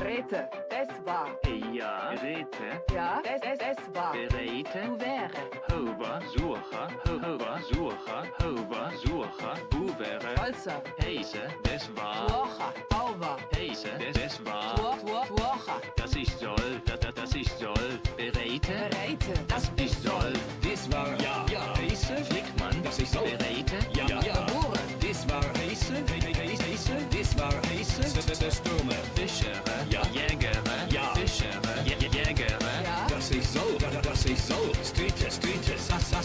Rete, es war. Ja, rete. Ja, es war. Berete. Du wäre. Hova, sucha, hova, sucha, hova, sucha, buvere. Holzer. Heise, des war. Tuocha. Auwa. Heise, des war. Tuocha. Das ich soll, das ich soll. Berete. Bereite. Das ich soll. Dies war Ja. Heise, Flickmann. das ich soll. Berete. Ja. Geboren. Dies war Heise, dies war Heise, Stürme. Fischere. Ja. Jägere. Ja. Fischere. Jägere. Ja. Das ich soll, Streete, Sassa.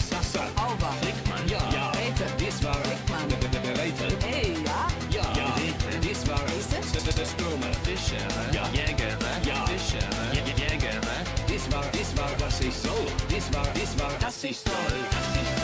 Auwa. Flickmann. Ja. Rete. Dies war Flickmann. Bereite. Hey, ja. Ja. Rete. Dies war Stürme. Fischere. Ja. Jägere. Ja. Fischere. Jägere. Dies war, was ich soll. Dies war, Das ich soll. Das ich soll.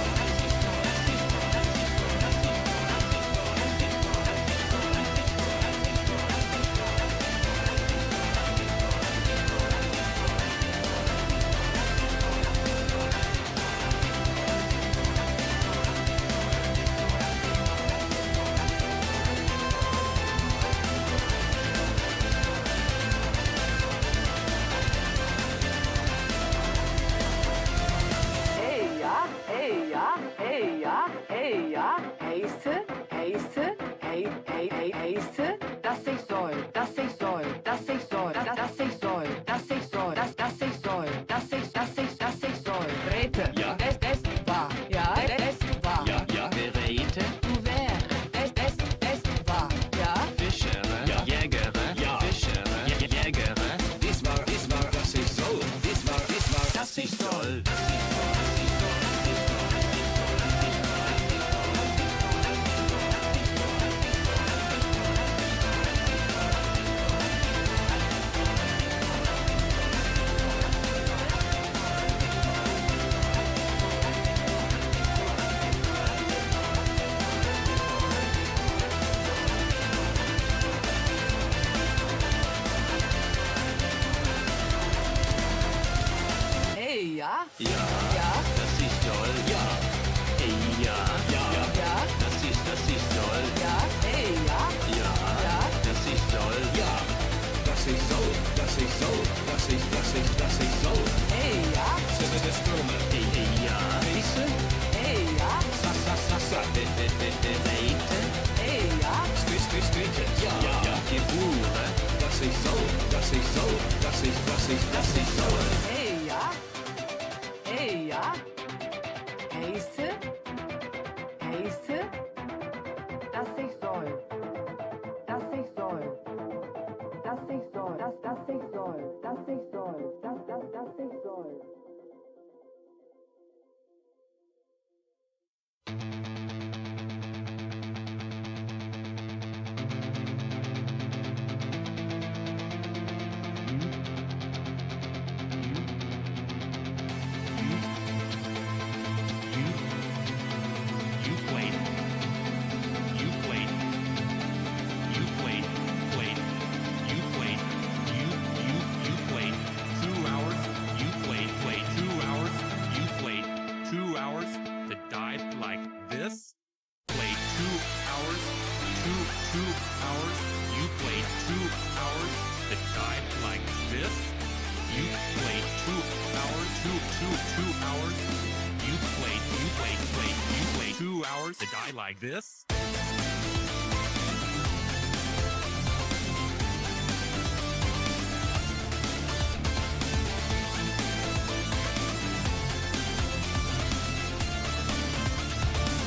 Rete. Ja. Es war. Ja, es war. ja. Berete. Du wäre. Es war. Ja. Fischere. Ja. Jägere. Ja. Fischere. Jägere. Dies war, was ich soll. Dies war, Das ich soll. Hey, ja. Ja. Ja. Das ich soll. Ja. Hey, ja. Ja. Das ich soll. Ja. Hey, ja. Ja. Ja. Das ich soll. Ja. Das ich soll. Das ich soll. Hey, ja. Stürme. Hey, ja. Heise, Hey, ja. Sassa. Berete. Hey, ja. Streete. Ja. Gebure. Das ich soll. Das ich soll. Hey, ja. Hey, ja. Heise. Das ich soll. Das ich soll. Das ich soll. Das ich soll. Das ich soll. Das ich soll. To die like this?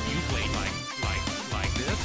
You played like this?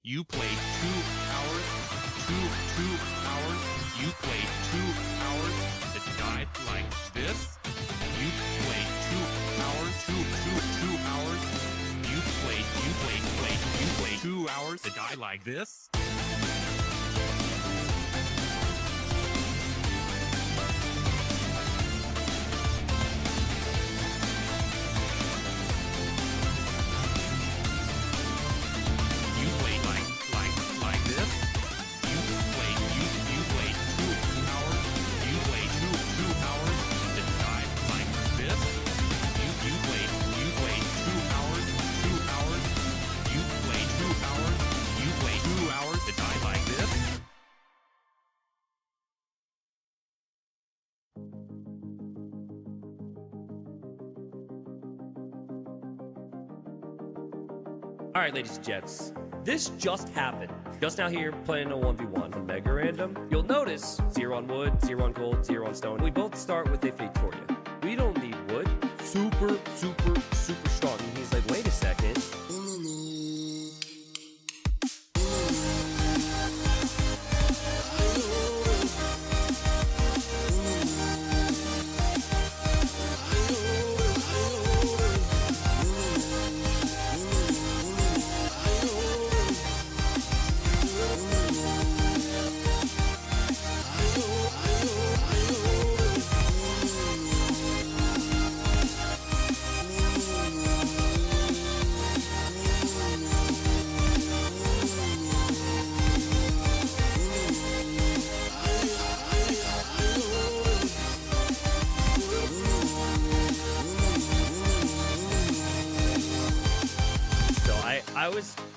You played 2 hours. 2 hours. You played 2 hours. It died like this. You played 2 hours. 2 hours. You played 2 hours. It died like this. You played like this. You played 2 hours. You played 2 hours. It died like this. You played 2 hours. 2 hours. You played 2 hours. You played 2 hours. It died like this. All right, ladies and gents, this just happened. Just now here playing a 1v1 from Mega Random. You'll notice 0 on wood, 0 on gold, 0 on stone. We both start with a Victoria. We don't need wood. Super strong. And he's like, wait a second.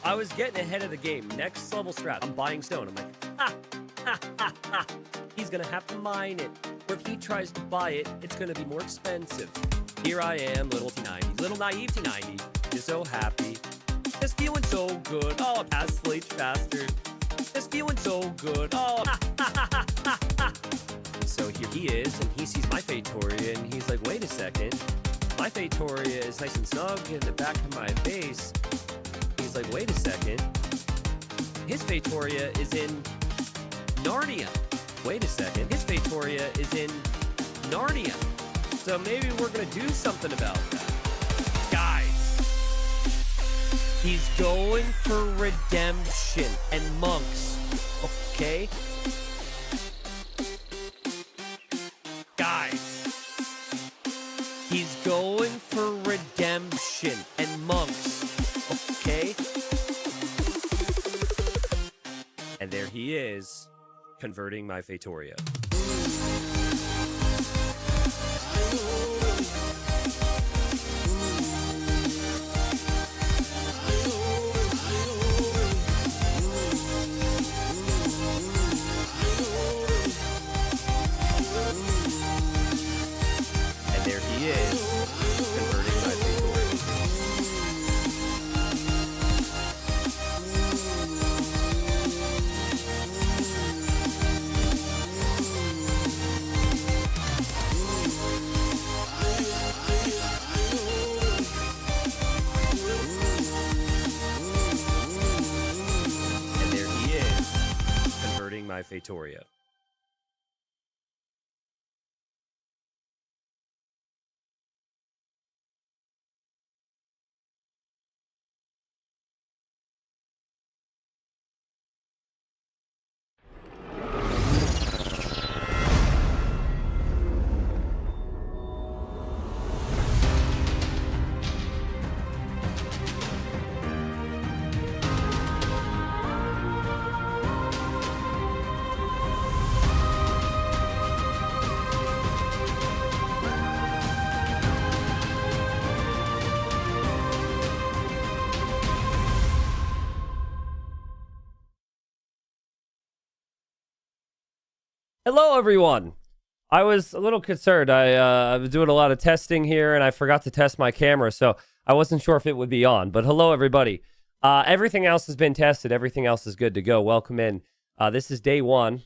I was getting ahead of the game. Next level strat, I'm buying stone. I'm like, he's gonna have to mine it. Or if he tries to buy it, it's gonna be more expensive. Here I am, little T90, little naive T90, just so happy. Just feeling so good. Oh, I passed the H bastard. Just feeling so good. Oh, So here he is, and he sees my Victoria, and he's like, wait a second. My Victoria is nice and snug in the back of my base. He's like, wait a second. His Victoria is in Narnia. Wait a second. His Victoria is in Narnia. So maybe we're going to do something about that. Guys, he's going for redemption and monks. Okay? Guys, he's going for redemption and monks. Okay? And there he is, converting my Victoria. And there he is, converting my Victoria. And there he is, converting my Victoria. Hello, everyone. I was a little concerned. I was doing a lot of testing here, and I forgot to test my camera, so I wasn't sure if it would be on. But hello, everybody. Everything else has been tested. Everything else is good to go. Welcome in. This is day one.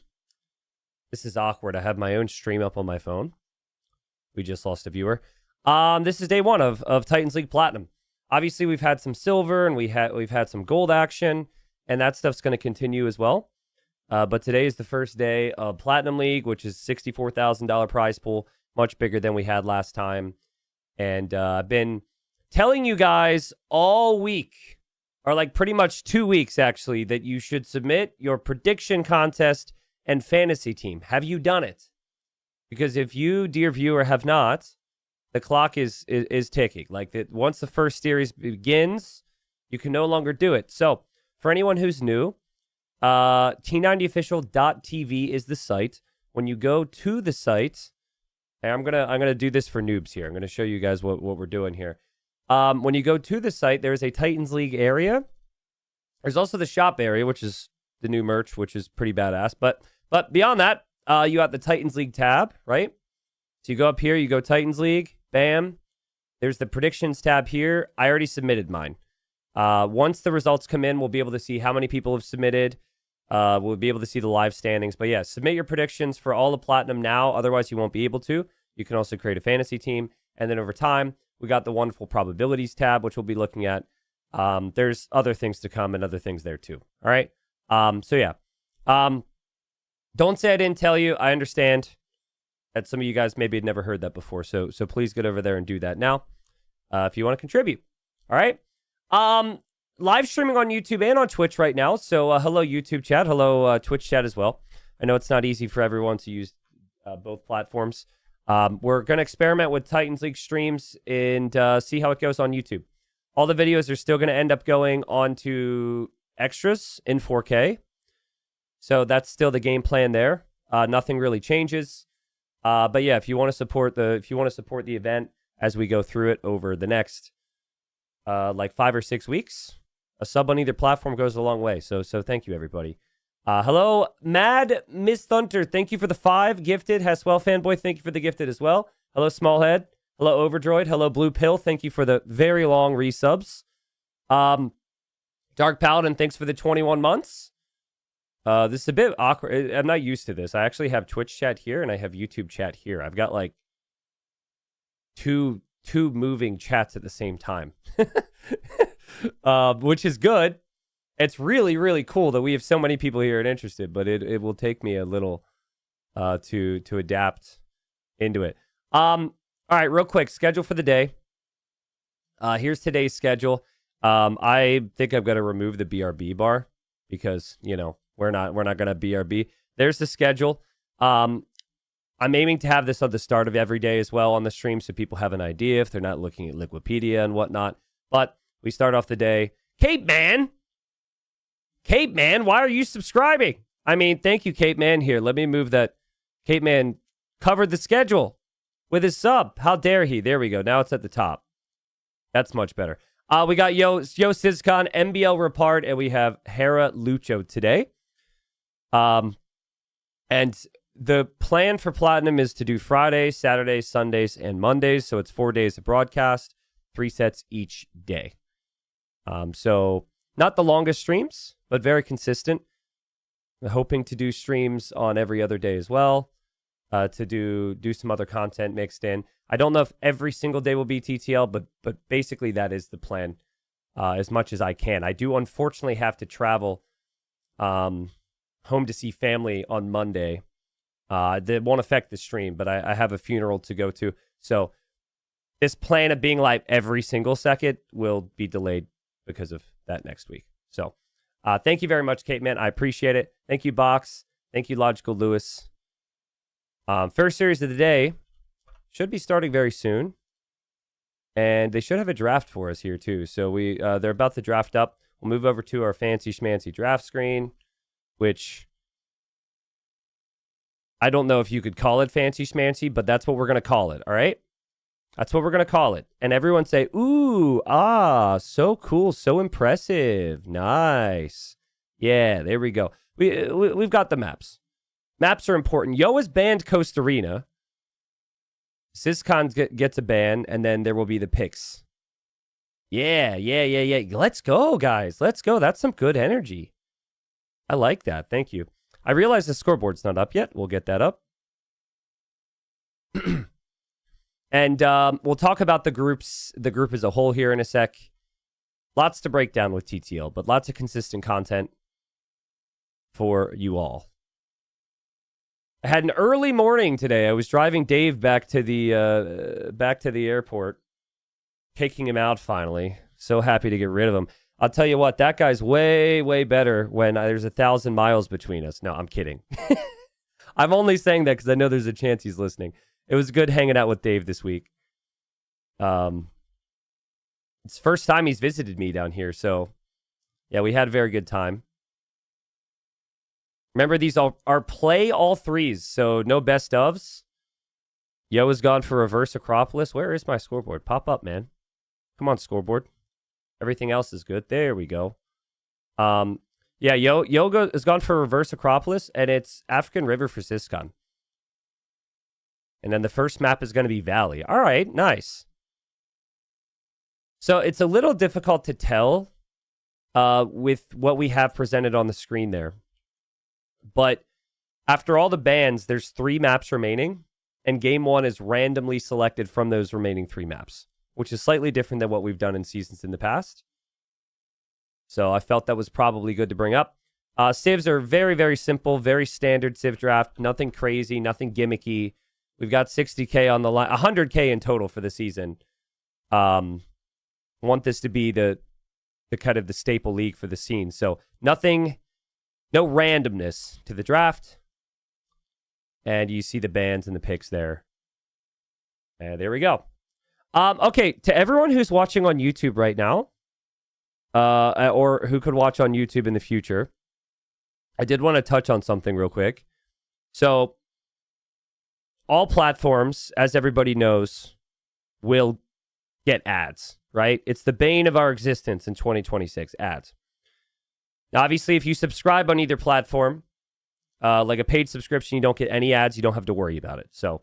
This is awkward. I have my own stream up on my phone. We just lost a viewer. This is day one of Titans League Platinum. Obviously, we've had some silver, and we've had some gold action. and that stuff's going to continue as well. But today is the first day of Platinum League, which is $64,000 prize pool, much bigger than we had last time. And I've been telling you guys all week, or like pretty much 2 weeks actually, that you should submit your prediction contest and fantasy team. Have you done it? Because if you, dear viewer, have not, the clock is ticking. Like that, once the first series begins, you can no longer do it. So for anyone who's new, T90official.tv is the site. When you go to the site, and I'm gonna do this for noobs here. I'm gonna show you guys what we're doing here. When you go to the site, there's a Titans League area. There's also the shop area, which is the new merch, which is pretty badass. But beyond that, you have the Titans League tab, right? So you go up here, you go Titans League, bam. There's the predictions tab here. I already submitted mine. Once the results come in, we'll be able to see how many people have submitted. We'll be able to see the live standings. But yeah, submit your predictions for all the Platinum now. Otherwise, you won't be able to. You can also create a fantasy team. And then over time, we got the wonderful probabilities tab, which we'll be looking at. There's other things to come and other things there too. All right. So yeah. Don't say I didn't tell you. I understand that some of you guys maybe had never heard that before. So please get over there and do that now if you want to contribute. All right. Live streaming on YouTube and on Twitch right now. So hello, YouTube chat. Hello, Twitch chat as well. I know it's not easy for everyone to use both platforms. We're going to experiment with Titans League streams and see how it goes on YouTube. All the videos are still going to end up going onto extras in 4K. So that's still the game plan there. Nothing really changes. But yeah, if you want to support the event as we go through it over the next like 5 or 6 weeks, a sub on either platform goes a long way. So thank you, everybody. Hello, Mad Miss Thunter. Thank you for the 5 gifted. Haswell fanboy, thank you for the gifted as well. Hello, Smallhead. Hello, Overdroid. Hello, Blue Pill. Thank you for the very long resubs. Dark Paladin, thanks for the 21 months. This is a bit awkward. I'm not used to this. I actually have Twitch chat here and I have YouTube chat here. I've got like two moving chats at the same time, which is good. It's really, really cool that we have so many people here and interested, but it will take me a little to adapt into it. All right, real quick, schedule for the day. Here's today's schedule. I think I've got to remove the BRB bar because, you know, we're not going to BRB. There's the schedule. I'm aiming to have this on the start of every day as well on the stream so people have an idea if they're not looking at Liquipedia and whatnot. But we start off the day. Cape Man, why are you subscribing? I mean, thank you, Cape Man. Here, let me move that. Cape Man covered the schedule with his sub. How dare he? There we go. Now it's at the top. That's much better. We got Yo Syscon, MBL Rapard, and we have Hera Lucho today. And the plan for Platinum is to do Fridays, Saturdays, Sundays, and Mondays. So it's 4 days of broadcast, 3 sets each day. So not the longest streams, but very consistent. I'm hoping to do streams on every other day as well. To do some other content mixed in. I don't know if every single day will be TTL, but basically that is the plan as much as I can. I do unfortunately have to travel home to see family on Monday. That won't affect the stream, but I have a funeral to go to. So this plan of being live every single second will be delayed because of that next week. So thank you very much, Kate, man. I appreciate it. Thank you, Box. Thank you, Logical Lewis. First series of the day should be starting very soon. And they should have a draft for us here, too. So they're about to draft up. We'll move over to our fancy schmancy draft screen, which I don't know if you could call it fancy schmancy, but that's what we're going to call it, all right? That's what we're going to call it. And everyone say, ooh, so cool, so impressive, nice. Yeah, there we go. We've got the maps. Maps are important. Yo has banned Costa Rica. Syscon gets a ban, and then there will be the picks. Yeah. Let's go, guys. Let's go. That's some good energy. I like that. Thank you. I realize the scoreboard's not up yet. We'll get that up. And we'll talk about the group as a whole here in a sec. Lots to break down with TTL, but lots of consistent content. for you all. I had an early morning today. I was driving Dave back to the airport, kicking him out finally. So happy to get rid of him. I'll tell you what, that guy's way, way better when there's 1,000 miles between us. No, I'm kidding. I'm only saying that because I know there's a chance he's listening. It was good hanging out with Dave this week. It's the first time he's visited me down here, so yeah, we had a very good time. Remember, these are play all threes, so no best ofs. Yo has gone for reverse Acropolis. Where is my scoreboard? Pop up, man. Come on, scoreboard. Everything else is good. There we go. Yeah, Yo has gone for reverse Acropolis, and it's African River for Syscon. And then the first map is going to be Valley. All right, nice. So it's a little difficult to tell with what we have presented on the screen there. But after all the bans, there's 3 maps remaining, and game 1 is randomly selected from those remaining 3 maps, which is slightly different than what we've done in seasons in the past. So I felt that was probably good to bring up. Civs are very, very simple, very standard Civ draft, nothing crazy, nothing gimmicky. We've got 60K on the line, 100K in total for the season. Want this to be the kind of the staple league for the scene. So nothing... No randomness to the draft. And you see the bans and the picks there. And there we go. Okay, to everyone who's watching on YouTube right now, or who could watch on YouTube in the future, I did want to touch on something real quick. So, all platforms, as everybody knows, will get ads, right? It's the bane of our existence in 2026, ads. Now, obviously, if you subscribe on either platform, like a paid subscription, you don't get any ads. You don't have to worry about it. So,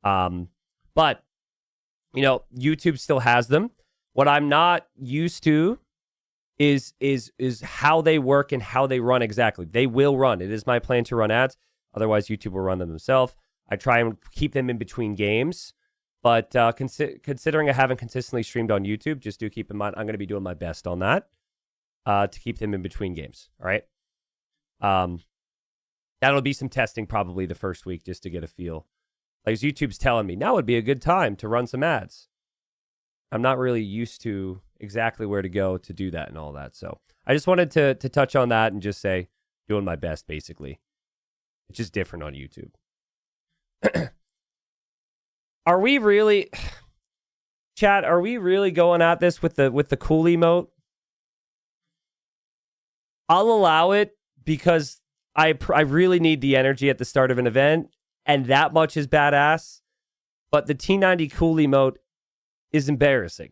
but, you know, YouTube still has them. What I'm not used to is how they work and how they run exactly. They will run. It is my plan to run ads. Otherwise, YouTube will run them themselves. I try and keep them in between games. But considering I haven't consistently streamed on YouTube, just do keep in mind, I'm going to be doing my best on that. To keep them in between games, all right? That'll be some testing probably the first week just to get a feel. Like YouTube's telling me, now would be a good time to run some ads. I'm not really used to exactly where to go to do that and all that. So I just wanted to touch on that and just say, doing my best, basically. It's just different on YouTube. Are we really... Chat, are we really going at this with the cool emote? I'll allow it because I really need the energy at the start of an event, and that much is badass. But the T90 cool emote is embarrassing.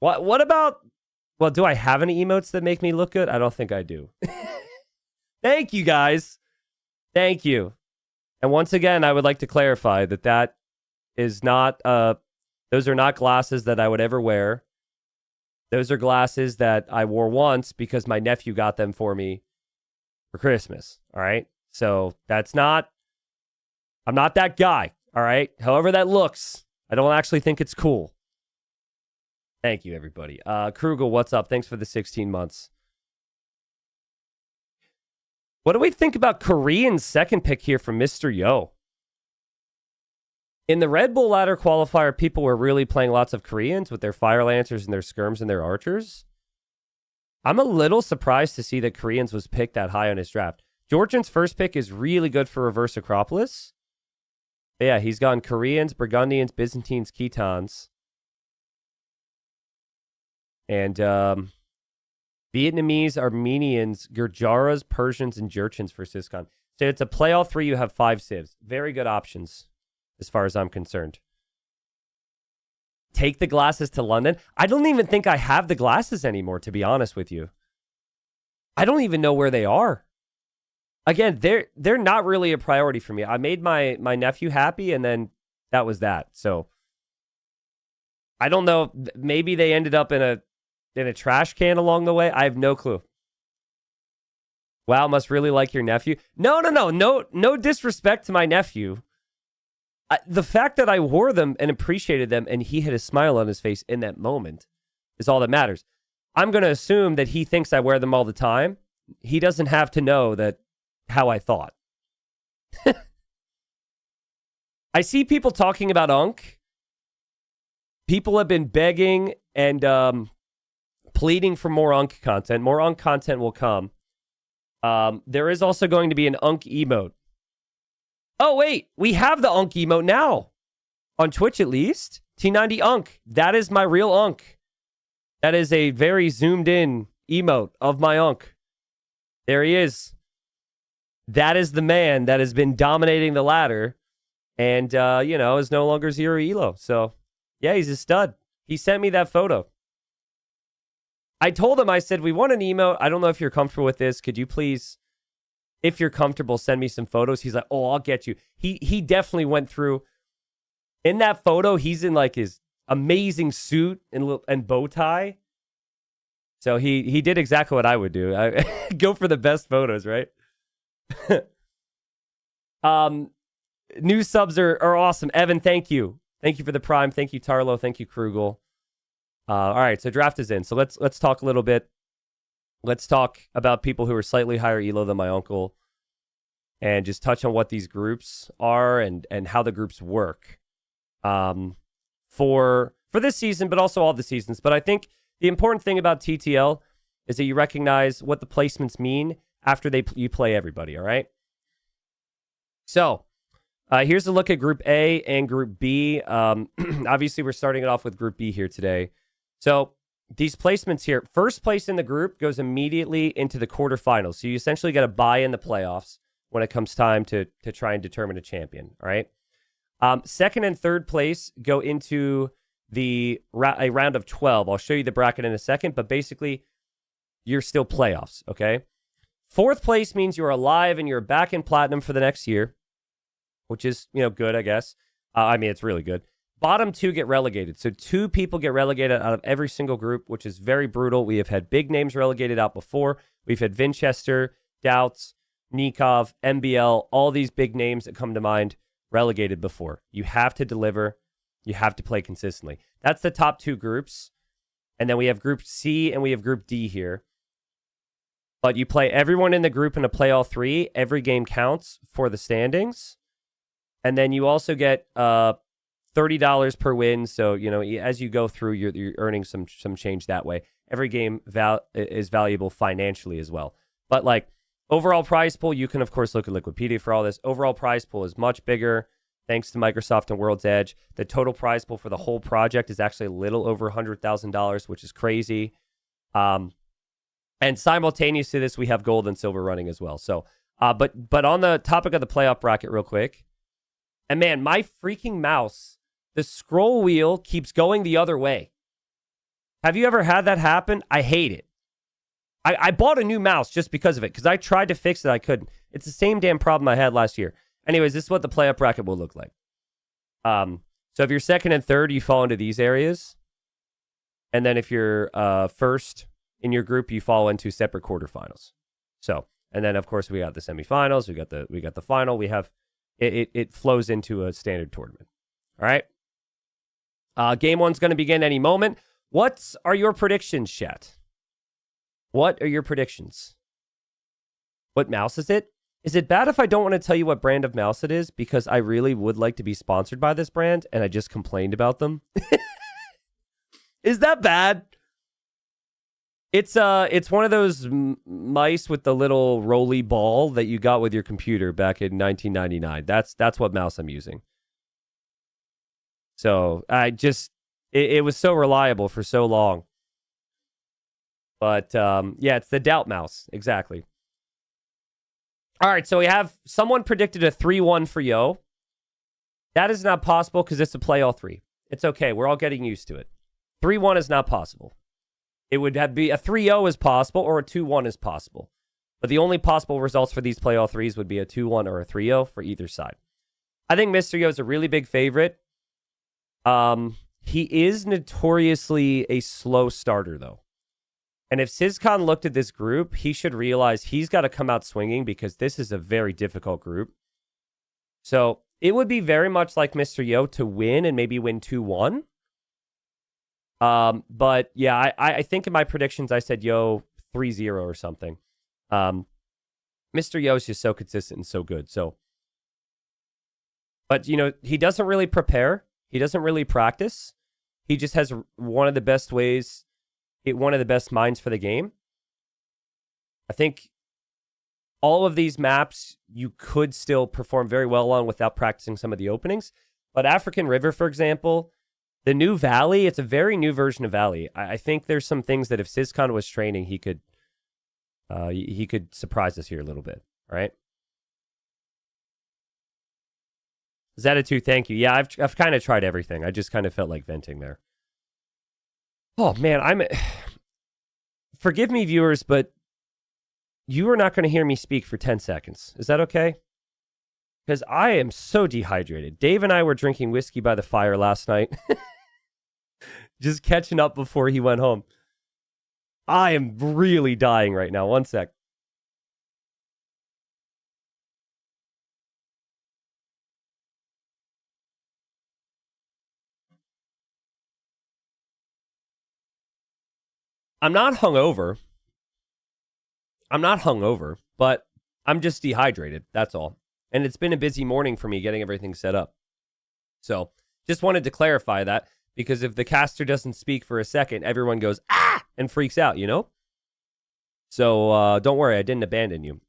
What about... Well, do I have any emotes that make me look good? I don't think I do. Thank you, guys. Thank you. And once again, I would like to clarify that is not... those are not glasses that I would ever wear. Those are glasses that I wore once because my nephew got them for me for Christmas, all right? So that's not... I'm not that guy, all right? However that looks, I don't actually think it's cool. Thank you, everybody. Krugel, what's up? Thanks for the 16 months. What do we think about Korean's second pick here from Mr. Yo? In the Red Bull Ladder qualifier, people were really playing lots of Koreans with their Fire Lancers and their Skirms and their Archers. I'm a little surprised to see that Koreans was picked that high on his draft. Georgian's first pick is really good for Reverse Acropolis. But yeah, he's gone Koreans, Burgundians, Byzantines, Khitans. And Vietnamese, Armenians, Gurjaras, Persians, and Jurchens for Syscon. So it's a play all three. You have 5 civs. Very good options as far as I'm concerned. Take the glasses to London. I don't even think I have the glasses anymore, to be honest with you. I don't even know where they are. Again, they're not really a priority for me. I made my nephew happy, and then that was that. So I don't know. Maybe they ended up in a trash can along the way. I have no clue. Wow, must really like your nephew. No disrespect to my nephew. The fact that I wore them and appreciated them and he had a smile on his face in that moment is all that matters. I'm going to assume that he thinks I wear them all the time. he doesn't have to know that how I thought. I see people talking about Unk. People have been begging and pleading for more Unk content. More Unk content will come. There is also going to be an Unk emote. Oh, wait. We have the Unk emote now. On Twitch, at least. T90 Unk. That is my real Unk. That is a very zoomed in emote of my Unk. There he is. That is the man that has been dominating the ladder and, is no longer 0 elo. So, yeah, he's a stud. He sent me that photo. I told him, I said, we want an emote. I don't know if you're comfortable with this. Could you please, if you're comfortable, send me some photos? He's like, oh, I'll get you. He definitely went through. In that photo, he's in like his amazing suit and bow tie. So he did exactly what I would do. I go for the best photos, right? New subs are awesome. Evan, thank you. Thank you for the prime. Thank you, Tarlo. Thank you, Krugel. All right, so draft is in. So let's talk a little bit. Let's talk about people who are slightly higher elo than my uncle, and just touch on what these groups are and how the groups work. For this season, but also all the seasons. But I think the important thing about TTL is that you recognize what the placements mean after you play everybody. All right. So here's a look at Group A and Group B. Obviously, we're starting it off with Group B here today. So these placements here, first place in the group goes immediately into the quarterfinals. So you essentially get a bye in the playoffs when it comes time to try and determine a champion. All right. Second and third place go into a round of 12. I'll show you the bracket in a second, but basically you're still playoffs. Okay. Fourth place means you're alive and you're back in platinum for the next year, which is, good, I guess. It's really good. Bottom two get relegated. So 2 people get relegated out of every single group, which is very brutal. We have had big names relegated out before. We've had Vinchester, Doubts, Nikov, MBL, all these big names that come to mind relegated before. You have to deliver. You have to play consistently. That's the top 2 groups. And then we have Group C and we have Group D here. But you play everyone in the group and to play all 3. Every game counts for the standings. And then you also get $30 per win. So, as you go through, you're earning some change that way. Every game is valuable financially as well. But like overall prize pool, you can, of course, look at Liquipedia for all this. Overall prize pool is much bigger thanks to Microsoft and World's Edge. The total prize pool for the whole project is actually a little over $100,000, which is crazy. And simultaneous to this, we have gold and silver running as well. So, but on the topic of the playoff bracket real quick, and man, my freaking mouse, the scroll wheel keeps going the other way. Have you ever had that happen? I hate it. I bought a new mouse just because of it, because I tried to fix it. I couldn't. It's the same damn problem I had last year. Anyways, this is what the playoff bracket will look like. So if you're second and third, you fall into these areas. And then if you're first in your group, you fall into separate quarterfinals. So, and then of course we got the semifinals, we got the final. We have it flows into a standard tournament. All right. Game 1's going to begin any moment. What are your predictions, chat? What are your predictions? What mouse is it? Is it bad if I don't want to tell you what brand of mouse it is? Because I really would like to be sponsored by this brand, and I just complained about them. Is that bad? It's one of those mice with the little roly ball that you got with your computer back in 1999. That's what mouse I'm using. So it was so reliable for so long. But yeah, it's the Doubt mouse. Exactly. All right, so we have someone predicted a 3-1 for Yo. That is not possible because it's a play all 3. It's okay. We're all getting used to it. 3-1 is not possible. It would be a 3-0 is possible or a 2-1 is possible. But the only possible results for these play all 3s would be a 2-1 or a 3-0 for either side. I think Mr. Yo is a really big favorite. He is notoriously a slow starter, though. And if Syscon looked at this group, he should realize he's got to come out swinging because this is a very difficult group. So it would be very much like Mr. Yo to win and maybe win 2-1. But yeah, I think in my predictions, I said Yo 3-0 or something. Mr. Yo is just so consistent and so good. So, but, he doesn't really prepare. He doesn't really practice. He just has one of the best ways, one of the best minds for the game. I think all of these maps you could still perform very well on without practicing some of the openings. But African River, for example, the new Valley, it's a very new version of Valley. I think there's some things that if Syscon was training, he could surprise us here a little bit, right? Zeta2, thank you. Yeah, I've kind of tried everything. I just kind of felt like venting there. Oh, man, forgive me, viewers, but you are not going to hear me speak for 10 seconds. Is that okay? Because I am so dehydrated. Dave and I were drinking whiskey by the fire last night. Just catching up before he went home. I am really dying right now. One sec. I'm not hungover. But I'm just dehydrated. That's all. And it's been a busy morning for me getting everything set up. So just wanted to clarify that, because if the caster doesn't speak for a second, everyone goes, ah, and freaks out, So don't worry, I didn't abandon you.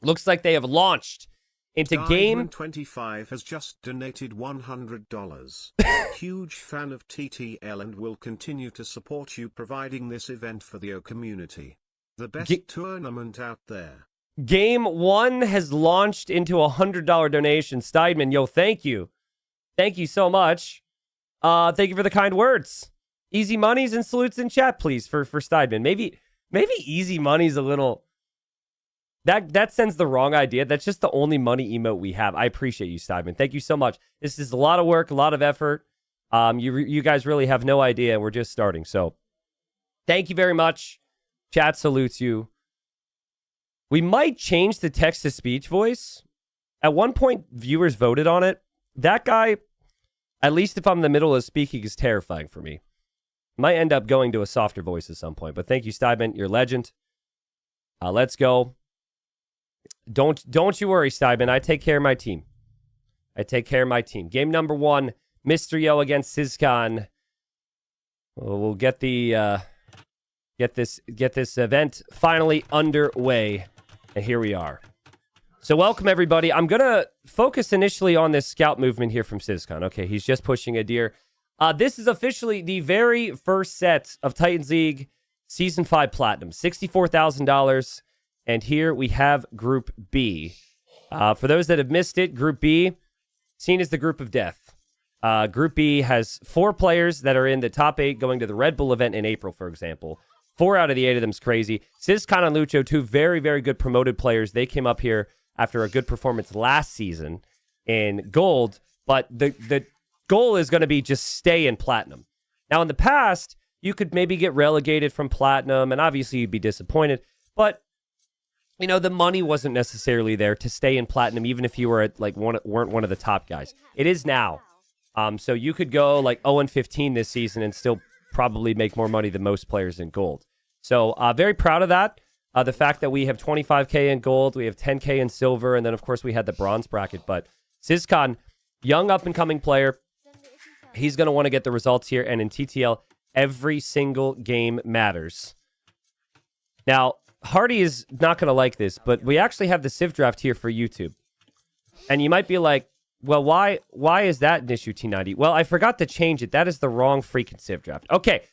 Looks like they have launched into game. 25 has just donated $100. Huge fan of TTL and will continue to support you providing this event for the O community. The best tournament out there. Game 1 has launched into a $100 donation. Steidman, yo, thank you. Thank you so much. Thank you for the kind words. Easy monies and salutes in chat, please, for Steidman. Maybe easy money's a little... That sends the wrong idea. That's just the only money emote we have. I appreciate you, Steidman. Thank you so much. This is a lot of work, a lot of effort. You guys really have no idea. We're just starting. So thank you very much. Chat salutes you. We might change the text-to-speech voice. At one point, viewers voted on it. That guy, at least if I'm in the middle of speaking, is terrifying for me. Might end up going to a softer voice at some point. But thank you, Steidman. You're a legend. Let's go. Don't you worry, Steidman. I take care of my team. Game number 1, Mr. Yo against Syscon. We'll get the get this event finally underway, and here we are. So welcome everybody. I'm gonna focus initially on this scout movement here from Syscon. Okay, he's just pushing a deer. This is officially the very first set of Titans League Season 5 Platinum, $64,000. And here we have Group B. For those that have missed it, Group B, seen as the group of death. Group B has 4 players that are in the top 8 going to the Red Bull event in April, for example. 4 out of the 8 of them is crazy. Syscon and Lucho, 2 very, very good promoted players. They came up here after a good performance last season in Gold, but the goal is going to be just stay in Platinum. Now, in the past, you could maybe get relegated from Platinum, and obviously you'd be disappointed, but the money wasn't necessarily there to stay in Platinum, even if you were at weren't one of the top guys. It is now. So you could go 0-15 this season and still probably make more money than most players in Gold. So very proud of that. The fact that we have 25K in Gold, we have 10K in Silver, and then, of course, we had the Bronze bracket. But Syscon, young up-and-coming player, he's going to want to get the results here. And in TTL, every single game matters. Now, Hardy is not going to like this, but we actually have the Civ draft here for YouTube. And you might be like, well, why is that an issue, T90? Well, I forgot to change it. That is the wrong freaking Civ draft. Okay.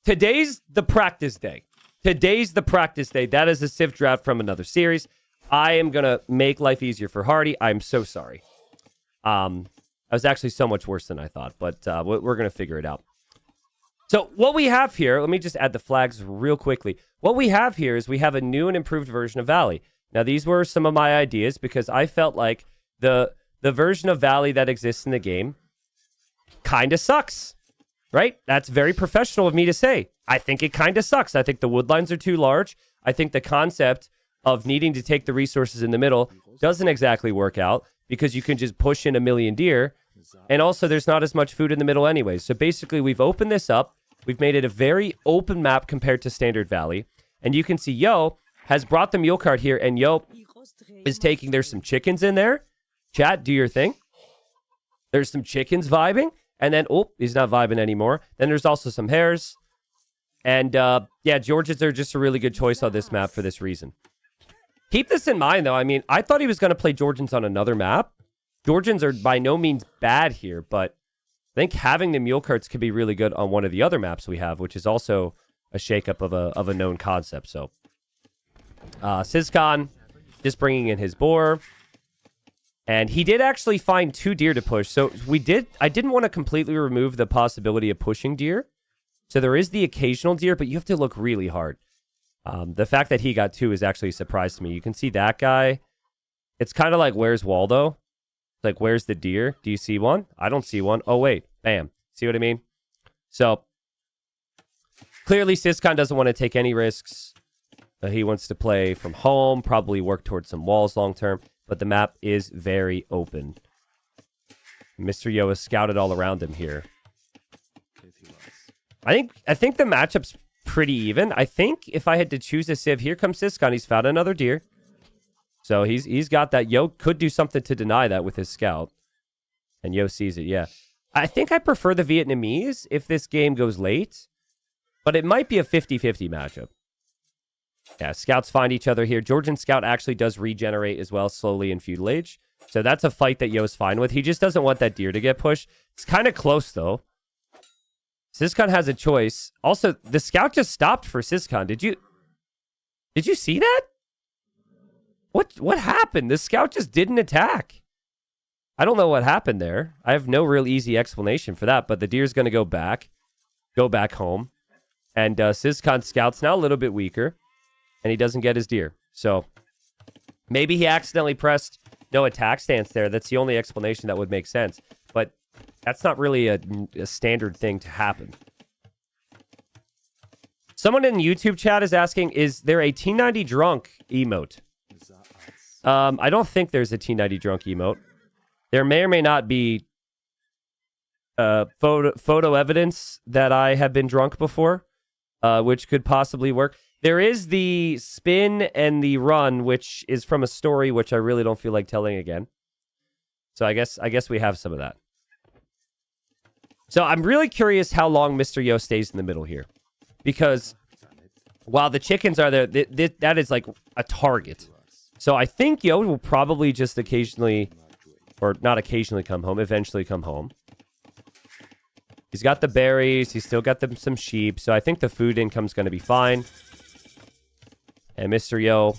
Today's the practice day. That is a Civ draft from another series. I am going to make life easier for Hardy. I'm so sorry. I was actually so much worse than I thought, but we're going to figure it out. So what we have here, let me just add the flags real quickly. What we have here is we have a new and improved version of Valley. Now, these were some of my ideas because I felt like the version of Valley that exists in the game kind of sucks, right? That's very professional of me to say. I think it kind of sucks. I think the wood lines are too large. I think the concept of needing to take the resources in the middle doesn't exactly work out because you can just push in a million deer. And also, there's not as much food in the middle anyways. So basically, we've opened this up. We've made it a very open map compared to Standard Valley. And you can see, has brought the mule cart here, and Yo is taking, there's some chickens in there. Chat, do your thing. There's some chickens vibing, and then, oh, he's not vibing anymore. Then there's also some hares. And, yeah, Georgians are just a really good choice on this map for this reason. Keep this in mind, though. I mean, I thought he was going to play Georgians on another map. Georgians are by no means bad here, but I think having the mule carts could be really good on one of the other maps we have, which is also a shakeup of a known concept. So, Syscon just bringing in his boar. And he did actually find 2 deer to push. So I didn't want to completely remove the possibility of pushing deer. So there is the occasional deer, but you have to look really hard. The fact that he got 2 is actually a surprise to me. You can see that guy. It's kind of like, where's Waldo? Like, where's the deer? Do you see one? I don't see one. Oh, wait. Bam. See what I mean? So, clearly, Syscon doesn't want to take any risks. He wants to play from home, probably work towards some walls long term. But the map is very open. Mr. Yo has scouted all around him here. I think the matchup's pretty even. I think if I had to choose a civ, here comes Syscon. He's found another deer. So he's got that. Yo could do something to deny that with his scout. And Yo sees it, yeah. I think I prefer the Vietnamese if this game goes late. But it might be a 50-50 matchup. Yeah, scouts find each other here. Georgian scout actually does regenerate as well slowly in feudal age. So that's a fight that Yo's fine with. He just doesn't want that deer to get pushed. It's kind of close, though. Syscon has a choice. Also, the scout just stopped for Syscon. Did you see that? What happened? The scout just didn't attack. I don't know what happened there. I have no real easy explanation for that, but the deer's going to go back home. And Syscon scout's now a little bit weaker. And he doesn't get his deer. So maybe he accidentally pressed no attack stance there. That's the only explanation that would make sense. But that's not really a standard thing to happen. Someone in YouTube chat is asking, is there a T90 drunk emote? I don't think there's a T90 drunk emote. There may or may not be photo evidence that I have been drunk before, which could possibly work. There is the spin and the run, which is from a story which I really don't feel like telling again. So I guess we have some of that. So I'm really curious how long Mr. Yo stays in the middle here. Because while the chickens are there, that is like a target. So I think Yo will probably just occasionally, or not occasionally come home, eventually come home. He's got the berries. He's still got some sheep. So I think the food income's going to be fine. And Mr. Yo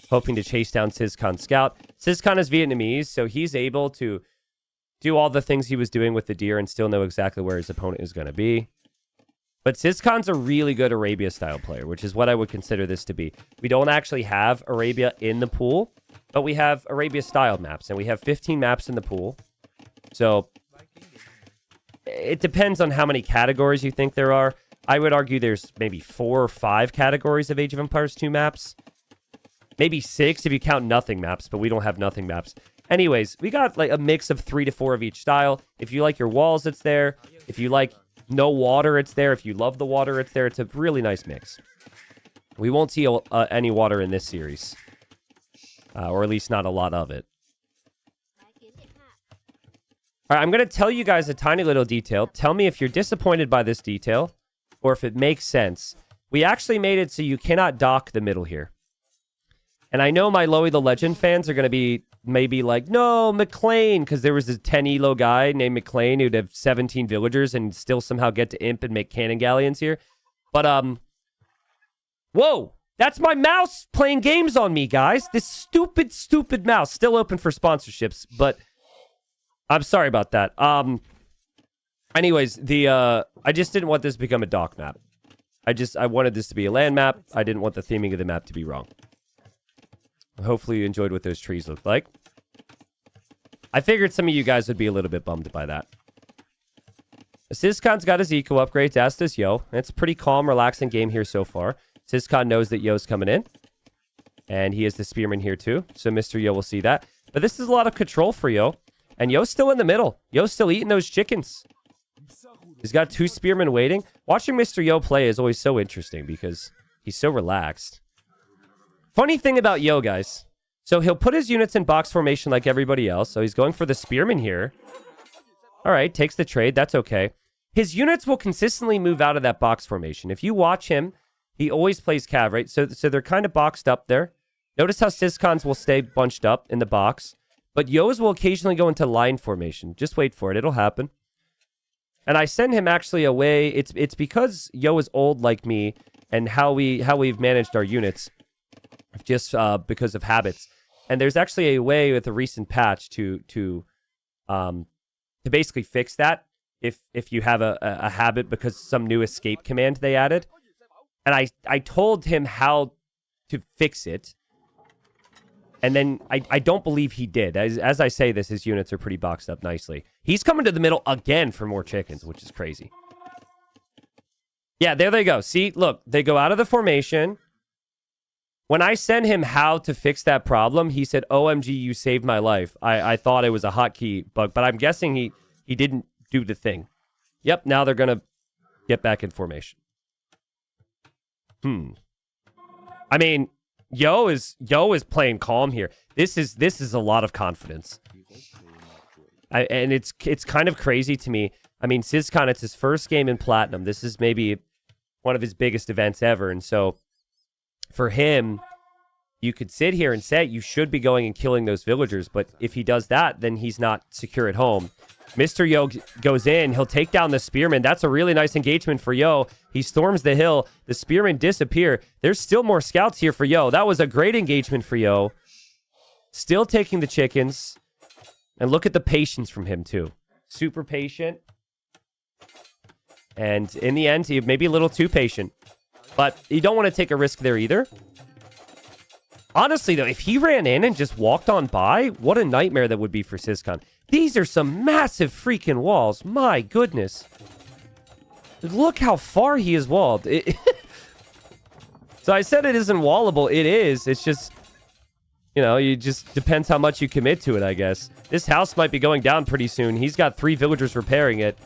hoping to chase down Syscon Scout. Syscon is Vietnamese, so he's able to do all the things he was doing with the deer and still know exactly where his opponent is going to be. But Syscon's a really good Arabia-style player, which is what I would consider this to be. We don't actually have Arabia in the pool, but we have Arabia-style maps, and we have 15 maps in the pool. So it depends on how many categories you think there are. I would argue there's maybe 4 or 5 categories of Age of Empires 2 maps. Maybe 6 if you count nothing maps, but we don't have nothing maps. Anyways, we got like a mix of 3 to 4 of each style. If you like your walls, it's there. If you like no water, it's there. If you love the water, it's there. It's a really nice mix. We won't see any water in this series. Or at least not a lot of it. All right, I'm going to tell you guys a tiny little detail. Tell me if you're disappointed by this detail or if it makes sense. We actually made it so you cannot dock the middle here. And I know my Loey the Legend fans are going to be maybe like, no, McLean, because there was a 10 elo guy named McLean who'd have 17 villagers and still somehow get to imp and make cannon galleons here. But, whoa, that's my mouse playing games on me, guys. This stupid, stupid mouse. Still open for sponsorships, but I'm sorry about that. Anyways, I just didn't want this to become a dock map. I wanted this to be a land map. I didn't want the theming of the map to be wrong. Hopefully you enjoyed what those trees looked like. I figured some of you guys would be a little bit bummed by that. Syscon's got his eco upgrades, as does Yo. It's a pretty calm, relaxing game here so far. Syscon knows that Yo's coming in. And he has the spearman here too. So Mr. Yo will see that. But this is a lot of control for Yo. And Yo's still in the middle. Yo's still eating those chickens. He's got 2 spearmen waiting. Watching Mr. Yo play is always so interesting because he's so relaxed. Funny thing about Yo, guys. So he'll put his units in box formation like everybody else. So he's going for the spearman here. All right, takes the trade. That's okay. His units will consistently move out of that box formation. If you watch him, he always plays cav, right? So they're kind of boxed up there. Notice how Syscons will stay bunched up in the box. But Yo's will occasionally go into line formation. Just wait for it. It'll happen. And I send him actually away. It's because Yo is old like me and how we've managed our units just because of habits. And there's actually a way with a recent patch to basically fix that if you have a habit because some new escape command they added. And I told him how to fix it. And then I don't believe he did. As I say this, his units are pretty boxed up nicely. He's coming to the middle again for more chickens, which is crazy. Yeah, there they go. See, look, they go out of the formation. When I sent him how to fix that problem, he said, OMG, you saved my life. I thought it was a hotkey bug, but I'm guessing he didn't do the thing. Yep, now they're going to get back in formation. I mean, Yo is playing calm here. This is a lot of confidence. And it's kind of crazy to me. I mean, Syscon, it's his first game in Platinum. This is maybe one of his biggest events ever. And so for him, you could sit here and say you should be going and killing those villagers. But if he does that, then he's not secure at home. Mr. Yo goes in. He'll take down the spearman. That's a really nice engagement for Yo. He storms the hill. The spearmen disappear. There's still more scouts here for Yo. That was a great engagement for Yo. Still taking the chickens. And look at the patience from him, too. Super patient. And in the end, he may be a little too patient. But you don't want to take a risk there either. Honestly, though, if he ran in and just walked on by, what a nightmare that would be for Syscon. These are some massive freaking walls. My goodness. Look how far he is walled. So I said it isn't wallable. It is. It's just, you know, it just depends how much you commit to it, I guess. This house might be going down pretty soon. He's got 3 villagers repairing it.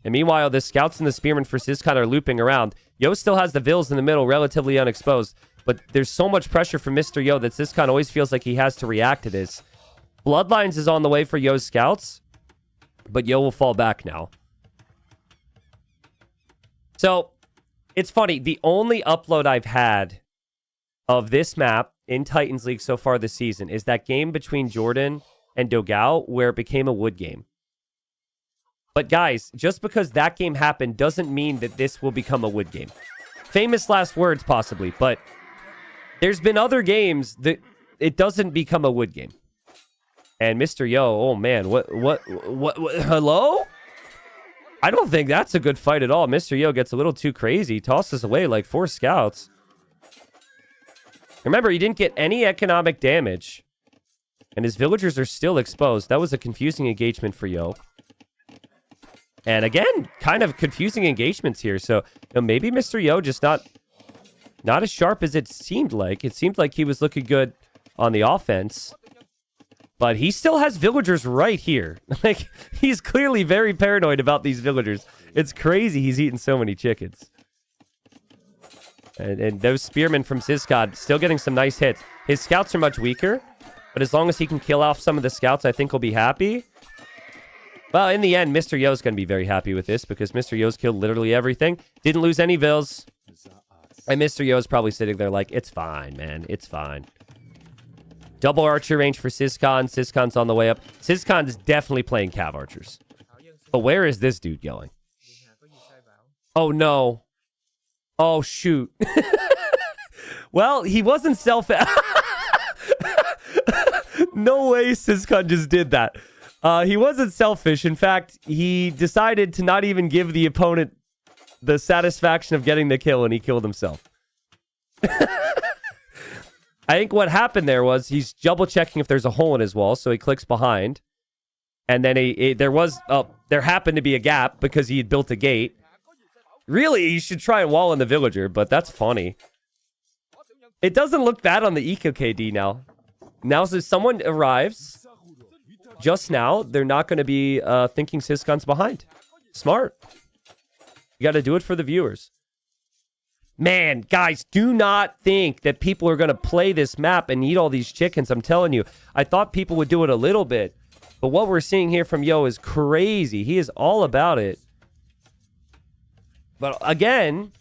And meanwhile, the scouts and the spearmen for Syscon are looping around. Yo still has the vills in the middle, relatively unexposed. But there's so much pressure from Mr. Yo that Syscon always feels like he has to react to this. Bloodlines is on the way for Yo's scouts. But Yo will fall back now. So, it's funny. The only upload I've had of this map in Titans League so far this season is that game between Jordan and Dogao where it became a wood game. But guys, just because that game happened doesn't mean that this will become a wood game. Famous last words, possibly, but there's been other games that it doesn't become a wood game. And Mr. Yo, oh man, what, hello? I don't think that's a good fight at all. Mr. Yo gets a little too crazy, tosses away like 4 scouts. Remember, he didn't get any economic damage, and his villagers are still exposed. That was a confusing engagement for Yo. And again, kind of confusing engagements here. So, you know, maybe Mr. Yo just not as sharp as it seemed like. It seemed like he was looking good on the offense. But he still has villagers right here. Like, he's clearly very paranoid about these villagers. It's crazy he's eating so many chickens. And those spearmen from Syscon still getting some nice hits. His scouts are much weaker. But as long as he can kill off some of the scouts, I think he'll be happy. Well, in the end, Mr. Yo's going to be very happy with this because Mr. Yo's killed literally everything. Didn't lose any vills. And Mr. Yo's probably sitting there like, it's fine, man. It's fine. Double archer range for Syscon. Syscon's on the way up. Syscon's definitely playing cav archers. But where is this dude going? Oh, no. Oh, shoot. Well, he wasn't self... No way Syscon just did that. He wasn't selfish. In fact, he decided to not even give the opponent the satisfaction of getting the kill, and he killed himself. I think what happened there was he's double-checking if there's a hole in his wall, so he clicks behind. And then there happened to be a gap because he had built a gate. Really, you should try and wall in the villager, but that's funny. It doesn't look bad on the eco KD now. Now, so someone arrives... Just now, they're not going to be thinking Syscon's behind. Smart. You got to do it for the viewers. Man, guys, do not think that people are going to play this map and eat all these chickens. I'm telling you, I thought people would do it a little bit. But what we're seeing here from Yo is crazy. He is all about it. But again,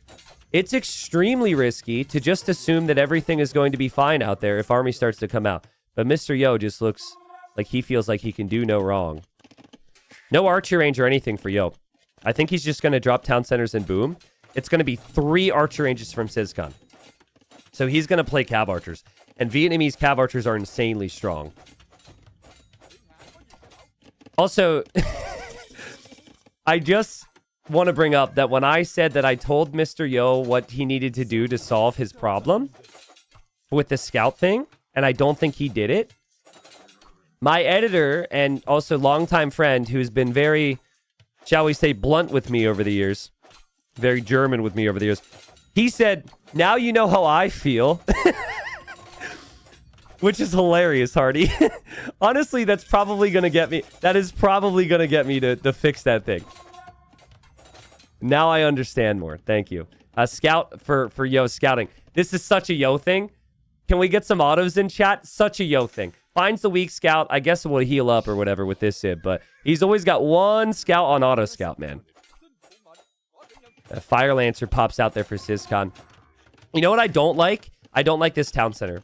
it's extremely risky to just assume that everything is going to be fine out there if Army starts to come out. But Mr. Yo just looks like he feels like he can do no wrong. No archer range or anything for Yo. I think he's just going to drop town centers and boom. It's going to be 3 archer ranges from Syscon. So he's going to play cav archers. And Vietnamese cav archers are insanely strong. Also, I just want to bring up that when I said that I told Mr. Yo what he needed to do to solve his problem with the scout thing, and I don't think he did it, my editor and also longtime friend who's been very, shall we say, blunt with me over the years, very German with me over the years, he said, now you know how I feel. Which is hilarious, Hardy. Honestly, that's probably going to get me. That is probably going to get me to fix that thing. Now I understand more. Thank you. Scout for Yo scouting. This is such a Yo thing. Can we get some autos in chat? Such a Yo thing. Finds the weak scout. I guess it will heal up or whatever with this Ib, but he's always got one scout on auto scout, man. A Fire Lancer pops out there for Syscon. You know what I don't like? I don't like this town center.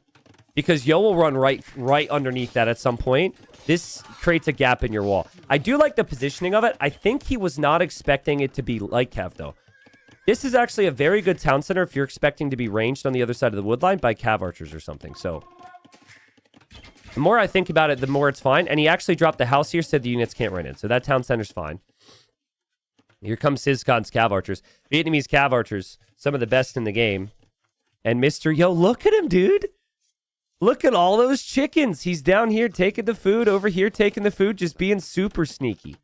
Because Yo will run right underneath that at some point. This creates a gap in your wall. I do like the positioning of it. I think he was not expecting it to be like Cav, though. This is actually a very good town center if you're expecting to be ranged on the other side of the wood line by Cav archers or something. So, the more I think about it, the more it's fine. And he actually dropped the house here, said the units can't run in. So that town center's fine. Here comes Syscon's Cav archers. Vietnamese Cav archers, some of the best in the game. And Mr. Yo, look at him, dude. Look at all those chickens. He's down here taking the food, over here taking the food, just being super sneaky.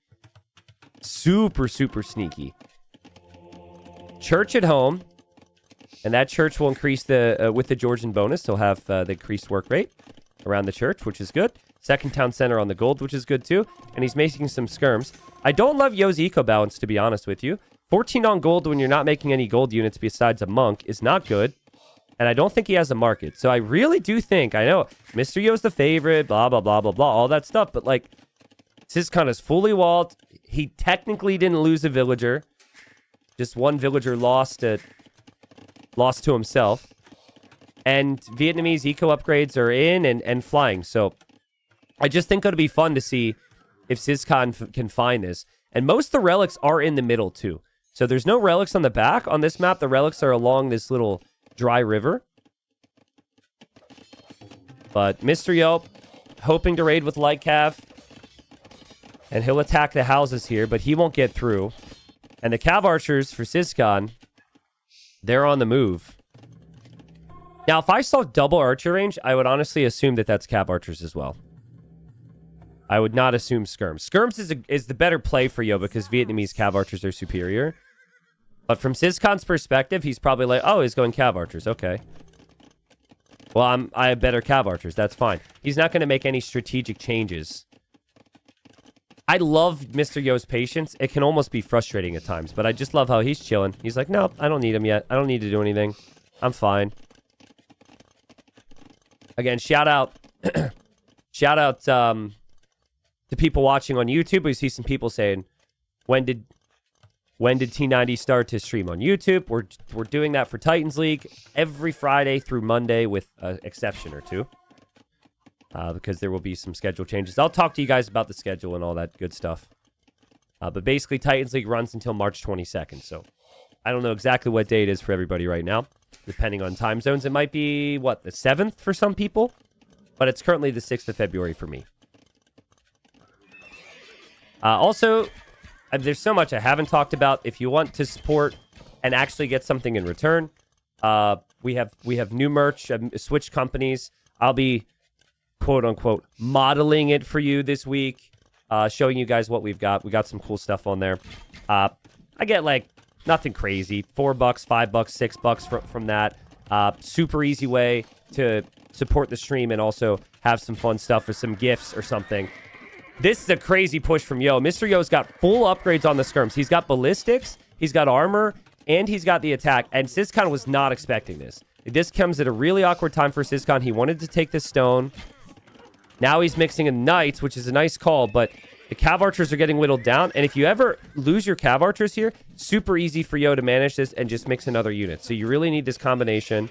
Super, super sneaky. Church at home. And that church will increase the, with the Georgian bonus, he'll have the increased work rate around the church, which is good. Second town center on the gold, which is good too. And he's making some skirms. I don't love Yo's eco balance, to be honest with you. 14 on gold when you're not making any gold units besides a monk is not good. And I don't think he has a market. So I really do think, I know, Mr. Yo's the favorite, blah, blah, blah, blah, blah, all that stuff. But, like, Syscon is fully walled. He technically didn't lose a villager. Just one villager lost to himself. And Vietnamese eco upgrades are in and flying. So I just think it'll be fun to see if Syscon can find this. And most of the relics are in the middle, too. So there's no relics on the back. On this map, the relics are along this little dry river. But Mr. Yo, hoping to raid with light cav. And he'll attack the houses here, but he won't get through. And the cav archers for Syscon, they're on the move. Now, if I saw double archer range, I would honestly assume that that's cav archers as well. I would not assume skirms. Skirms is the better play for Yo because Vietnamese cav archers are superior. But from Syscon's perspective, he's probably like, oh, he's going cav archers. Okay. Well, I have better cav archers. That's fine. He's not going to make any strategic changes. I love Mr. Yo's patience. It can almost be frustrating at times, but I just love how he's chilling. He's like, no, I don't need him yet. I don't need to do anything. I'm fine. Again, shout out to people watching on YouTube. We see some people saying, when did T90 start to stream on YouTube? We're doing that for Titans League every Friday through Monday with an exception or two. Because there will be some schedule changes. I'll talk to you guys about the schedule and all that good stuff. But basically, Titans League runs until March 22nd. So I don't know exactly what day it is for everybody right now. Depending on time zones, it might be, what, the 7th for some people? But it's currently the 6th of February for me. Also, there's so much I haven't talked about. If you want to support and actually get something in return, we have new merch, switch companies. I'll be, quote-unquote, modeling it for you this week, showing you guys what we've got. We got some cool stuff on there. I get, like, nothing crazy. $4, $5, $6 from that. Super easy way to support the stream and also have some fun stuff or some gifts or something. This is a crazy push from Yo. Mr. Yo's got full upgrades on the skirms. He's got ballistics. He's got armor. and he's got the attack. And Syscon was not expecting this. This comes at a really awkward time for Syscon. He wanted to take the stone. Now he's mixing in knights, which is a nice call, but the cav archers are getting whittled down. And if you ever lose your cav archers here, super easy for Yo to manage this and just mix another unit. So you really need this combination.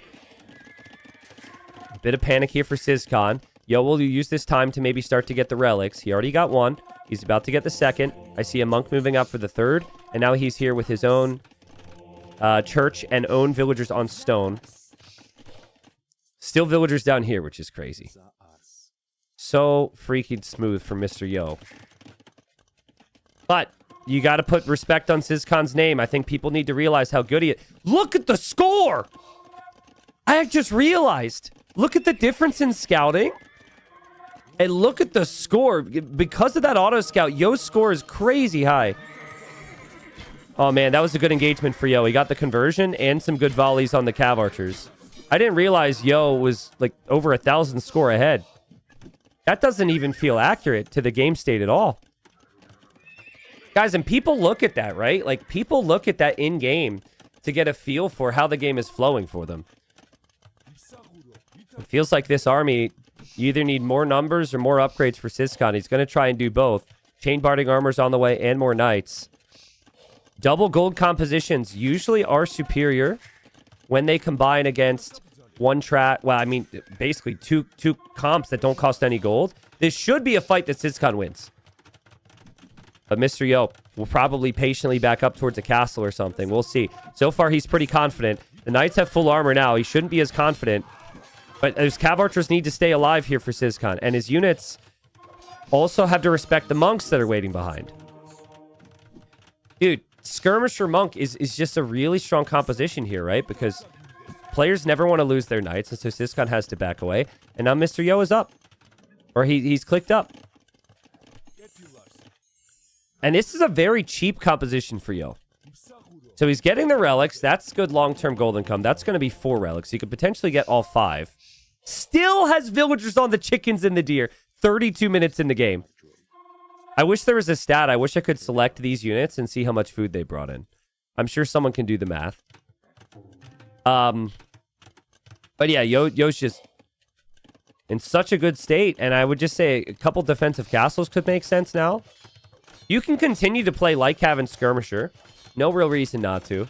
A bit of panic here for Syscon. Yo will use this time to maybe start to get the relics. He already got one. He's about to get the second. I see a monk moving up for the third. And now he's here with his own church and own villagers on stone. Still villagers down here, which is crazy. So freaking smooth from Mr. Yo. But you got to put respect on Syscon's name. I think people need to realize how good he is. Look at the score! I just realized. Look at the difference in scouting. And look at the score. Because of that auto scout, Yo's score is crazy high. Oh, man, that was a good engagement for Yo. He got the conversion and some good volleys on the cav archers. I didn't realize Yo was like over 1,000 score ahead. That doesn't even feel accurate to the game state at all. Guys, and people look at that, right? Like, people look at that in-game to get a feel for how the game is flowing for them. It feels like this army, you either need more numbers or more upgrades for Syscon. He's going to try and do both. Chain barding armor's on the way and more knights. Double gold compositions usually are superior when they combine against one strat. Well, I mean, basically two comps that don't cost any gold. This should be a fight that Syscon wins. But Mr. Yo will probably patiently back up towards a castle or something. We'll see. So far, he's pretty confident. The knights have full armor now. He shouldn't be as confident. But those cav archers need to stay alive here for Syscon. And his units also have to respect the monks that are waiting behind. Dude, skirmisher monk is just a really strong composition here, right? Because players never want to lose their knights. And so Syscon has to back away. And now Mr. Yo is up. Or he's clicked up. And this is a very cheap composition for Yo. So he's getting the relics. That's good long-term gold income. That's going to be 4 relics. You could potentially get all 5. Still has villagers on the chickens and the deer. 32 minutes in the game. I wish there was a stat. I wish I could select these units and see how much food they brought in. I'm sure someone can do the math. But yeah, Yo's just in such a good state. And I would just say a couple defensive castles could make sense now. You can continue to play like Cav and Skirmisher. No real reason not to.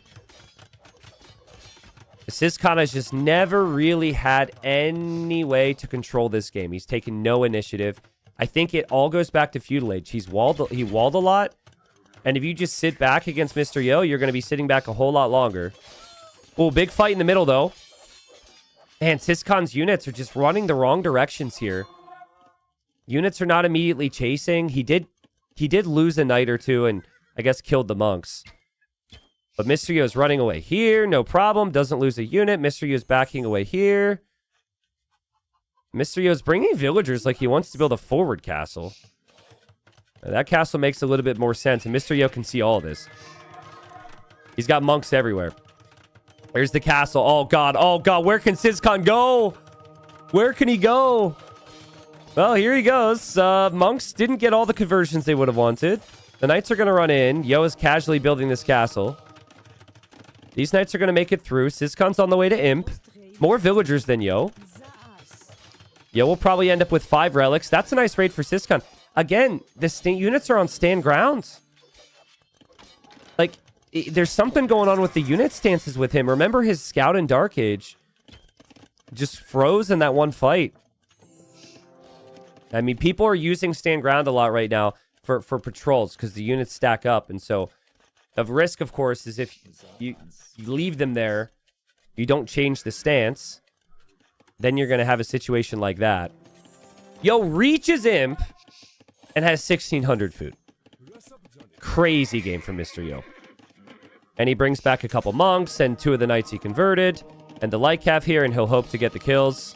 Syscon has just never really had any way to control this game. He's taken no initiative. I think it all goes back to feudal age. He walled a lot. And if you just sit back against Mr. Yo, you're going to be sitting back a whole lot longer. Oh, big fight in the middle, though. And Syscon's units are just running the wrong directions here. Units are not immediately chasing. He did lose a knight or two and I guess killed the monks. But Mr. Yo is running away here. No problem. Doesn't lose a unit. Mr. Yo is backing away here. Mr. Yo is bringing villagers like he wants to build a forward castle. Now, that castle makes a little bit more sense. And Mr. Yo can see all this. He's got monks everywhere. There's the castle. Oh, God. Oh, God. Where can Syscon go? Where can he go? Well, here he goes. Monks didn't get all the conversions they would have wanted. The knights are going to run in. Yo is casually building this castle. These knights are going to make it through. Syscon's on the way to Imp. More villagers than Yo. Yo will probably end up with 5 relics. That's a nice raid for Syscon. Again, the units are on stand grounds. Like, there's something going on with the unit stances with him. Remember his scout in Dark Age just froze in that one fight. I mean, people are using stand ground a lot right now for patrols because the units stack up. And so the risk, of course, is if you leave them there, you don't change the stance, then you're going to have a situation like that. Yo reaches Imp and has 1,600 food. Crazy game from Mr. Yo. And he brings back a couple monks and 2 of the knights he converted. And the light cav here, and he'll hope to get the kills.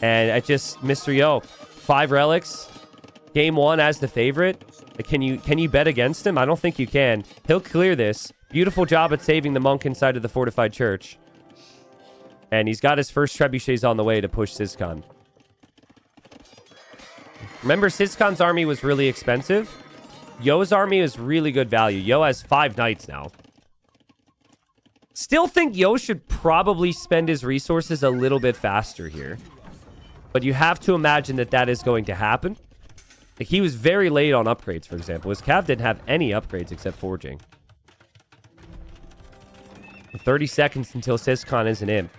And I just, Mr. Yo, 5 relics. Game 1 as the favorite. Can you bet against him? I don't think you can. He'll clear this. Beautiful job at saving the monk inside of the fortified church. And he's got his first trebuchets on the way to push Syscon. Remember, Syscon's army was really expensive. Yo's army is really good value. Yo has 5 knights now. Still think Yo should probably spend his resources a little bit faster here. But you have to imagine that that is going to happen. Like, he was very late on upgrades, for example. His Cav didn't have any upgrades except forging. 30 seconds until Syscon isn't in.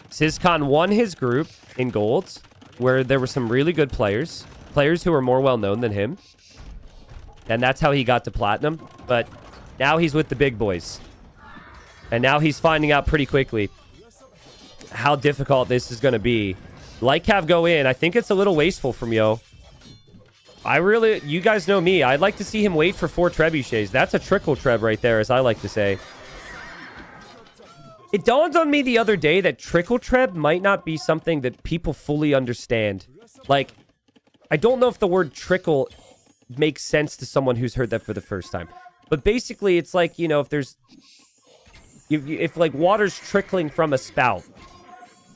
Syscon won his group in golds, where there were some really good players. Players who are more well-known than him. And that's how he got to platinum. But now he's with the big boys. And now he's finding out pretty quickly how difficult this is going to be. Like Cav go in. I think it's a little wasteful from Yo. You guys know me. I'd like to see him wait for 4 trebuchets. That's a trickle treb right there, as I like to say. It dawned on me the other day that trickle treb might not be something that people fully understand. Like, I don't know if the word trickle makes sense to someone who's heard that for the first time. But basically, it's like, you know, if there's... If like, water's trickling from a spout.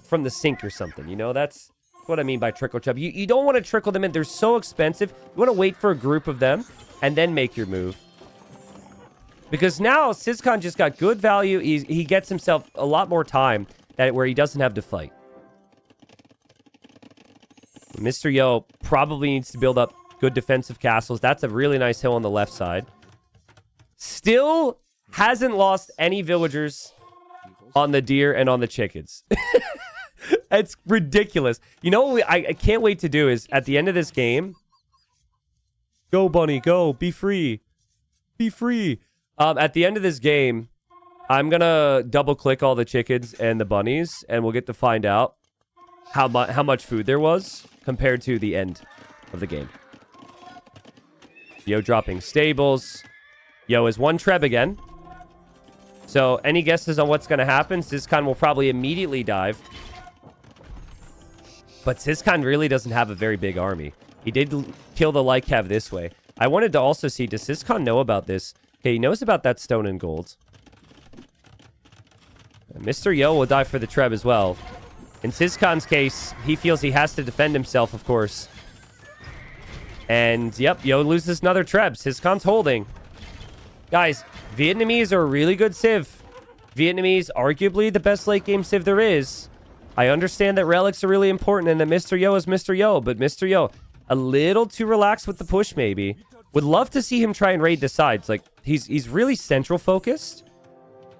From the sink or something, you know? That's what I mean by trickle treb. You don't want to trickle them in. They're so expensive. You want to wait for a group of them and then make your move. Because now Syscon just got good value. He gets himself a lot more time where he doesn't have to fight. Mr. Yo probably needs to build up good defensive castles. That's a really nice hill on the left side. Still hasn't lost any villagers on the deer and on the chickens. It's ridiculous. You know what I can't wait to do is at the end of this game. Go, bunny, go. Be free. Be free. At the end of this game, I'm going to double click all the chickens and the bunnies, and we'll get to find out how much food there was compared to the end of the game. Yo dropping stables. Yo is 1 treb again. So any guesses on what's going to happen? Syscon will probably immediately dive. But Syscon really doesn't have a very big army. He did kill the light cav this way. I wanted to also see, does Syscon know about this? Okay, he knows about that stone and gold. Mr. Yo will die for the treb as well. In Syscon's case, he feels he has to defend himself, of course. And, yep, Yo loses another treb. Syscon's holding. Guys, Vietnamese are a really good civ. Vietnamese, arguably the best late game civ there is. I understand that relics are really important and that Mr. Yo is Mr. Yo, but Mr. Yo, a little too relaxed with the push, maybe. Would love to see him try and raid the sides. Like, he's really central focused.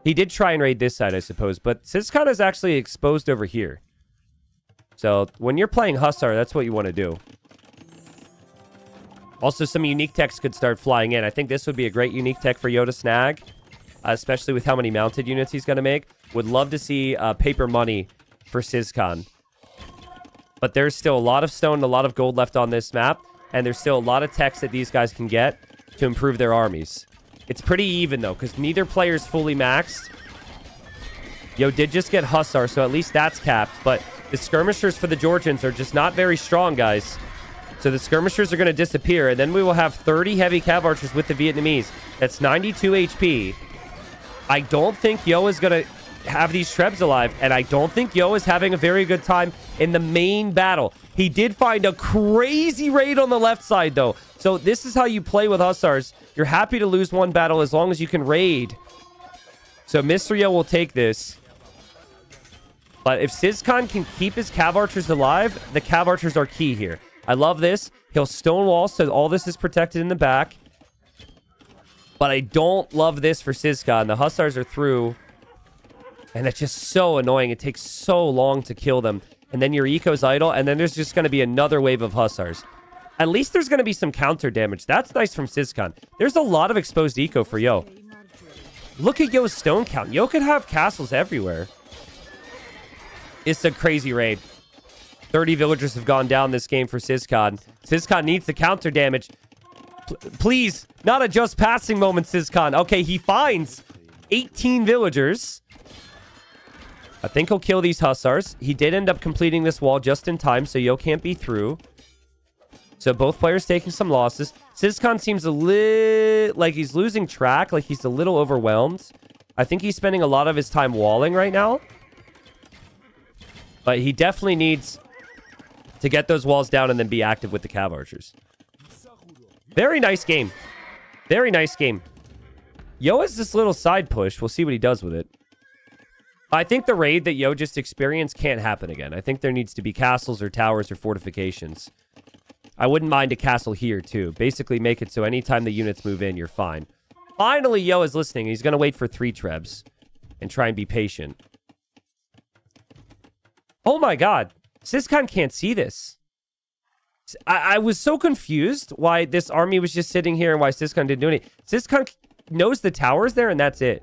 He did try and raid this side, I suppose, but Syscon is actually exposed over here. So, when you're playing Hussar, that's what you want to do. Also, some unique techs could start flying in. I think this would be a great unique tech for Yo to snag, especially with how many mounted units he's going to make. Would love to see paper money for Syscon. But there's still a lot of stone and a lot of gold left on this map, and there's still a lot of techs that these guys can get to improve their armies. It's pretty even, though, because neither player's fully maxed. Yo did just get Hussar, so at least that's capped, but the skirmishers for the Georgians are just not very strong, guys. So the skirmishers are going to disappear, and then we will have 30 heavy cav archers with the Vietnamese. That's 92 HP. I don't think Yo is going to have these trebs alive, and I don't think Yo is having a very good time in the main battle. He did find a crazy raid on the left side, though. So this is how you play with Hussars. You're happy to lose one battle as long as you can raid. So Mr. Yo will take this. But if Syscon can keep his cav archers alive, the cav archers are key here. I love this. He'll stonewall, so all this is protected in the back. But I don't love this for Syscon. The Hussars are through. And it's just so annoying. It takes so long to kill them. And then your eco's idle. And then there's just going to be another wave of Hussars. At least there's going to be some counter damage. That's nice from Syscon. There's a lot of exposed eco for Yo. Look at Yo's stone count. Yo could have castles everywhere. It's a crazy raid. 30 villagers have gone down this game for Syscon. Syscon needs the counter damage. Please, not a just passing moment, Syscon. Okay, he finds 18 villagers. I think he'll kill these Hussars. He did end up completing this wall just in time, so Yo can't be through. So both players taking some losses. Syscon seems a little like he's losing track, like he's a little overwhelmed. I think he's spending a lot of his time walling right now. But he definitely needs to get those walls down and then be active with the cav archers. Very nice game. Very nice game. Yo has this little side push. We'll see what he does with it. I think the raid that Yo just experienced can't happen again. I think there needs to be castles or towers or fortifications. I wouldn't mind a castle here, too. Basically, make it so anytime the units move in, you're fine. Finally, Yo is listening. He's going to wait for 3 trebs and try and be patient. Oh my god. Syscon can't see this. I was so confused why this army was just sitting here and why Syscon didn't do anything. Syscon knows the tower's there and that's it.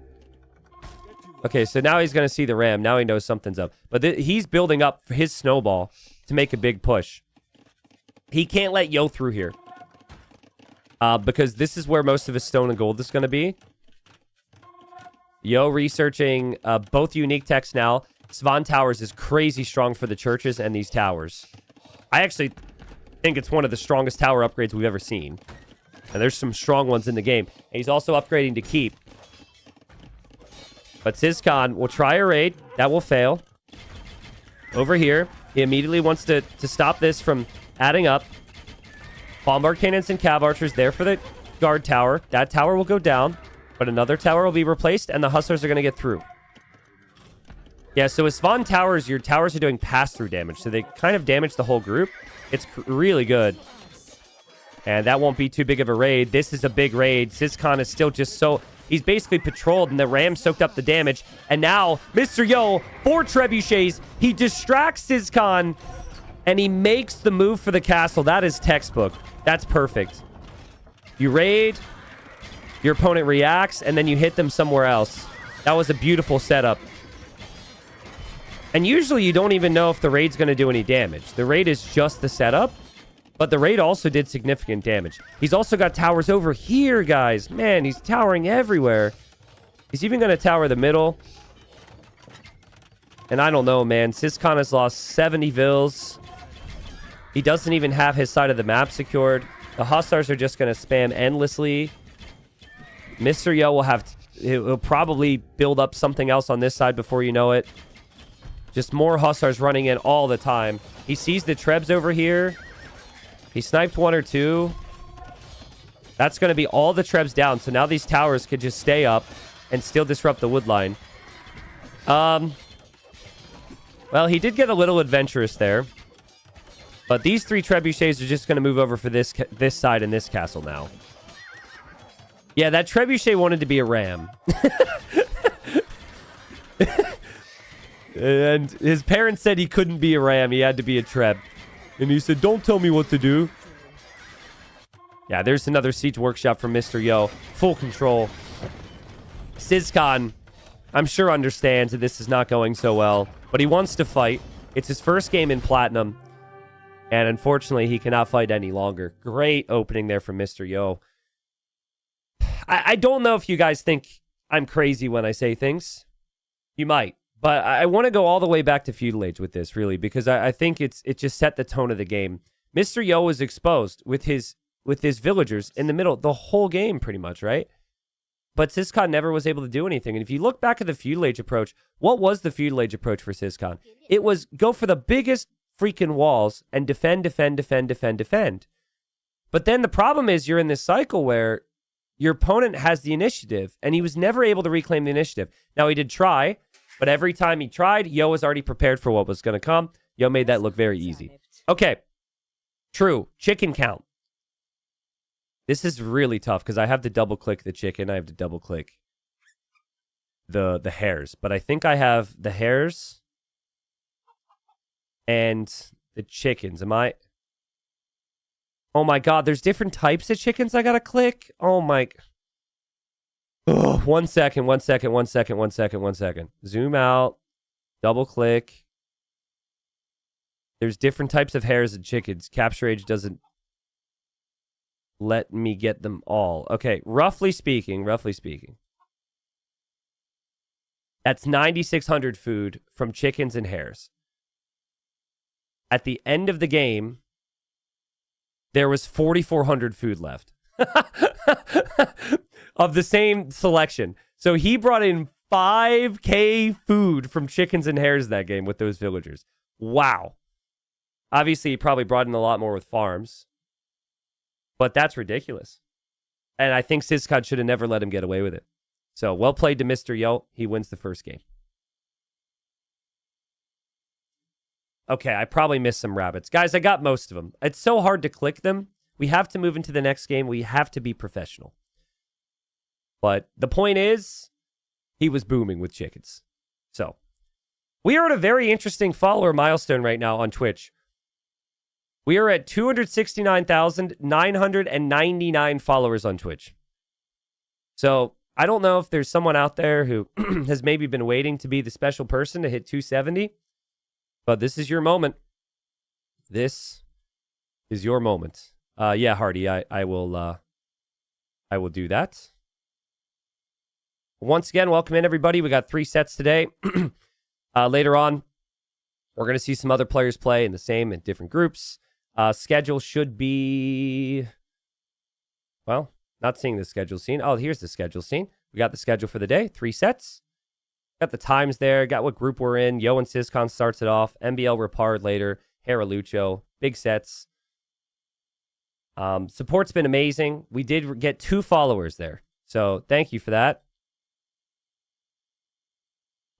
Okay, so now he's going to see the ram. Now he knows something's up. But he's building up for his snowball to make a big push. He can't let Yo through here. Because this is where most of his stone and gold is going to be. Yo researching both unique techs now. Svan Towers is crazy strong for the churches and these towers. I actually think it's one of the strongest tower upgrades we've ever seen. And there's some strong ones in the game. And he's also upgrading to keep. But Syscon will try a raid. That will fail. Over here, he immediately wants to stop this from adding up. Bombard cannons and cav archers there for the guard tower. That tower will go down. But another tower will be replaced. And the hustlers are going to get through. Yeah, so with Svan Towers, your towers are doing pass-through damage. So they kind of damage the whole group. It's really good. And that won't be too big of a raid. This is a big raid. Syscon is still just so... He's basically patrolled, and the ram soaked up the damage. And now, Mr. Yo, 4 trebuchets. He distracts Syscon, and he makes the move for the castle. That is textbook. That's perfect. You raid, your opponent reacts, and then you hit them somewhere else. That was a beautiful setup. And usually you don't even know if the raid's going to do any damage. The raid is just the setup. But the raid also did significant damage. He's also got towers over here, guys. Man, he's towering everywhere. He's even going to tower the middle. And I don't know, man. Syscon has lost 70 vills. He doesn't even have his side of the map secured. The Hussars are just going to spam endlessly. Mr. Yo will have... He'll probably build up something else on this side before you know it. Just more Hussars running in all the time. He sees the trebs over here. He sniped 1 or 2. That's going to be all the trebs down. So now these towers could just stay up and still disrupt the wood line. Well, he did get a little adventurous there. But these 3 trebuchets are just going to move over for this side in this castle now. Yeah, that trebuchet wanted to be a ram. And his parents said he couldn't be a ram. He had to be a treb. And he said, don't tell me what to do. Yeah, there's another siege workshop from Mr. Yo. Full control. Syscon, I'm sure, understands that this is not going so well. But he wants to fight. It's his first game in Platinum. And unfortunately, he cannot fight any longer. Great opening there from Mr. Yo. I don't know if you guys think I'm crazy when I say things. You might. But I want to go all the way back to Feudal Age with this, really, because I think it just set the tone of the game. Mr. Yo was exposed with his villagers in the middle the whole game, pretty much, right? But Syscon never was able to do anything. And if you look back at the Feudal Age approach, what was the Feudal Age approach for Syscon? It was go for the biggest freaking walls and defend, defend, defend, defend, defend. But then the problem is you're in this cycle where your opponent has the initiative, and he was never able to reclaim the initiative. Now, he did try... But every time he tried, Yo was already prepared for what was going to come. Yo made that look very easy. Okay. True. Chicken count. This is really tough because I have to double-click the chicken. I have to double-click the hares. But I think I have the hares and the chickens. Am I... Oh, my God. There's different types of chickens I got to click? Oh, my... Oh, 1 second, 1 second, 1 second, 1 second, 1 second. Zoom out. Double click. There's different types of hares and chickens. Capture Age doesn't let me get them all. Okay, roughly speaking. That's 9,600 food from chickens and hares. At the end of the game, there was 4,400 food left. Of the same selection. So he brought in 5K food from chickens and hares that game with those villagers. Wow. Obviously, he probably brought in a lot more with farms. But that's ridiculous. And I think Syscon should have never let him get away with it. So well played to Mr. Yo. He wins the first game. Okay, I probably missed some rabbits. Guys, I got most of them. It's so hard to click them. We have to move into the next game. We have to be professional. But the point is, he was booming with chickens. So, we are at a very interesting follower milestone right now on Twitch. We are at 269,999 followers on Twitch. So, I don't know if there's someone out there who has maybe been waiting to be the special person to hit 270. But this is your moment. This is your moment. Yeah, Hardy, I will do that. Once again, welcome in, everybody. We got 3 sets today. Later on, we're going to see some other players play in the same in different groups. Schedule should be... Well, not seeing the schedule scene. Oh, here's the schedule scene. We got the schedule for the day. 3 sets. Got the times there. Got what group we're in. Yo and Syscon starts it off. MBL Rapard later. Haralucho. Big sets. Support's been amazing. We did get 2 followers there. So thank you for that.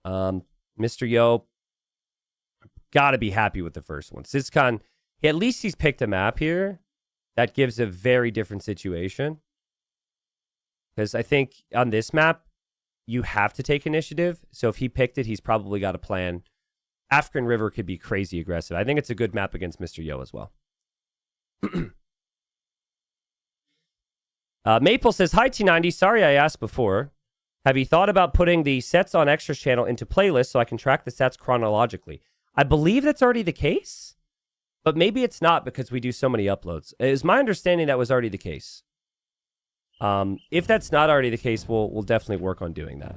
Mr. Yo. Got to be happy with the first one. Syscon, at least he's picked a map here. That gives a very different situation. Because I think on this map, you have to take initiative. So if he picked it, he's probably got a plan. African River could be crazy aggressive. I think it's a good map against Mr. Yo as well. Maple says, hi, T90. Sorry I asked before. Have you thought about putting the sets on Extras channel into playlists so I can track the sets chronologically? I believe that's already the case. But maybe it's not because we do so many uploads. It is my understanding that was already the case. If that's not already the case, we'll definitely work on doing that.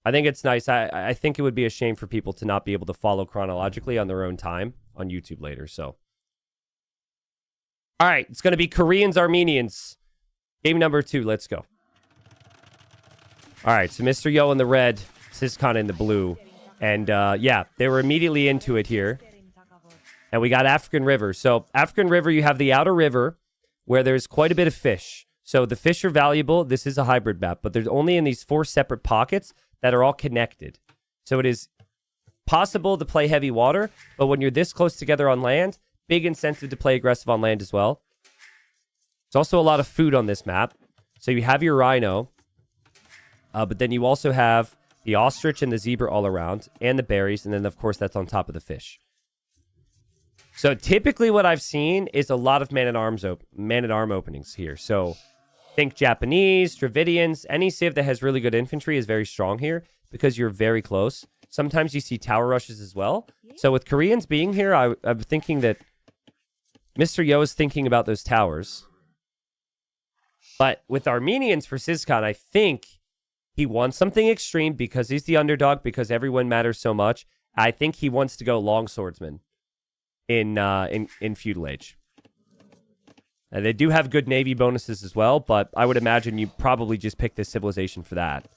I think it's nice. I think it would be a shame for people to not be able to follow chronologically on their own time on YouTube later. So, all right, it's going to be Koreans, Armenians. Game number 2. Let's go. All right, so Mr. Yo in the red, Syscon in the blue. And yeah, they were immediately into it here. And we got African River. So African River, you have the outer river where there's quite a bit of fish. So the fish are valuable. This is a hybrid map, but there's only in these 4 separate pockets that are all connected. So it is possible to play heavy water, but when you're this close together on land, big incentive to play aggressive on land as well. There's also a lot of food on this map. So you have your rhino, but then you also have the ostrich and the zebra all around, and the berries, and then of course that's on top of the fish. So typically what I've seen is a lot of man-at-arm openings here. So think Japanese, Dravidians, any civ that has really good infantry is very strong here because you're very close. Sometimes you see tower rushes as well. So with Koreans being here, I'm thinking that Mr. Yo is thinking about those towers. But with Armenians for Syscon, I think he wants something extreme because he's the underdog, because everyone matters so much. I think he wants to go long swordsman in feudal age. And they do have good navy bonuses as well, but I would imagine you probably just pick this civilization for that.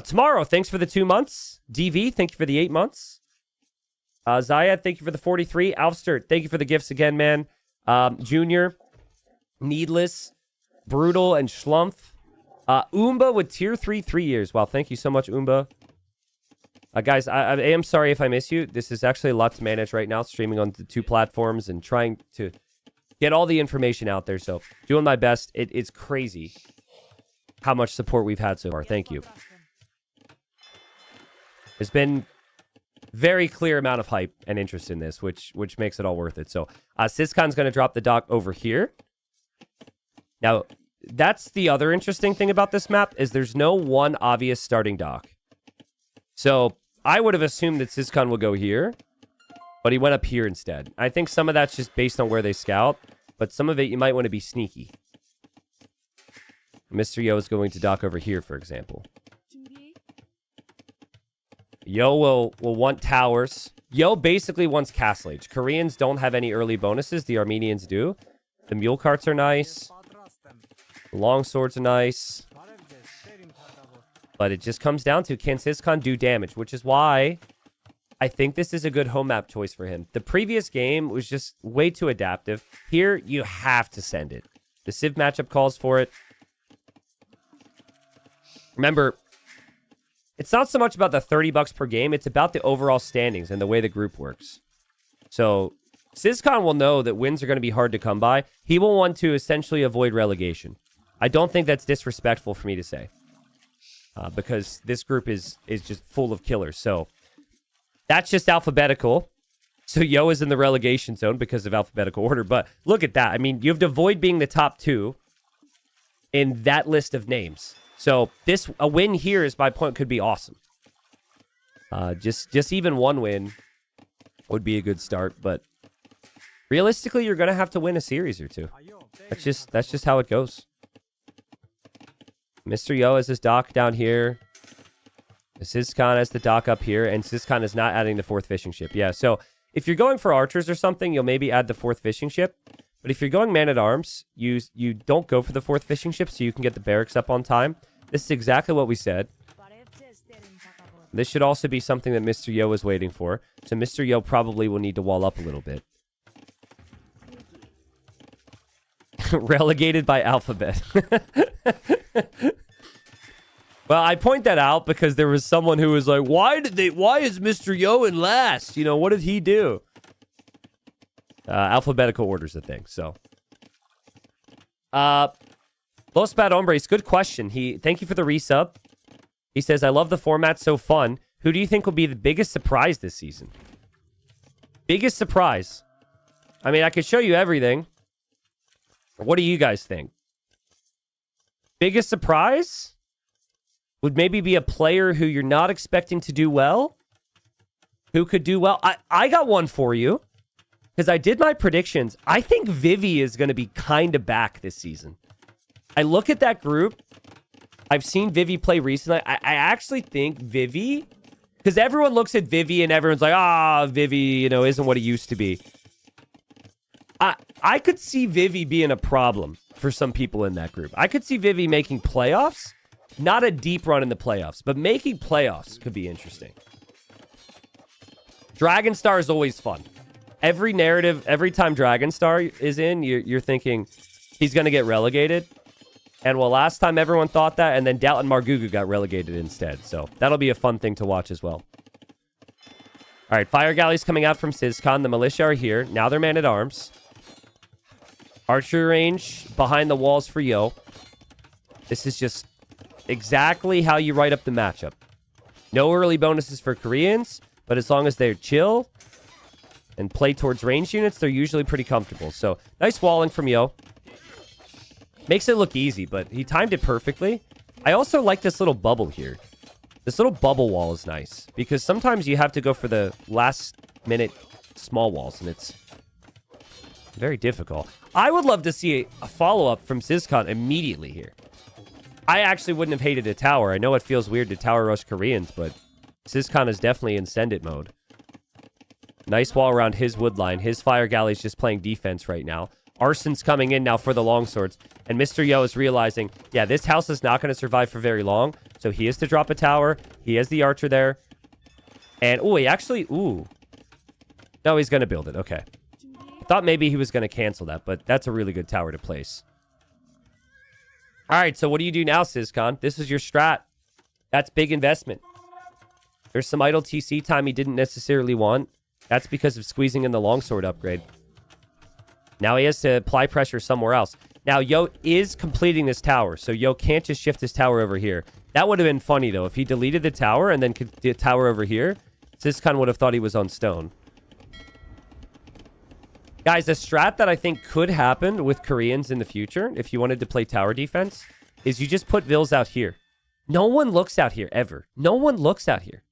Tomorrow, thanks for the 2 months. DV, thank you for the 8 months. Zayed, thank you for the 43. Alfster, thank you for the gifts again, man. Junior, Needless, Brutal, and Schlumpf. Oomba with tier 3, 3 years. Wow, thank you so much, Oomba. Guys, I am sorry if I miss you. This is actually a lot to manage right now, streaming on the 2 platforms and trying to get all the information out there. So, doing my best. It's crazy how much support we've had so far. Thank you. There's been very clear amount of hype and interest in this, which makes it all worth it. So, Syscon's going to drop the dock over here. Now, that's the other interesting thing about this map, is there's no one obvious starting dock. So, I would have assumed that Syscon will go here, but he went up here instead. I think some of that's just based on where they scout, but some of it you might want to be sneaky. Mr. Yo is going to dock over here, for example. Yo will want towers. Yo basically wants Castle Age. Koreans don't have any early bonuses. The Armenians do. The mule carts are nice. The long swords are nice. But it just comes down to, can Syscon do damage? Which is why I think this is a good home map choice for him. The previous game was just way too adaptive. Here, you have to send it. The Civ matchup calls for it. Remember, it's not so much about the $30 per game. It's about the overall standings and the way the group works. So Syscon will know that wins are going to be hard to come by. He will want to essentially avoid relegation. I don't think that's disrespectful for me to say. Because this group is just full of killers. So that's just alphabetical. So Yo is in the relegation zone because of alphabetical order. But look at that. I mean, you have to avoid being the top 2 in that list of names. So a win here is my point could be awesome. Just even one win would be a good start. But realistically, you're going to have to win a series or two. That's just how it goes. Mr. Yo has his dock down here. Syscon has the dock up here. And Syscon is not adding the 4th fishing ship. Yeah, so if you're going for archers or something, you'll maybe add the 4th fishing ship. But if you're going man-at-arms, you don't go for the 4th fishing ship so you can get the barracks up on time. This is exactly what we said. This should also be something that Mr. Yo is waiting for. So Mr. Yo probably will need to wall up a little bit. Relegated by alphabet. Well, I point that out because there was someone who was like, why is Mr. Yo in last? You know, what did he do? Alphabetical order's a thing, so. Los Bad Hombres, good question. Thank you for the resub. He says, I love the format, so fun. Who do you think will be the biggest surprise this season? Biggest surprise? I mean, I could show you everything. What do you guys think? Biggest surprise? Would maybe be a player who you're not expecting to do well? Who could do well? I got one for you. Because I did my predictions. I think Vivi is going to be kind of back this season. I look at that group. I've seen Vivi play recently. I actually think Vivi... Because everyone looks at Vivi and everyone's like, Vivi, isn't what he used to be. I could see Vivi being a problem for some people in that group. I could see Vivi making playoffs. Not a deep run in the playoffs, but making playoffs could be interesting. Dragonstar is always fun. Every narrative, every time Dragonstar is in, you're thinking he's going to get relegated. And well, last time everyone thought that, and then Dalton Margugu got relegated instead. So that'll be a fun thing to watch as well. All right, Fire Galleys coming out from Syscon. The militia are here. Now they're man-at-arms. Archer range behind the walls for Yo. This is just exactly how you write up the matchup. No early bonuses for Koreans, but as long as they're chill and play towards range units, they're usually pretty comfortable. So, nice walling from Yo. Makes it look easy, but he timed it perfectly. I also like this little bubble here. This little bubble wall is nice, because sometimes you have to go for the last-minute small walls, and it's very difficult. I would love to see a follow-up from Syscon immediately here. I actually wouldn't have hated a tower. I know it feels weird to tower rush Koreans, but Syscon is definitely in send it mode. Nice wall around his wood line. His fire galley's just playing defense right now. Arson's coming in now for the longswords. And Mr. Yo is realizing, yeah, this house is not going to survive for very long. So he has to drop a tower. He has the archer there. And, no, he's going to build it. Okay. I thought maybe he was going to cancel that, but that's a really good tower to place. All right, so what do you do now, Syscon? This is your strat. That's big investment. There's some idle TC time he didn't necessarily want. That's because of squeezing in the longsword upgrade. Now he has to apply pressure somewhere else. Now, Yo is completing this tower, so Yo can't just shift his tower over here. That would have been funny, though. If he deleted the tower and then could the tower over here, Syscon would have thought he was on stone. Guys, a strat that I think could happen with Koreans in the future, if you wanted to play tower defense, is you just put Vils out here. No one looks out here, ever. No one looks out here.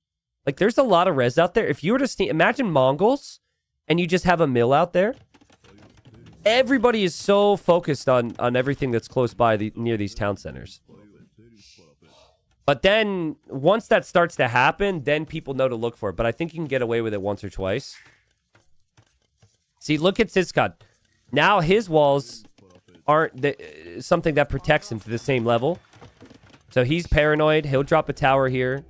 Like, there's a lot of res out there. If you were to imagine Mongols, and you just have a mill out there, everybody is so focused on everything that's close by near these town centers. But then, once that starts to happen, then people know to look for it. But I think you can get away with it once or twice. See, look at Syscon. Now his walls aren't something that protects him to the same level. So he's paranoid. He'll drop a tower here.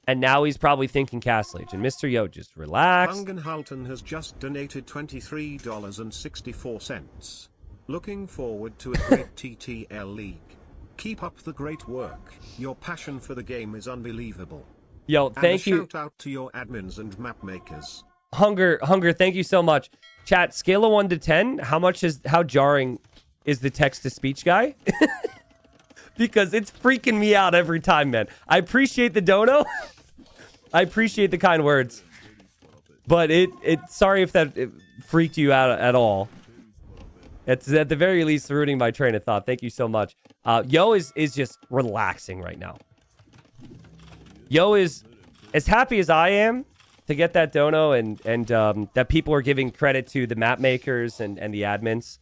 And now he's probably thinking Castle Age. And Mr. Yo, just relax. Hungenhalten has just donated $23.64. Looking forward to a great TTL league. Keep up the great work. Your passion for the game is unbelievable. Yo, And thank a you. shout out to your admins and map makers. Hunger, thank you so much. Chat, scale of 1 to 10, how jarring is the text-to-speech guy? Because it's freaking me out every time, man. I appreciate the dono. I appreciate the kind words. But sorry if that freaked you out at all. It's at the very least ruining my train of thought. Thank you so much. Yo is just relaxing right now. Yo is as happy as I am to get that dono and that people are giving credit to the map makers and the admins.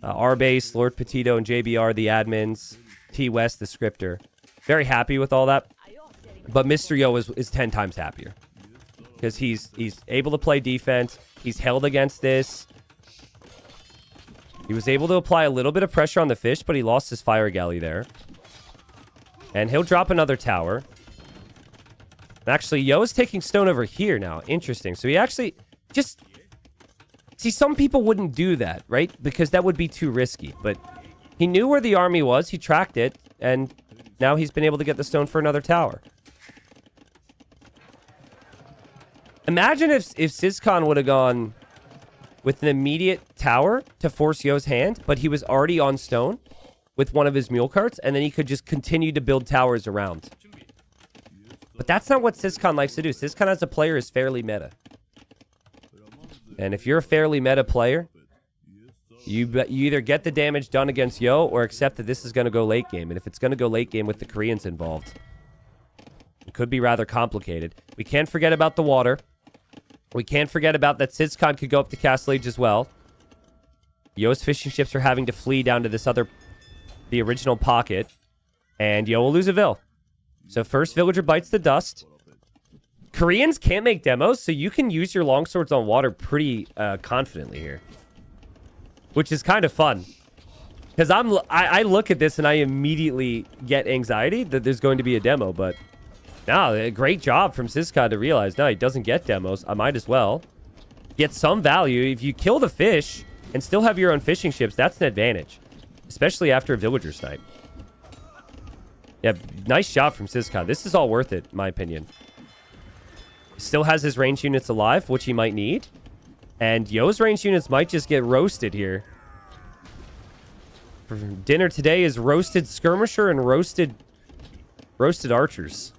R-Base, Lord Petito, and JBR, the admins. T-West, the scripter. Very happy with all that. But Mr. Yo is 10 times happier. Because he's able to play defense. He's held against this. He was able to apply a little bit of pressure on the fish, but he lost his fire galley there. And he'll drop another tower. Actually, Yo is taking stone over here now. Interesting. So he actually just... See, some people wouldn't do that, right? Because that would be too risky. But he knew where the army was. He tracked it. And now he's been able to get the stone for another tower. Imagine if Syscon would have gone with an immediate tower to force Yo's hand, but he was already on stone with one of his mule carts, and then he could just continue to build towers around. But that's not what Syscon likes to do. Syscon as a player is fairly meta. And if you're a fairly meta player, you either get the damage done against Yo or accept that this is going to go late game. And if it's going to go late game with the Koreans involved, it could be rather complicated. We can't forget about the water. We can't forget about that Syscon could go up to Castle Age as well. Yo's fishing ships are having to flee down to the original pocket. And Yo will lose a Vil. So first villager bites the dust. Koreans can't make demos, so you can use your longswords on water pretty confidently here. Which is kind of fun. Because I look at this and I immediately get anxiety that there's going to be a demo, but... No, a great job from Syscon to realize, no, he doesn't get demos. I might as well get some value. If you kill the fish and still have your own fishing ships, that's an advantage. Especially after a villager snipe. Yeah, nice job from Syscon. This is all worth it, in my opinion. Still has his range units alive, which he might need. And Yo's range units might just get roasted here. For dinner today is roasted skirmisher and roasted archers.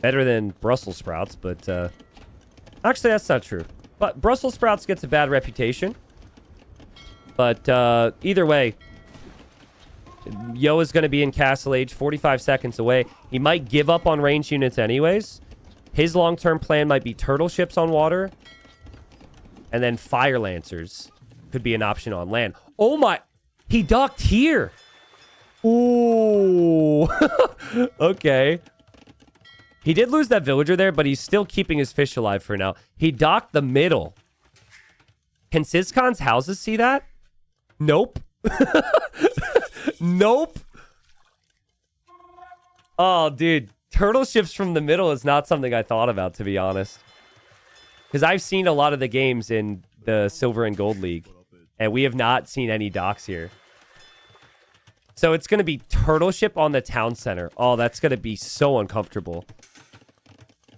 Better than Brussels sprouts, but actually that's not true. But Brussels sprouts gets a bad reputation. But either way, Yo is going to be in Castle Age, 45 seconds away. He might give up on range units anyways. His long-term plan might be turtle ships on water. And then fire lancers could be an option on land. Oh my, he docked here. Ooh, okay. He did lose that villager there, but he's still keeping his fish alive for now. He docked the middle. Can Syscon's houses see that? Nope. Nope. Oh, dude. Turtle ships from the middle is not something I thought about, to be honest. Because I've seen a lot of the games in the Silver and Gold League, and we have not seen any docks here. So it's going to be turtle ship on the town center. Oh, that's going to be so uncomfortable.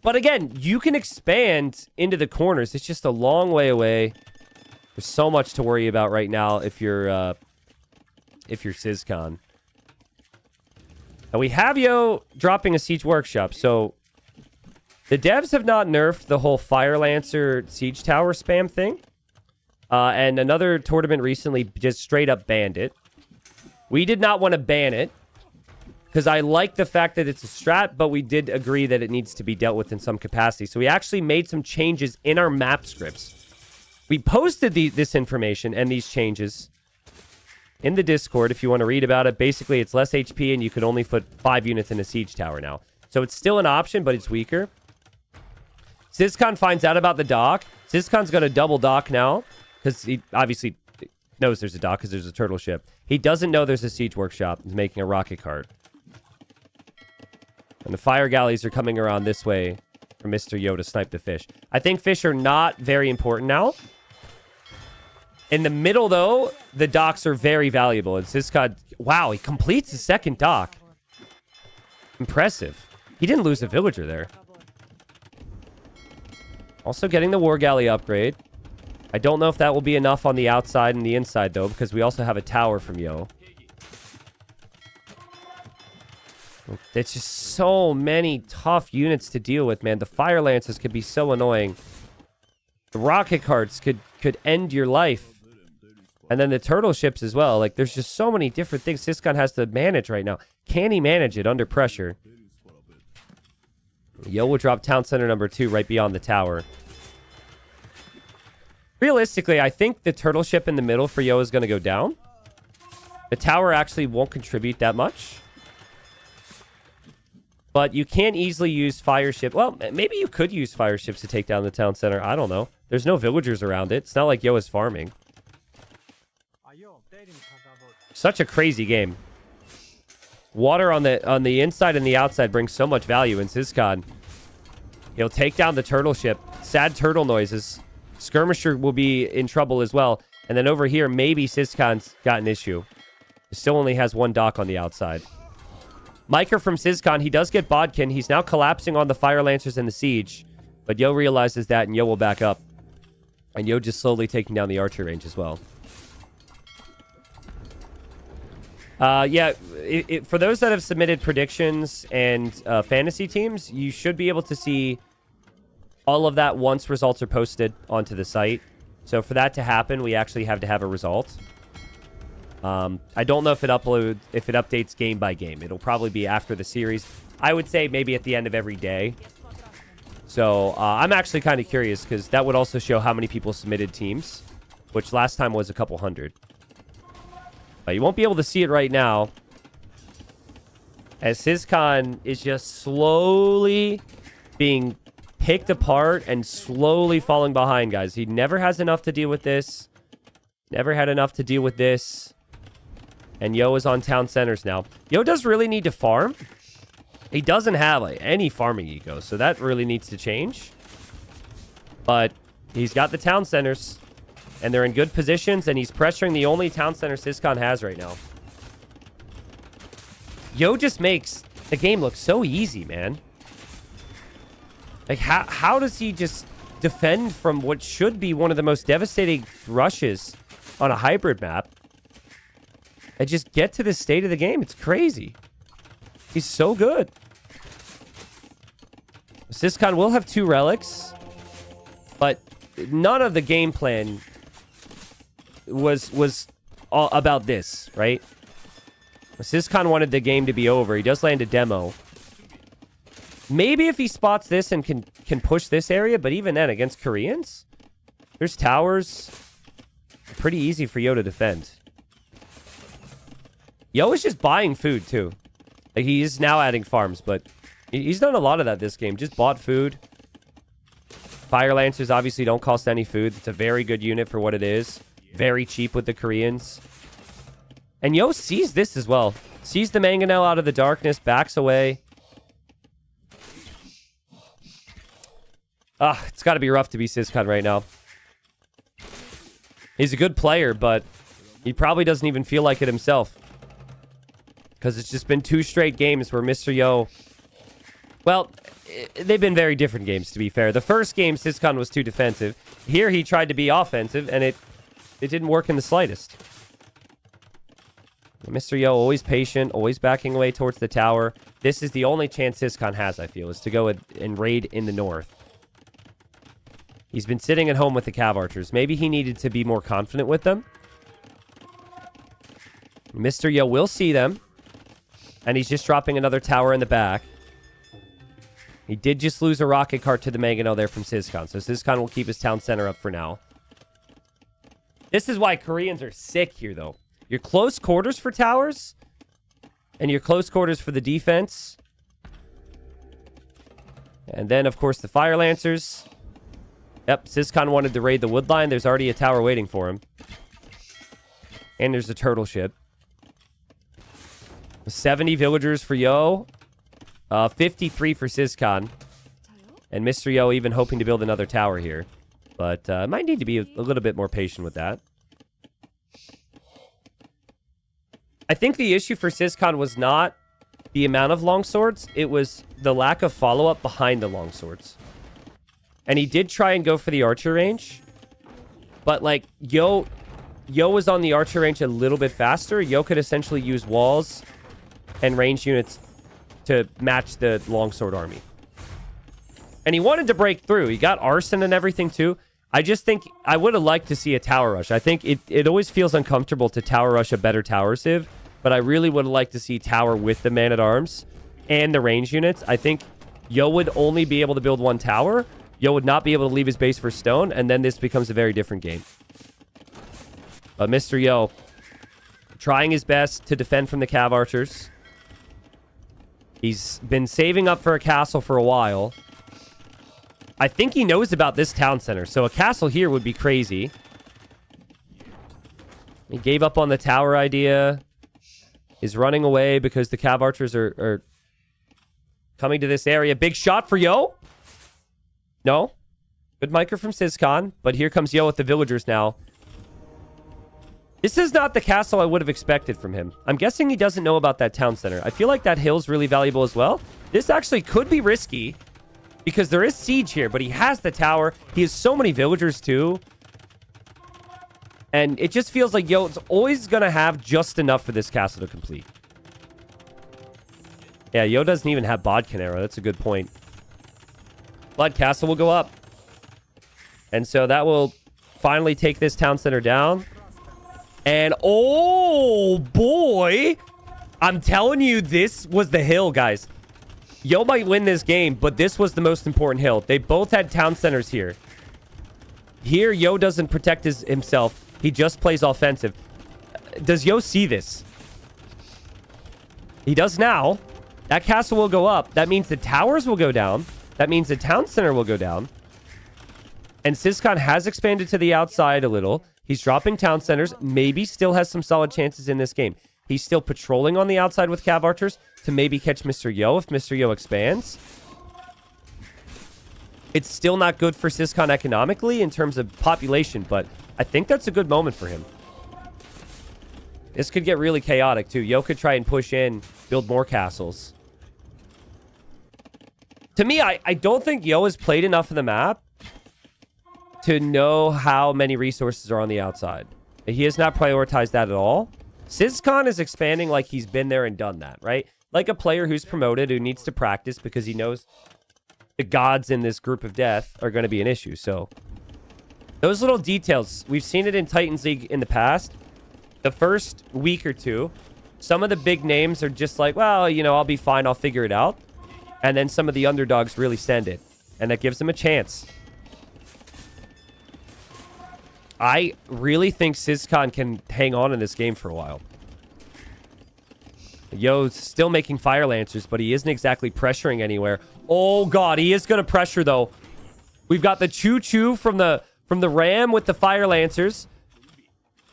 But again, you can expand into the corners. It's just a long way away. There's so much to worry about right now if you're Syscon. And we have Yo dropping a siege workshop. So the devs have not nerfed the whole Fire Lancer siege tower spam thing. And another tournament recently just straight up banned it. We did not want to ban it. Because I like the fact that it's a strat, but we did agree that it needs to be dealt with in some capacity. So we actually made some changes in our map scripts. We posted this information and these changes in the Discord if you want to read about it. Basically, it's less HP and you can only put 5 units in a siege tower now. So it's still an option, but it's weaker. Syscon finds out about the dock. Syscon's going to double dock now because he obviously knows there's a dock because there's a turtle ship. He doesn't know there's a siege workshop. He's making a rocket cart. And the fire galleys are coming around this way for Mr. Yo to snipe the fish. I think fish are not very important now. In the middle, though, the docks are very valuable. And Syscon Wow, he completes the second dock. Impressive. He didn't lose a villager there. Also getting the war galley upgrade. I don't know if that will be enough on the outside and the inside, though, because we also have a tower from Yo. It's just so many tough units to deal with, man. The fire lances could be so annoying. The rocket carts could end your life. And then the turtle ships as well. Like, there's just so many different things Syscon has to manage right now. Can he manage it under pressure? Yo will drop town center number 2 right beyond the tower. Realistically, I think the turtle ship in the middle for Yo is going to go down. The tower actually won't contribute that much. But you can't easily use fire ship. Well, maybe you could use fire ships to take down the town center. I don't know. There's no villagers around it. It's not like Yo is farming. Such a crazy game. Water on the inside and the outside brings so much value in Syscon. He'll take down the turtle ship. Sad turtle noises. Skirmisher will be in trouble as well. And then over here, maybe Syscon's got an issue. He still only has 1 dock on the outside. Micah from Syscon, he does get Bodkin. He's now collapsing on the Fire Lancers in the siege. But Yo realizes that, and Yo will back up. And Yo just slowly taking down the archer range as well. Yeah, for those that have submitted predictions and fantasy teams, you should be able to see all of that once results are posted onto the site. So for that to happen, we actually have to have a result. I don't know if it updates game by game. It'll probably be after the series. I would say maybe at the end of every day. So I'm actually kind of curious because that would also show how many people submitted teams, which last time was a couple hundred. But you won't be able to see it right now, as Syscon is just slowly being picked apart and slowly falling behind, guys. He never has enough to deal with this. Never had enough to deal with this. And Yo is on town centers now. Yo does really need to farm. He doesn't have like any farming ego, so that really needs to change. But he's got the town centers. And they're in good positions, and he's pressuring the only town center Syscon has right now. Yo just makes the game look so easy, man. Like, how does he just defend from what should be one of the most devastating rushes on a hybrid map and just get to the state of the game? It's crazy. He's so good. Syscon will have 2 relics, but none of the game plan was all about this, right? Syscon wanted the game to be over. He does land a demo. Maybe if he spots this and can push this area, but even then, against Koreans, there's towers. Pretty easy for Yo to defend. Yo is just buying food, too. Like, he's now adding farms, but he's done a lot of that this game. Just bought food. Fire Lancers obviously don't cost any food. It's a very good unit for what it is. Very cheap with the Koreans. And Yo sees this as well. Sees the Mangonel out of the darkness, backs away. It's got to be rough to be Syscon right now. He's a good player, but he probably doesn't even feel like it himself. Because it's just been 2 straight games where Mr. Yo... Well, they've been very different games, to be fair. The first game, Syscon was too defensive. Here, he tried to be offensive, and it didn't work in the slightest. Mr. Yo, always patient, always backing away towards the tower. This is the only chance Syscon has, I feel, is to go and raid in the north. He's been sitting at home with the Cav Archers. Maybe he needed to be more confident with them. Mr. Yo will see them. And he's just dropping another tower in the back. He did just lose a rocket cart to the Mangonel there from Syscon. So Syscon will keep his town center up for now. This is why Koreans are sick here, though. Your close quarters for towers. And your close quarters for the defense. And then, of course, the Fire Lancers. Yep, Syscon wanted to raid the wood line. There's already a tower waiting for him. And there's a turtle ship. 70 villagers for Yo. 53 for Syscon. And Mr. Yo even hoping to build another tower here. But might need to be a little bit more patient with that. I think the issue for Syscon was not the amount of longswords. It was the lack of follow-up behind the longswords. And he did try and go for the archer range. But, like, Yo was on the archer range a little bit faster. Yo could essentially use walls and range units to match the longsword army. And he wanted to break through. He got arson and everything, too. I just think I would have liked to see a tower rush. I think it always feels uncomfortable to tower rush a better tower civ, but I really would have liked to see tower with the man-at-arms and the range units. I think Yo would only be able to build one tower. Yo would not be able to leave his base for stone, and then this becomes a very different game. But Mr. Yo trying his best to defend from the cav archers. He's been saving up for a castle for a while. I think he knows about this town center, so a castle here would be crazy. He gave up on the tower idea. He's running away because the cav archers are coming to this area. Big shot for Yo. No. Good micro from Syscon, but here comes Yo with the villagers now. This is not the castle I would have expected from him. I'm guessing he doesn't know about that town center. I feel like that hill's really valuable as well. This actually could be risky because there is siege here, but he has the tower. He has so many villagers too. And it just feels like Yo's always going to have just enough for this castle to complete. Yeah, Yo doesn't even have Bodkin arrow. That's a good point. Blood Castle will go up. And so that will finally take this town center down. And oh boy, I'm telling you, this was the hill, guys. Yo might win this game, but this was the most important hill. They both had town centers here. Here, Yo doesn't protect himself. He just plays offensive. Does Yo see this? He does now. That castle will go up. That means the towers will go down. That means the town center will go down. And Syscon has expanded to the outside a little. He's dropping town centers. Maybe still has some solid chances in this game. He's still patrolling on the outside with cav archers to maybe catch Mr. Yo if Mr. Yo expands. It's still not good for Syscon economically in terms of population, but I think that's a good moment for him. This could get really chaotic too. Yo could try and push in, build more castles. To me, I don't think Yo has played enough of the map to know how many resources are on the outside. He has not prioritized that at all. Syscon is expanding like he's been there and done that, right? Like a player who's promoted who needs to practice because he knows the gods in this group of death are going to be an issue. So those little details, we've seen it in Titans League in the past. The first week or two, some of the big names are just like, well, you know, I'll be fine. I'll figure it out. And then some of the underdogs really send it. And that gives them a chance. I really think Syscon can hang on in this game for a while. Yo's still making Fire Lancers, but he isn't exactly pressuring anywhere. Oh, God. He is going to pressure, though. We've got the Choo-Choo from the Ram with the Fire Lancers.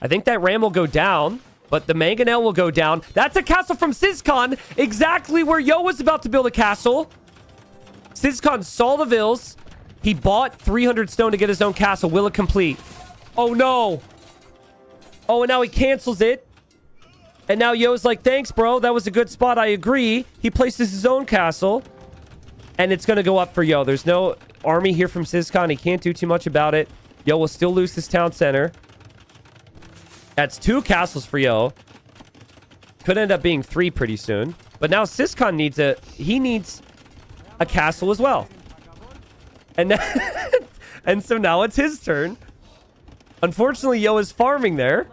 I think that Ram will go down, but the Mangonel will go down. That's a castle from Syscon, exactly where Yo was about to build a castle. Syscon saw the vills. He bought 300 stone to get his own castle. Will it complete? Oh, no. Oh, and now he cancels it. And now Yo's like, thanks, bro. That was a good spot. I agree. He places his own castle. And it's going to go up for Yo. There's no army here from Syscon. He can't do too much about it. Yo will still lose this town center. That's 2 castles for Yo. Could end up being 3 pretty soon. But now Syscon needs a castle as well. And, and so now it's his turn. Unfortunately, Yo is farming there.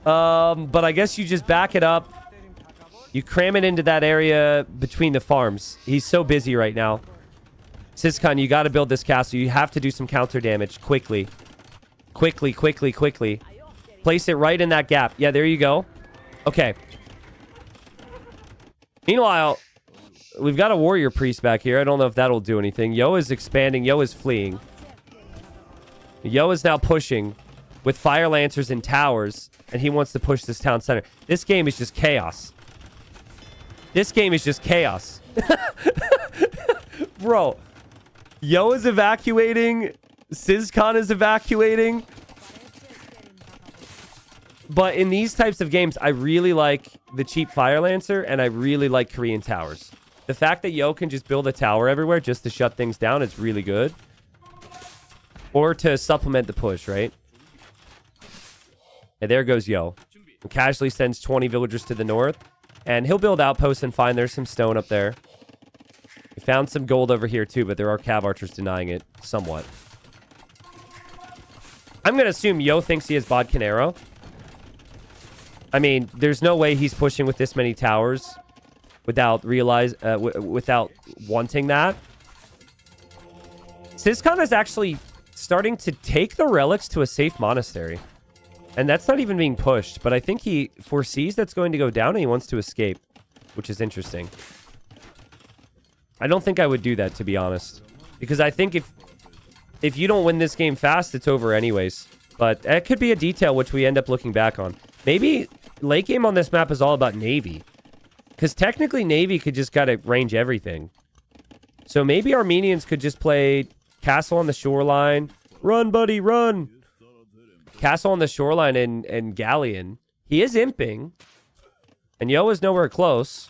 But I guess you just back it up. You cram it into that area between the farms. He's so busy right now. Syscon, you got to build this castle. You have to do some counter damage quickly. Quickly. Place it right in that gap. Yeah, there you go. Okay. Meanwhile, we've got a warrior priest back here. I don't know if that'll do anything. Yo is expanding. Yo is fleeing. Yo is now pushing with Fire Lancers and towers, and he wants to push this town center. This game is just chaos. This game is just chaos. Bro, Yo is evacuating. Syscon is evacuating. But in these types of games, I really like the cheap Fire Lancer, and I really like Korean towers. The fact that Yo can just build a tower everywhere just to shut things down is really good. Or to supplement the push, right? And there goes Yo. And casually sends 20 villagers to the north. And he'll build outposts and find there's some stone up there. We found some gold over here too, but there are cav archers denying it somewhat. I'm going to assume Yo thinks he has Bodkin Arrow. I mean, there's no way he's pushing with this many towers without without wanting that. Syscon is actually starting to take the relics to a safe monastery. And that's not even being pushed, but I think he foresees that's going to go down and he wants to escape, which is interesting. I don't think I would do that, to be honest. Because I think if you don't win this game fast, it's over anyways. But that could be a detail which we end up looking back on. Maybe late game on this map is all about Navy. Because technically Navy could just gotta range everything. So maybe Armenians could just play Castle on the Shoreline. Run, buddy, run! Castle on the Shoreline and Galleon. He is imping. And Yo is nowhere close.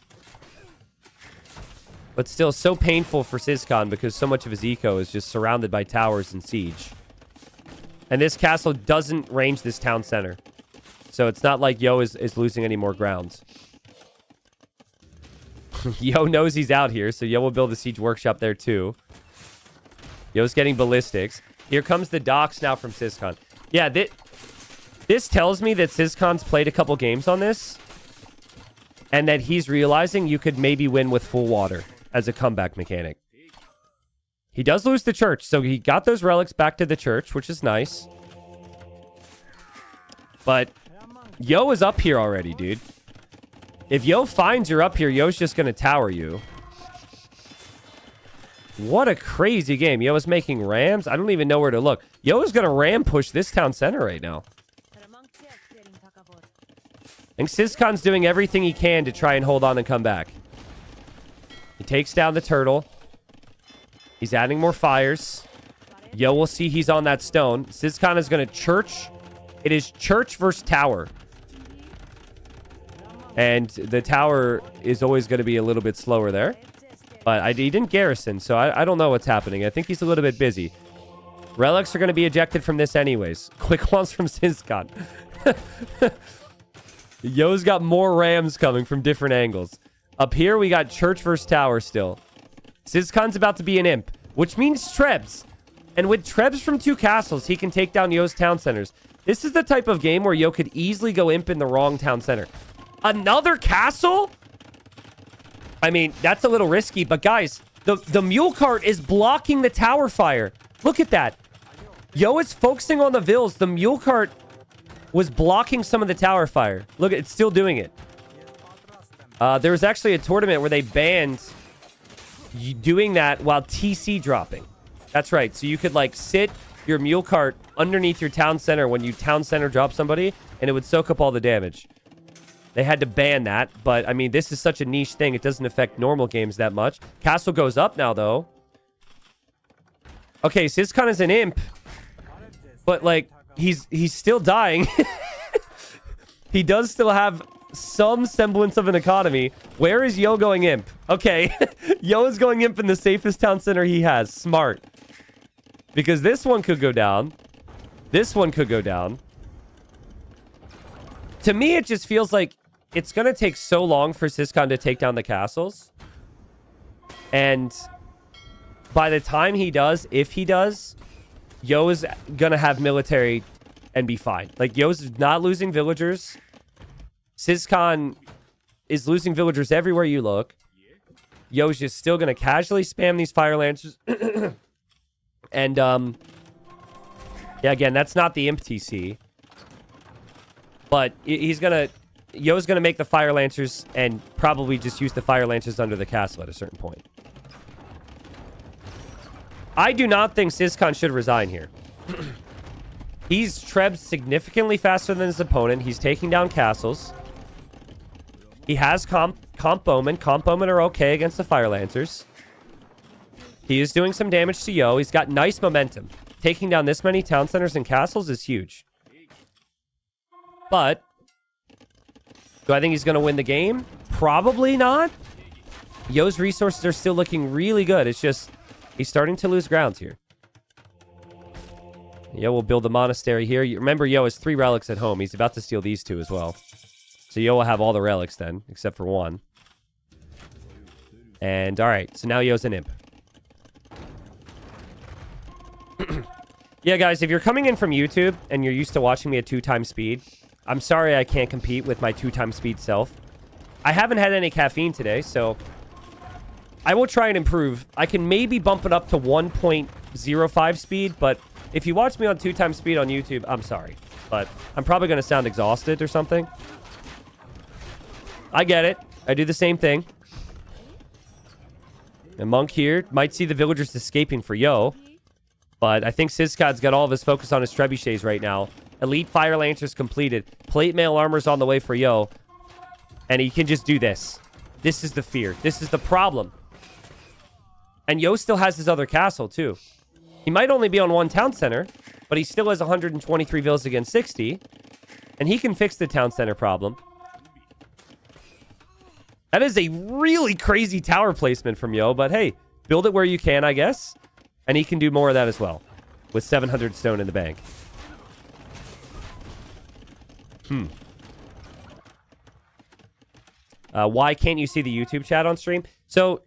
But still so painful for Syscon because so much of his eco is just surrounded by towers and siege. And this castle doesn't range this town center. So it's not like Yo is losing any more grounds. Yo knows he's out here, so Yo will build a siege workshop there too. Yo's getting ballistics. Here comes the docks now from Syscon. Yeah, this tells me that Syscon's played a couple games on this. And that he's realizing you could maybe win with full water as a comeback mechanic. He does lose the church, so he got those relics back to the church, which is nice. But Yo is up here already, dude. If Yo finds you're up here, Yo's just going to tower you. What a crazy game. Yo is making rams. I don't even know where to look. Yo is going to ram push this town center right now. I think Syscon's doing everything he can to try and hold on and come back. He takes down the turtle. He's adding more fires. Yo will see he's on that stone. Syscon is going to church. It is church versus tower. And the tower is always going to be a little bit slower there. But he didn't garrison, so I don't know what's happening. I think he's a little bit busy. Relics are going to be ejected from this anyways. Quick ones from Syscon. Yo's got more rams coming from different angles. Up here, we got church versus tower still. Syscon's about to be an imp, which means Trebs. And with Trebs from 2 castles, he can take down Yo's town centers. This is the type of game where Yo could easily go imp in the wrong town center. Another castle? I mean, that's a little risky, but guys, the mule cart is blocking the tower fire. Look at that. Yo is focusing on the vills. The mule cart was blocking some of the tower fire. Look, it's still doing it. There was actually a tournament where they banned you doing that while TC dropping. That's right. So you could like sit your mule cart underneath your town center when you town center drop somebody, and it would soak up all the damage. They had to ban that, but I mean, this is such a niche thing. It doesn't affect normal games that much. Castle goes up now, though. Okay, Syscon is an imp, but like he's still dying. He does still have some semblance of an economy. Where is Yo going imp? Okay, Yo is going imp in the safest town center he has. Smart. Because this one could go down. This one could go down. To me, it just feels like it's going to take so long for Syscon to take down the castles. And by the time he does, if he does, Yo is going to have military and be fine. Like, Yo's not losing villagers. Syscon is losing villagers everywhere you look. Yo's just still going to casually spam these fire lancers. And, yeah, again, that's not the imp TC. But he's going to... Yo's going to make the fire lancers and probably just use the fire lancers under the castle at a certain point. I do not think Syscon should resign here. He's Trebs significantly faster than his opponent. He's taking down castles. He has comp bowmen. Comp bowmen are okay against the fire lancers. He is doing some damage to Yo. He's got nice momentum. Taking down this many town centers and castles is huge. But do I think he's going to win the game? Probably not. Yo's resources are still looking really good. It's just he's starting to lose ground here. Yo will build the monastery here. Remember, Yo has 3 relics at home. He's about to steal these 2 as well. So Yo will have all the relics then, except for 1. And all right, so now Yo's an imp. Yeah, guys, if you're coming in from YouTube and you're used to watching me at 2 times speed, I'm sorry I can't compete with my 2 times speed self. I haven't had any caffeine today, so I will try and improve. I can maybe bump it up to 1.05 speed, but if you watch me on 2 times speed on YouTube, I'm sorry. But I'm probably going to sound exhausted or something. I get it. I do the same thing. And Monk here might see the villagers escaping for Yo. But I think Syscon's got all of his focus on his trebuchets right now. Elite Fire Lancers completed. Plate mail armor's on the way for Yo. And he can just do this. This is the fear. This is the problem. And Yo still has his other castle, too. He might only be on 1 town center, but he still has 123 villas against 60. And he can fix the town center problem. That is a really crazy tower placement from Yo, but hey, build it where you can, I guess. And he can do more of that as well, with 700 stone in the bank. Why can't you see the YouTube chat on stream? So,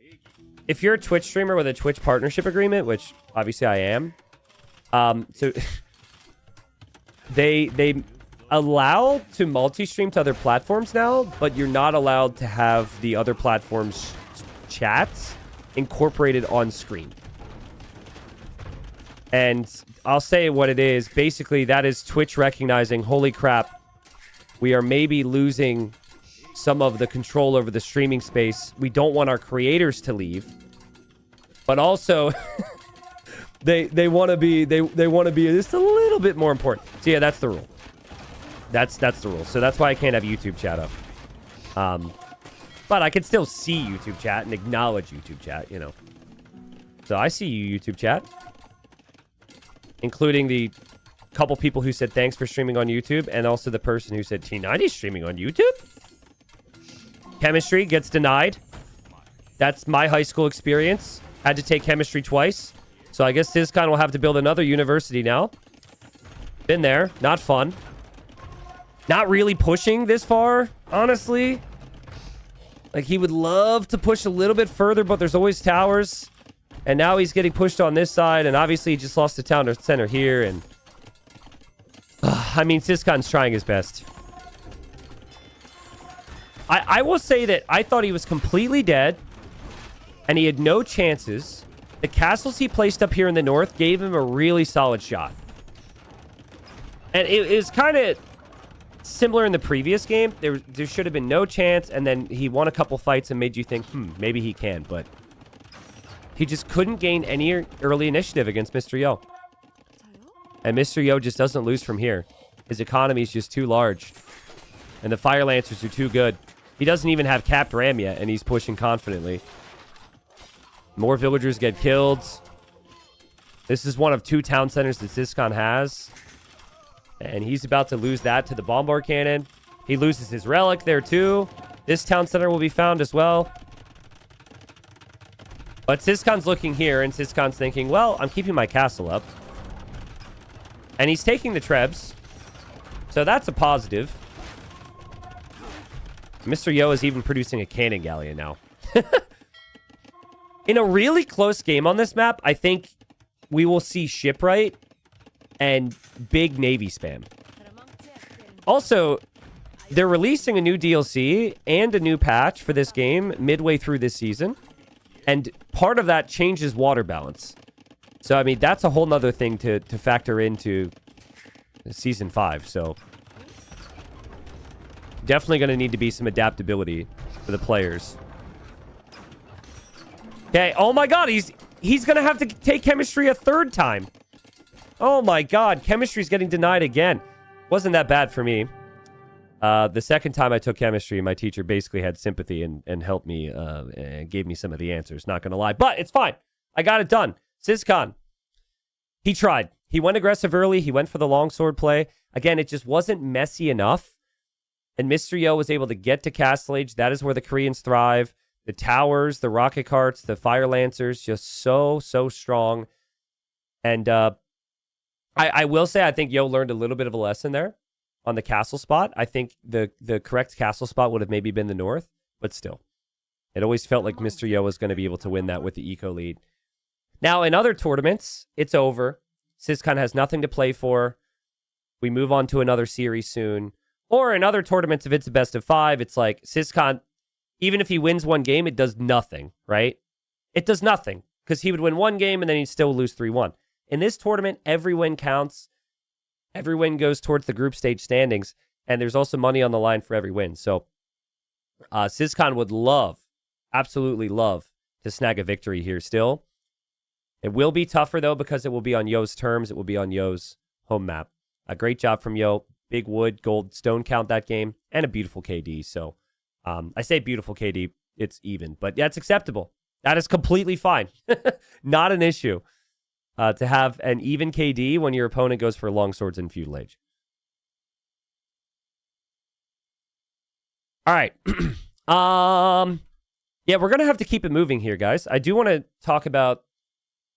if you're a Twitch streamer with a Twitch partnership agreement, which obviously I am, so they allow to multi-stream to other platforms now, but you're not allowed to have the other platforms' chats incorporated on screen. And I'll say what it is. Basically, that is Twitch recognizing, holy crap, we are maybe losing some of the control over the streaming space. We don't want our creators to leave. But also, they want to be just a little bit more important. So yeah, that's the rule. That's the rule. So that's why I can't have YouTube chat up. But I can still see YouTube chat and acknowledge YouTube chat, you know. So I see you, YouTube chat. Including the couple people who said thanks for streaming on YouTube, and also the person who said T90 streaming on YouTube. Chemistry gets denied. That's my high school experience. Had to take chemistry twice. So I guess Syscon will have to build another university now. Been there. Not fun. Not really pushing this far, honestly. Like, he would love to push a little bit further, but there's always towers. And now he's getting pushed on this side, and obviously he just lost the town center here, and... I mean, Syscon's trying his best. I will say that I thought he was completely dead, and he had no chances. The castles he placed up here in the north gave him a really solid shot. And it was kind of similar in the previous game. There should have been no chance, and then he won a couple fights and made you think, maybe he can, but... He just couldn't gain any early initiative against Mr. Yo. And Mr. Yo just doesn't lose from here. His economy is just too large. And the Fire Lancers are too good. He doesn't even have capped ram yet, and he's pushing confidently. More villagers get killed. This is one of 2 town centers that Syscon has. And he's about to lose that to the bombard cannon. He loses his relic there too. This town center will be found as well. But Syscon's looking here, and Syscon's thinking, well, I'm keeping my castle up. And he's taking the trebs. So that's a positive. Mr. Yo is even producing a cannon galleon now. In a really close game on this map, I think we will see shipwright and big navy spam. Also, they're releasing a new DLC and a new patch for this game midway through this season. And part of that changes water balance. So, I mean, that's a whole nother thing to factor into Season 5. So, definitely going to need to be some adaptability for the players. Okay, oh my god, he's going to have to take chemistry a 3rd time. Oh my god, chemistry's getting denied again. Wasn't that bad for me. The 2nd time I took chemistry, my teacher basically had sympathy and helped me and gave me some of the answers. Not going to lie. But it's fine. I got it done. Syscon. He tried. He went aggressive early. He went for the longsword play. Again, it just wasn't messy enough. And Mr. Yo was able to get to Castle Age. That is where the Koreans thrive. The towers, the rocket carts, the fire lancers, just so strong. And I will say, I think Yo learned a little bit of a lesson there on the castle spot. I think the correct castle spot would have maybe been the north, but still. It always felt like Mr. Yo was going to be able to win that with the eco lead. Now, in other tournaments, it's over. Syscon has nothing to play for. We move on to another series soon. Or in other tournaments, if it's a best of 5, it's like Syscon, even if he wins one game, it does nothing, right? It does nothing because he would win one game and then he'd still lose 3-1. In this tournament, every win counts. Every win goes towards the group stage standings, and there's also money on the line for every win. So Syscon would love, absolutely love, to snag a victory here still. It will be tougher, though, because it will be on Yo's terms. It will be on Yo's home map. A great job from Yo. Big wood, gold, stone count that game, and a beautiful KD. So I say beautiful KD, it's even, but that's acceptable. That is completely fine. Not an issue to have an even KD when your opponent goes for longswords in feudal age. All right. Yeah, we're going to have to keep it moving here, guys. I do want to talk about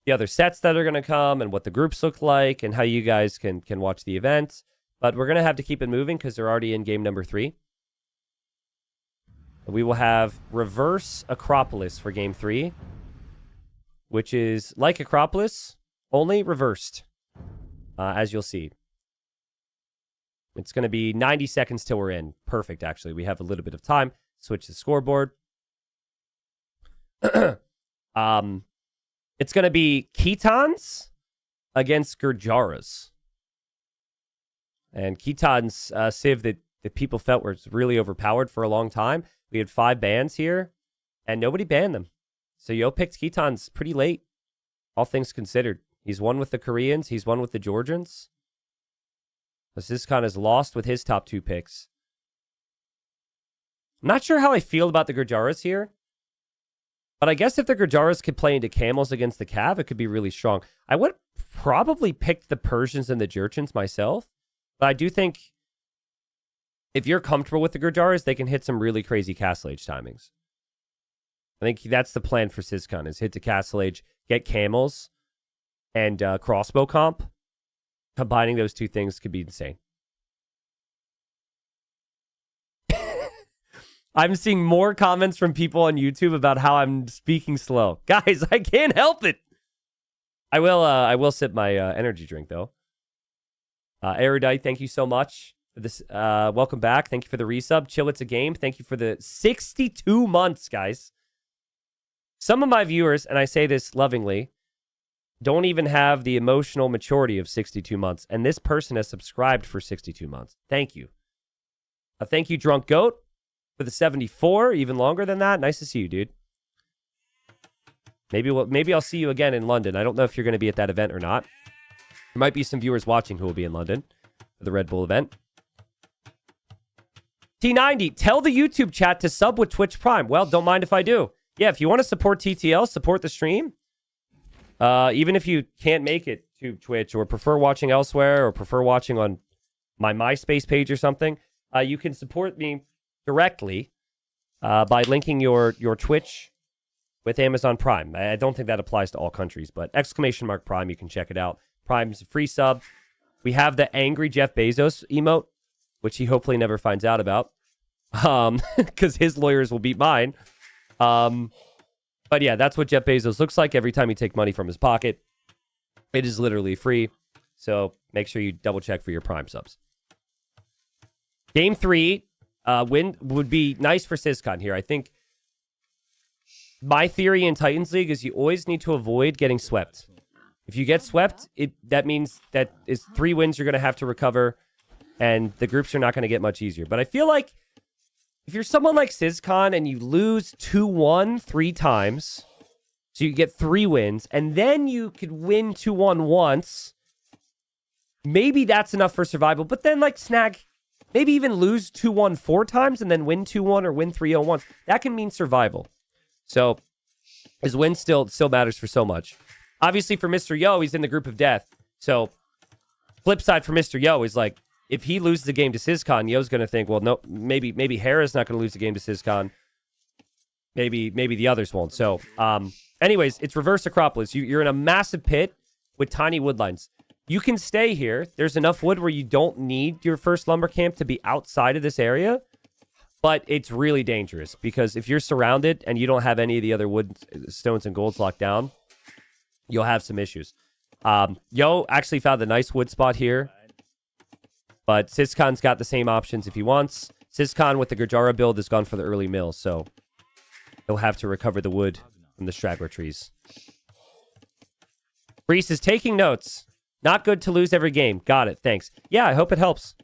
the other sets that are going to come and what the groups look like and how you guys can watch the event. But we're going to have to keep it moving because they're already in game number 3. We will have Reverse Acropolis for game 3, which is like Acropolis, only reversed, as you'll see. It's going to be 90 seconds till we're in. Perfect, actually. We have a little bit of time. Switch the scoreboard. It's going to be Khitans against Gurjaras. And Khitan's civ that people felt was really overpowered for a long time. We had 5 bans here, and nobody banned them. So Yo picked Khitan's pretty late, all things considered. He's won with the Koreans. He's won with the Georgians. Syscon is lost with his top 2 picks. I'm not sure how I feel about the Gurjaras here. But I guess if the Gurjaras could play into camels against the Cav, it could be really strong. I would probably pick the Persians and the Jurchens myself. But I do think if you're comfortable with the Gurjaras, they can hit some really crazy Castle Age timings. I think that's the plan for Syscon, is hit to Castle Age, get camels, and crossbow comp. Combining those 2 things could be insane. I'm seeing more comments from people on YouTube about how I'm speaking slow. Guys, I can't help it. I will sip my energy drink, though. Erudite, thank you so much for this. Welcome back. Thank you for the resub. Chill, it's a game. Thank you for the 62 months, guys. Some of my viewers, and I say this lovingly, don't even have the emotional maturity of 62 months. And this person has subscribed for 62 months. Thank you. Thank you, Drunk Goat, for the 74, even longer than that. Nice to see you, dude. Maybe I'll see you again in London. I don't know if you're going to be at that event or not. There might be some viewers watching who will be in London for the Red Bull event. T90, tell the YouTube chat to sub with Twitch Prime. Well, don't mind if I do. Yeah, if you want to support TTL, support the stream. Even if you can't make it to Twitch or prefer watching elsewhere or prefer watching on my MySpace page or something, you can support me directly by linking your Twitch with Amazon Prime. I don't think that applies to all countries, but ! Prime, you can check it out. Prime's a free sub. We have the angry Jeff Bezos emote, which he hopefully never finds out about, because his lawyers will beat mine. But yeah, that's what Jeff Bezos looks like every time you take money from his pocket. It is literally free, so make sure you double check for your Prime subs. Game 3 win would be nice for Syscon here. I think my theory in Titans League is you always need to avoid getting swept. If you get swept, that means that is 3 wins you're going to have to recover, and the groups are not going to get much easier. But I feel like if you're someone like Syscon and you lose 2-1 3 times, so you get 3 wins, and then you could win 2-1 once, maybe that's enough for survival. But then, like, snag, maybe even lose 2-1 4 times and then win 2-1 or win 3-0 once. That can mean survival. So his win still matters for so much. Obviously, for Mr. Yo, he's in the group of death. So Flip side for Mr. Yo is like, if he loses the game to Syscon, Yo's going to think, well, no, maybe Hera's not going to lose the game to Syscon. Maybe the others won't. So, anyways, it's reverse Acropolis. You're in a massive pit with tiny wood lines. You can stay here. There's enough wood where you don't need your first lumber camp to be outside of this area. But it's really dangerous because if you're surrounded and you don't have any of the other wood, stones, and golds locked down, you'll have some issues. Yo actually found a nice wood spot here. But Syscon's got the same options if he wants. Syscon with the Gurjara build has gone for the early mill, so he'll have to recover the wood from the straggler trees. Reese is taking notes. Not good to lose every game. Got it. Thanks. Yeah, I hope it helps.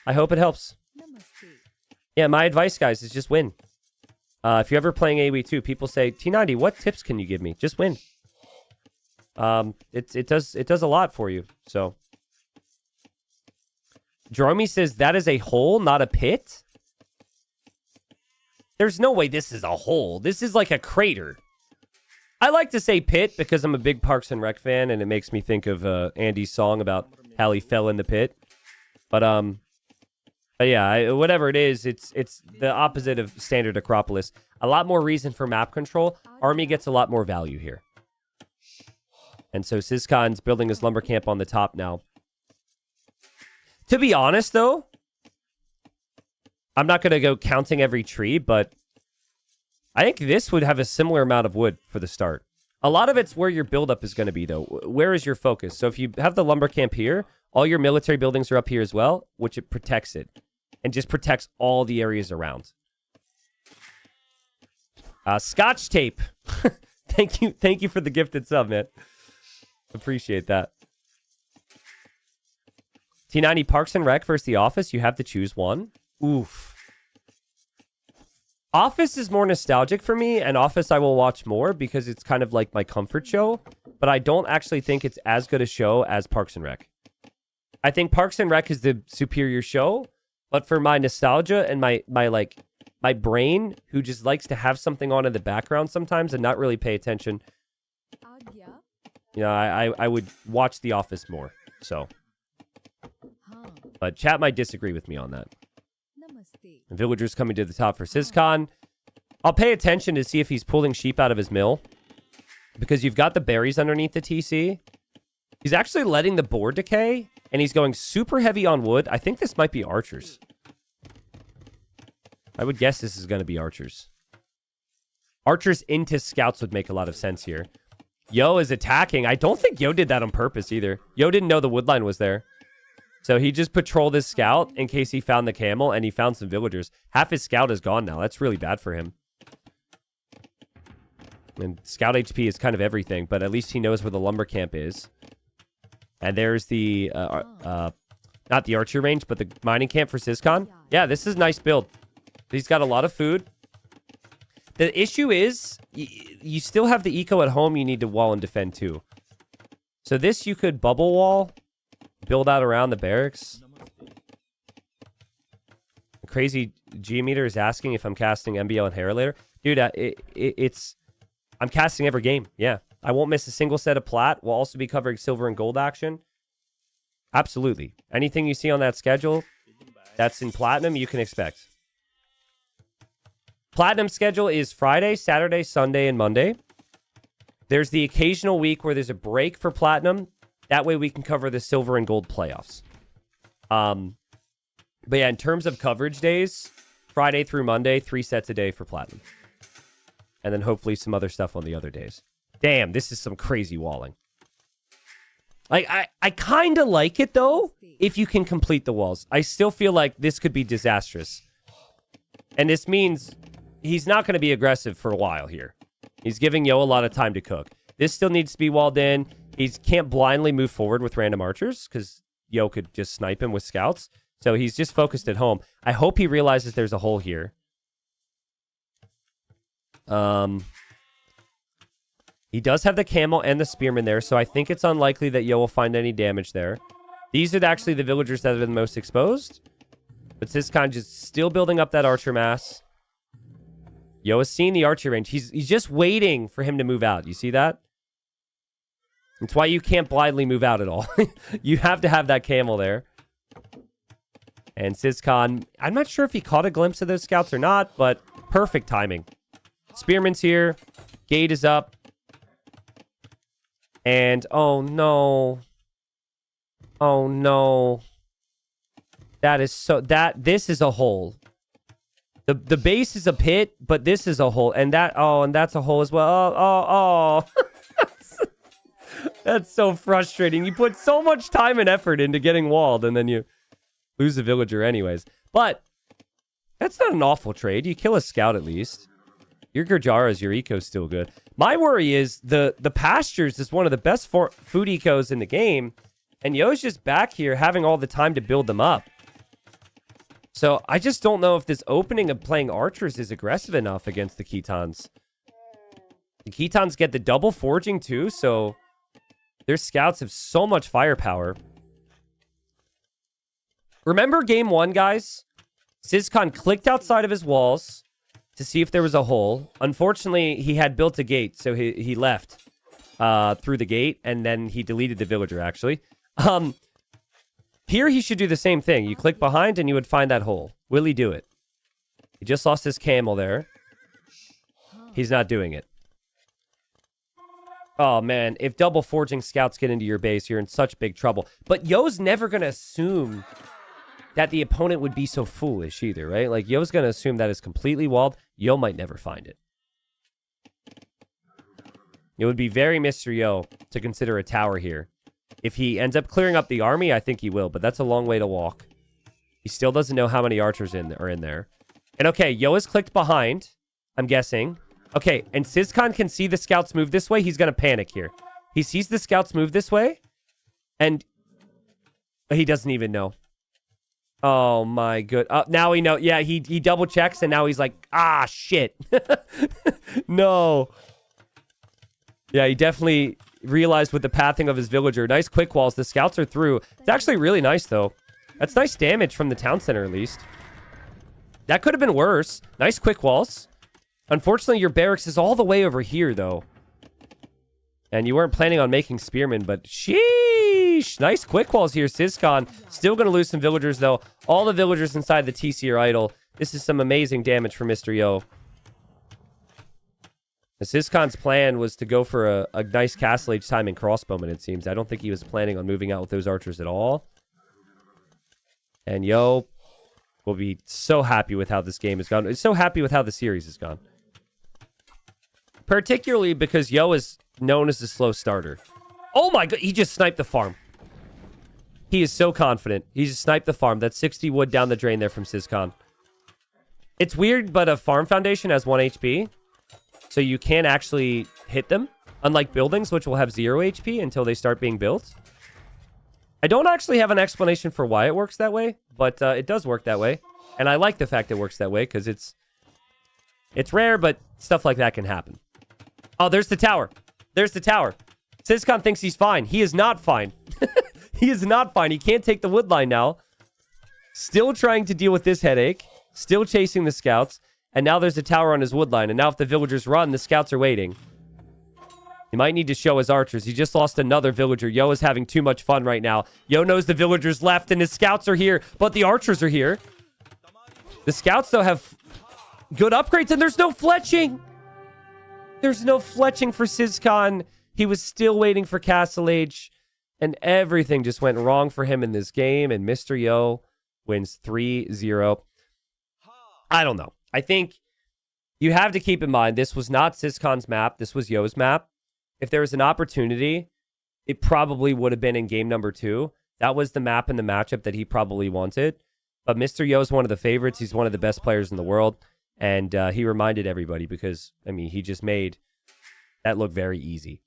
I hope it helps. Yeah, my advice, guys, is just win. If you're ever playing AoE 2, people say, T90, what tips can you give me? Just win. It does a lot for you, so... Jerome says that is a hole, not a pit. There's no way this is a hole. This is like a crater. I like to say pit because I'm a big Parks and Rec fan, and it makes me think of Andy's song about how he fell in the pit. But yeah, whatever it is, it's the opposite of standard Acropolis. A lot more reason for map control. Army gets a lot more value here. And so Syscon's building his lumber camp on the top now. To be honest, though, I'm not going to go counting every tree, but I think this would have a similar amount of wood for the start. A lot of it's where your buildup is going to be, though. Where is your focus? So if you have the lumber camp here, all your military buildings are up here as well, which it protects it. And just protects all the areas around. Scotch tape. Thank you for the gifted sub, man. Appreciate that. T90 Parks and Rec versus The Office. You have to choose one. Oof. Office is more nostalgic for me, and Office I will watch more because it's kind of like my comfort show. But I don't actually think it's as good a show as Parks and Rec. I think Parks and Rec is the superior show, but for my nostalgia and my brain, who just likes to have something on in the background sometimes and not really pay attention, you know, I would watch The Office more. So. But chat might disagree with me on that. And villagers coming to the top for Syscon. I'll pay attention to see if he's pulling sheep out of his mill. Because you've got the berries underneath the TC. He's actually letting the board decay. And he's going super heavy on wood. I think this might be archers. I would guess this is going to be archers. Archers into scouts would make a lot of sense here. Yo is attacking. I don't think Yo did that on purpose either. Yo didn't know the woodline was there. So he just patrolled his scout in case he found the camel, and he found some villagers. Half his scout is gone now. That's really bad for him. And scout HP is kind of everything, but at least he knows where the lumber camp is. And there's the, not the archer range, but the mining camp for Syscon. Yeah, this is a nice build. He's got a lot of food. The issue is, you still have the eco at home you need to wall and defend too. So this you could bubble wall. Build out around the barracks. Crazy Geometer is asking if I'm casting MBL and Hera later. Dude, I'm casting every game. Yeah. I won't miss a single set of plat. We'll also be covering silver and gold action. Absolutely. Anything you see on that schedule that's in platinum, you can expect. Platinum schedule is Friday, Saturday, Sunday, and Monday. There's the occasional week where there's a break for platinum. That way we can cover the silver and gold playoffs. But yeah, in terms of coverage days, Friday through Monday, 3 sets a day for platinum. And then hopefully some other stuff on the other days. Damn, this is some crazy walling. Like, I kind of like it, though, if you can complete the walls. I still feel like this could be disastrous. And this means he's not going to be aggressive for a while here. He's giving Yo a lot of time to cook. This still needs to be walled in. He can't blindly move forward with random archers because Yo could just snipe him with scouts. So he's just focused at home. I hope he realizes there's a hole here. He does have the camel and the spearman there, so I think it's unlikely that Yo will find any damage there. These are actually the villagers that are the most exposed. But Syscon just still building up that archer mass. Yo has seen the archer range. He's just waiting for him to move out. You see that? It's why you can't blindly move out at all. You have to have that camel there. And Syscon, I'm not sure if he caught a glimpse of those scouts or not, but perfect timing. Spearman's here. Gate is up. And, oh no. Oh no. That is so, this is a hole. The base is a pit, but this is a hole. And that's a hole as well. Oh. That's so frustrating. You put so much time and effort into getting walled, and then you lose a villager anyways. But that's not an awful trade. You kill a scout at least. Your Gurjaras, your eco's still good. My worry is the pastures is one of the best food ecos in the game, and Yo's just back here having all the time to build them up. So I just don't know if this opening of playing archers is aggressive enough against the Khitans. The Khitans get the double forging too, so their scouts have so much firepower. Remember game 1, guys? Syscon clicked outside of his walls to see if there was a hole. Unfortunately, he had built a gate, so he left through the gate, and then he deleted the villager, actually. Here, he should do the same thing. You click behind, and you would find that hole. Will he do it? He just lost his camel there. He's not doing it. Oh, man. If double forging scouts get into your base, you're in such big trouble. But Yo's never going to assume that the opponent would be so foolish either, right? Like, Yo's going to assume that it's completely walled. Yo might never find it. It would be very Mr. Yo to consider a tower here. If he ends up clearing up the army, I think he will, but that's a long way to walk. He still doesn't know how many archers are in there. And okay, Yo is clicked behind, I'm guessing. Okay, and Syscon can see the scouts move this way. He's going to panic here. He sees the scouts move this way, and he doesn't even know. Oh, my good. Now we know. Yeah, he double checks, and now he's like, ah, shit. No. Yeah, he definitely realized with the pathing of his villager. Nice quick walls. The scouts are through. It's actually really nice, though. That's nice damage from the town center, at least. That could have been worse. Nice quick walls. Unfortunately, your barracks is all the way over here, though. And you weren't planning on making spearmen, but sheesh. Nice quick walls here, Syscon. Still going to lose some villagers, though. All the villagers inside the TC are idle. This is some amazing damage for Mr. Yo. Syscon's plan was to go for a nice castle age timing crossbowman, it seems. I don't think he was planning on moving out with those archers at all. And Yo will be so happy with how this game has gone. He's so happy with how the series has gone. Particularly because Yo is known as a slow starter. Oh my god, he just sniped the farm. He is so confident. He just sniped the farm. That's 60 wood down the drain there from Syscon. It's weird, but a farm foundation has 1 HP. So you can actually hit them. Unlike buildings, which will have 0 HP until they start being built. I don't actually have an explanation for why it works that way, but it does work that way. And I like the fact it works that way, because it's rare, but stuff like that can happen. Oh, there's the tower. There's the tower. Syscon thinks he's fine. He is not fine. He is not fine. He can't take the wood line now. Still trying to deal with this headache. Still chasing the scouts. And now there's a tower on his wood line. And now if the villagers run, the scouts are waiting. He might need to show his archers. He just lost another villager. Yo is having too much fun right now. Yo knows the villagers left and his scouts are here. But the archers are here. The scouts, though, have good upgrades. And there's no fletching. There's no fletching for Syscon. He was still waiting for Castle Age. And everything just went wrong for him in this game. And Mr. Yo wins 3-0. I don't know. I think you have to keep in mind, this was not Syscon's map. This was Yo's map. If there was an opportunity, it probably would have been in game number 2. That was the map and the matchup that he probably wanted. But Mr. Yo is one of the favorites. He's one of the best players in the world. And he reminded everybody because, I mean, he just made that look very easy.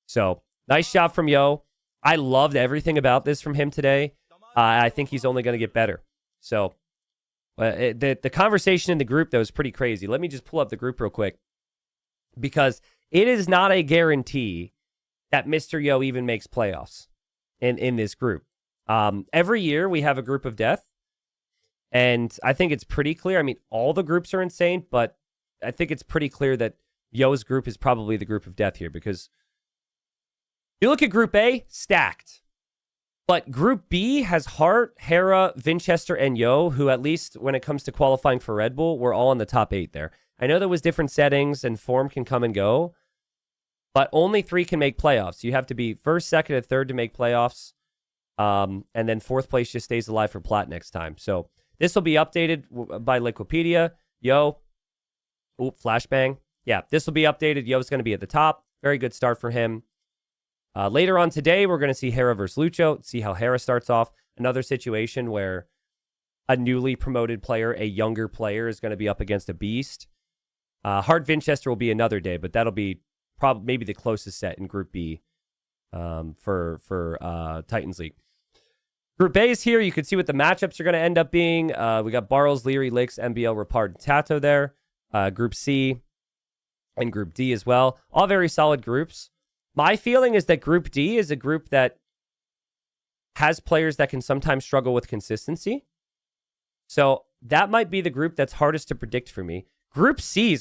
So, nice job from Yo. I loved everything about this from him today. I think he's only going to get better. So, the conversation in the group, though, is pretty crazy. Let me just pull up the group real quick. Because it is not a guarantee that Mr. Yo even makes playoffs in this group. Every year, we have a group of death. And I think it's pretty clear. I mean, all the groups are insane, but I think it's pretty clear that Yo's group is probably the group of death here. Because You look at Group A, stacked. But Group B has Hart, Hera, Vinchester, and Yo, who at least when it comes to qualifying for Red Bull, were all in the top 8 there. I know there was different settings and form can come and go, but only 3 can make playoffs. You have to be first, second, and third to make playoffs. And then 4th place just stays alive for Plat next time. So this will be updated by Liquipedia. Yo. Oop, flashbang. Yeah, this will be updated. Yo's going to be at the top. Very good start for him. Later on today, we're going to see Hera versus Lucho. See how Hera starts off. Another situation where a newly promoted player, a younger player, is going to be up against a beast. Hart Vinchester will be another day, but that'll be probably maybe the closest set in Group B for Titans League. Group A is here. You can see what the matchups are going to end up being. We got Barrels, Liry, Licks, MBL, Rapard, and Tato there. Group C and Group D as well. All very solid groups. My feeling is that Group D is a group that has players that can sometimes struggle with consistency. So that might be the group that's hardest to predict for me. Group C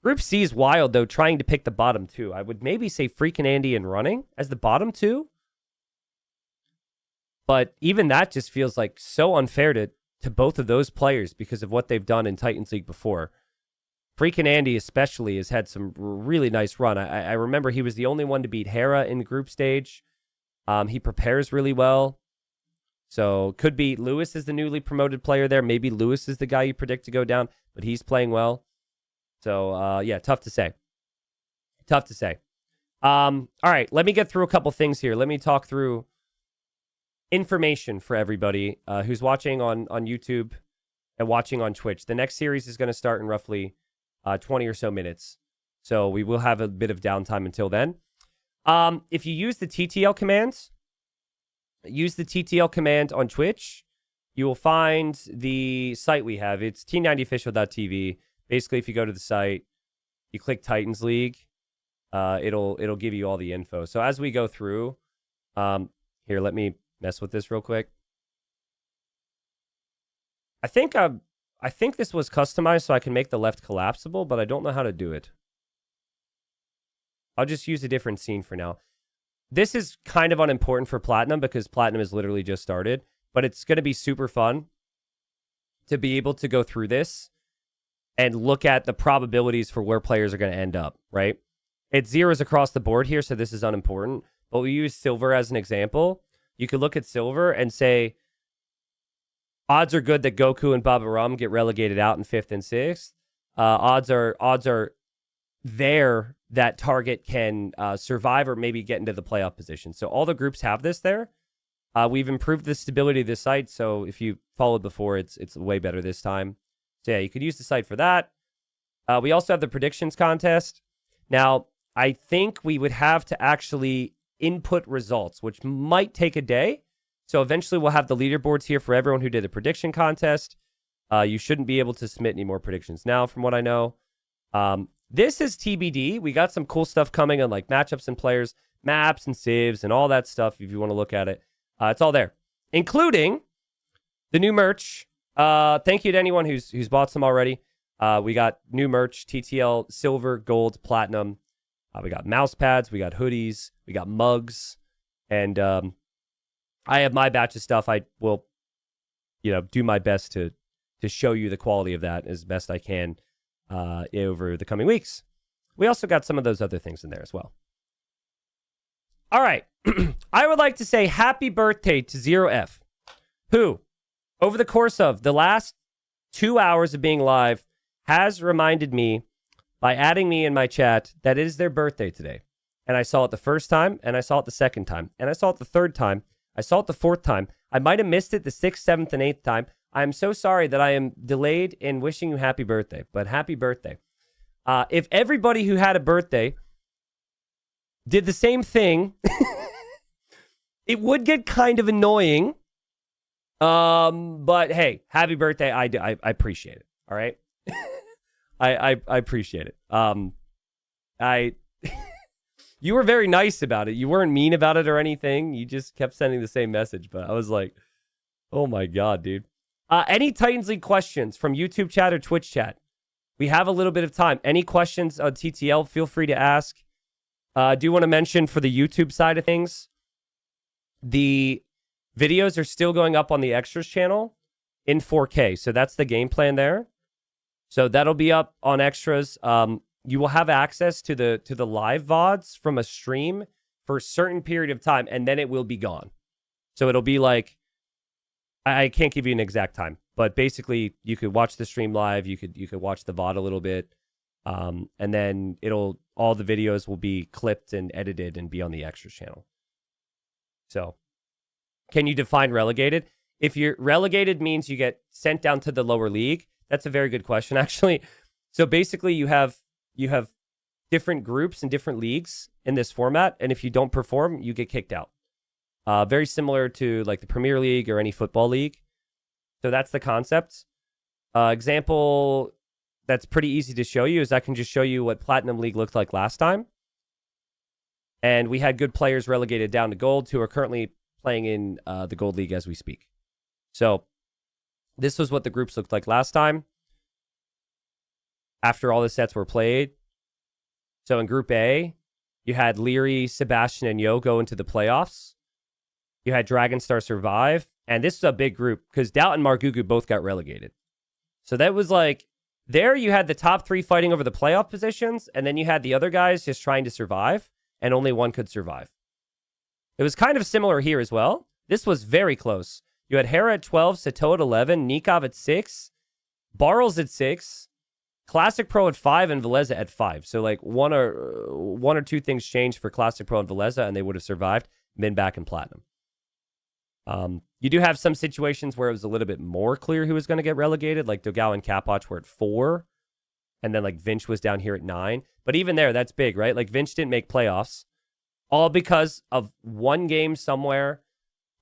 is wild, though, trying to pick the bottom 2. I would maybe say Freakin' Andy and Running as the bottom 2. But even that just feels like so unfair to both of those players because of what they've done in Titans League before. Freakin' Andy especially has had some really nice run. I remember he was the only one to beat Hera in the group stage. He prepares really well. So could be Lewis is the newly promoted player there. Maybe Lewis is the guy you predict to go down, but he's playing well. So, yeah, tough to say. Tough to say. All right, let me get through a couple things here. Let me talk through information for everybody who's watching on YouTube and watching on Twitch. The next series is going to start in roughly 20 or so minutes. So we will have a bit of downtime until then. If you use the TTL commands, use the TTL command on Twitch, you will find the site we have. It's T90official.tv. Basically, if you go to the site, you click Titans League, it'll give you all the info. So as we go through, here, let me mess with this real quick. I think this was customized so I can make the left collapsible, but I don't know how to do it. I'll just use a different scene for now. This is kind of unimportant for Platinum because Platinum has literally just started, but it's going to be super fun to be able to go through this and look at the probabilities for where players are going to end up, right? It's zeros across the board here, so this is unimportant, but we use Silver as an example. You could look at Silver and say, odds are good that Goku and Baba Ram get relegated out in 5th and 6th. Odds are there that Target can survive or maybe get into the playoff position. So all the groups have this there. We've improved the stability of the site, so if you followed before, it's way better this time. So yeah, you could use the site for that. We also have the predictions contest. Now, I think we would have to actually input results, which might take a day. So eventually we'll have the leaderboards here for everyone who did the prediction contest. You shouldn't be able to submit any more predictions now, from what I know. This is TBD. We got some cool stuff coming on like matchups and players, maps and civs and all that stuff if you want to look at it. It's all there, including the new merch. Thank you to anyone who's bought some already. We got new merch, TTL, silver, gold, platinum. We got mouse pads, we got hoodies, we got mugs, and I have my batch of stuff. I will, do my best to show you the quality of that as best I can over the coming weeks. We also got some of those other things in there as well. All right. I would like to say happy birthday to Zero F, who, over the course of the last 2 hours of being live, has reminded me by adding me in my chat that it is their birthday today. And I saw it the first time, and I saw it the second time, and I saw it the third time. I saw it the fourth time. I might have missed it the 6th, 7th, and 8th time. I'm so sorry that I am delayed in wishing you happy birthday, but happy birthday. If everybody who had a birthday did the same thing, it would get kind of annoying. But hey, happy birthday. I appreciate it. All right. I appreciate it. You were very nice about it. You weren't mean about it or anything. You just kept sending the same message. But I was like, oh my God, dude. Any Titans League questions from YouTube chat or Twitch chat? We have a little bit of time. Any questions on TTL, feel free to ask. I do want to mention for the YouTube side of things, the videos are still going up on the Extras channel in 4K. So that's the game plan there. So that'll be up on Extras. You will have access to the live VODs from a stream for a certain period of time, and then it will be gone. So it'll be like, I can't give you an exact time, but basically you could watch the stream live, you could watch the VOD a little bit, and then all the videos will be clipped and edited and be on the Extras channel. So, can you define relegated? If you're relegated means you get sent down to the lower league. That's a very good question, actually. So basically, you have different groups and different leagues in this format, and if you don't perform, you get kicked out. Very similar to like the Premier League or any football league. So that's the concept. Example that's pretty easy to show you is I can just show you what Platinum League looked like last time. And we had good players relegated down to Gold who are currently playing in the Gold League as we speak. So this was what the groups looked like last time after all the sets were played. So in Group A, you had Liry, Sebastian, and Yo go into the playoffs. You had Dragonstar survive. And this is a big group because Doubt and Margugu both got relegated. So that was like, there you had the top three fighting over the playoff positions, and then you had the other guys just trying to survive, and only one could survive. It was kind of similar here as well. This was very close. You had Hera at 12, Sato at 11, Nikov at 6, Barles at 6, Classic Pro at 5, and Veleza at 5. So like one or two things changed for Classic Pro and Veleza, and they would have survived, been back in Platinum. You do have some situations where it was a little bit more clear who was going to get relegated, like Dogao and Kapoch were at 4, and then like Vinch was down here at 9. But even there, that's big, right? Like Vinch didn't make playoffs, all because of one game somewhere.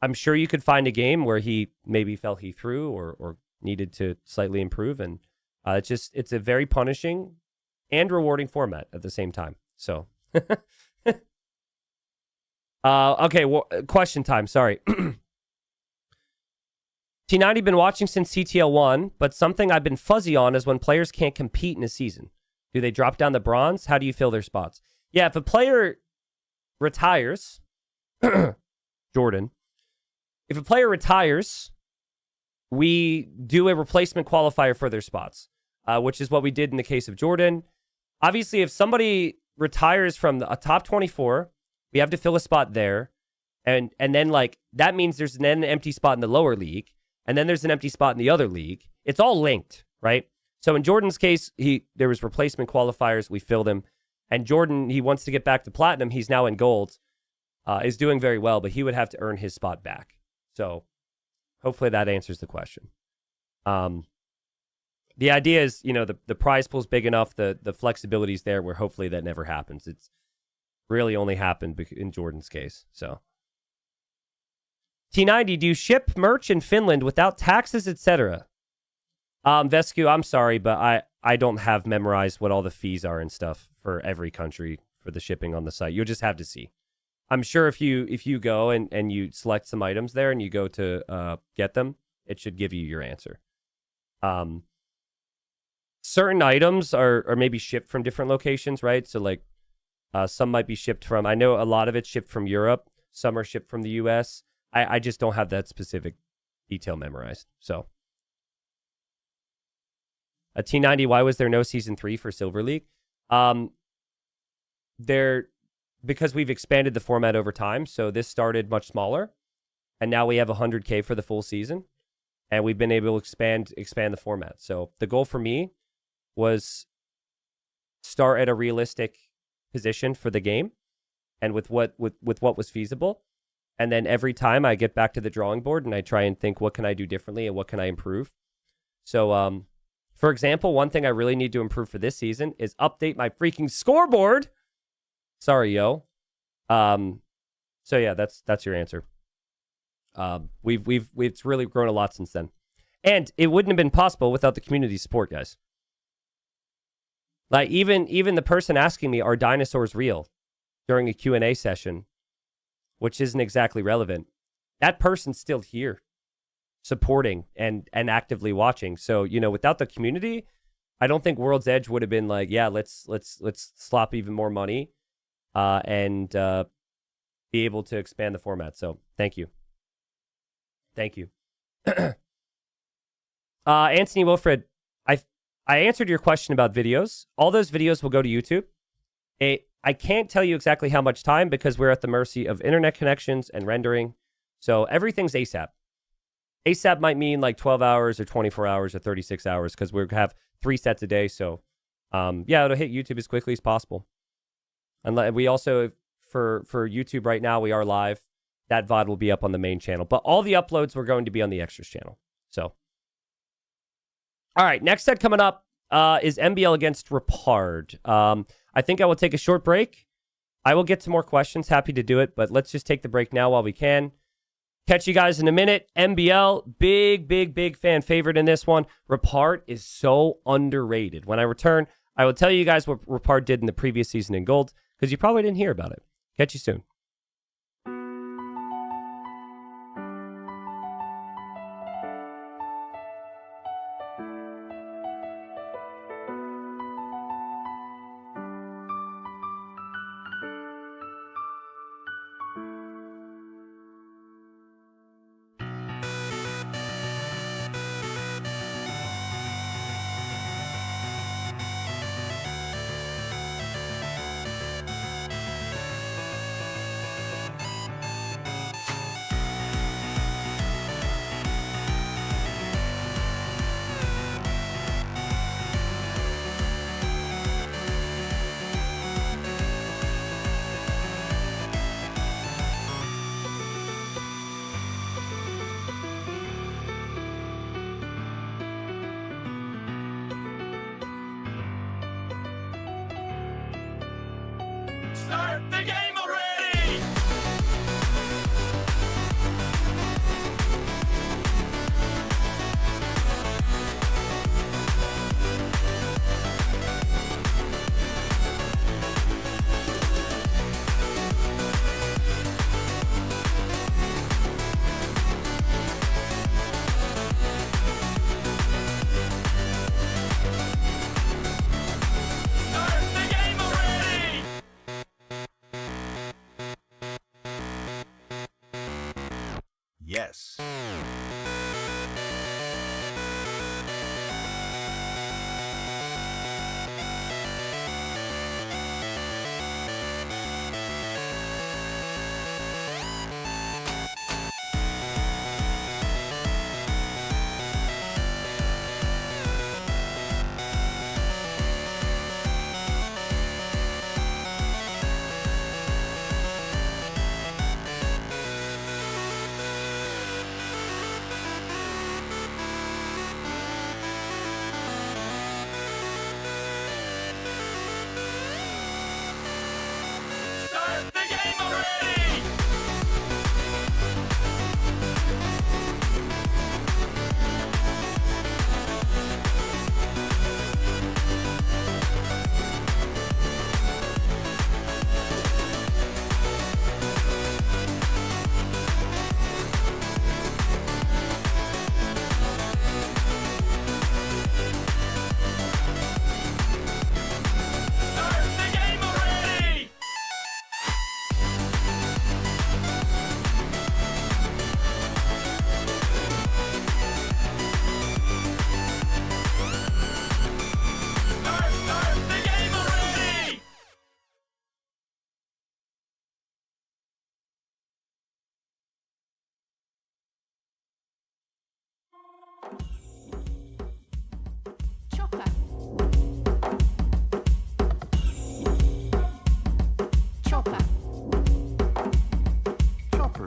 I'm sure you could find a game where he maybe felt he threw or needed to slightly improve, and it's a very punishing and rewarding format at the same time. So, okay, well, question time. Sorry. T90 been watching since CTL 1, but something I've been fuzzy on is when players can't compete in a season. Do they drop down the bronze? How do you fill their spots? Yeah, if a player retires, Jordan, if a player retires, we do a replacement qualifier for their spots, which is what we did in the case of Jordan. Obviously, if somebody retires from a top 24, we have to fill a spot there. And then, like, that means there's then an empty spot in the lower league. And then there's an empty spot in the other league. It's all linked, right? So in Jordan's case, there was replacement qualifiers. We filled him. And Jordan, he wants to get back to Platinum. He's now in Gold. Is doing very well, but he would have to earn his spot back. So hopefully that answers the question. The idea is, the prize pool's big enough, the flexibility's there where hopefully that never happens. It's really only happened in Jordan's case, so... T90, do you ship merch in Finland without taxes, etc.? Vescu, I'm sorry, but I don't have memorized what all the fees are and stuff for every country for the shipping on the site. You'll just have to see. I'm sure if you go and you select some items there and you go to get them, it should give you your answer. Certain items are maybe shipped from different locations, right? So like some might be shipped from, I know a lot of it's shipped from Europe. Some are shipped from the US. I just don't have that specific detail memorized. So, a T90, why was there no Season 3 for Silver League? Because we've expanded the format over time. So this started much smaller, and now we have 100K for the full season, and we've been able to expand the format. So the goal for me was start at a realistic position for the game, and with what was feasible. And then every time I get back to the drawing board and I try and think, what can I do differently and what can I improve? So, for example, one thing I really need to improve for this season is update my freaking scoreboard. Sorry, yo. So yeah, that's your answer. We've really grown a lot since then. And it wouldn't have been possible without the community support, guys. Like even the person asking me, are dinosaurs real, during a Q&A session, which isn't exactly relevant, that person's still here supporting and actively watching. So, without the community, I don't think World's Edge would have been like, yeah, let's slop even more money and be able to expand the format. So thank you. Thank you. Anthony Wilfred, I answered your question about videos. All those videos will go to YouTube. I can't tell you exactly how much time because we're at the mercy of internet connections and rendering. So everything's ASAP. ASAP might mean like 12 hours or 24 hours or 36 hours because we have 3 sets a day. So yeah, it'll hit YouTube as quickly as possible. And we also, for YouTube right now, we are live. That VOD will be up on the main channel. But all the uploads were going to be on the extras channel. So, all right, next set coming up is MBL against Rapard. I think I will take a short break. I will get to more questions. Happy to do it, but let's just take the break now while we can. Catch you guys in a minute. MBL, big fan favorite in this one. Rapard is so underrated. When I return, I will tell you guys what Rapard did in the previous season in Gold, because you probably didn't hear about it. Catch you soon. Start the game already! Start the game already! Yes. Start the game already! Start the game already! Start the game already! Chopper. Chopper. Chopper. Chopper.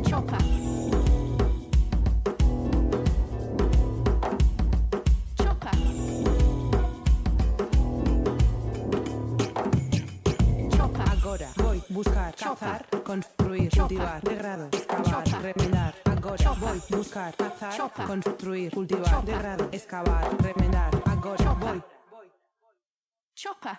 Chopper. Chopper. Chopper. Agora voy buscar, cazar, construir, cultivar, degradar, excavar, remendar. Agora voy buscar, cazar, construir, cultivar, degradar, excavar, remendar. Agora voy. Chopper.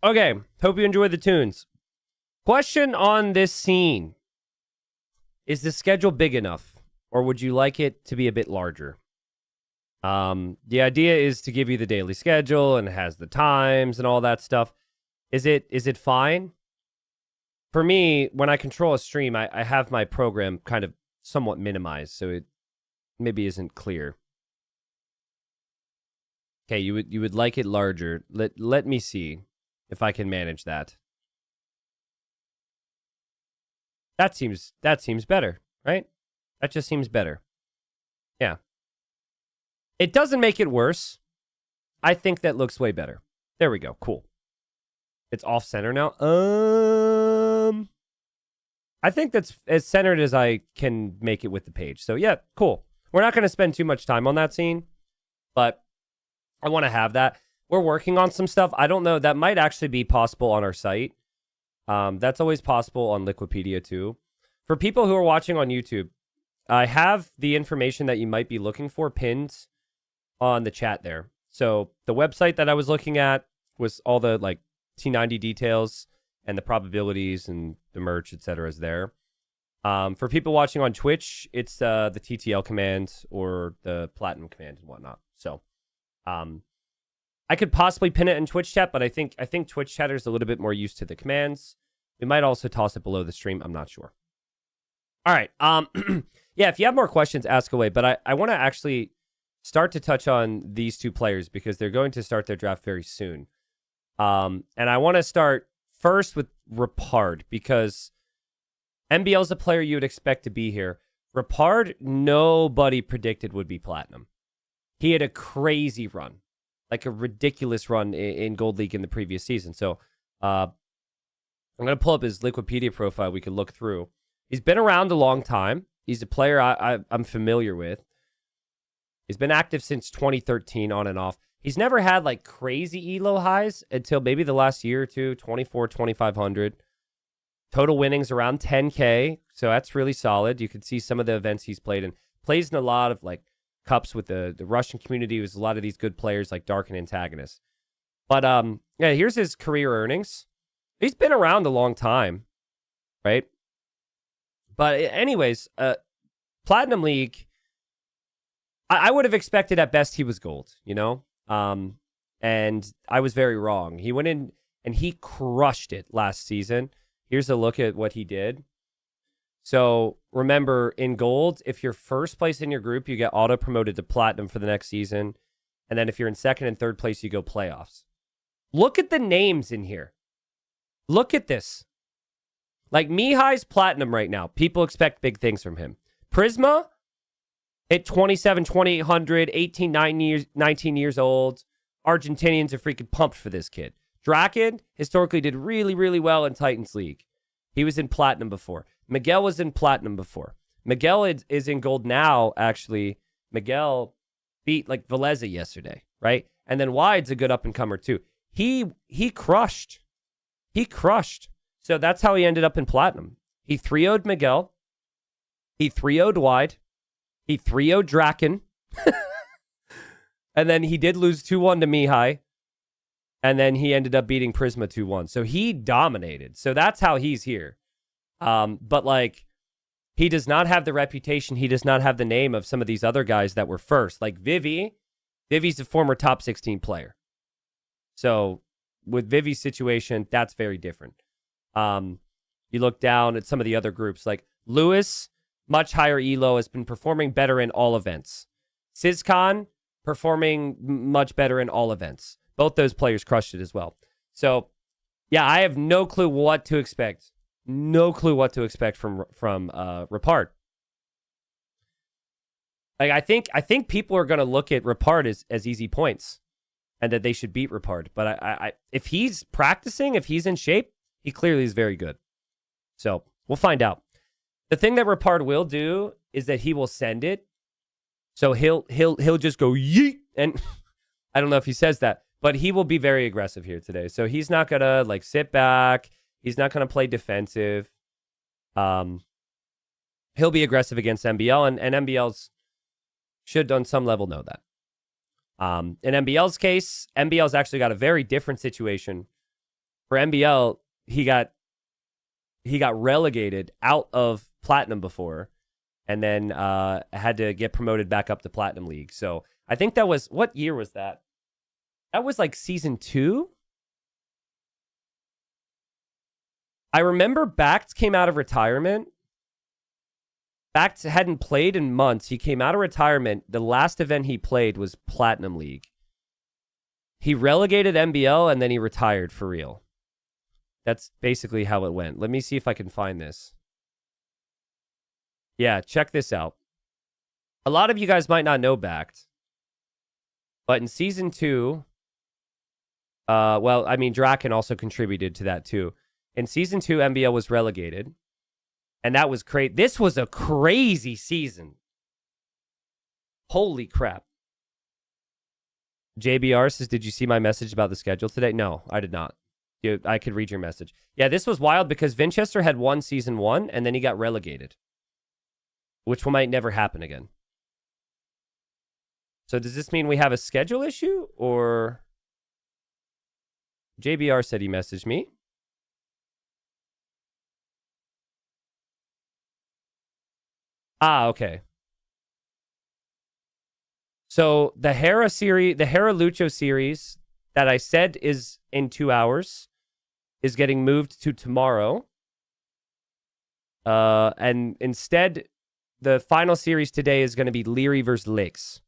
Okay, hope you enjoy the tunes. Question on this scene. Is the schedule big enough, or would you like it to be a bit larger? The idea is to give you the daily schedule, and it has the times and all that stuff. Is it fine? For me, when I control a stream, I have my program kind of somewhat minimized, so it maybe isn't clear. Okay, you would like it larger. Let me see if I can manage that. That seems better, right? That just seems better. Yeah. It doesn't make it worse. I think that looks way better. There we go. Cool. It's off center now. I think that's as centered as I can make it with the page. So yeah, cool. We're not going to spend too much time on that scene, but I want to have that. We're working on some stuff. I don't know. That might actually be possible on our site. That's always possible on Liquipedia too. For people who are watching on YouTube, I have the information that you might be looking for pinned on the chat there. So the website that I was looking at was all the like T90 details and the probabilities and the merch, etc. is there. For people watching on Twitch, it's the TTL command or the Platinum command and whatnot. So I could possibly pin it in Twitch chat, but I think Twitch chatter is a little bit more used to the commands. We might also toss it below the stream. I'm not sure. All right. Yeah, if you have more questions, ask away. But I want to actually start to touch on these two players because they're going to start their draft very soon. And I want to start first with Rapard because MBL is a player you would expect to be here. Rapard, nobody predicted would be platinum. He had a crazy run, like a ridiculous run in Gold League in the previous season. So I'm going to pull up his Liquipedia profile we can look through. He's been around a long time. He's a player I'm familiar with. He's been active since 2013 on and off. He's never had like crazy elo highs until maybe the last year or two, 24, 2,500. Total winnings around 10K. So that's really solid. You can see some of the events he's played in. Plays in a lot of like cups with the Russian community. With a lot of these good players like Dark and Antagonist. But yeah, here's his career earnings. He's been around a long time, right? But anyways, Platinum League, I would have expected at best he was gold, you know? And I was very wrong. He went in and he crushed it last season. Here's a look at what he did. So remember, in gold, if you're first place in your group, you get auto-promoted to platinum for the next season. And then if you're in second and third place, you go playoffs. Look at the names in here. Look at this. Like, Mihai's platinum right now. People expect big things from him. Prisma, at 27, 2800, 18, 19 years old. Argentinians are freaking pumped for this kid. Draken historically did really, really well in Titans League. He was in platinum before. Miguel was in platinum before. Miguel is in gold now, actually. Miguel beat, like, Veleza yesterday, right? And then Wide's a good up-and-comer, too. He crushed. He crushed. So that's how he ended up in platinum. He 3-0'd Miguel. He 3-0'd Wide. He 3-0'd Draken. And then he did lose 2-1 to Mihai. And then he ended up beating Prisma 2-1. So he dominated. So that's how he's here. But, like, he does not have the reputation. He does not have the name of some of these other guys that were first. Like Vivi. Vivi's a former top 16 player. So with Vivi's situation, that's very different. You look down at some of the other groups. Like Lewis, much higher elo, has been performing better in all events. Syscon, performing much better in all events. Both those players crushed it as well. So, yeah, I have no clue what to expect. No clue what to expect from Rapard. Like, I think people are going to look at Rapard as easy points and that they should beat Rapard. But I if he's practicing, if he's in shape, he clearly is very good. So we'll find out. The thing that Rapard will do is that he will send it. So he'll just go yeet, and I don't know if he says that, but he will be very aggressive here today. So he's not gonna like sit back. He's not gonna play defensive. He'll be aggressive against MBL, and MBL's should on some level know that. In MBL's case, MBL's actually got a very different situation for NBL, he got relegated out of Platinum before, and then had to get promoted back up to Platinum League. So I think that was, what year was that? That was like season 2. I remember Bact came out of retirement. Bact hadn't played in months. He came out of retirement. The last event he played was Platinum League. He relegated NBL and then he retired for real. That's basically how it went. Let me see if I can find this. Yeah, check this out. A lot of you guys might not know Bact, but in season 2, well, I mean, Draken also contributed to that too. In season 2, NBL was relegated, and that was crazy. This was a crazy season. Holy crap. JBR says, did you see my message about the schedule today? No, I did not. I could read your message. Yeah, this was wild because Vinchester had won season 1, and then he got relegated, which might never happen again. So does this mean we have a schedule issue, or... JBR said he messaged me. Ah, okay. So the Hera series, the Hera Lucho series that I said is in 2 hours is getting moved to tomorrow. And instead, the final series today is going to be Liry versus Lakes.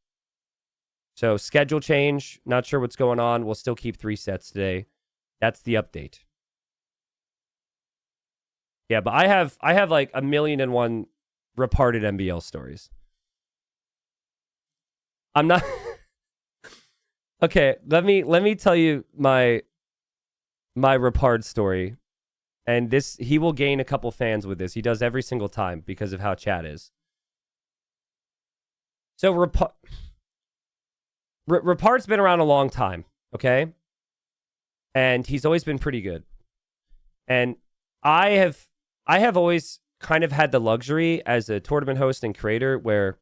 So schedule change. Not sure what's going on. We'll still keep 3 sets today. That's the update. Yeah, but I have like 1,000,001 Raparded NBL stories. I'm not... Okay, let me tell you my Rapard story. And this, he will gain a couple fans with this. He does every single time because of how chat is. So Rapard's been around a long time, okay? And he's always been pretty good. And I have always kind of had the luxury as a tournament host and creator where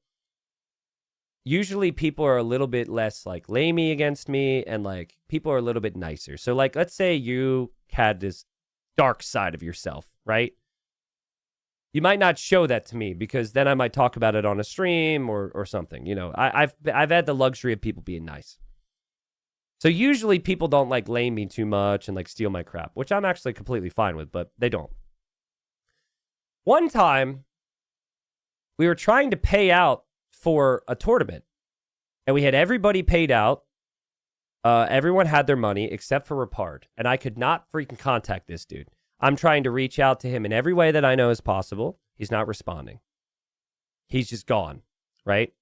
usually people are a little bit less like lamey against me, and like people are a little bit nicer. So like, let's say you had this dark side of yourself, right? You might not show that to me because then I might talk about it on a stream or something. You know, I've had the luxury of people being nice. So usually people don't like lame me too much and like steal my crap, which I'm actually completely fine with, but they don't. One time, we were trying to pay out for a tournament, and we had everybody paid out. Everyone had their money except for Rapard, and I could not freaking contact this dude. I'm trying to reach out to him in every way that I know is possible. He's not responding. He's just gone, right?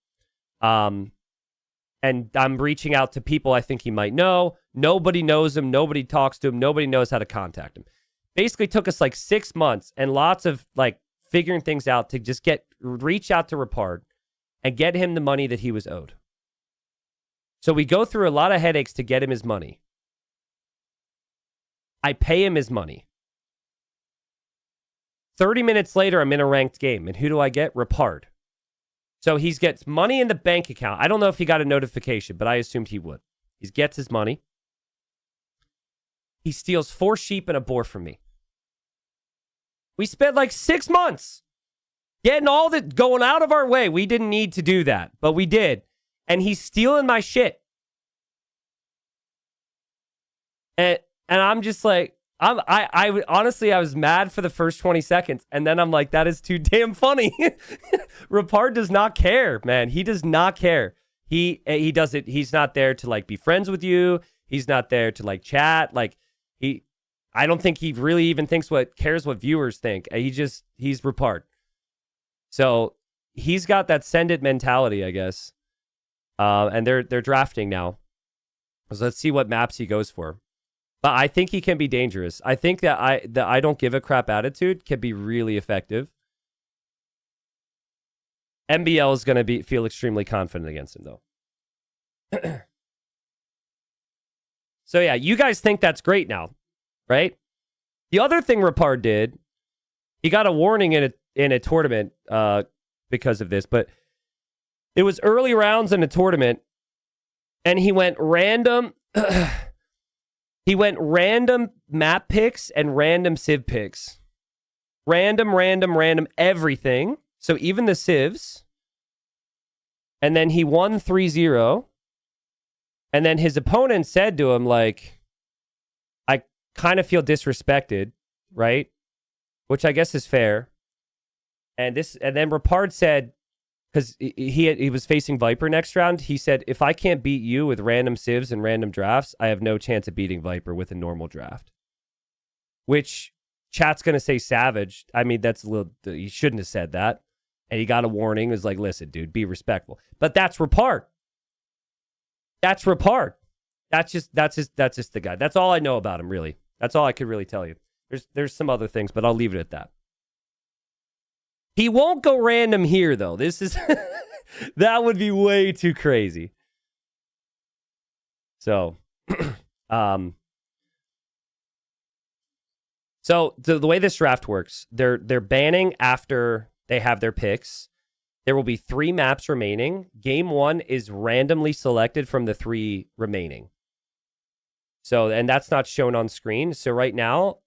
And I'm reaching out to people I think he might know. Nobody knows him. Nobody talks to him. Nobody knows how to contact him. Basically took us like 6 months and lots of like figuring things out to just reach out to Rapard and get him the money that he was owed. So we go through a lot of headaches to get him his money. I pay him his money. 30 minutes later, I'm in a ranked game. And who do I get? Rapard. So he gets money in the bank account. I don't know if he got a notification, but I assumed he would. He gets his money. He steals 4 sheep and a boar from me. We spent like 6 months getting all the, going out of our way. We didn't need to do that, but we did. And he's stealing my shit. And I'm just like, I honestly, I was mad for the first 20 seconds. And then I'm like, that is too damn funny. Rapard does not care, man. He does not care. He does it. He's not there to like be friends with you. He's not there to like chat. Like I don't think he really even cares what viewers think. He's Rapard. So he's got that send it mentality, I guess. And they're drafting now. So let's see what maps he goes for. But I think he can be dangerous. I think that I don't give a crap attitude can be really effective. NBL is going to feel extremely confident against him, though. So yeah, you guys think that's great now, right? The other thing Rapard did, he got a warning in a tournament because of this, but it was early rounds in a tournament, and he went random. He went random map picks and random civ picks. Random, everything. So even the civs. And then he won 3-0. And then his opponent said to him, like, I kind of feel disrespected, right? Which I guess is fair. And then Rapard said, because he was facing Viper next round, he said, if I can't beat you with random civs and random drafts, I have no chance of beating Viper with a normal draft. Which chat's going to say savage. I mean, that's a little, he shouldn't have said that. And he got a warning. It was like, listen, dude, be respectful. But that's Rapard. That's Rapard. That's just the guy. That's all I know about him, really. That's all I could really tell you. There's some other things, but I'll leave it at that. He won't go random here, though. This is that would be way too crazy. So, so the way this draft works, they're banning after they have their picks. There will be 3 maps remaining. Game 1 is randomly selected from the 3 remaining. So, and that's not shown on screen. So right now,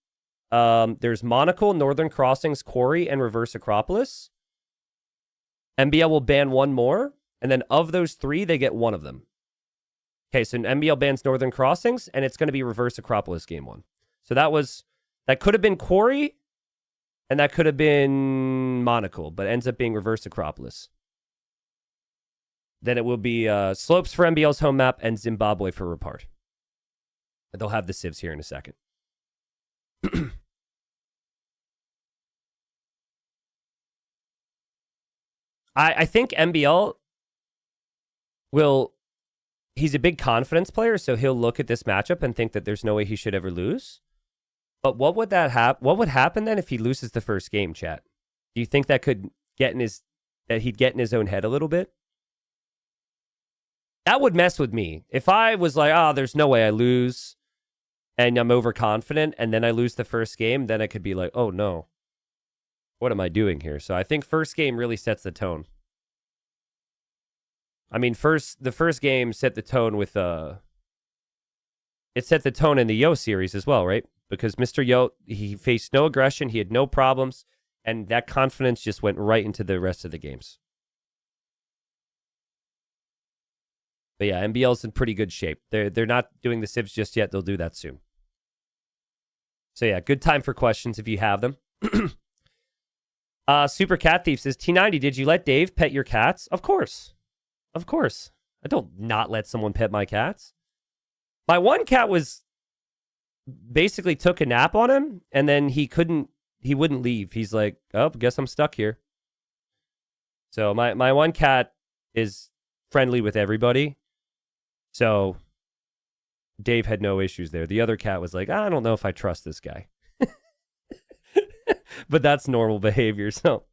there's Monocle, Northern Crossings, Quarry, and Reverse Acropolis. MBL will ban 1 more, and then of those 3, they get 1 of them. Okay, so MBL bans Northern Crossings, and it's going to be Reverse Acropolis game 1. So that could have been Quarry, and that could have been Monocle, but ends up being Reverse Acropolis. Then it will be Slopes for MBL's home map and Zimbabwe for Rapard. They'll have the civs here in a second. I think MBL he's a big confidence player, so he'll look at this matchup and think that there's no way he should ever lose. But what would happen then if he loses the first game, chat? Do you think that could he'd get in his own head a little bit? That would mess with me. If I was like, there's no way I lose, and I'm overconfident, and then I lose the first game, then I could be like, oh no, what am I doing here? So I think first game really sets the tone. I mean, the first game set the tone with it set the tone in the Yo series as well, right? Because Mr. Yo, he faced no aggression, he had no problems, and that confidence just went right into the rest of the games. But yeah, MBL's in pretty good shape. They're not doing the civs just yet. They'll do that soon. So yeah, good time for questions if you have them. Super Cat Thief says, T90, did you let Dave pet your cats? Of course. Of course. I don't not let someone pet my cats. My one cat basically took a nap on him, and then he wouldn't leave. He's like, oh, guess I'm stuck here. So my one cat is friendly with everybody. So Dave had no issues there. The other cat was like, I don't know if I trust this guy. But that's normal behavior, so.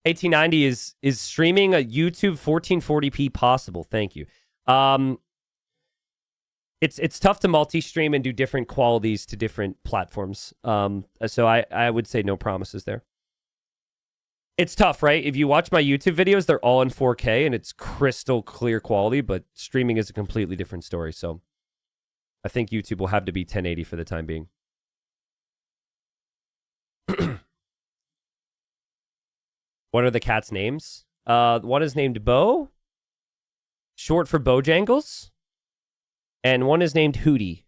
1890 is streaming a YouTube 1440p possible. Thank you. It's tough to multi-stream and do different qualities to different platforms. So I would say no promises there. It's tough, right? If you watch my YouTube videos, they're all in 4K and it's crystal clear quality, but streaming is a completely different story. So I think YouTube will have to be 1080 for the time being. What are the cats' names? One is named Bo, short for Bojangles, and one is named Hootie,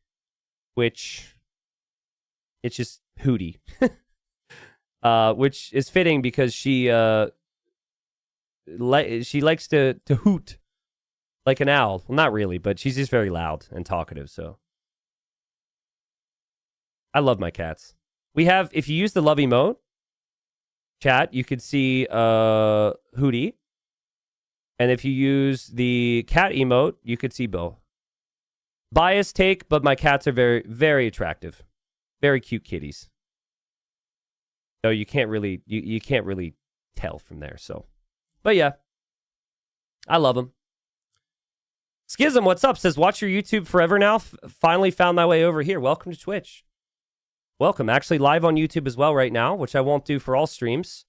which it's just Hootie, which is fitting because she likes to hoot like an owl. Well, not really, but she's just very loud and talkative. So I love my cats. We have, if you use the love emote, chat, you could see Hootie. And if you use the cat emote, you could see Bo. Biased take, but my cats are very, very attractive. Very cute kitties. So you can't really, you can't really tell from there. So, but yeah, I love them. Schism, what's up? Says, watch your YouTube forever now. Finally found my way over here. Welcome to Twitch. Welcome. Actually live on YouTube as well right now, which I won't do for all streams.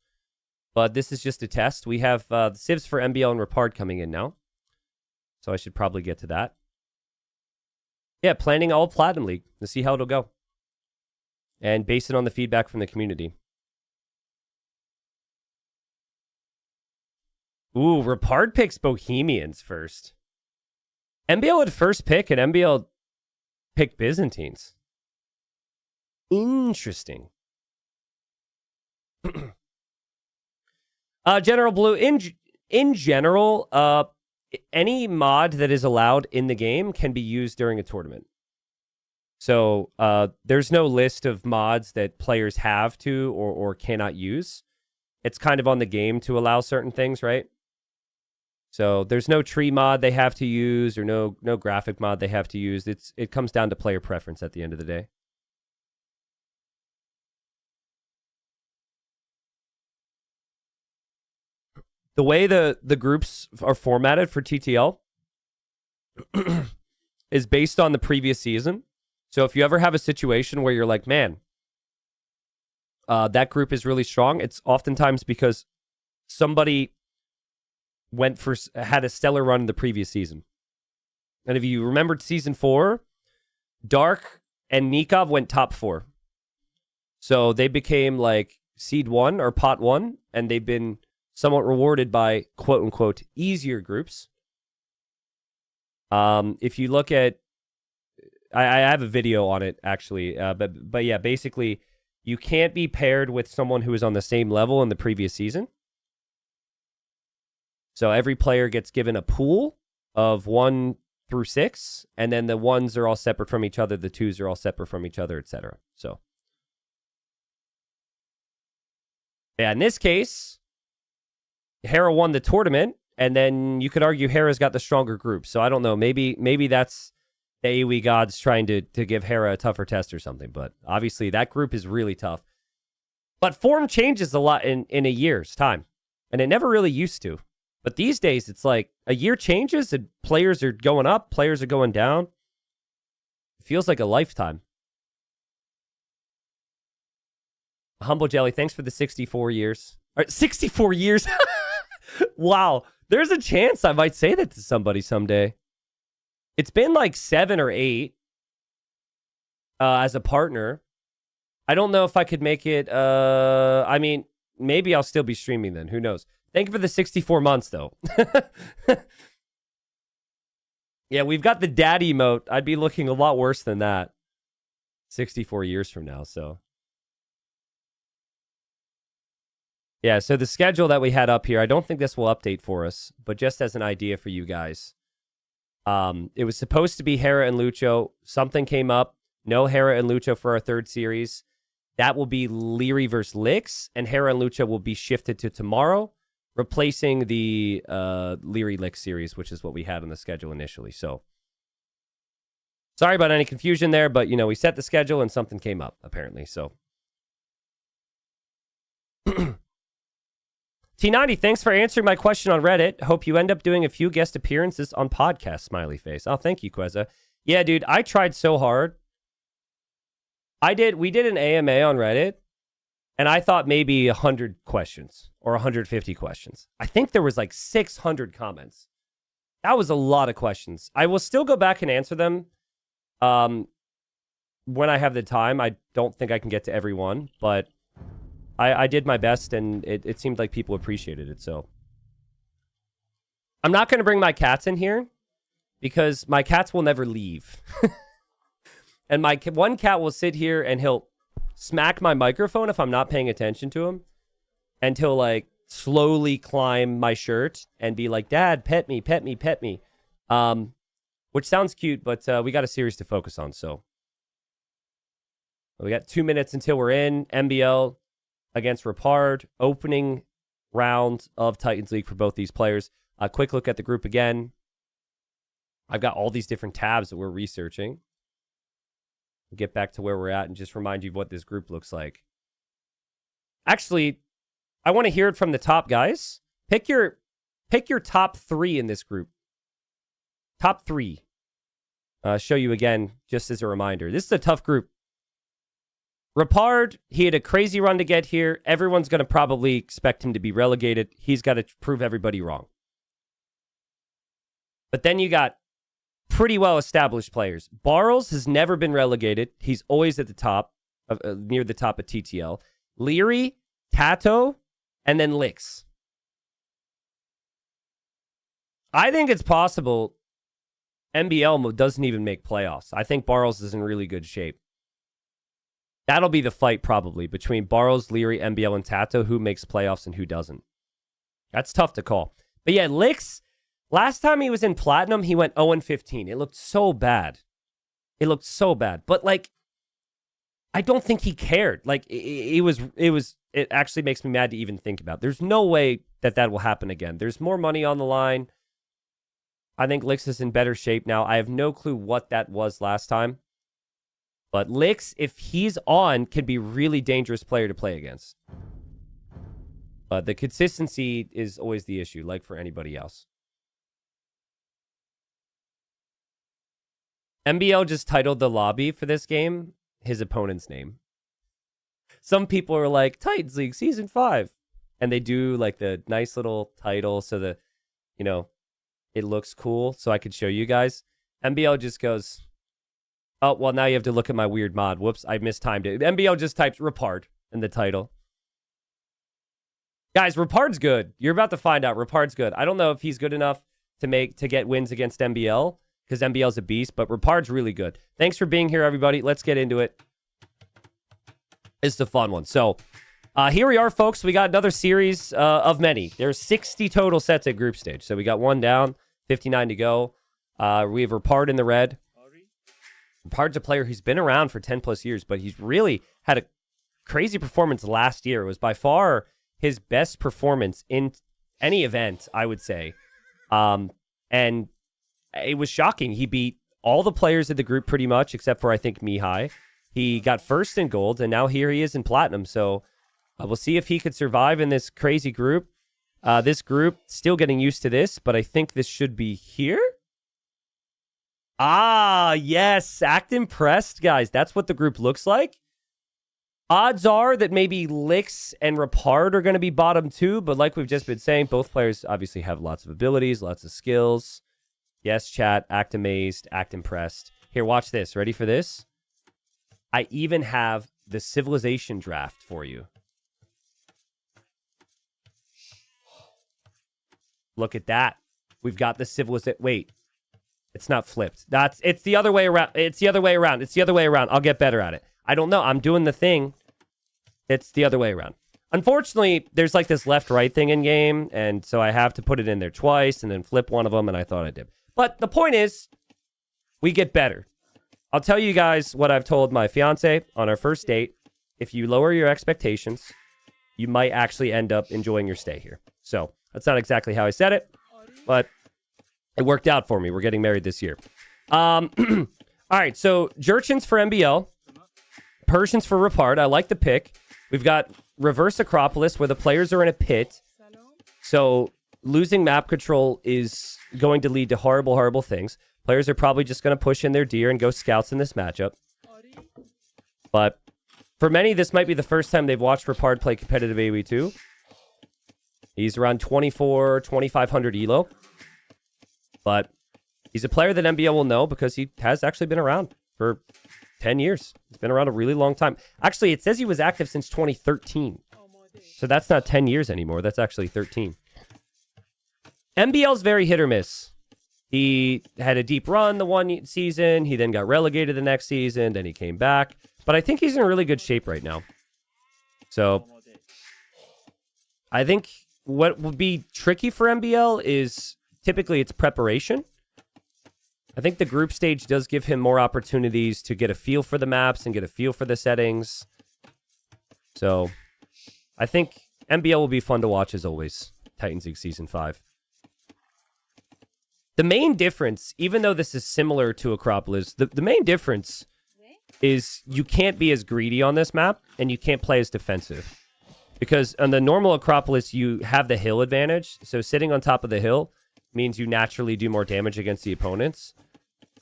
But this is just a test. We have the civs for MBL and Rapard coming in now. So I should probably get to that. Yeah, planning all Platinum League to see how it'll go. And base it on the feedback from the community. Ooh, Rapard picks Bohemians first. MBL had first pick, and MBL picked Byzantines. Interesting. General Blue, in general, any mod that is allowed in the game can be used during a tournament. So there's no list of mods that players have to or cannot use. It's kind of on the game to allow certain things, right? So there's no tree mod they have to use or no graphic mod they have to use. It comes down to player preference at the end of the day. The way the groups are formatted for TTL is based on the previous season. So if you ever have a situation where you're like, man, that group is really strong, it's oftentimes because somebody had a stellar run in the previous season. And if you remembered season 4, Dark and Nikov went top 4. So they became like seed 1 or pot 1, and they've been somewhat rewarded by quote unquote easier groups. If you look at, I have a video on it actually, but yeah, basically you can't be paired with someone who is on the same level in the previous season. So every player gets given a pool of 1 through 6, and then the 1s are all separate from each other, the 2s are all separate from each other, etc. So yeah, in this case, Hera won the tournament, and then you could argue Hera's got the stronger group. So I don't know. Maybe that's the AoE gods trying to give Hera a tougher test or something. But obviously that group is really tough. But form changes a lot in a year's time, and it never really used to. But these days, it's like a year changes and players are going up, players are going down. It feels like a lifetime. Humble Jelly, thanks for the 64 years. All right, 64 years? Wow. There's a chance I might say that to somebody someday. It's been like 7 or 8 as a partner. I don't know if I could make it. I mean, maybe I'll still be streaming then. Who knows? Thank you for the 64 months, though. Yeah, we've got the dad emote. I'd be looking a lot worse than that 64 years from now, so. Yeah, so the schedule that we had up here, I don't think this will update for us, but just as an idea for you guys. It was supposed to be Hera and Lucho. Something came up. No Hera and Lucho for our third series. That will be Liry versus Lix, and Hera and Lucho will be shifted to tomorrow, replacing the Liry Lix series, which is what we had on the schedule initially. So, sorry about any confusion there, but, you know, we set the schedule and something came up, apparently, so. T90, thanks for answering my question on Reddit. Hope you end up doing a few guest appearances on podcasts, smiley face. Oh, thank you, Queza. Yeah, dude, I tried so hard. We did an AMA on Reddit, and I thought maybe 100 questions or 150 questions. I think there was like 600 comments. That was a lot of questions. I will still go back and answer them when I have the time. I don't think I can get to every one, but I did my best, and it seemed like people appreciated it, so. I'm not going to bring my cats in here because my cats will never leave. And my one cat will sit here, and he'll smack my microphone if I'm not paying attention to him, and he'll, like, slowly climb my shirt and be like, Dad, pet me, pet me, pet me. Which sounds cute, but we got a series to focus on, so. We got 2 minutes until we're in. MBL against Rapard, opening round of Titans League for both these players. A quick look at the group again. I've got all these different tabs that we're researching. We'll get back to where we're at and just remind you of what this group looks like. Actually, I want to hear it from the top guys. Pick your top 3 in this group. Top 3. Show you again, just as a reminder. This is a tough group. Rapard, he had a crazy run to get here. Everyone's going to probably expect him to be relegated. He's got to prove everybody wrong. But then you got pretty well-established players. Barles has never been relegated. He's always at the top, near the top of TTL. Liry, Tato, and then Licks. I think it's possible NBL doesn't even make playoffs. I think Barles is in really good shape. That'll be the fight probably between Barles, Liry, NBL, and Tato, who makes playoffs and who doesn't. That's tough to call. But yeah, Licks, last time he was in Platinum, he went 0-15. It looked so bad. It looked so bad. But like, I don't think he cared. Like, it actually makes me mad to even think about. There's no way that will happen again. There's more money on the line. I think Licks is in better shape now. I have no clue what that was last time. But Licks, if he's on, can be a really dangerous player to play against. But the consistency is always the issue, like for anybody else. NBL just titled the lobby for this game his opponent's name. Some people are like, Titans League Season 5. And they do like the nice little title so that, you know, it looks cool so I could show you guys. NBL just goes, oh, well, now you have to look at my weird mod. Whoops, I mistimed it. NBL just types Rapard in the title. Guys, Rapard's good. You're about to find out. Rapard's good. I don't know if he's good enough to get wins against NBL because NBL's a beast, but Rapard's really good. Thanks for being here, everybody. Let's get into it. It's the fun one. So here we are, folks. We got another series of many. There's 60 total sets at group stage. So we got one down, 59 to go. We have Rapard in the red. Rapard's a player who's been around for 10 plus years, but he's really had a crazy performance last year. It was by far his best performance in any event, I would say. And it was shocking. He beat all the players in the group pretty much, except for, I think, Mihai. He got first in gold, and now here he is in platinum. So we'll see if he could survive in this crazy group. This group, still getting used to this, but I think this should be here. Ah, yes. Act impressed, guys. That's what the group looks like. Odds are that maybe Licks and Rapard are going to be bottom two, but like we've just been saying, both players obviously have lots of abilities, lots of skills. Yes, chat. Act amazed. Act impressed. Here, watch this. Ready for this? I even have the civilization draft for you. Look at that. We've got the civilization. Wait. It's not flipped. It's the other way around. It's the other way around. It's the other way around. I'll get better at it. I don't know. I'm doing the thing. It's the other way around. Unfortunately, there's like this left-right thing in game, and so I have to put it in there twice and then flip one of them, and I thought I did. But the point is, we get better. I'll tell you guys what I've told my fiance on our first date. If you lower your expectations, you might actually end up enjoying your stay here. So that's not exactly how I said it, but it worked out for me. We're getting married this year. All right, so Jurchins for NBL. Persians for Rapard. I like the pick. We've got Reverse Acropolis where the players are in a pit. So losing map control is going to lead to horrible, horrible things. Players are probably just going to push in their deer and go scouts in this matchup. But for many, this might be the first time they've watched Rapard play competitive AoE2. He's around 2,500 elo. But he's a player that NBL will know because he has actually been around for 10 years. He's been around a really long time. Actually, it says he was active since 2013. So that's not 10 years anymore. That's actually 13. NBL's very hit or miss. He had a deep run the one season. He then got relegated the next season. Then he came back. But I think he's in really good shape right now. So I think what would be tricky for NBL is typically it's preparation. I think the group stage does give him more opportunities to get a feel for the maps and get a feel for the settings. So I think NBL will be fun to watch as always. Titans League Season 5. The main difference, even though this is similar to Acropolis, the main difference is you can't be as greedy on this map and you can't play as defensive. Because on the normal Acropolis, you have the hill advantage. So sitting on top of the hill means you naturally do more damage against the opponents.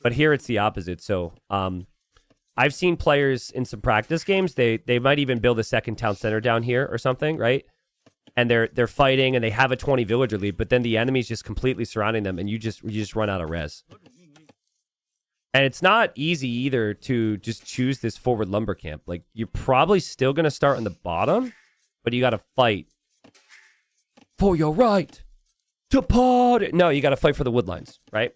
But here it's the opposite. So I've seen players in some practice games, they might even build a second town center down here or something, right? And they're fighting and they have a 20 villager lead, but then the enemy's just completely surrounding them and you just run out of res. And it's not easy either to just choose this forward lumber camp. Like, you're probably still going to start on the bottom, but you got to fight for your right to pod. No, you got to fight for the woodlines, right?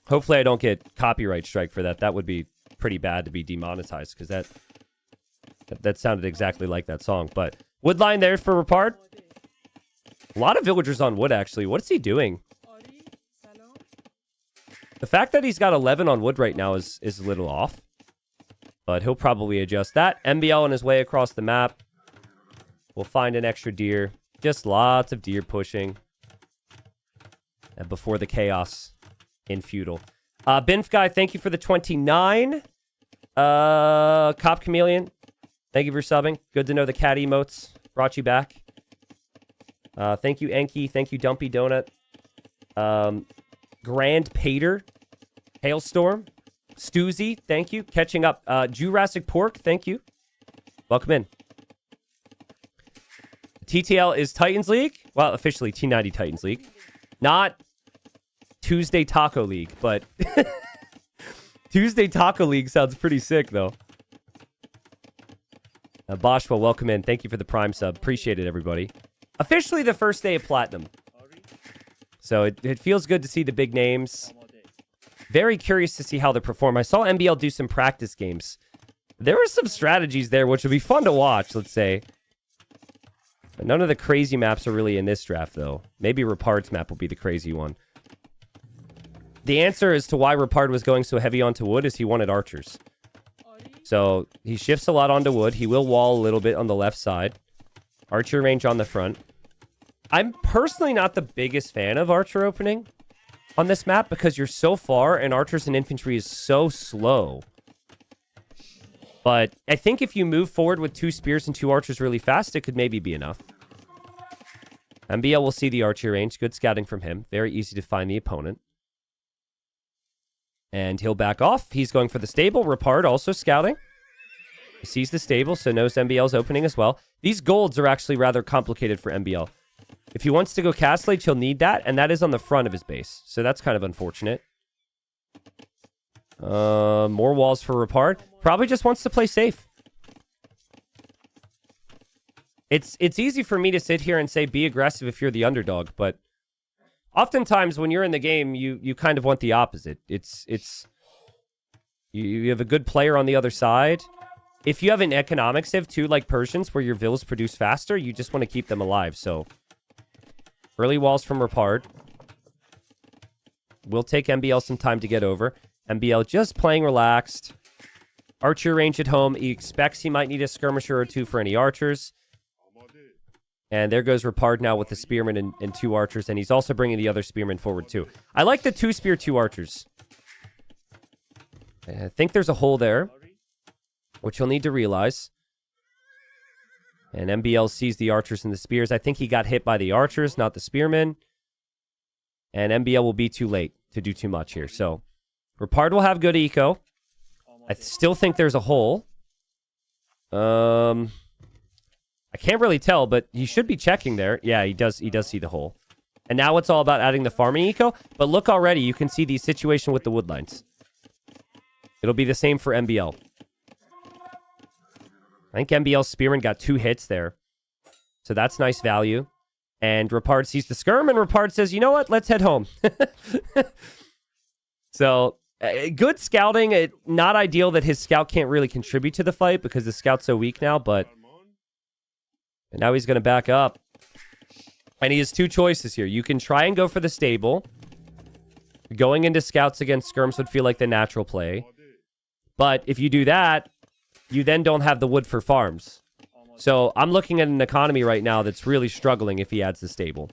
Hopefully I don't get copyright strike for that. That would be pretty bad to be demonetized because that sounded exactly like that song. But woodline there for Rapard. A lot of villagers on wood, actually. What is he doing? The fact that he's got 11 on wood right now is a little off. But he'll probably adjust that. MBL on his way across the map. We'll find an extra deer. Just lots of deer pushing. And before the chaos in feudal. Binf guy, thank you for the 29. Cop Chameleon, thank you for subbing. Good to know the cat emotes brought you back. Thank you, Enki. Thank you, Dumpy Donut. Grand Pater. Hailstorm. Stoozy, thank you. Catching up. Jurassic Pork, thank you. Welcome in. TTL is Titans League. Well, officially T90 Titans League. Not Tuesday Taco League, but Tuesday Taco League sounds pretty sick, though. Boschwell, welcome in. Thank you for the Prime sub. Appreciate it, everybody. Officially the first day of Platinum. So it feels good to see the big names. Very curious to see how they perform. I saw MBL do some practice games. There were some strategies there, which would be fun to watch, let's say. But none of the crazy maps are really in this draft, though. Maybe Rapard's map will be the crazy one. The answer as to why Rapard was going so heavy onto wood is he wanted archers. So he shifts a lot onto wood. He will wall a little bit on the left side. Archer range on the front. I'm personally not the biggest fan of archer opening on this map because you're so far and archers and infantry is so slow. But I think if you move forward with 2 spears and 2 archers really fast, it could maybe be enough. MBL will see the archer range. Good scouting from him. Very easy to find the opponent. And he'll back off. He's going for the stable. Rapard also scouting. He sees the stable, so knows MBL's opening as well. These golds are actually rather complicated for MBL. If he wants to go Castle Age, he'll need that, and that is on the front of his base. So that's kind of unfortunate. More walls for Rapard. Probably just wants to play safe. It's easy for me to sit here and say be aggressive if you're the underdog, but oftentimes when you're in the game, you kind of want the opposite. You have a good player on the other side. If you have an economic civ too, like Persians, where your villas produce faster, you just want to keep them alive. So early walls from Rapard. Will take MBL some time to get over. MBL just playing relaxed. Archer range at home. He expects he might need a skirmisher or 2 for any archers. And there goes Rapard now with the spearman and 2 archers. And he's also bringing the other spearman forward too. I like the 2 spear, 2 archers. I think there's a hole there, which he'll need to realize. And MBL sees the archers and the spears. I think he got hit by the archers, not the spearmen. And MBL will be too late to do too much here. So Rapard will have good eco. I still think there's a hole. I can't really tell, but he should be checking there. Yeah, he does see the hole. And now it's all about adding the farming eco. But look already, you can see the situation with the woodlines. It'll be the same for MBL. I think MBL's spearman got 2 hits there. So that's nice value. And Rapard sees the skirm, and Rapard says, you know what? Let's head home. So, good scouting. Not ideal that his scout can't really contribute to the fight because the scout's so weak now, but... And now he's going to back up. And he has 2 choices here. You can try and go for the stable. Going into scouts against skirms would feel like the natural play. But if you do that, you then don't have the wood for farms. So I'm looking at an economy right now that's really struggling if he adds the stable.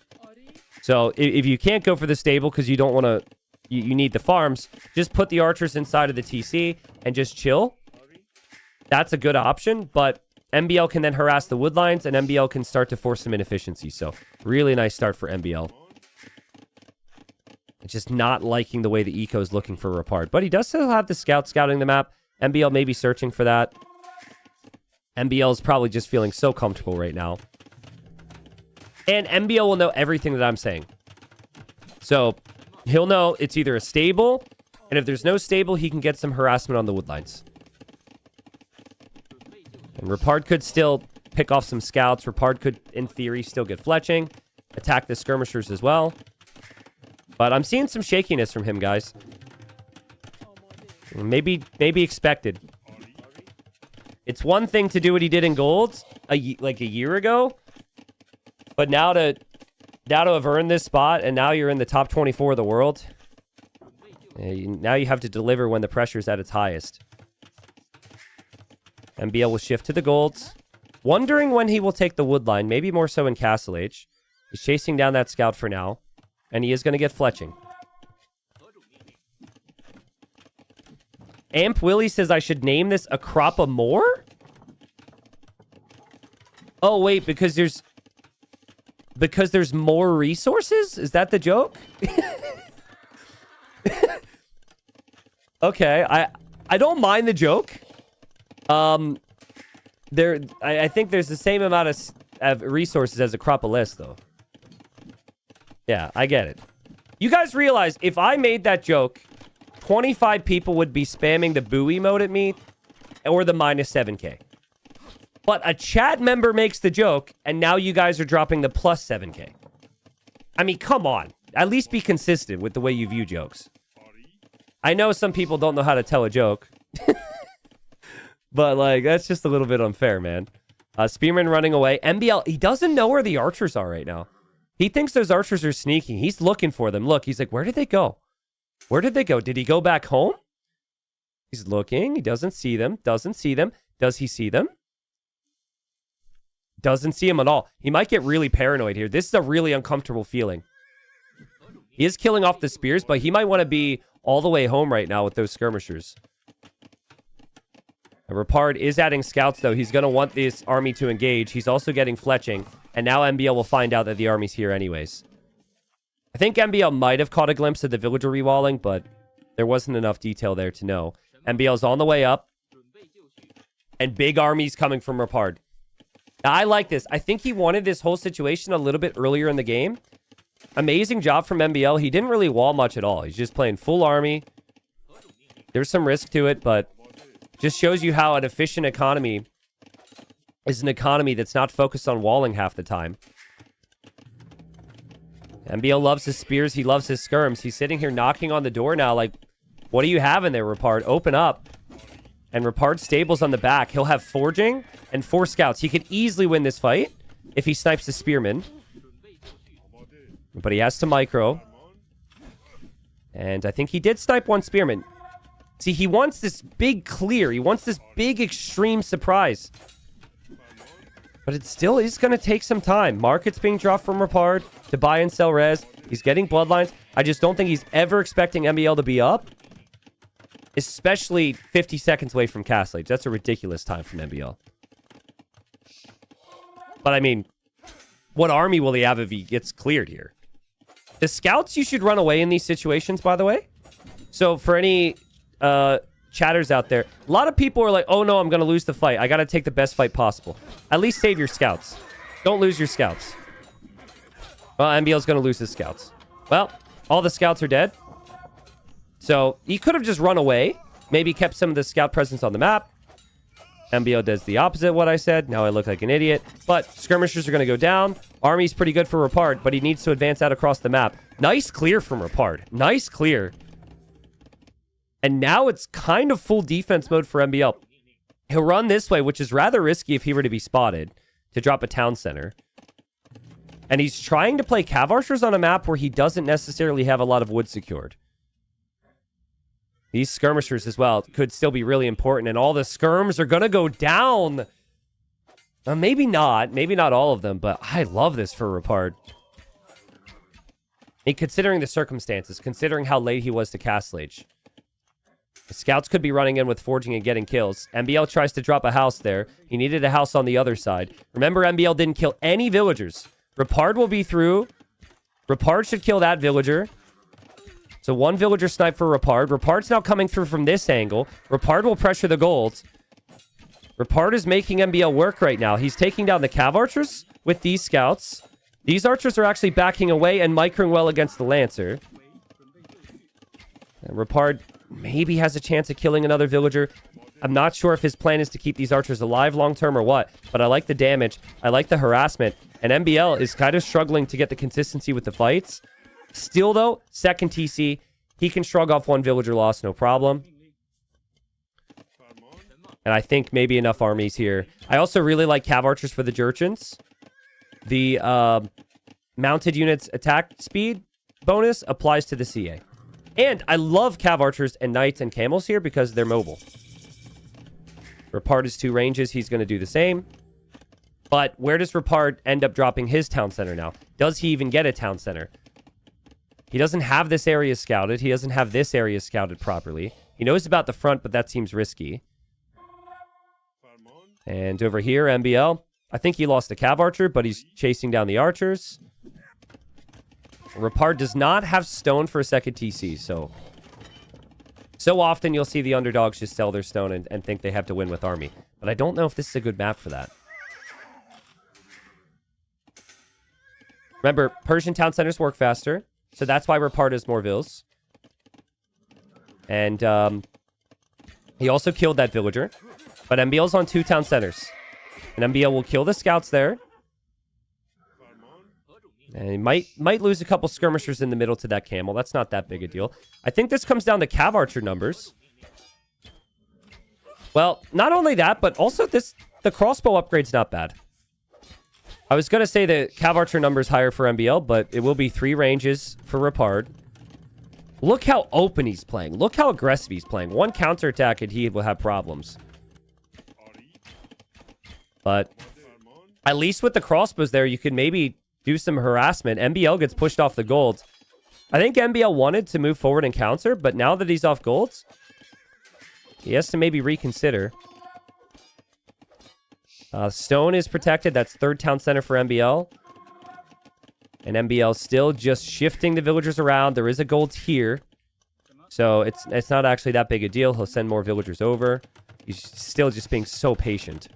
So if you can't go for the stable because you don't want to... You need the farms, just put the archers inside of the TC and just chill. That's a good option, but MBL can then harass the woodlines and MBL can start to force some inefficiency. So really nice start for MBL. Just not liking the way the eco is looking for Rapard. But he does still have the scout scouting the map. MBL may be searching for that. MBL is probably just feeling so comfortable right now. And MBL will know everything that I'm saying. So He'll know it's either a stable, and if there's no stable, he can get some harassment on the wood lines. And Rapard could still pick off some scouts. Rapard could, in theory, still get fletching. Attack the skirmishers as well. But I'm seeing some shakiness from him, guys. Maybe expected. It's one thing to do what he did in gold like a year ago. But now to have earned this spot, and now you're in the top 24 of the world. Now you have to deliver when the pressure's at its highest. MBL will shift to the golds. Wondering when he will take the wood line. Maybe more so in Castle Age. He's chasing down that scout for now. And he is going to get fletching. Amp Willie says I should name this a crop of more? Oh, wait, because there's more resources? Is that the joke? Okay, I don't mind the joke. I think there's the same amount of resources as a crop of list, though. Yeah, I get it. You guys realize if I made that joke, 25 people would be spamming the buoy mode at me or the minus 7k. But a chat member makes the joke, and now you guys are dropping the plus 7k. I mean, come on. At least be consistent with the way you view jokes. I know some people don't know how to tell a joke. But, like, that's just a little bit unfair, man. Spearman running away. MBL, he doesn't know where the archers are right now. He thinks those archers are sneaking. He's looking for them. Look, he's like, where did they go? Where did they go? Did he go back home? He's looking. He doesn't see them. Doesn't see them. Does he see them? Doesn't see him at all. He might get really paranoid here. This is a really uncomfortable feeling. He is killing off the spears, but he might want to be all the way home right now with those skirmishers. And Rapard is adding scouts, though. He's going to want this army to engage. He's also getting fletching. And now MBL will find out that the army's here anyways. I think MBL might have caught a glimpse of the villager rewalling, but there wasn't enough detail there to know. MBL's on the way up. And big armies coming from Rapard. Now, I like this. I think he wanted this whole situation a little bit earlier in the game. Amazing job from MBL. He didn't really wall much at all. He's just playing full army. There's some risk to it, but just shows you how an efficient economy is an economy that's not focused on walling half the time. MBL loves his spears. He loves his skirms. He's sitting here knocking on the door now like, what do you have in there, Rapard? Open up. And Rapard's stables on the back. He'll have forging and 4 scouts. He could easily win this fight if he snipes the spearman. But he has to micro. And I think he did snipe 1 spearman. See, he wants this big clear. He wants this big extreme surprise. But it still is going to take some time. Market's being dropped from Rapard to buy and sell res. He's getting bloodlines. I just don't think he's ever expecting MBL to be up. Especially 50 seconds away from Castle Age. That's a ridiculous time from MBL. But I mean, what army will he have if he gets cleared here? The scouts, you should run away in these situations, by the way. So for any chatters out there, a lot of people are like, oh no, I'm going to lose the fight. I got to take the best fight possible. At least save your scouts. Don't lose your scouts. Well, MBL's going to lose his scouts. Well, all the scouts are dead. So he could have just run away. Maybe kept some of the scout presence on the map. MBL does the opposite of what I said. Now I look like an idiot. But skirmishers are going to go down. Army's pretty good for Rapard, but he needs to advance out across the map. Nice clear from Rapard. Nice clear. And now it's kind of full defense mode for MBL. He'll run this way, which is rather risky if he were to be spotted, to drop a town center. And he's trying to play cav archers on a map where he doesn't necessarily have a lot of wood secured. These skirmishers as well could still be really important, and all the skirms are going to go down. Maybe not. Maybe not all of them, but I love this for Rapard. And considering the circumstances, considering how late he was to Castle Age. The scouts could be running in with forging and getting kills. MBL tries to drop a house there. He needed a house on the other side. Remember, MBL didn't kill any villagers. Rapard will be through. Rapard should kill that villager. So 1 villager snipe for Rapard. Rapard's now coming through from this angle. Rapard will pressure the golds. Rapard is making MBL work right now. He's taking down the cav archers with these scouts. These archers are actually backing away and microing well against the lancer. Rapard maybe has a chance of killing another villager. I'm not sure if his plan is to keep these archers alive long term or what, but I like the damage. I like the harassment. And MBL is kind of struggling to get the consistency with the fights. Still, though, second TC. He can shrug off one villager loss, no problem. And I think maybe enough armies here. I also really like cav archers for the Jurchens. The mounted units attack speed bonus applies to the CA. And I love cav archers and knights and camels here because they're mobile. Rapard is 2 ranges. He's going to do the same. But where does Rapard end up dropping his town center now? Does he even get a town center? He doesn't have this area scouted. He doesn't have this area scouted properly. He knows about the front, but that seems risky. And over here, MBL. I think he lost a cav archer, but he's chasing down the archers. Rapard does not have stone for a second TC, so often you'll see the underdogs just sell their stone and think they have to win with army. But I don't know if this is a good map for that. Remember, Persian town centers work faster, so that's why Rapard has more vills. And he also killed that villager. But MBL's on 2 town centers. And MBL will kill the scouts there. And he might lose a couple skirmishers in the middle to that camel. That's not that big a deal. I think this comes down to cav archer numbers. Well, not only that, but also the crossbow upgrade's not bad. I was going to say the cav archer number's higher for MBL, but it will be 3 ranges for Rapard. Look how open he's playing. Look how aggressive he's playing. 1 counterattack and he will have problems. But at least with the crossbows there, you could maybe do some harassment. MBL gets pushed off the golds. I think MBL wanted to move forward and counter, but now that he's off golds, he has to maybe reconsider. Stone is protected. That's 3rd town center for MBL. And MBL still just shifting the villagers around. There is a gold here. So it's not actually that big a deal. He'll send more villagers over. He's still just being so patient.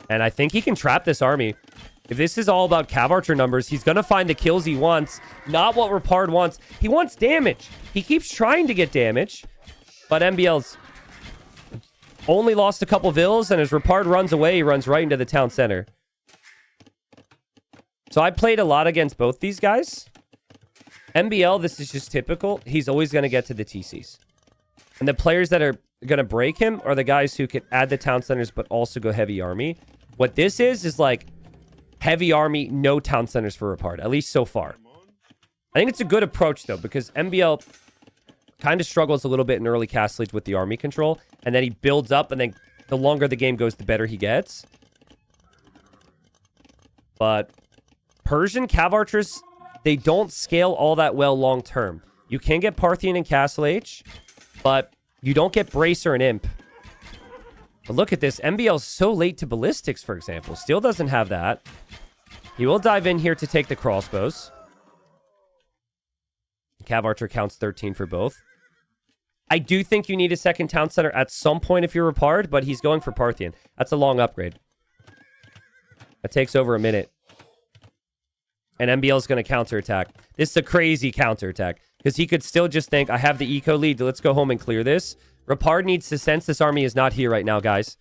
And I think he can trap this army. If this is all about cav archer numbers, he's going to find the kills he wants. Not what Rapard wants. He wants damage. He keeps trying to get damage. But MBL's only lost a couple vills. And as Rapard runs away, he runs right into the town center. So I played a lot against both these guys. MBL, this is just typical. He's always going to get to the TCs. And the players that are going to break him are the guys who can add the town centers but also go heavy army. What this is like heavy army, no town centers for Rapard, at least so far. I think it's a good approach, though, because MBL kind of struggles a little bit in early castle age with the army control, and then he builds up, and then the longer the game goes, the better he gets. But Persian cav archers, they don't scale all that well long term. You can get Parthian and Castle Age, but you don't get Bracer and Imp. But look at this. MBL's so late to ballistics, for example. Still doesn't have that. He will dive in here to take the crossbows. Cav archer counts 13 for both. I do think you need a second town center at some point if you're Rapard, but he's going for Parthian. That's a long upgrade. That takes over a minute. And MBL's going to counterattack. This is a crazy counterattack. Because he could still just think, I have the eco lead. Let's go home and clear this. Rapard needs to sense this army is not here right now, guys.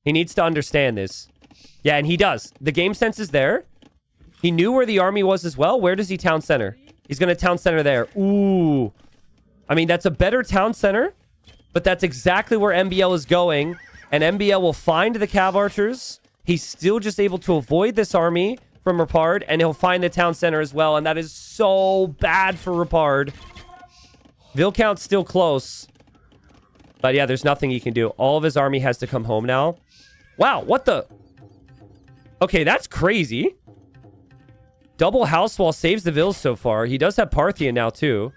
He needs to understand this. Yeah, and he does. The game sense is there. He knew where the army was as well. Where does he town center? He's going to town center there. Ooh. I mean, that's a better town center. But that's exactly where MBL is going. And MBL will find the cav archers. He's still just able to avoid this army from Rapard. And he'll find the town center as well. And that is so bad for Rapard. Vill count's still close. But yeah, there's nothing he can do. All of his army has to come home now. Wow, what the? Okay, that's crazy. Double house wall saves the vills so far. He does have Parthian now too.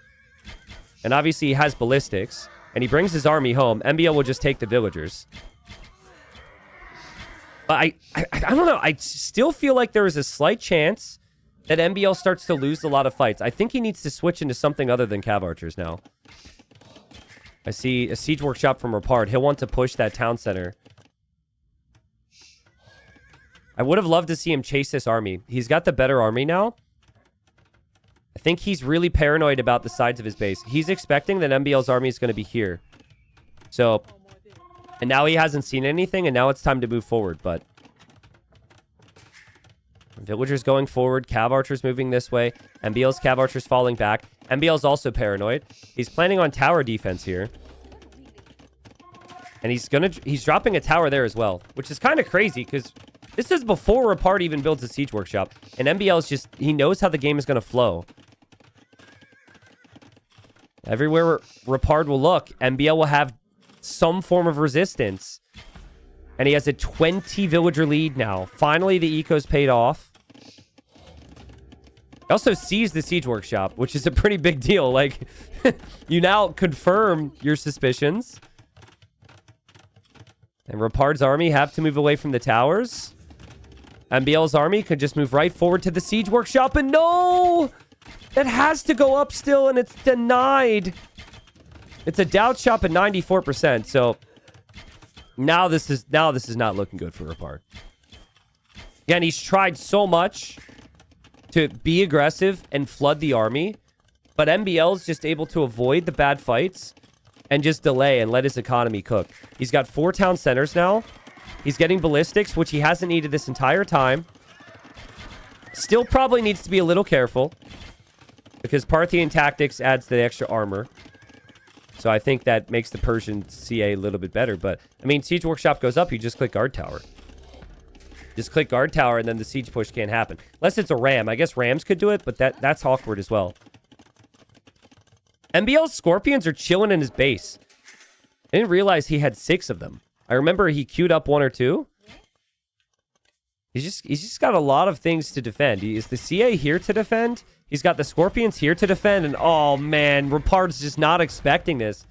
And obviously he has ballistics. And he brings his army home. MBL will just take the villagers. But I don't know. I still feel like there is a slight chance that MBL starts to lose a lot of fights. I think he needs to switch into something other than cav archers now. I see a siege workshop from Rapard. He'll want to push that town center. I would have loved to see him chase this army. He's got the better army now. I think he's really paranoid about the sides of his base. He's expecting that MBL's army is going to be here. So, and now he hasn't seen anything, and now it's time to move forward, but... Villagers going forward, Cav Archers moving this way, MBL's Cav Archers falling back. MBL's also paranoid. He's planning on tower defense here. And he's dropping a tower there as well, which is kind of crazy because this is before Rapard even builds a siege workshop. And MBL's just, he knows how the game is going to flow. Everywhere Rapard will look, MBL will have some form of resistance. And he has a 20 villager lead now. Finally, the eco's paid off. He also sees the siege workshop, which is a pretty big deal. Like, you now confirm your suspicions. And Rapard's army have to move away from the towers. MBL's army could just move right forward to the siege workshop. And no! That has to go up still, and it's denied. It's a doubt shop at 94%, so... Now this is not looking good for Rapard. Again, he's tried so much to be aggressive and flood the army, but MBL's just able to avoid the bad fights and just delay and let his economy cook. He's got 4 town centers now. He's getting ballistics, which he hasn't needed this entire time. Still probably needs to be a little careful because Parthian tactics adds the extra armor. So I think that makes the Persian CA a little bit better. But, I mean, Siege Workshop goes up, you just click Guard Tower. Just click Guard Tower, and then the Siege Push can't happen. Unless it's a Ram. I guess Rams could do it, but that's awkward as well. MBL's Scorpions are chilling in his base. I didn't realize he had 6 of them. I remember he queued up 1 or 2. He's just got a lot of things to defend. Is the CA here to defend? He's got the Scorpions here to defend, and oh man, Rapard's just not expecting this.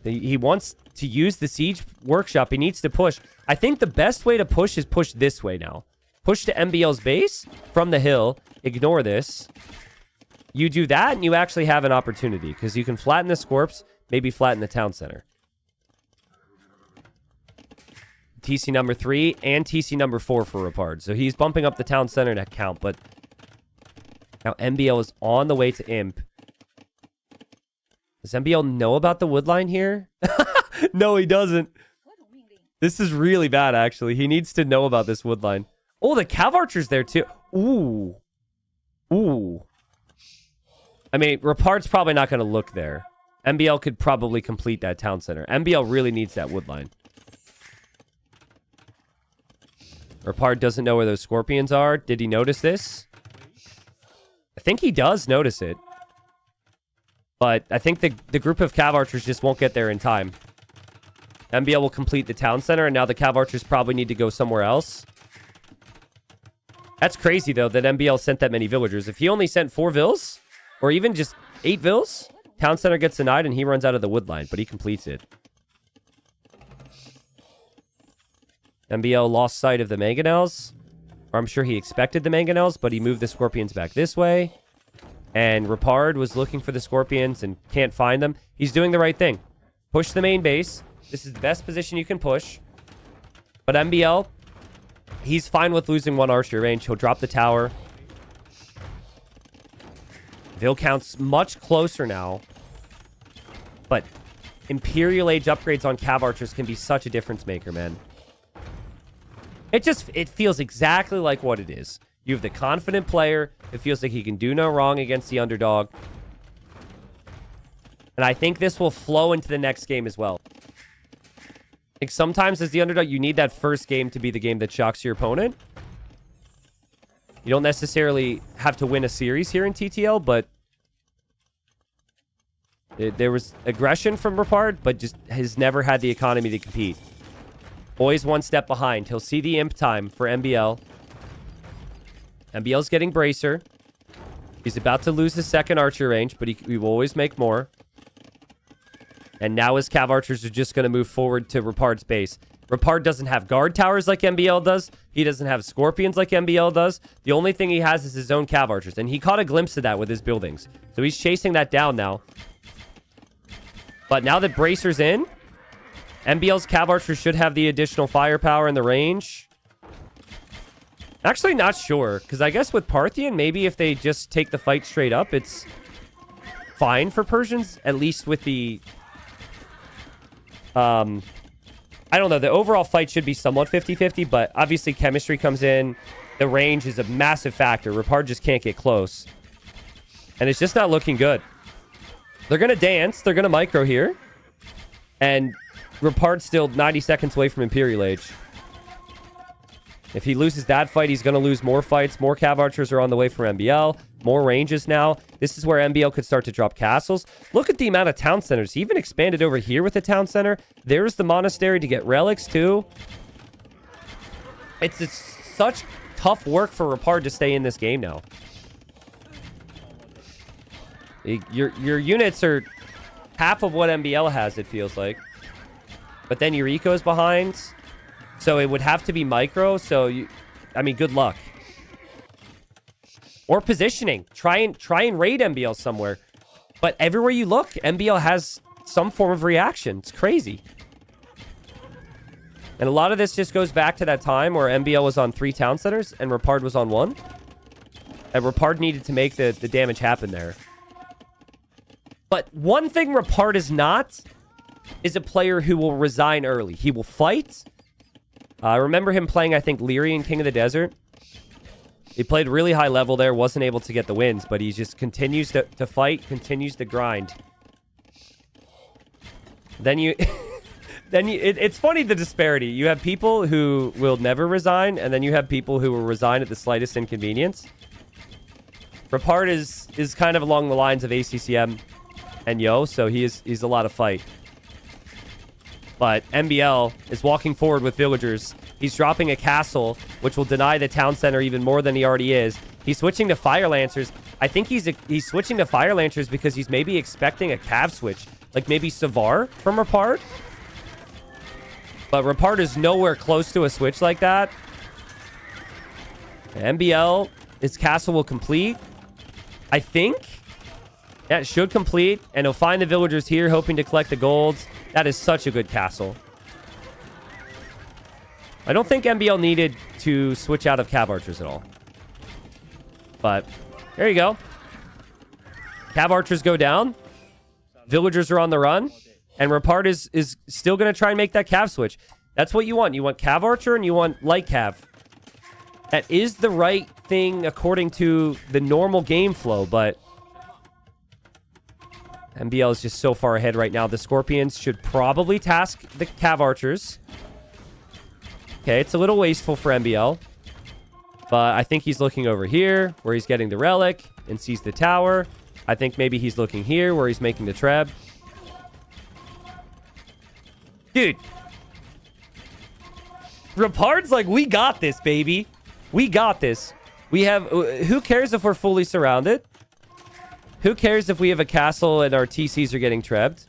He wants to use the siege workshop. He needs to push. I think the best way to push is push this way now. Push to MBL's base from the hill. Ignore this. You do that, and you actually have an opportunity, because you can flatten the Scorps, maybe flatten the town center. TC number 3 and TC number 4 for Rapard. So he's bumping up the town center to count, but now MBL is on the way to Imp. Does MBL know about the wood line here? No, he doesn't. This is really bad, actually. He needs to know about this wood line. Oh, the Cav Archer's there, too. Ooh. Ooh. I mean, Rapard's probably not going to look there. MBL could probably complete that town center. MBL really needs that wood line. Rapard doesn't know where those Scorpions are. Did he notice this? I think he does notice it. But I think the group of Cav Archers just won't get there in time. MBL will complete the town center, and now the Cav Archers probably need to go somewhere else. That's crazy, though, that MBL sent that many villagers. If he only sent 4 vills, or even just 8 vills, town center gets denied, and he runs out of the wood line, but he completes it. MBL lost sight of the mangonels. Or I'm sure he expected the mangonels, but he moved the Scorpions back this way. And Rapard was looking for the Scorpions and can't find them. He's doing the right thing. Push the main base. This is the best position you can push. But MBL, he's fine with losing 1 archer range. He'll drop the tower. Vill count's much closer now. But Imperial Age upgrades on Cav Archers can be such a difference maker, man. It feels exactly like what it is. You have the confident player. It feels like he can do no wrong against the underdog. And I think this will flow into the next game as well. I think sometimes as the underdog, you need that first game to be the game that shocks your opponent. You don't necessarily have to win a series here in TTL, but there was aggression from Rapard, but just has never had the economy to compete. Always 1 step behind. He'll see the imp time for MBL. MBL's getting Bracer. He's about to lose the 2nd archer range, but he will always make more. And now his Cav Archers are just going to move forward to Rapard's base. Rapard doesn't have guard towers like MBL does. He doesn't have Scorpions like MBL does. The only thing he has is his own Cav Archers. And he caught a glimpse of that with his buildings. So he's chasing that down now. But now that Bracer's in, MBL's Cav Archers should have the additional firepower and the range. Actually, not sure. Because I guess with Parthian, maybe if they just take the fight straight up, it's fine for Persians. At least with the... I don't know. The overall fight should be somewhat 50-50, but obviously chemistry comes in. The range is a massive factor. Rapard just can't get close. And it's just not looking good. They're going to dance. They're going to micro here. And Rapard's still 90 seconds away from Imperial Age. If he loses that fight, he's going to lose more fights. More Cav Archers are on the way from MBL. More ranges now. This is where MBL could start to drop castles. Look at the amount of town centers. He even expanded over here with the town center. There's the monastery to get relics too. It's such tough work for Rapard to stay in this game now. Your units are half of what MBL has, it feels like. But then your eco is behind. So it would have to be micro. So, I mean, good luck. Or positioning. Try and raid MBL somewhere. But everywhere you look, MBL has some form of reaction. It's crazy. And a lot of this just goes back to that time where MBL was on 3 town centers and Rapard was on 1. And Rapard needed to make the damage happen there. But one thing Rapard is not is a player who will resign early. He will fight. I remember him playing, I think, Liry in King of the Desert. He played really high level there, wasn't able to get the wins, but he just continues to fight, continues to grind. Then it's funny, the disparity. You have people who will never resign, and then you have people who will resign at the slightest inconvenience. Rapard is kind of along the lines of ACCM and Yo, so he's a lot of fight. But MBL is walking forward with villagers. He's dropping a castle, which will deny the town center even more than he already is. He's switching to Fire Lancers. I think he's switching to Fire Lancers because he's maybe expecting a Cav switch. Like maybe Savar from Rapard. But Rapard is nowhere close to a switch like that. MBL, his castle will complete. I think. Yeah, it should complete. And he'll find the villagers here, hoping to collect the golds. That is such a good castle. I don't think MBL needed to switch out of Cav Archers at all. But there you go. Cav Archers go down. Villagers are on the run. And Rapard is still going to try and make that Cav switch. That's what you want. You want Cav Archer and you want Light Cav. That is the right thing according to the normal game flow, but MBL is just so far ahead right now. The Scorpions should probably task the Cav Archers. Okay, it's a little wasteful for MBL. But I think he's looking over here, where he's getting the relic, and sees the tower. I think maybe he's looking here, where he's making the treb. Dude. Rapard's like, we got this, baby. We got this. We have... Who cares if we're fully surrounded? Who cares if we have a castle and our TCs are getting trebbed?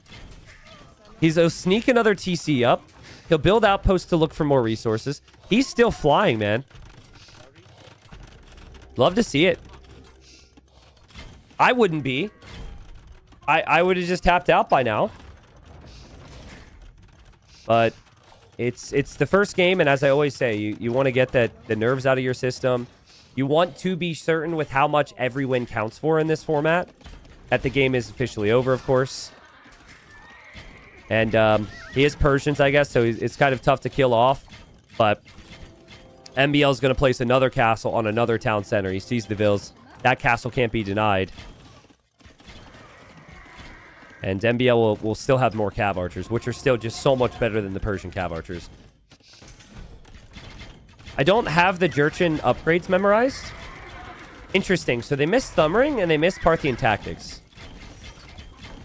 He'll sneak another TC up. He'll build outposts to look for more resources. He's still flying, man. Love to see it. I wouldn't be. I would have just tapped out by now. But it's the first game, and as I always say, you want to get the nerves out of your system. You want to be certain with how much every win counts for in this format. That the game is officially over, of course. And he is Persians, I guess, so it's kind of tough to kill off. But MBL is going to place another castle on another town center. He sees the vills. That castle can't be denied. And MBL will still have more Cav Archers, which are still just so much better than the Persian Cav Archers. I don't have the Jurchen upgrades memorized. Interesting. So they missed Thumbring and they missed Parthian Tactics.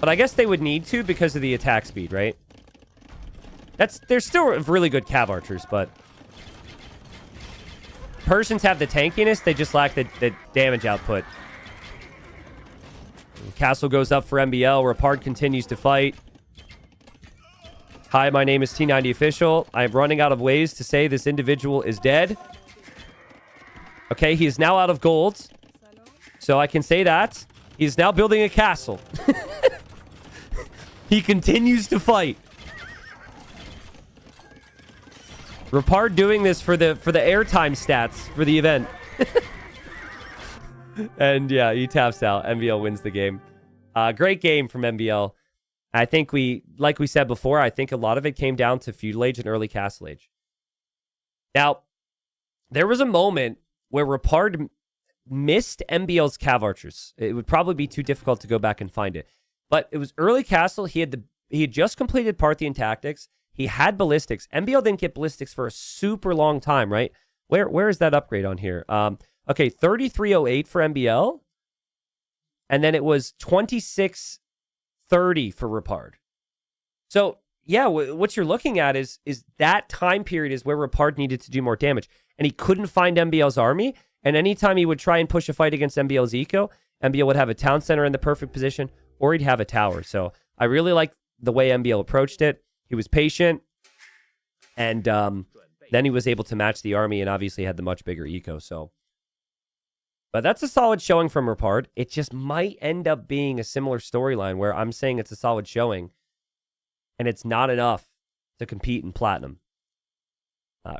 But I guess they would need to because of the attack speed, right? They're still really good Cav Archers, but Persians have the tankiness. They just lack the damage output. Castle goes up for MBL. Rapard continues to fight. Hi, my name is T90 Official. I am running out of ways to say this individual is dead. Okay, he is now out of gold. So I can say that. He is now building a castle. He continues to fight. Rapard doing this for the airtime stats for the event. And yeah, he taps out. MBL wins the game. Great game from MBL. I think like we said before, I think a lot of it came down to feudal age and early castle age. Now, there was a moment where Rapard missed MBL's Cav Archers. It would probably be too difficult to go back and find it. But it was early castle. He had just completed Parthian tactics. He had ballistics. MBL didn't get ballistics for a super long time, right? Where is that upgrade on here? Okay, 3308 for MBL. And then it was 2630 for Rapard. So, yeah, what you're looking at is that time period is where Rapard needed to do more damage. And he couldn't find MBL's army. And anytime he would try and push a fight against MBL's eco, MBL would have a town center in the perfect position, or he'd have a tower. So I really like the way MBL approached it. He was patient. And then he was able to match the army and obviously had the much bigger eco. So, but that's a solid showing from Rapard. It just might end up being a similar storyline where I'm saying it's a solid showing and it's not enough to compete in Platinum.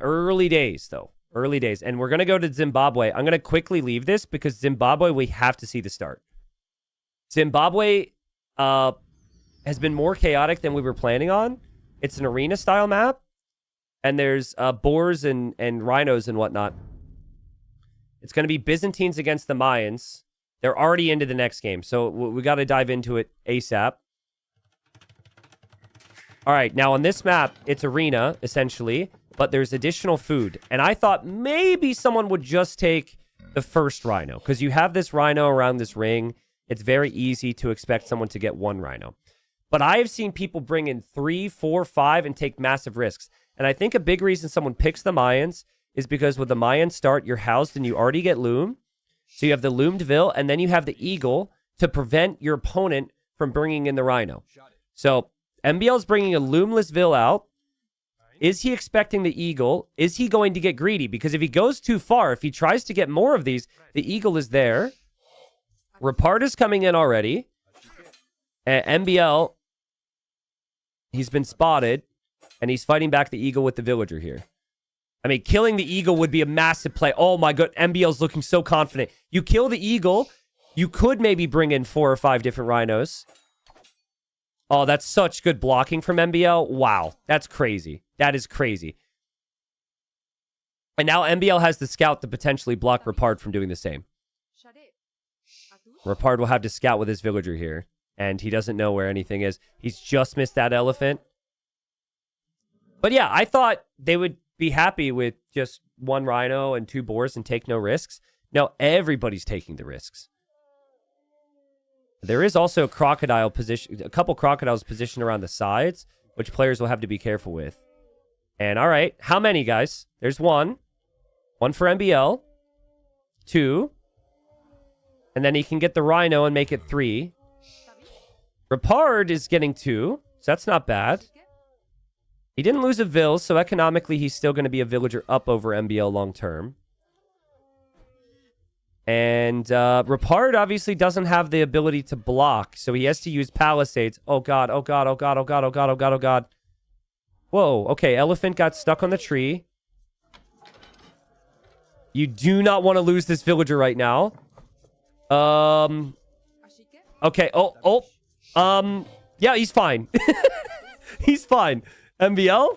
Early days, though. Early days. And we're going to go to Zimbabwe. I'm going to quickly leave this because Zimbabwe, we have to see the start. Zimbabwe has been more chaotic than we were planning on. It's an arena-style map. And there's boars and rhinos and whatnot. It's going to be Byzantines against the Mayans. They're already into the next game, so we got to dive into it ASAP. All right, now on this map, it's arena, essentially, but there's additional food. And I thought maybe someone would just take the first rhino, because you have this rhino around this ring. It's very easy to expect someone to get one rhino. But I have seen people bring in 3, 4, 5 and take massive risks. And I think a big reason someone picks the Mayans is because with the Mayan start, you're housed and you already get loom. So you have the loomed Vil, and then you have the eagle to prevent your opponent from bringing in the rhino. So MBL is bringing a loomless Vil out. Is he expecting the eagle? Is he going to get greedy? Because if he goes too far, if he tries to get more of these, the eagle is there. Rapard is coming in already. MBL, he's been spotted, and he's fighting back the eagle with the villager here. I mean, killing the eagle would be a massive play. Oh my god, MBL's looking so confident. You kill the eagle, you could maybe bring in 4 or 5 different rhinos. Oh, that's such good blocking from MBL. Wow, that's crazy. That is crazy. And now MBL has the scout to potentially block Rapard from doing the same. Rapard will have to scout with his villager here. And he doesn't know where anything is. He's just missed that elephant. But yeah, I thought they would be happy with just 1 rhino and 2 boars and take no risks. No, everybody's taking the risks. There is also a crocodile position, a couple crocodiles positioned around the sides, which players will have to be careful with. And all right, how many, guys? There's 1. 1 for MBL. 2. And then he can get the rhino and make it 3. Rapard is getting 2, so that's not bad. He didn't lose a Vil, so economically he's still going to be a villager up over MBL long term. And Rapard obviously doesn't have the ability to block, so he has to use palisades. Oh god, oh god, oh god, oh god, oh god, oh god, oh god. Whoa, okay, elephant got stuck on the tree. You do not want to lose this villager right now. Okay, yeah, he's fine. He's fine. MBL?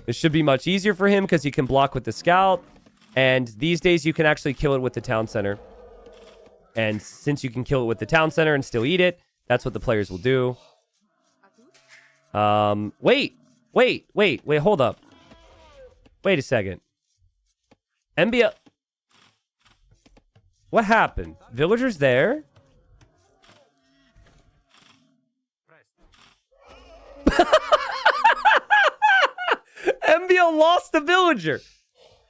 It should be much easier for him because he can block with the scout. And these days you can actually kill it with the town center. And since you can kill it with the town center and still eat it, that's what the players will do. Wait, hold up. Wait a second. MBL... What happened? Villagers there? MBL lost the villager.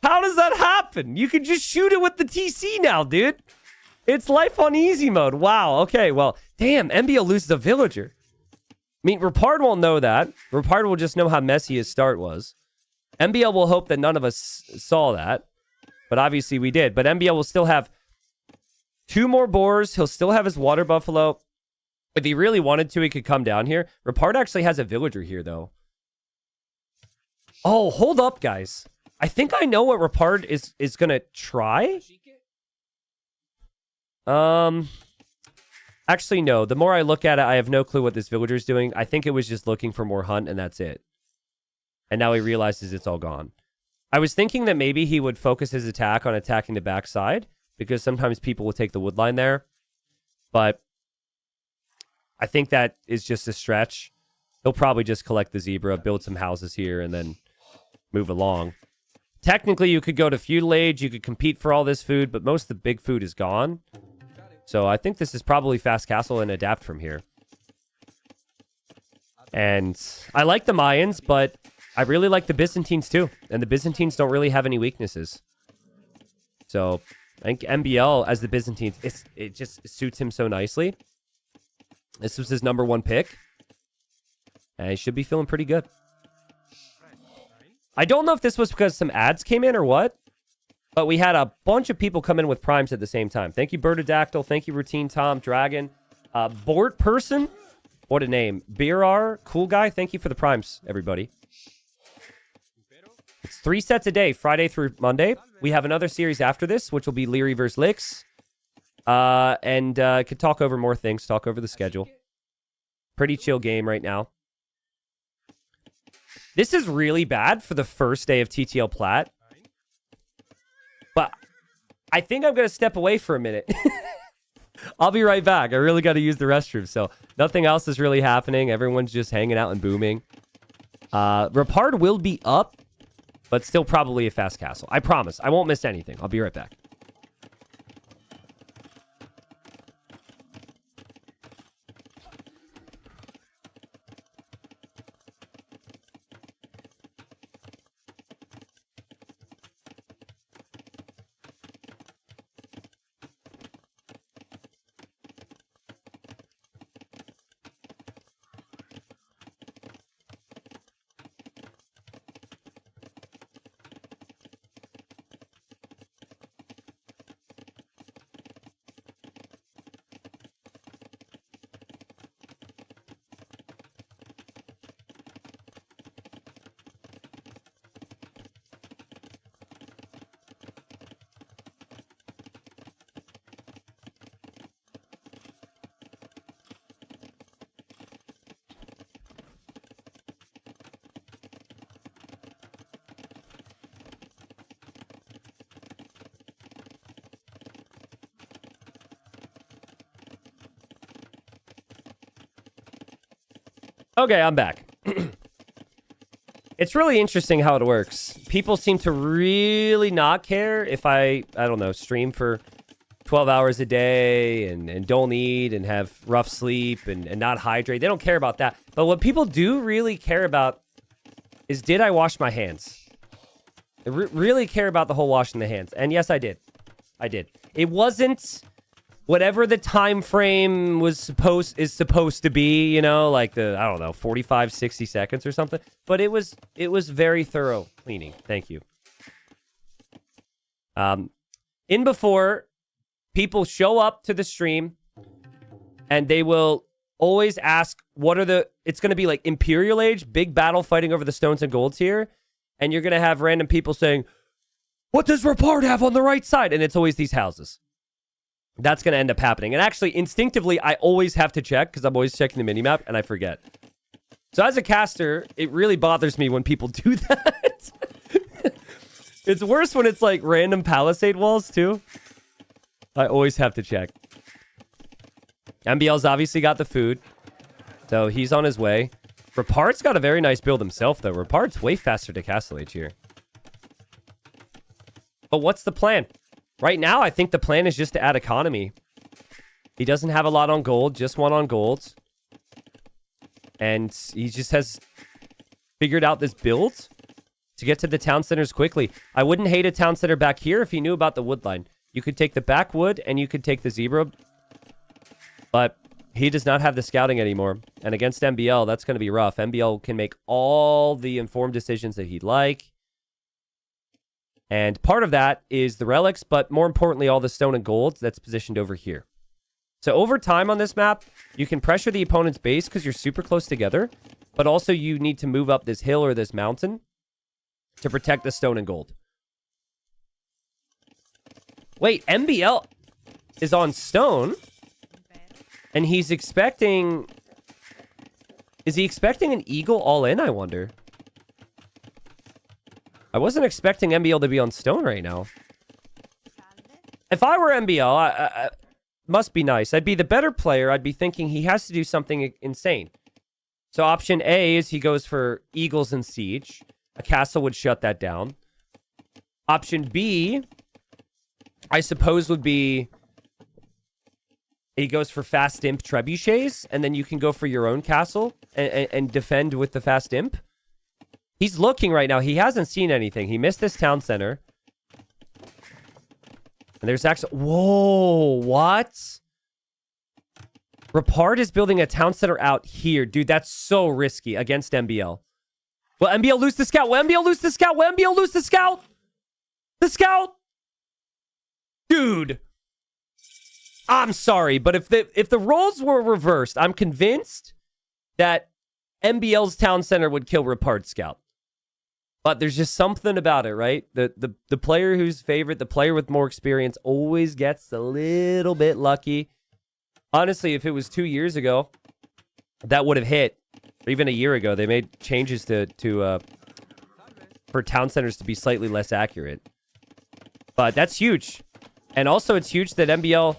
How does that happen? You can just shoot it with the TC now, dude. It's life on easy mode. Wow. Okay, well, damn, MBL loses a villager. I mean, Rapard won't know that. Rapard will just know how messy his start was. MBL will hope that none of us saw that. But obviously we did. But MBL will still have 2 more boars. He'll still have his water buffalo. If he really wanted to, he could come down here. Rapard actually has a villager here, though. Oh, hold up, guys. I think I know what Rapard is going to try. Actually, no. The more I look at it, I have no clue what this villager is doing. I think it was just looking for more hunt, and that's it. And now he realizes it's all gone. I was thinking that maybe he would focus his attack on attacking the backside, because sometimes people will take the wood line there. But I think that is just a stretch. He'll probably just collect the zebra, build some houses here, and then move along. Technically, you could go to feudal age. You could compete for all this food, but most of the big food is gone. So I think this is probably fast castle and adapt from here. And I like the Mayans, but I really like the Byzantines too. And the Byzantines don't really have any weaknesses. So I think MBL as the Byzantines, it just suits him so nicely. This was his #1 pick. And he should be feeling pretty good. I don't know if this was because some ads came in or what, but we had a bunch of people come in with primes at the same time. Thank you, Birdadactyl. Thank you, Routine Tom, Dragon. Bort Person. What a name. BRR, cool guy. Thank you for the primes, everybody. It's 3 sets a day, Friday through Monday. We have another series after this, which will be Liry vs. Licks. And could talk over more things, talk over the schedule. Pretty chill game right now. This is really bad for the first day of TTL Plat. But I think I'm going to step away for a minute. I'll be right back. I really got to use the restroom. So nothing else is really happening. Everyone's just hanging out and booming. Rapard will be up, but still probably a fast castle. I promise. I won't miss anything. I'll be right back. Okay, I'm back. It's really interesting how it works. People seem to really not care if I don't know, stream for 12 hours a day and don't eat and have rough sleep and not hydrate. They don't care about that. But what people do really care about is, did I wash my hands? They really care about the whole washing the hands. And yes, I did. I did. It wasn't whatever the time frame is supposed to be, you know, like the, I don't know, 45, 60 seconds or something. But it was very thorough cleaning. Thank you. In before, people show up to the stream and they will always ask, it's going to be like Imperial Age, big battle fighting over the stones and golds here. And you're going to have random people saying, what does Rapard have on the right side? And it's always these houses. That's going to end up happening. And actually, instinctively, I always have to check because I'm always checking the minimap and I forget. So as a caster, it really bothers me when people do that. It's worse when it's like random palisade walls too. I always have to check. MBL's obviously got the food. So he's on his way. Rapard's got a very nice build himself though. Rapard's way faster to castle age here. But what's the plan? Right now, I think the plan is just to add economy. He doesn't have a lot on gold, just one on gold. And he just has figured out this build to get to the town centers quickly. I wouldn't hate a town center back here if he knew about the wood line. You could take the backwood and you could take the zebra. But he does not have the scouting anymore. And against MBL, that's going to be rough. MBL can make all the informed decisions that he'd like. And part of that is the relics, but more importantly, all the stone and gold that's positioned over here. So over time on this map, you can pressure the opponent's base because you're super close together, but also you need to move up this hill or this mountain to protect the stone and gold. Wait, MBL is on stone, and he's expecting... Is he expecting an eagle all in, I wonder? I wasn't expecting MBL to be on stone right now. If I were MBL, I must be nice. I'd be the better player. I'd be thinking he has to do something insane. So option A is he goes for eagles and siege. A castle would shut that down. Option B, I suppose, would be he goes for fast imp trebuchets, and then you can go for your own castle and defend with the fast imp. He's looking right now. He hasn't seen anything. He missed this town center. And there's actually... Whoa, what? Rapard is building a town center out here. Dude, that's so risky against MBL. Will MBL lose the scout? Will MBL lose the scout? Will MBL lose the scout? The scout? Dude. I'm sorry, but if the roles were reversed, I'm convinced that MBL's town center would kill Rapard's scout. But there's just something about it, right? The player who's favorite, the player with more experience, always gets a little bit lucky. Honestly, if it was 2 years ago, that would have hit. Or even a year ago, they made changes for town centers to be slightly less accurate. But that's huge. And also, it's huge that MBL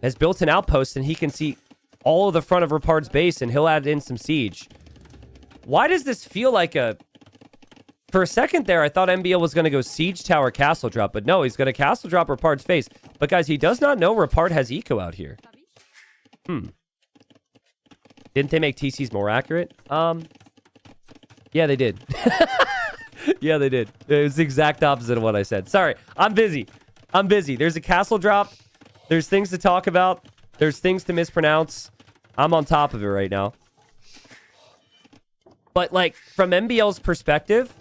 has built an outpost and he can see all of the front of Rapard's base and he'll add in some siege. Why does this feel like a... For a second there, I thought MBL was going to go siege tower castle drop, but no, he's going to castle drop Rapard's face. But guys, he does not know Rapard has eco out here. Didn't they make TCs more accurate? Yeah, they did. Yeah, they did. It was the exact opposite of what I said. Sorry, I'm busy. There's a castle drop. There's things to talk about. There's things to mispronounce. I'm on top of it right now. But, like, from MBL's perspective,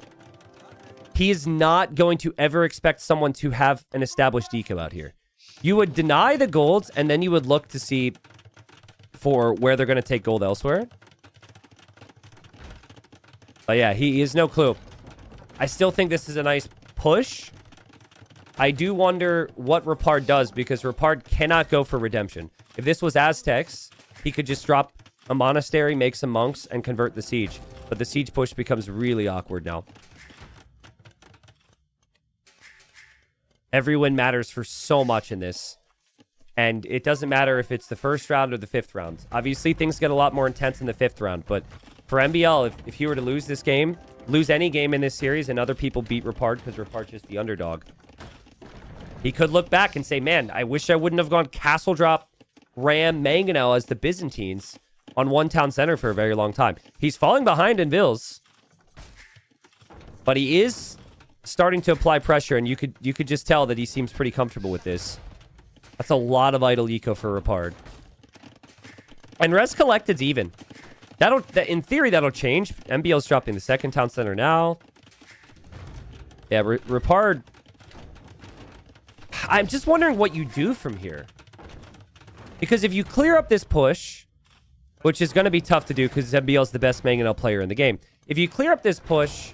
he is not going to ever expect someone to have an established eco out here. You would deny the golds, and then you would look to see for where they're going to take gold elsewhere. But yeah, he has no clue. I still think this is a nice push. I do wonder what Rapard does, because Rapard cannot go for redemption. If this was Aztecs, he could just drop a monastery, make some monks, and convert the siege. But the siege push becomes really awkward now. Every win matters for so much in this. And it doesn't matter if it's the first round or the fifth round. Obviously, things get a lot more intense in the fifth round. But for MBL, if he were to lose this game, lose any game in this series, and other people beat Rapard because Rapard's just the underdog, he could look back and say, man, I wish I wouldn't have gone castle drop, ram, mangonel as the Byzantines on one town center for a very long time. He's falling behind in Vils, but he is starting to apply pressure, and you could just tell that he seems pretty comfortable with this. That's a lot of idle eco for Rapard. And res collected's even. In theory, that'll change. MBL's dropping the second town center now. Yeah, Rapard... I'm just wondering what you do from here. Because if you clear up this push, which is going to be tough to do because MBL's the best mangonel player in the game. If you clear up this push,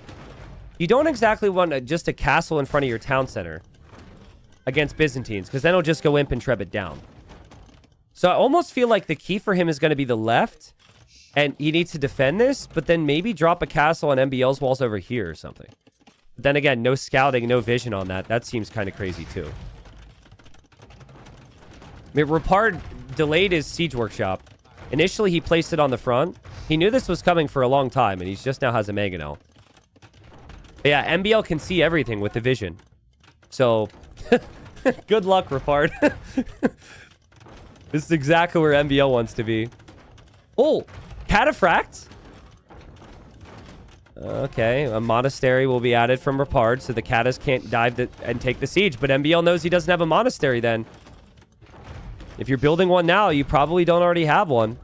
you don't exactly want just a castle in front of your town center against Byzantines, because then he'll just go imp and treb it down. So I almost feel like the key for him is going to be the left, and he needs to defend this, but then maybe drop a castle on MBL's walls over here or something. But then again, no scouting, no vision on that. That seems kind of crazy too. I mean, Rapard delayed his siege workshop. Initially, he placed it on the front. He knew this was coming for a long time, and he just now has a mangonel. But yeah, MBL can see everything with the vision. So, good luck, Rapard. This is exactly where MBL wants to be. Oh, cataphract. Okay, a monastery will be added from Rapard, so the catas can't dive and take the siege. But MBL knows he doesn't have a monastery then. If you're building one now, you probably don't already have one.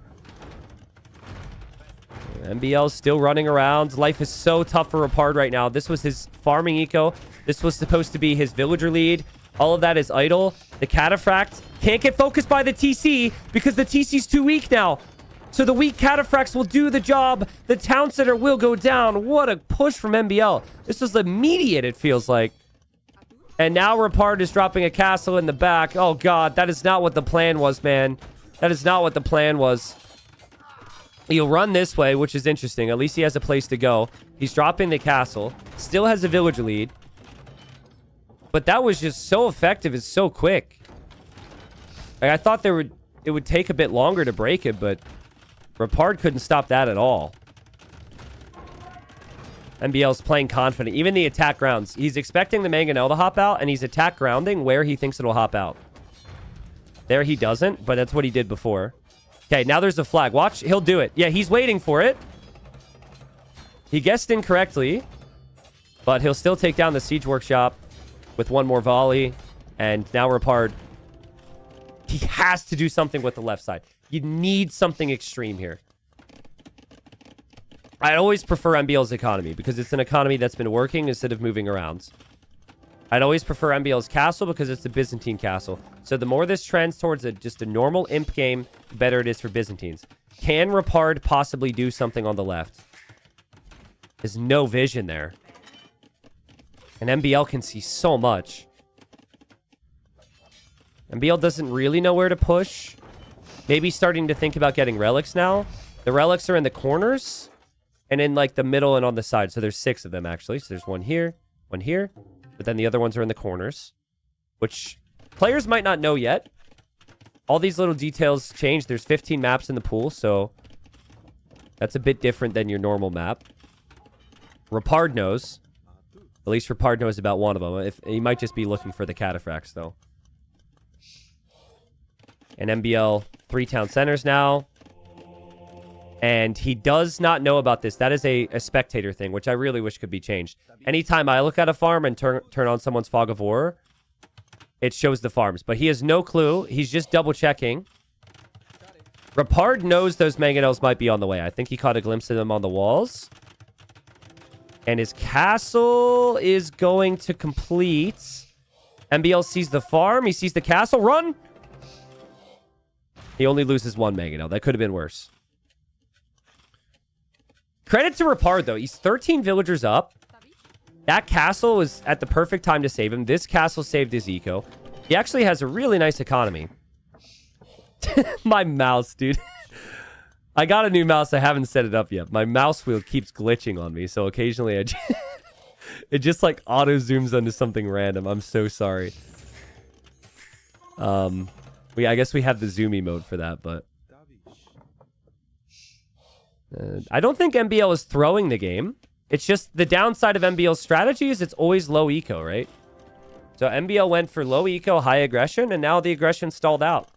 MBL's still running around. Life is so tough for Rapard right now. This was his farming eco. This was supposed to be his villager lead. All of that is idle. The cataphract can't get focused by the TC because the TC's too weak now. So the weak cataphracts will do the job. The town center will go down. What a push from MBL. This was immediate, it feels like. And now Rapard is dropping a castle in the back. Oh, God. That is not what the plan was, man. That is not what the plan was. He'll run this way, which is interesting. At least he has a place to go. He's dropping the castle. Still has a villager lead. But that was just so effective and so quick. Like, I thought it would take a bit longer to break it, but Rapard couldn't stop that at all. MBL's playing confident. Even the attack grounds. He's expecting the Mangonel to hop out, and he's attack grounding where he thinks it'll hop out. There he doesn't, but that's what he did before. Okay, now there's a flag. Watch, he'll do it. Yeah, he's waiting for it. He guessed incorrectly, but he'll still take down the Siege Workshop with one more volley. And now Rapard, he has to do something with the left side. You need something extreme here. I always prefer MBL's economy because it's an economy that's been working instead of moving around. I'd always prefer MBL's castle because it's a Byzantine castle. So the more this trends towards just a normal imp game, the better it is for Byzantines. Can Rapard possibly do something on the left? There's no vision there. And MBL can see so much. MBL doesn't really know where to push. Maybe starting to think about getting relics now. The relics are in the corners and in like the middle and on the side. So there's 6 of them actually. So there's one here, but then the other ones are in the corners, which players might not know yet. All these little details change. There's 15 maps in the pool, so that's a bit different than your normal map. Rapard knows. At least Rapard knows about one of them. He might just be looking for the cataphracts, though. And MBL, 3 town centers now. And he does not know about this. That is a spectator thing, which I really wish could be changed. Anytime I look at a farm and turn on someone's Fog of War, it shows the farms. But he has no clue. He's just double-checking. Rapard knows those mangonels might be on the way. I think he caught a glimpse of them on the walls. And his castle is going to complete. MBL sees the farm. He sees the castle. Run! He only loses 1 mangonel. That could have been worse. Credit to Rapard, though. He's 13 villagers up. That castle was at the perfect time to save him. This castle saved his eco. He actually has a really nice economy. My mouse, dude. I got a new mouse. I haven't set it up yet. My mouse wheel keeps glitching on me, so occasionally it just like auto zooms onto something random. I'm so sorry. I guess we have the zoom emote for that, but I don't think MBL is throwing the game. It's just the downside of MBL's strategy is it's always low eco, right? So MBL went for low eco, high aggression, and now the aggression stalled out.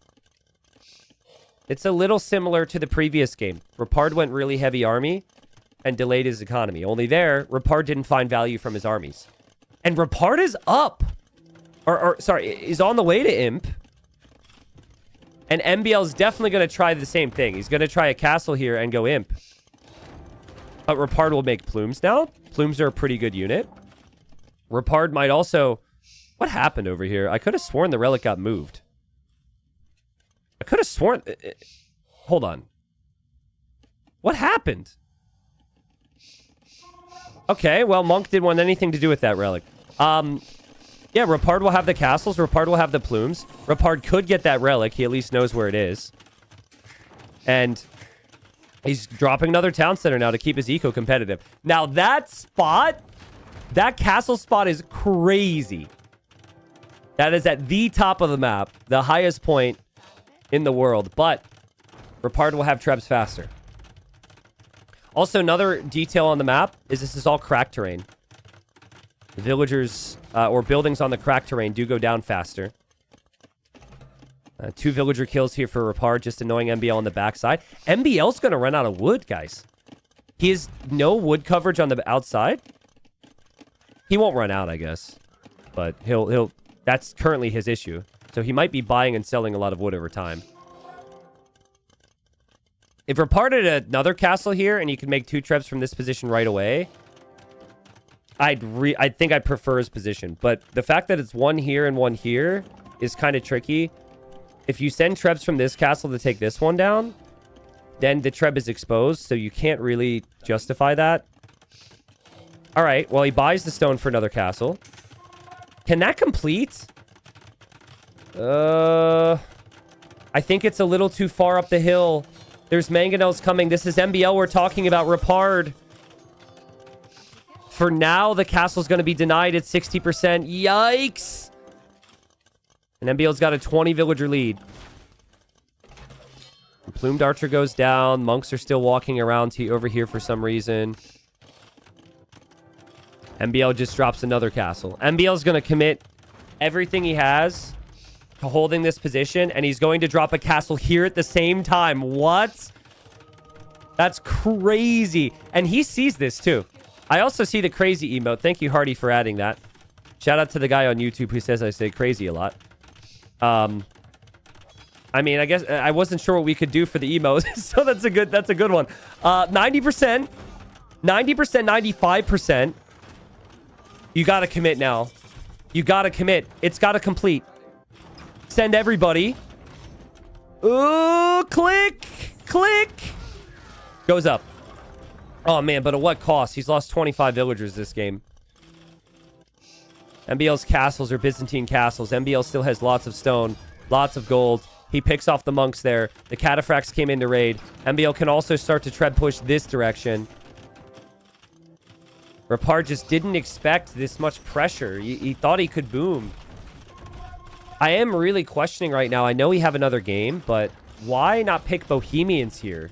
It's a little similar to the previous game. Rapard went really heavy army and delayed his economy. Only there, Rapard didn't find value from his armies. And Rapard is up. Sorry, is on the way to imp. And MBL is definitely going to try the same thing. He's going to try a castle here and go imp. But Rapard will make plumes now. Plumes are a pretty good unit. Rapard might also... What happened over here? I could have sworn the relic got moved. I could have sworn... Hold on. What happened? Okay, well, Monk didn't want anything to do with that relic. Yeah, Rapard will have the castles. Rapard will have the plumes. Rapard could get that relic. He at least knows where it is. And he's dropping another town center now to keep his eco competitive. Now, that spot, that castle spot is crazy. That is at the top of the map, the highest point in the world. But Rapard will have trebs faster. Also, another detail on the map is this is all cracked terrain. The villagers or buildings on the cracked terrain do go down faster. 2 villager kills here for Rapard, just annoying MBL on the backside. MBL's going to run out of wood, guys. He has no wood coverage on the outside. He won't run out, I guess. But he'll that's currently his issue. So he might be buying and selling a lot of wood over time. If Rapard had another castle here and you can make 2 trebs from this position right away, I think I'd prefer his position. But the fact that it's 1 here and 1 here is kind of tricky. If you send trebs from this castle to take this one down, then the Treb is exposed, so you can't really justify that. All right, well, he buys the stone for another castle. Can that complete? I think it's a little too far up the hill. There's mangonels coming. This is MBL we're talking about. Rapard. For now, the castle's going to be denied at 60%. Yikes. And MBL's got a 20 villager lead. Plumed Archer goes down. Monks are still walking around over here for some reason. MBL just drops another castle. MBL's going to commit everything he has to holding this position, and he's going to drop a castle here at the same time. What? That's crazy. And he sees this too. I also see the crazy emote. Thank you, Hardy, for adding that. Shout out to the guy on YouTube who says I say crazy a lot. I mean, I guess I wasn't sure what we could do for the emotes, so that's a good one. 90%, 95%. You got to commit now. You got to commit. It's got to complete. Send everybody. Ooh, click. Goes up. Oh, man, but at what cost? He's lost 25 villagers this game. MBL's castles are Byzantine castles. MBL still has lots of stone, lots of gold. He picks off the monks there. The cataphracts came in to raid. MBL can also start to tread push this direction. Rapard just didn't expect this much pressure. He thought he could boom. I am really questioning right now. I know we have another game, but why not pick Bohemians here?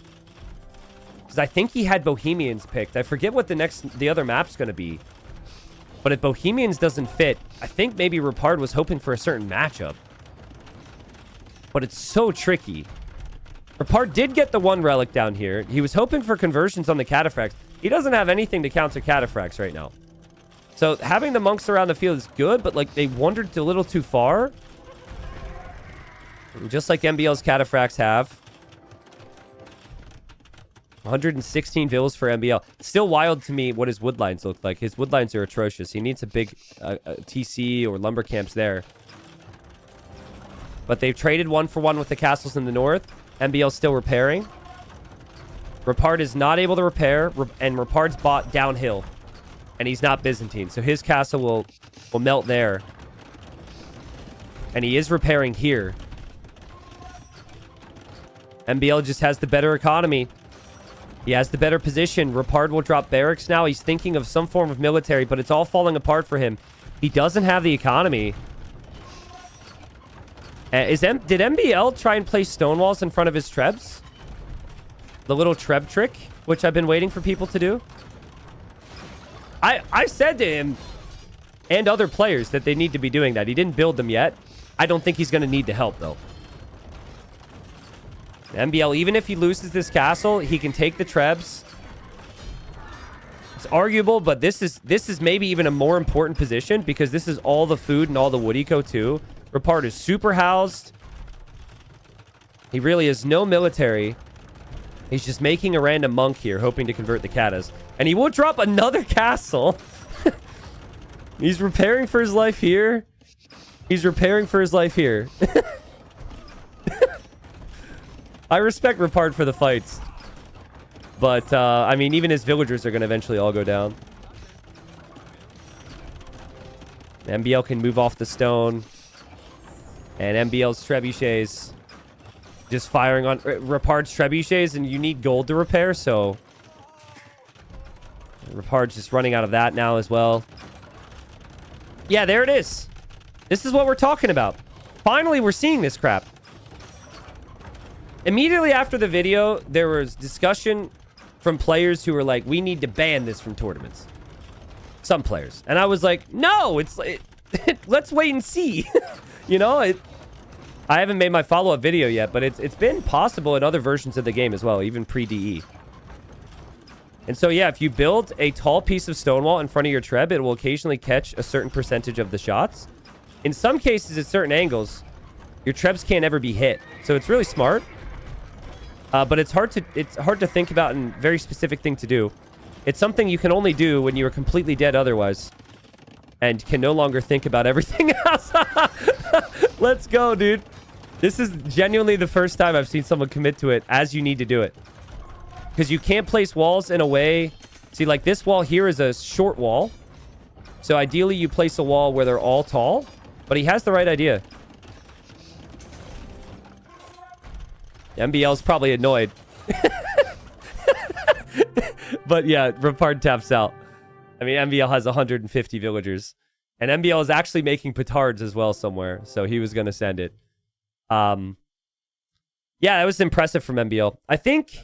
Because I think he had Bohemians picked. I forget what the other map's going to be. But if Bohemians doesn't fit, I think maybe Rapard was hoping for a certain matchup. But it's so tricky. Rapard did get the one relic down here. He was hoping for conversions on the cataphracts. He doesn't have anything to counter cataphracts right now. So having the monks around the field is good, but like they wandered a little too far. Just like MBL's cataphracts have. 116 vills for MBL. It's still wild to me what his woodlines look like. His woodlines are atrocious. He needs a big TC or lumber camps there. But they've traded 1-for-1 with the castles in the north. MBL's still repairing. Rapard is not able to repair, and Rapard's bought downhill. And he's not Byzantine, so his castle will melt there. And he is repairing here. MBL just has the better economy. He has the better position. Rapard will drop barracks now. He's thinking of some form of military, but it's all falling apart for him. He doesn't have the economy. Did MBL try and place stone walls in front of his trebs? The little treb trick, which I've been waiting for people to do. I said to him and other players that they need to be doing that. He didn't build them yet. I don't think he's going to need the help, though. MBL, even if he loses this castle, he can take the trebs. It's arguable, but this is maybe even a more important position because this is all the food and all the wood eco, too. Rapard is super housed. He really has no military. He's just making a random monk here, hoping to convert the katas. And he will drop another castle. He's repairing for his life here. He's repairing for his life here. I respect Rapard for the fights. But, I mean, even his villagers are going to eventually all go down. MBL can move off the stone. And MBL's trebuchets just firing on Rapard's trebuchets, and you need gold to repair, so Rapard's just running out of that now as well. Yeah, there it is. This is what we're talking about. Finally, we're seeing this crap. Immediately after the video, there was discussion from players who were like, we need to ban this from tournaments. Some players. And I was like, no, let's wait and see. You know, I haven't made my follow-up video yet, but it's been possible in other versions of the game as well, even pre-DE. And so, yeah, if you build a tall piece of stone wall in front of your treb, it will occasionally catch a certain percentage of the shots. In some cases, at certain angles, your trebs can't ever be hit. So it's really smart. But it's hard to think about and very specific thing to do. It's something you can only do when you are completely dead otherwise. And can no longer think about everything else. Let's go, dude. This is genuinely the first time I've seen someone commit to it as you need to do it. Because you can't place walls in a way... See, like this wall here is a short wall. So ideally you place a wall where they're all tall. But he has the right idea. MBL's probably annoyed. But yeah, Rapard taps out. I mean, MBL has 150 villagers. And MBL is actually making petards as well somewhere. So he was going to send it. Yeah, that was impressive from MBL. I think...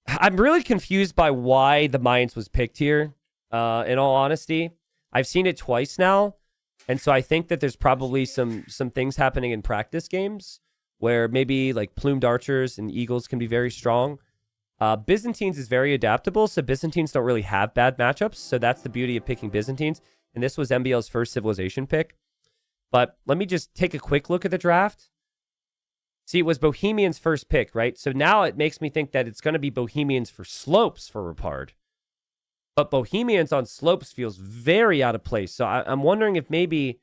I'm really confused by why the Mayans was picked here, in all honesty. I've seen it twice now. And so I think that there's probably some things happening in practice games where maybe like plumed archers and eagles can be very strong. Byzantines is very adaptable, so Byzantines don't really have bad matchups. So that's the beauty of picking Byzantines. And this was MBL's first civilization pick. But let me just take a quick look at the draft. See, it was Bohemians' first pick, right? So now it makes me think that it's going to be Bohemians for slopes for Rapard. But Bohemians on slopes feels very out of place. So I'm wondering if maybe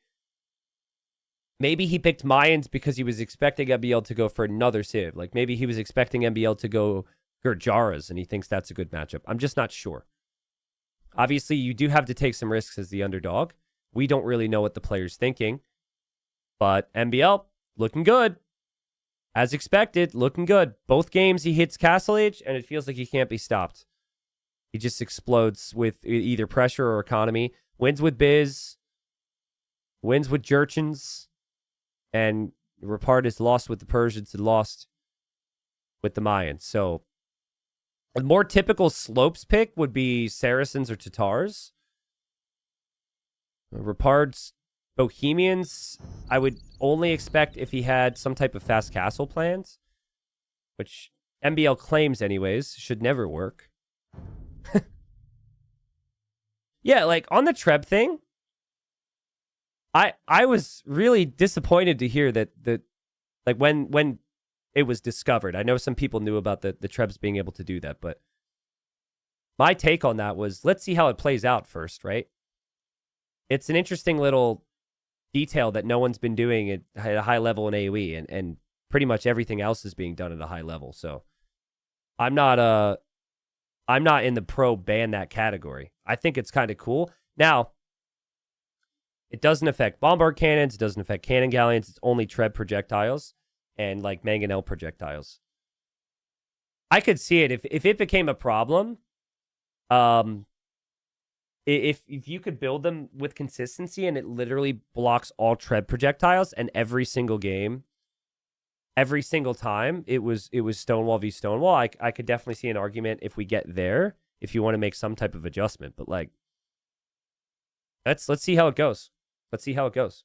he picked Mayans because he was expecting MBL to go for another civ. Like maybe he was expecting MBL to go Gurjaras and he thinks that's a good matchup. I'm just not sure. Obviously, you do have to take some risks as the underdog. We don't really know what the player's thinking. But MBL, looking good. As expected, looking good. Both games he hits Castle Age, and it feels like he can't be stopped. He just explodes with either pressure or economy. Wins with Biz. Wins with Jurchens. And Rapard is lost with the Persians and lost with the Mayans. So, a more typical slopes pick would be Saracens or Tatars. Rapard's Bohemians, I would only expect if he had some type of fast castle plans, which MBL claims anyways, should never work. Yeah, like on the Treb thing, I was really disappointed to hear that like when it was discovered. I know some people knew about the Trebs being able to do that, but my take on that was, let's see how it plays out first, right? It's an interesting little detail that no one's been doing at a high level in AoE, and pretty much everything else is being done at a high level. So I'm not in the pro ban that category. I think it's kind of cool. Now, it doesn't affect bombard cannons, it doesn't affect cannon galleons, it's only Treb projectiles and like mangonel projectiles. I could see it if it became a problem. If you could build them with consistency and it literally blocks all Treb projectiles, and every single game, every single time it was Stonewall v Stonewall, I could definitely see an argument if we get there, if you want to make some type of adjustment. But like, let's see how it goes. Let's see how it goes.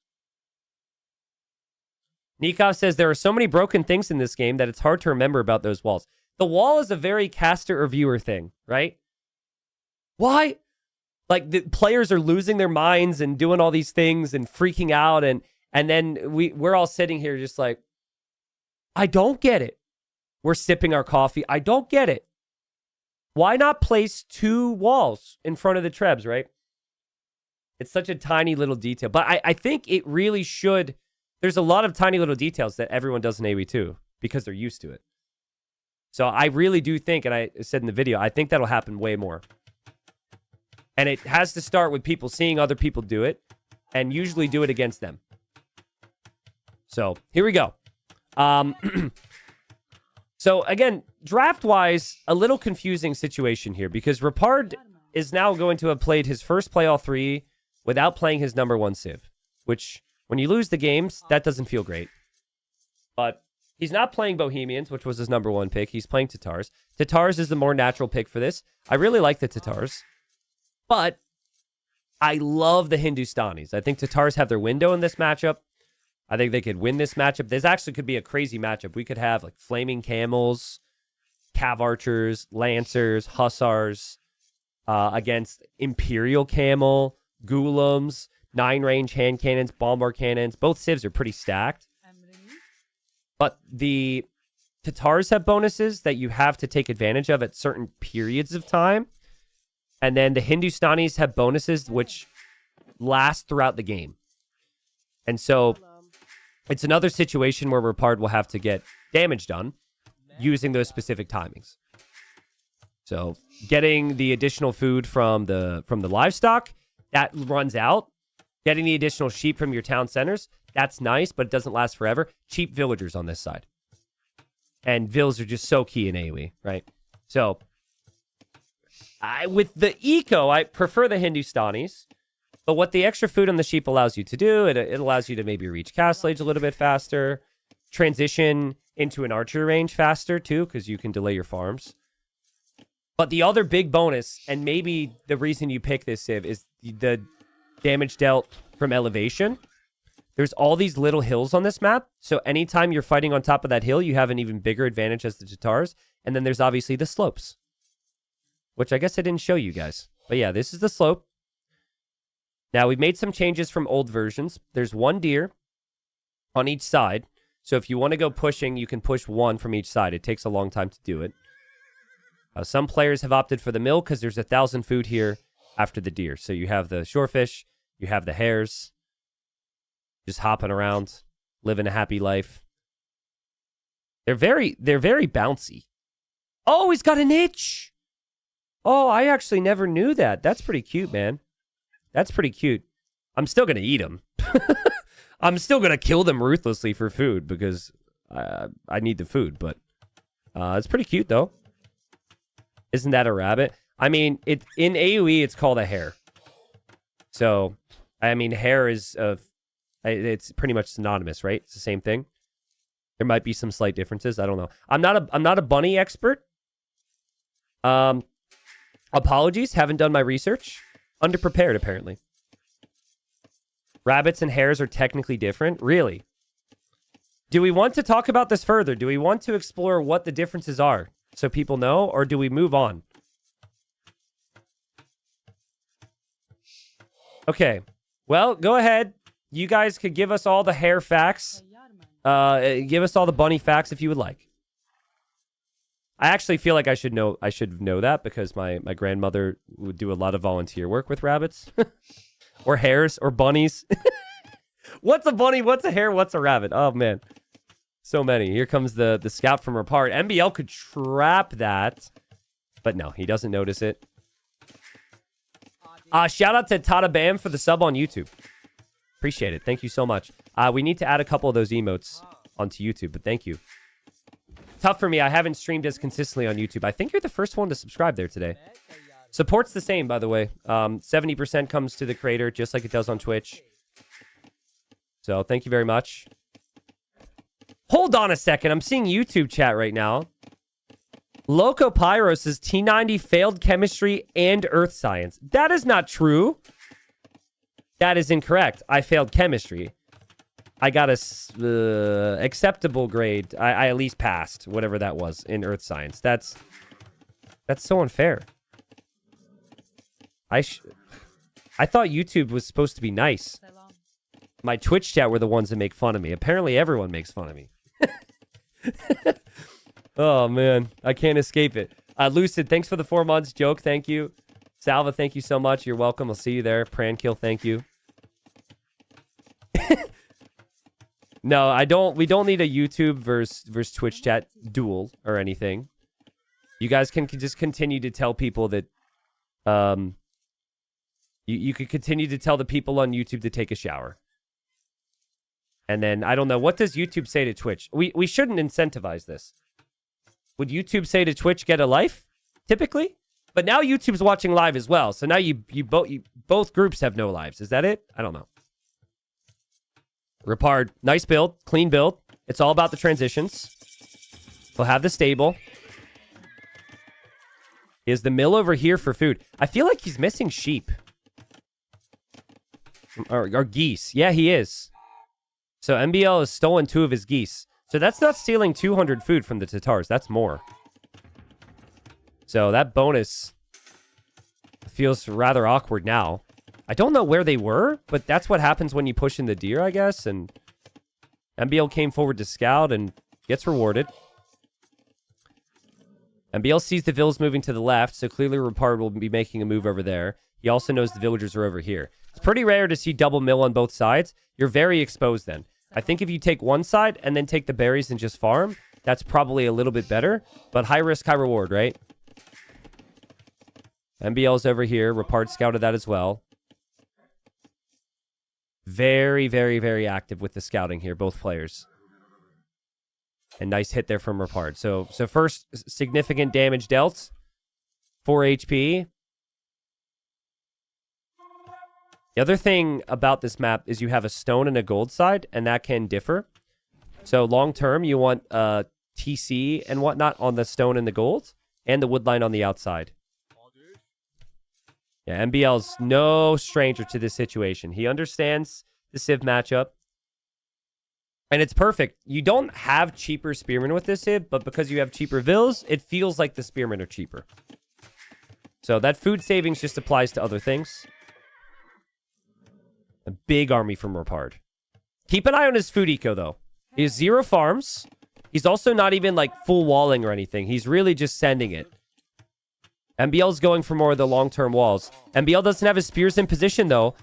Nikov says there are so many broken things in this game that it's hard to remember about those walls. The wall is a very caster or viewer thing, right? Why? Like, the players are losing their minds and doing all these things and freaking out, and then we're all sitting here just like, I don't get it. We're sipping our coffee. I don't get it. Why not place 2 walls in front of the Trebs, right? It's such a tiny little detail. But I think it really should. There's a lot of tiny little details that everyone does in AoE too, because they're used to it. So I really do think, and I said in the video, I think that'll happen way more. And it has to start with people seeing other people do it, and usually do it against them. So here we go. So again, draft-wise, a little confusing situation here, because Rapard is now going to have played his first play all 3 without playing his number 1 civ, which when you lose the games, that doesn't feel great. But he's not playing Bohemians, which was his number 1 pick. He's playing Tatars. Tatars is the more natural pick for this. I really like the Tatars. But I love the Hindustanis. I think Tatars have their window in this matchup. I think they could win this matchup. This actually could be a crazy matchup. We could have like flaming camels, cav archers, lancers, hussars against imperial camel, ghulams, 9-range hand cannons, bombard cannons. Both civs are pretty stacked. But the Tatars have bonuses that you have to take advantage of at certain periods of time. And then the Hindustanis have bonuses which last throughout the game. And so it's another situation where Rapard will have to get damage done using those specific timings. So getting the additional food from the livestock, that runs out. Getting the additional sheep from your town centers, that's nice, but it doesn't last forever. Cheap villagers on this side. And vills are just so key in AoE, right? So with the eco, I prefer the Hindustanis. But what the extra food on the sheep allows you to do, it allows you to maybe reach castle age a little bit faster, transition into an archer range faster too, because you can delay your farms. But the other big bonus, and maybe the reason you pick this civ, is the damage dealt from elevation. There's all these little hills on this map, so anytime you're fighting on top of that hill, you have an even bigger advantage as the Tatars. And then there's obviously the slopes, which I guess I didn't show you guys. But yeah, this is the slope. Now, we've made some changes from old versions. There's one deer on each side. So if you want to go pushing, you can push one from each side. It takes a long time to do it. Some players have opted for the mill because there's 1,000 food here after the deer. So you have the shorefish, you have the hares, just hopping around, living a happy life. They're very bouncy. Oh, he's got an itch. Oh, I actually never knew that. That's pretty cute, man. That's pretty cute. I'm still going to eat them. I'm still going to kill them ruthlessly for food because I need the food. But it's pretty cute, though. Isn't that a rabbit? I mean, in AoE, it's called a hare. So, I mean, hare is... it's pretty much synonymous, right? It's the same thing. There might be some slight differences. I don't know. I'm not a bunny expert. Apologies. Haven't done my research. Underprepared, apparently. Rabbits and hares are technically different? Really? Do we want to talk about this further? Do we want to explore what the differences are so people know, or do we move on? Okay. Well, go ahead. You guys could give us all the hare facts. Give us all the bunny facts if you would like. I actually feel like I should know that because my grandmother would do a lot of volunteer work with rabbits. Or hares or bunnies. What's a bunny? What's a hare? What's a rabbit? Oh man. So many. Here comes the scout from Rapard. MBL could trap that. But no, he doesn't notice it. Shout out to Tata Bam for the sub on YouTube. Appreciate it. Thank you so much. We need to add a couple of those emotes onto YouTube, but thank you. Tough for me. I haven't streamed as consistently on YouTube. I think you're the first one to subscribe there today. Support's the same, by the way. 70% comes to the creator, just like it does on Twitch. So thank you very much. Hold on a second. I'm seeing YouTube chat right now. Loco Pyro says T90 failed chemistry and earth science. That is not true. That is incorrect. I failed chemistry. I got a acceptable grade. I at least passed, whatever that was, in earth science. That's so unfair. I thought YouTube was supposed to be nice. My Twitch chat were the ones that make fun of me. Apparently everyone makes fun of me. Oh, man. I can't escape it. Lucid, thanks for the 4 months. Joke, thank you. Salva, thank you so much. You're welcome. I'll see you there. Prankill, thank you. No, we don't need a YouTube versus Twitch chat duel or anything. You guys can just continue to tell people that you could continue to tell the people on YouTube to take a shower. And then, I don't know, what does YouTube say to Twitch? We shouldn't incentivize this. Would YouTube say to Twitch, get a life? Typically? But now YouTube's watching live as well. So now both groups have no lives. Is that it? I don't know. Rapard, nice build, clean build. It's all about the transitions. We'll have the stable. Is the mill over here for food? I feel like he's missing sheep. Or geese. Yeah, he is. So MBL has stolen 2 of his geese. So that's not stealing 200 food from the Tatars. That's more. So that bonus feels rather awkward now. I don't know where they were, but that's what happens when you push in the deer, I guess. And MBL came forward to scout and gets rewarded. MBL sees the villas moving to the left, so clearly Rapard will be making a move over there. He also knows the villagers are over here. It's pretty rare to see double mill on both sides. You're very exposed then. I think if you take one side and then take the berries and just farm, that's probably a little bit better. But high risk, high reward, right? MBL's over here. Rapard scouted that as well. Very, very, very active with the scouting here, both players. And nice hit there from Rapard. So first significant damage dealt. 4 HP. The other thing about this map is you have a stone and a gold side, and that can differ. So long term, you want TC and whatnot on the stone and the gold, and the wood line on the outside. Yeah, MBL's no stranger to this situation. He understands the Civ matchup. And it's perfect. You don't have cheaper spearmen with this Civ, but because you have cheaper vills, it feels like the spearmen are cheaper. So that food savings just applies to other things. A big army from Rapard. Keep an eye on his food eco, though. He has 0 farms. He's also not even, like, full walling or anything. He's really just sending it. MBL's going for more of the long-term walls. MBL doesn't have his spears in position, though.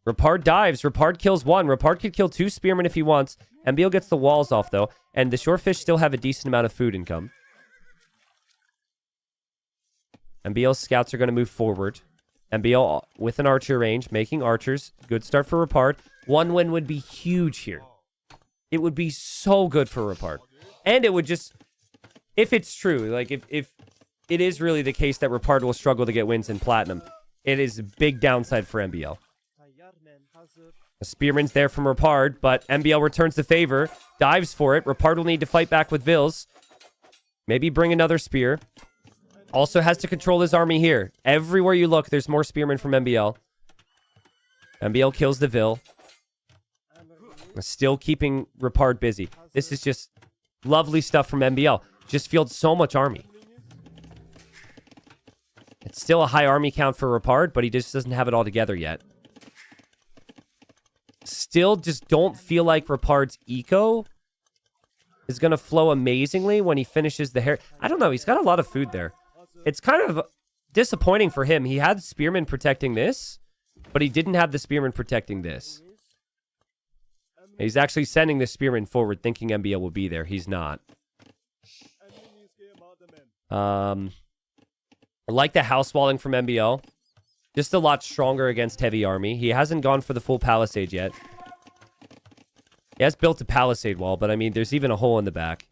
Rapard dives. Rapard kills 1. Rapard could kill 2 spearmen if he wants. MBL gets the walls off, though. And the shorefish still have a decent amount of food income. MBL's scouts are going to move forward. MBL with an archer range, making archers. Good start for Rapard. 1 win would be huge here. It would be so good for Rapard. And it would just... If it's true, like if it is really the case that Rapard will struggle to get wins in Platinum, it is a big downside for MBL. The spearman's there from Rapard, but MBL returns the favor. Dives for it. Rapard will need to fight back with Vills. Maybe bring another spear. Also has to control his army here. Everywhere you look, there's more spearmen from MBL. MBL kills the Vill. Still keeping Rapard busy. This is just lovely stuff from MBL. Just fields so much army. It's still a high army count for Rapard, but he just doesn't have it all together yet. Still just don't feel like Rapard's eco is going to flow amazingly when he finishes the hair. I don't know. He's got a lot of food there. It's kind of disappointing for him. He had spearmen protecting this, but he didn't have the spearmen protecting this. He's actually sending the spearmen forward thinking MBL will be there. He's not. I like the house walling from MBL. Just a lot stronger against heavy army. He hasn't gone for the full palisade yet. He has built a palisade wall, but I mean, there's even a hole in the back.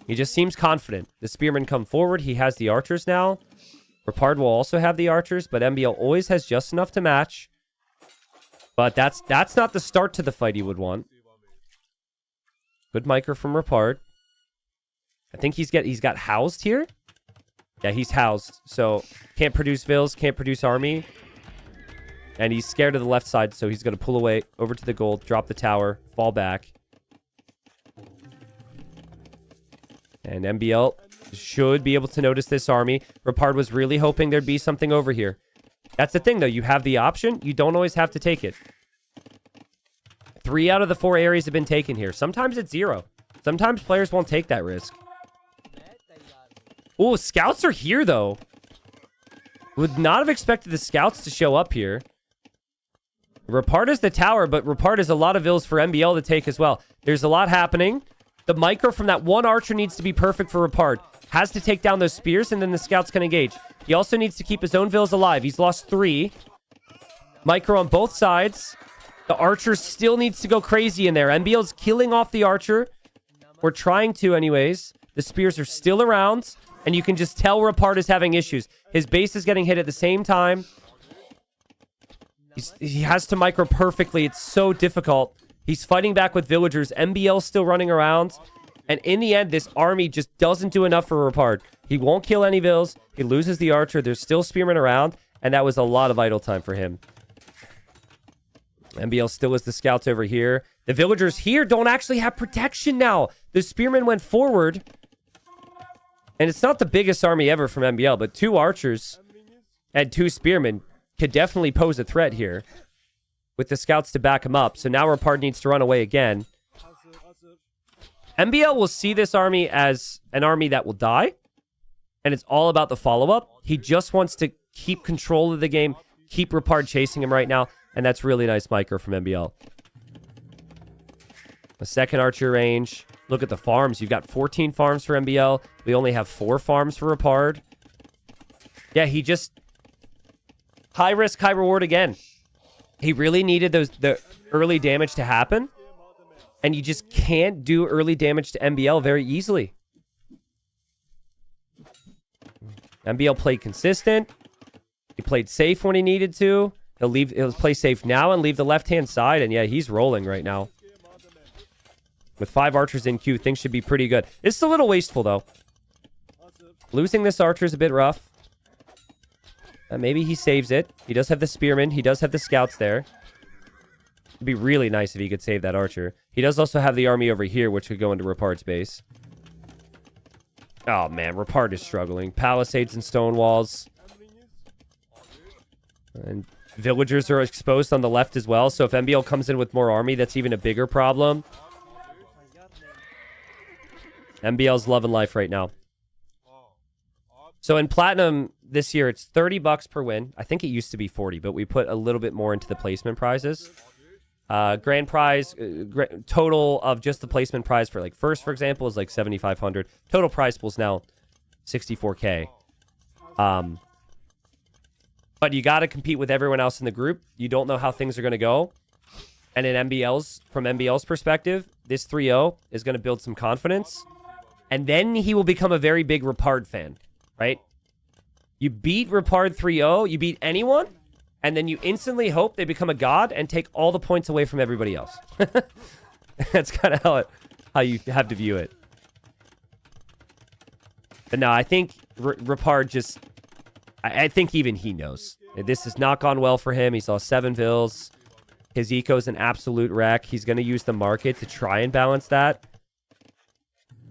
He just seems confident. The spearmen come forward. He has the archers now. Rapard will also have the archers, but MBL always has just enough to match. But that's not the start to the fight he would want. Good micro from Rapard. I think he's got housed here. Yeah, he's housed. So can't produce vills, can't produce army. And he's scared of the left side, so he's going to pull away over to the gold, drop the tower, fall back. And MBL should be able to notice this army. Rapard was really hoping there'd be something over here. That's the thing, though. You have the option. You don't always have to take it. 3 out of the 4 areas have been taken here. Sometimes it's 0. Sometimes players won't take that risk. Oh, scouts are here, though. Would not have expected the scouts to show up here. Rapard is the tower, but Rapard is a lot of vills for MBL to take as well. There's a lot happening. The micro from that one archer needs to be perfect for Rapard. Has to take down those spears, and then the scouts can engage. He also needs to keep his own vills alive. He's lost 3. Micro on both sides. The archer still needs to go crazy in there. MBL's killing off the archer. We're trying to anyways. The spears are still around, and you can just tell Rapard is having issues. His base is getting hit at the same time. He has to micro perfectly. It's so difficult. He's fighting back with villagers. MBL still running around. And in the end, this army just doesn't do enough for Rapard. He won't kill any vills. He loses the archer. There's still spearmen around. And that was a lot of idle time for him. MBL still has the scouts over here. The villagers here don't actually have protection now. The spearmen went forward. And it's not the biggest army ever from MBL, but 2 archers and 2 spearmen could definitely pose a threat here with the scouts to back him up. So now Rapard needs to run away again. MBL will see this army as an army that will die, and it's all about the follow-up. He just wants to keep control of the game, keep Rapard chasing him right now, and that's really nice micro from MBL. A second archer range. Look at the farms. You've got 14 farms for MBL. We only have 4 farms for Rapard. Yeah, he just... High risk, high reward again. He really needed the early damage to happen. And you just can't do early damage to MBL very easily. MBL played consistent. He played safe when he needed to. He'll play safe now and leave the left-hand side. And yeah, he's rolling right now. With 5 archers in queue, things should be pretty good. It's a little wasteful, though. Losing this archer is a bit rough. Maybe he saves it. He does have the spearmen. He does have the scouts there. It'd be really nice if he could save that archer. He does also have the army over here, which could go into Rapard's base. Oh, man. Rapard is struggling. Palisades and stone walls. And villagers are exposed on the left as well. So if MBL comes in with more army, that's even a bigger problem. MBL's loving life right now. So in Platinum this year, it's $30 per win. I think it used to be 40, but we put a little bit more into the placement prizes. Grand prize, total of just the placement prize for like first, for example, is like 7,500. Total prize pool is now 64K. But you got to compete with everyone else in the group. You don't know how things are going to go. And in from MBL's perspective, this 3-0 is going to build some confidence. And then he will become a very big Rapard fan, right? You beat Rapard 3-0, you beat anyone, and then you instantly hope they become a god and take all the points away from everybody else. That's kind of how you have to view it. But no, I think Rapard just... I think even he knows. This has not gone well for him. He lost 7 vills. His eco's an absolute wreck. He's going to use the market to try and balance that.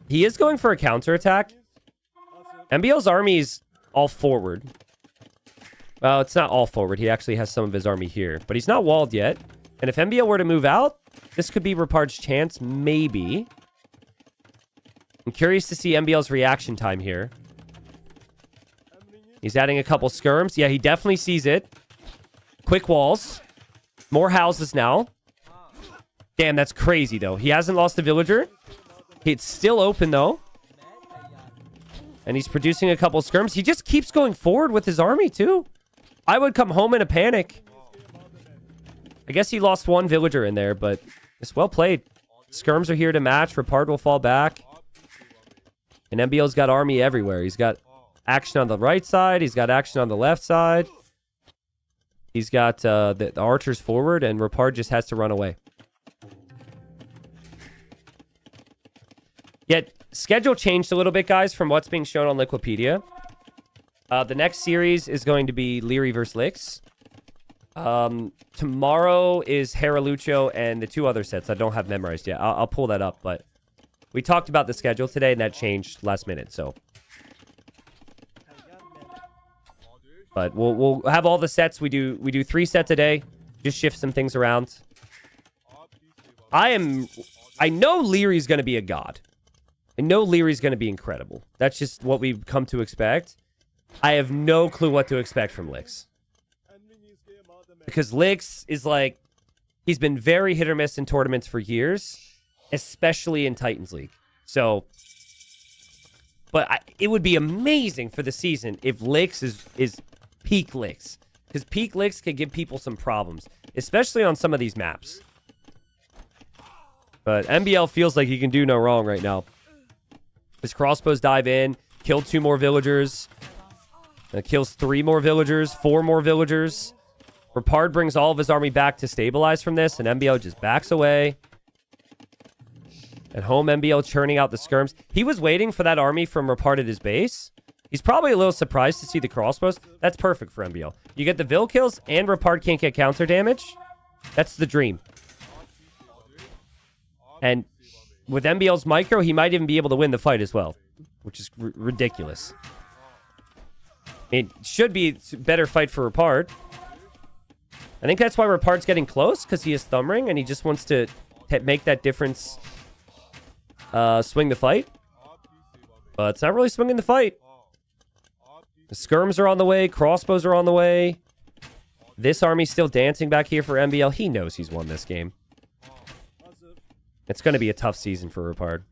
He is going for a counterattack. MBL's army is all forward. Well, it's not all forward. He actually has some of his army here. But he's not walled yet. And if MBL were to move out, this could be Rapard's chance, maybe. I'm curious to see MBL's reaction time here. He's adding a couple skirms. Yeah, he definitely sees it. Quick walls. More houses now. Damn, that's crazy, though. He hasn't lost a villager. It's still open, though. And he's producing a couple skirms. He just keeps going forward with his army, too. I would come home in a panic. I guess he lost 1 villager in there, but it's well played. Skirms are here to match. Rapard will fall back. And MBL's got army everywhere. He's got action on the right side. He's got action on the left side. He's got the archers forward, and Rapard just has to run away. Yet, schedule changed a little bit, guys, from what's being shown on Liquipedia. The next series is going to be Liry versus Lix. Tomorrow is Haralucho and the 2 other sets I don't have memorized yet. I'll pull that up, but we talked about the schedule today, and that changed last minute, so... But we'll have all the sets. We do 3 sets a day. Just shift some things around. I know Liry's going to be a god. I know Liry's going to be incredible. That's just what we've come to expect. I have no clue what to expect from Lix. Because Lix is like... He's been very hit or miss in tournaments for years. Especially in Titans League. So... But it would be amazing for the season if Lix is peak Lix. Because peak Lix could give people some problems. Especially on some of these maps. But MBL feels like he can do no wrong right now. His crossbows dive in. Kill 2 more villagers. Kills 3 more villagers. 4 more villagers. Rapard brings all of his army back to stabilize from this. And MBL just backs away. At home, MBL churning out the skirms. He was waiting for that army from Rapard at his base. He's probably a little surprised to see the crossbows. That's perfect for MBL. You get the Vill kills, and Rapard can't get counter damage. That's the dream. And with MBL's micro, he might even be able to win the fight as well, which is ridiculous. It should be a better fight for Rapard. I think that's why Rapard's getting close, because he has Thumb Ring, and he just wants to make that difference... swing the fight. But it's not really swinging the fight. The skirms are on the way. Crossbows are on the way. This army's still dancing back here for MBL. He knows he's won this game. It's going to be a tough season for Rapard.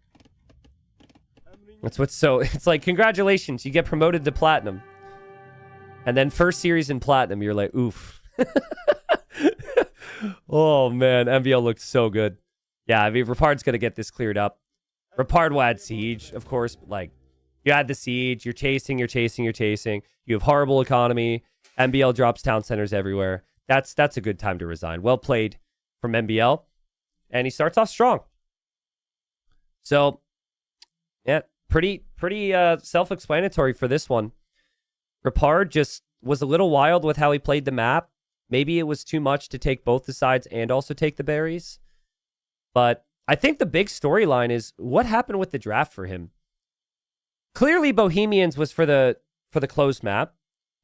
That's what's so... It's like, congratulations. You get promoted to Platinum. And then first series in platinum, you're like, oof. Oh, man. MBL looked so good. Yeah, I mean, Rapard's going to get this cleared up. Rapard will add Siege, of course. But like, you add the Siege. You're chasing. You have horrible economy. MBL drops town centers everywhere. That's a good time to resign. Well played from MBL. And he starts off strong. So, yeah, pretty self-explanatory for this one. Rapard just was a little wild with how he played the map. Maybe it was too much to take both the sides and also take the berries. But I think the big storyline is what happened with the draft for him. Clearly, Bohemians was for the closed map.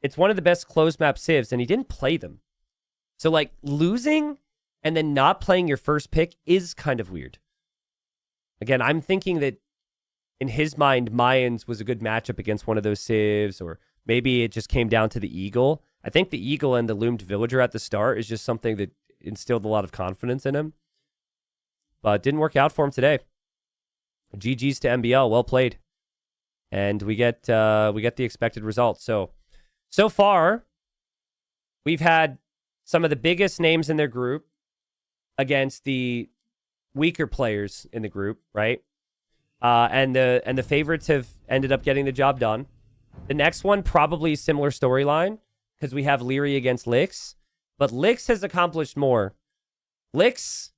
It's one of the best closed map civs, and he didn't play them. So, like, losing and then not playing your first pick is kind of weird. Again, I'm thinking that in his mind, Mayans was a good matchup against one of those civs, or maybe it just came down to the Eagle. I think the Eagle and the Loomed Villager at the start is just something that instilled a lot of confidence in him. But it didn't work out for him today. GG's to MBL. Well played. And we get the expected result. So far, we've had some of the biggest names in their group against the weaker players in the group, right? And the favorites have ended up getting the job done. The next one, probably similar storyline, because we have Liry against Lix. But Lix has accomplished more. Lix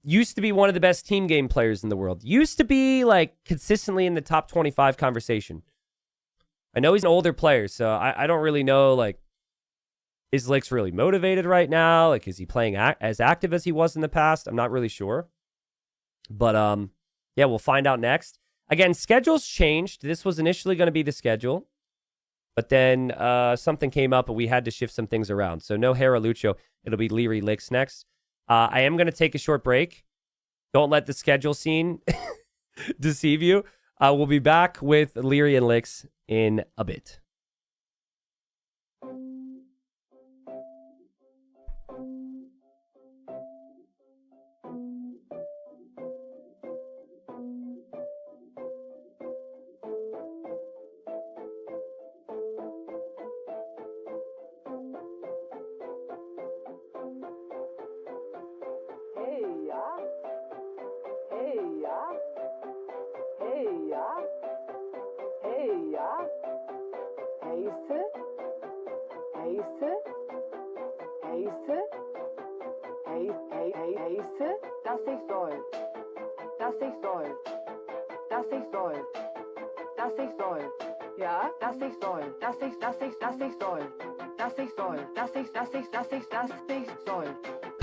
used to be one of the best team game players in the world. Used to be, like, consistently in the top 25 conversation. I know he's an older player, so I don't really know, like, is Lix really motivated right now? Like, is he playing as active as he was in the past? I'm not really sure. But, yeah, we'll find out next. Again, schedules changed. This was initially going to be the schedule. But then something came up and we had to shift some things around. So no Hera Lucho. It'll be Liry Lix next. I am going to take a short break. Don't let the schedule scene deceive you. We'll be back with Liry and Lix in a bit.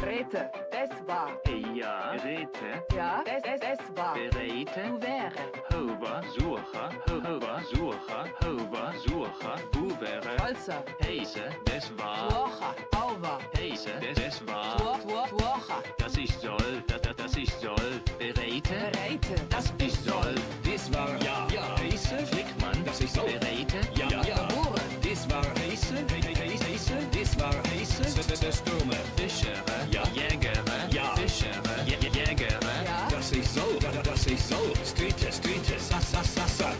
Rete, das war. Ja, Rete. Ja, das war. Bereite. Du wäre. Hover, Sucher. Hover, Sucher. Hover, Sucher. Du wäre. Holzer. Heise, das war. Tuocha. Auber. Heise, das war. Tuocha. Das ist soll. Das ist soll. Bereite. Bereite. Das ist soll. Das war ja. Heise. Flickmann. Das ist so. Bereite. Ja. Geboren. Das war Heise. Heise. Das war Heise. Das Dumme. Fischere. Ja. Jägere. Ja. Fischere. Jägere. Ja. Das ist so. Das ist so. Streete. Sa.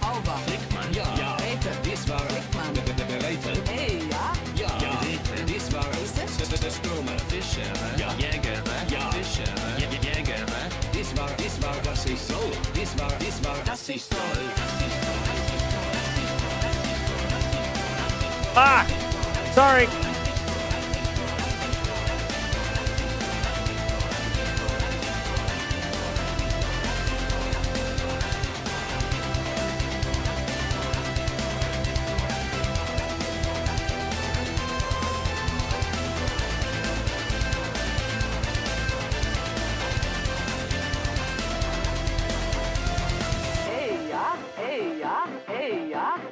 Auber. Flickmann. Ja. Rete. Das war Flickmann. Bereite. Hey, ja. Ja. Das war das Dumme. Fischere. Ja. Jägere. Ja. Fischere. Jägere. Das war, das ist so. Das war, Das ist soll. Ah! Sorry.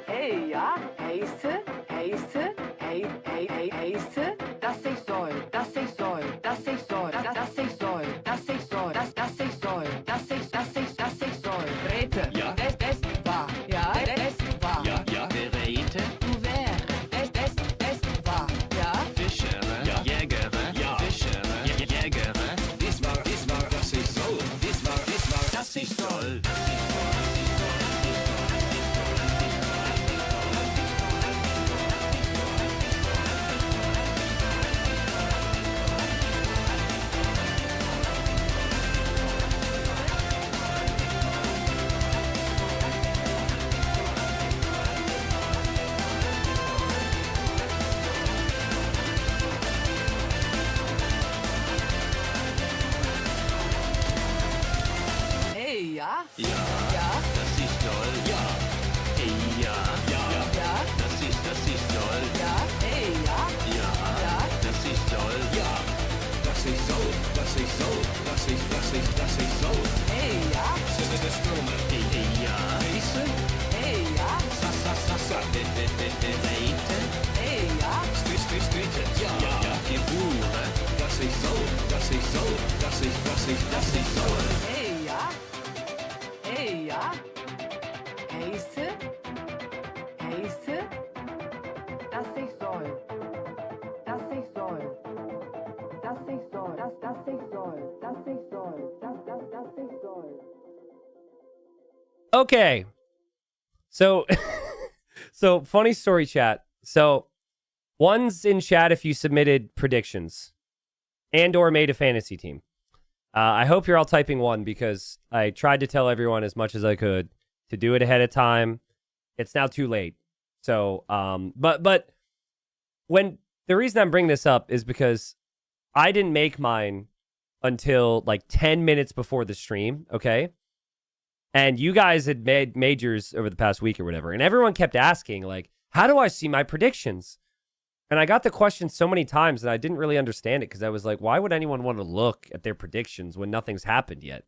Hey, ja. Heise. Hey, Ja, Ja. das ist toll. Ja, Hey, ja, ja, Ja. das ist toll. Ja. Hey, ja. Ja, Ja. das ist toll. ja. Das ist Soul, das ist Soul, das ist Soul. Hey, ja. Syscon. Hey, hey, ja. Listen, Hey, ja. sa, sa, sa, sa. Leiten, Hey, ja. Bitte. Ja, ja. Geburt, Das ist Soul, das ist Soul, das ist Soul. Hey, ja. Hey, ja. Heisse. Heisse. Das ich soll. Das ich soll. Das ich soll. Das ich soll. Das ich soll. Das ich soll. Okay. So, so funny story, chat. So, one's in chat if you submitted predictions and or made a fantasy team. I hope you're all typing one because I tried to tell everyone as much as I could to do it ahead of time. It's now too late. So, but when the reason I'm bringing this up is because I didn't make mine until like 10 minutes before the stream. Okay. And you guys had made yours over the past week or whatever. And everyone kept asking, like, how do I see my predictions? And I got the question so many times that I didn't really understand it because I was like, why would anyone want to look at their predictions when nothing's happened yet?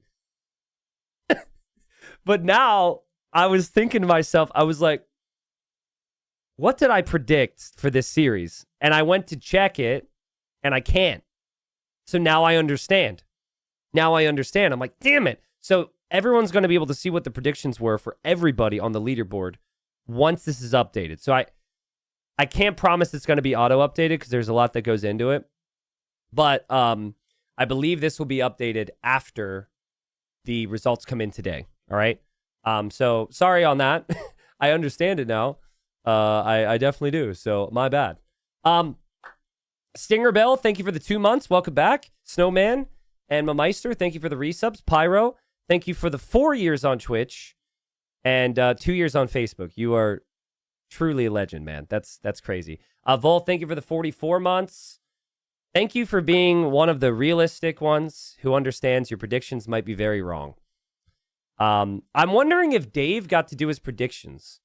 But now I was thinking to myself, I was like, what did I predict for this series? And I went to check it and I can't. So now I understand. I'm like, damn it. So everyone's going to be able to see what the predictions were for everybody on the leaderboard once this is updated. So I can't promise it's going to be auto-updated because there's a lot that goes into it. But I believe this will be updated after the results come in today. All right? So sorry on that. I understand it now. I definitely do. So my bad. Stinger Bell, thank you for the 2 months. Welcome back. Snowman and Mameister, thank you for the resubs. Pyro, thank you for the 4 years on Twitch and 2 years on Facebook. You are truly a legend, man. That's crazy. Vol, thank you for the 44 months. Thank you for being one of the realistic ones who understands your predictions might be very wrong. I'm wondering if Dave got to do his predictions.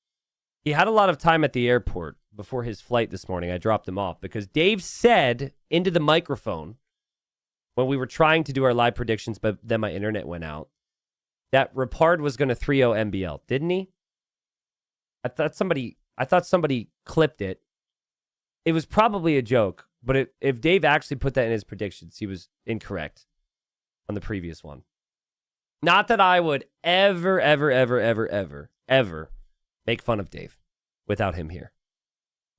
He had a lot of time at the airport before his flight this morning. I dropped him off because Dave said into the microphone when we were trying to do our live predictions, but then my internet went out, that Rapard was going to 3-0 MBL, didn't he? I thought somebody clipped it. It was probably a joke, but if Dave actually put that in his predictions, he was incorrect on the previous one. Not that I would ever make fun of Dave without him here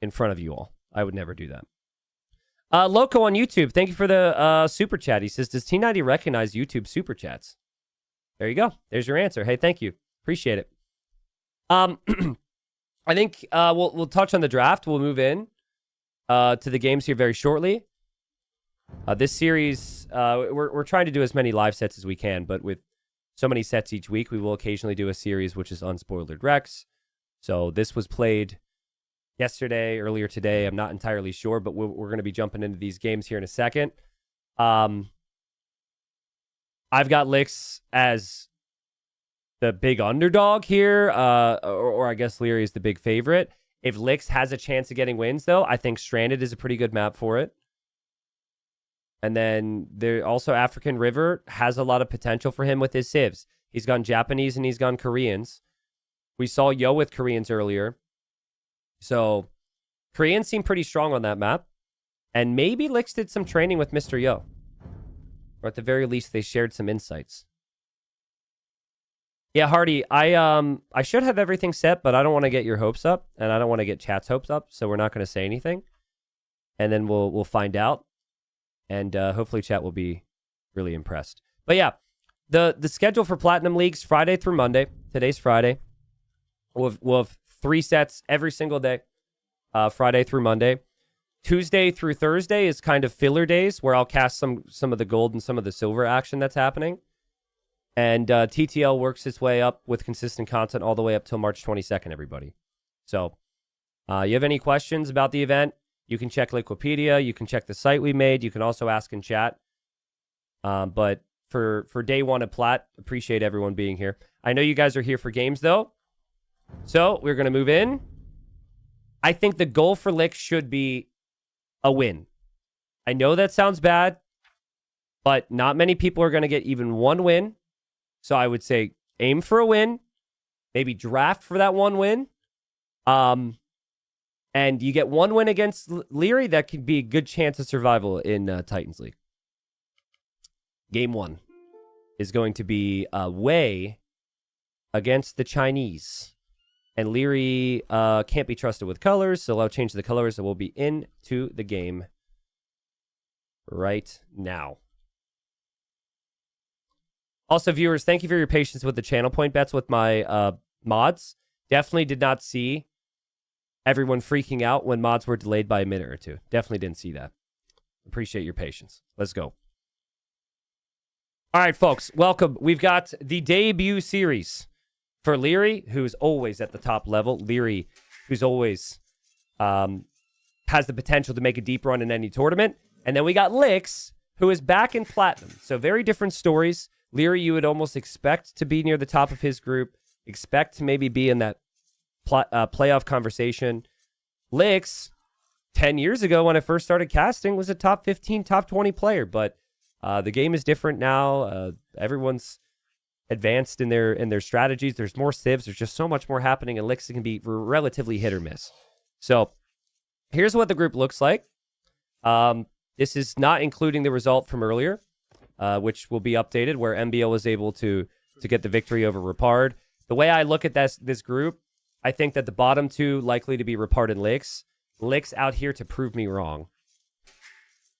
in front of you all. I would never do that. Loco on YouTube, thank you for the super chat. He says, does T90 recognize YouTube super chats? There you go. There's your answer. Hey, thank you. Appreciate it. I think we'll touch on the draft. We'll move in to the games here very shortly. This series, we're trying to do as many live sets as we can, but with so many sets each week, we will occasionally do a series which is Unspoilered Rex. So this was played yesterday, earlier today. I'm not entirely sure, but we're going to be jumping into these games here in a second. I've got Lix as the big underdog here, or I guess Liry is the big favorite. If Lix has a chance of getting wins, though, I think Stranded is a pretty good map for it. And then there also African River has a lot of potential for him with his civs. He's gone Japanese and he's gone Koreans. We saw Yo with Koreans earlier. So Koreans seem pretty strong on that map. And maybe Lix did some training with Mr. Yo. Or at the very least, they shared some insights. Yeah, Hardy, I should have everything set, but I don't want to get your hopes up. And I don't want to get chat's hopes up. So we're not going to say anything. And then we'll find out. And hopefully chat will be really impressed. But yeah, the schedule for Platinum Leagues, Friday through Monday. Today's Friday. We'll have 3 sets every single day, Friday through Monday. Tuesday through Thursday is kind of filler days where I'll cast some of the gold and some of the silver action that's happening. And TTL works its way up with consistent content all the way up till March 22nd, everybody. So you have any questions about the event? You can check Liquipedia. You can check the site we made. You can also ask in chat. But for day one of Plat, appreciate everyone being here. I know you guys are here for games, though. So we're going to move in. I think the goal for Lick should be a win. I know that sounds bad, but not many people are going to get even one win. So I would say aim for a win, maybe draft for that one win. And you get one win against Liry, that could be a good chance of survival in Titans League. Game 1 is going to be Wei against the Chinese. And Liry can't be trusted with colors, so I'll change the colors, and we'll be into the game right now. Also, viewers, thank you for your patience with the channel point bets with my mods. Definitely did not see everyone freaking out when mods were delayed by a minute or two. Definitely didn't see that. Appreciate your patience. Let's go. All right, folks, welcome. We've got the debut series for Liry, who's always at the top level. Liry, who's always has the potential to make a deep run in any tournament. And then we got Lix, who is back in Platinum. So very different stories. Liry, you would almost expect to be near the top of his group, expect to maybe be in that playoff conversation. Lix, 10 years ago when I first started casting, was a top 15, top 20 player, but the game is different now. Everyone's advanced in their strategies. There's more civs. There's just so much more happening, and Lix can be relatively hit or miss. So here's what the group looks like. This is not including the result from earlier, which will be updated, where MBL was able to get the victory over Rapard. The way I look at this group, I think that the bottom two likely to be Rapard and Lix. Lix out here to prove me wrong.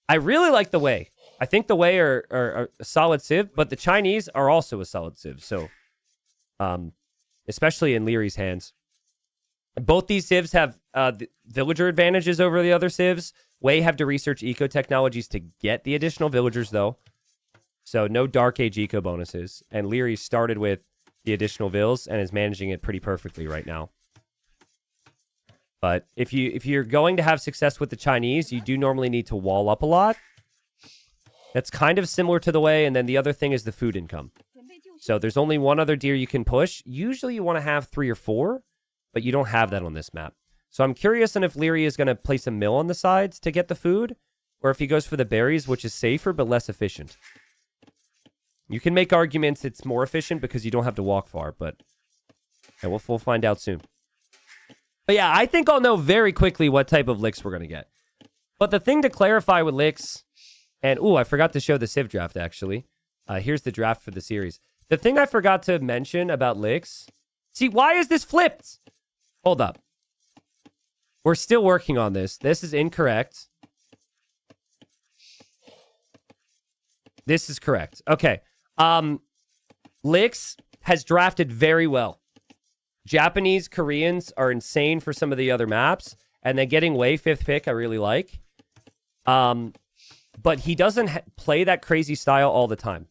I really like the Wei. I think the Wei are a solid civ, but the Chinese are also a solid civ. So, especially in Liry's hands. Both these civs have the villager advantages over the other civs. Wei have to research eco technologies to get the additional villagers, though. So no Dark Age eco bonuses. And Liry started with the additional vills and is managing it pretty perfectly right now. But if you're going to have success with the Chinese, you do normally need to wall up a lot. That's kind of similar to the Wei, and then the other thing is the food income. So there's only one other deer you can push. Usually you want to have 3 or 4, but you don't have that on this map. So I'm curious on if Liry is going to place a mill on the sides to get the food, or if he goes for the berries, which is safer but less efficient. You can make arguments it's more efficient because you don't have to walk far, but yeah, we'll find out soon. But yeah, I think I'll know very quickly what type of Lix we're going to get. But the thing to clarify with Lix, and I forgot to show the Civ draft, actually. Here's the draft for the series. The thing I forgot to mention about Lix, see, why is this flipped? Hold up. We're still working on this. This is incorrect. This is correct. Okay. Lix has drafted very well. Japanese, Koreans are insane for some of the other maps. And then getting Wei 5th pick, I really like. But he doesn't play that crazy style all the time.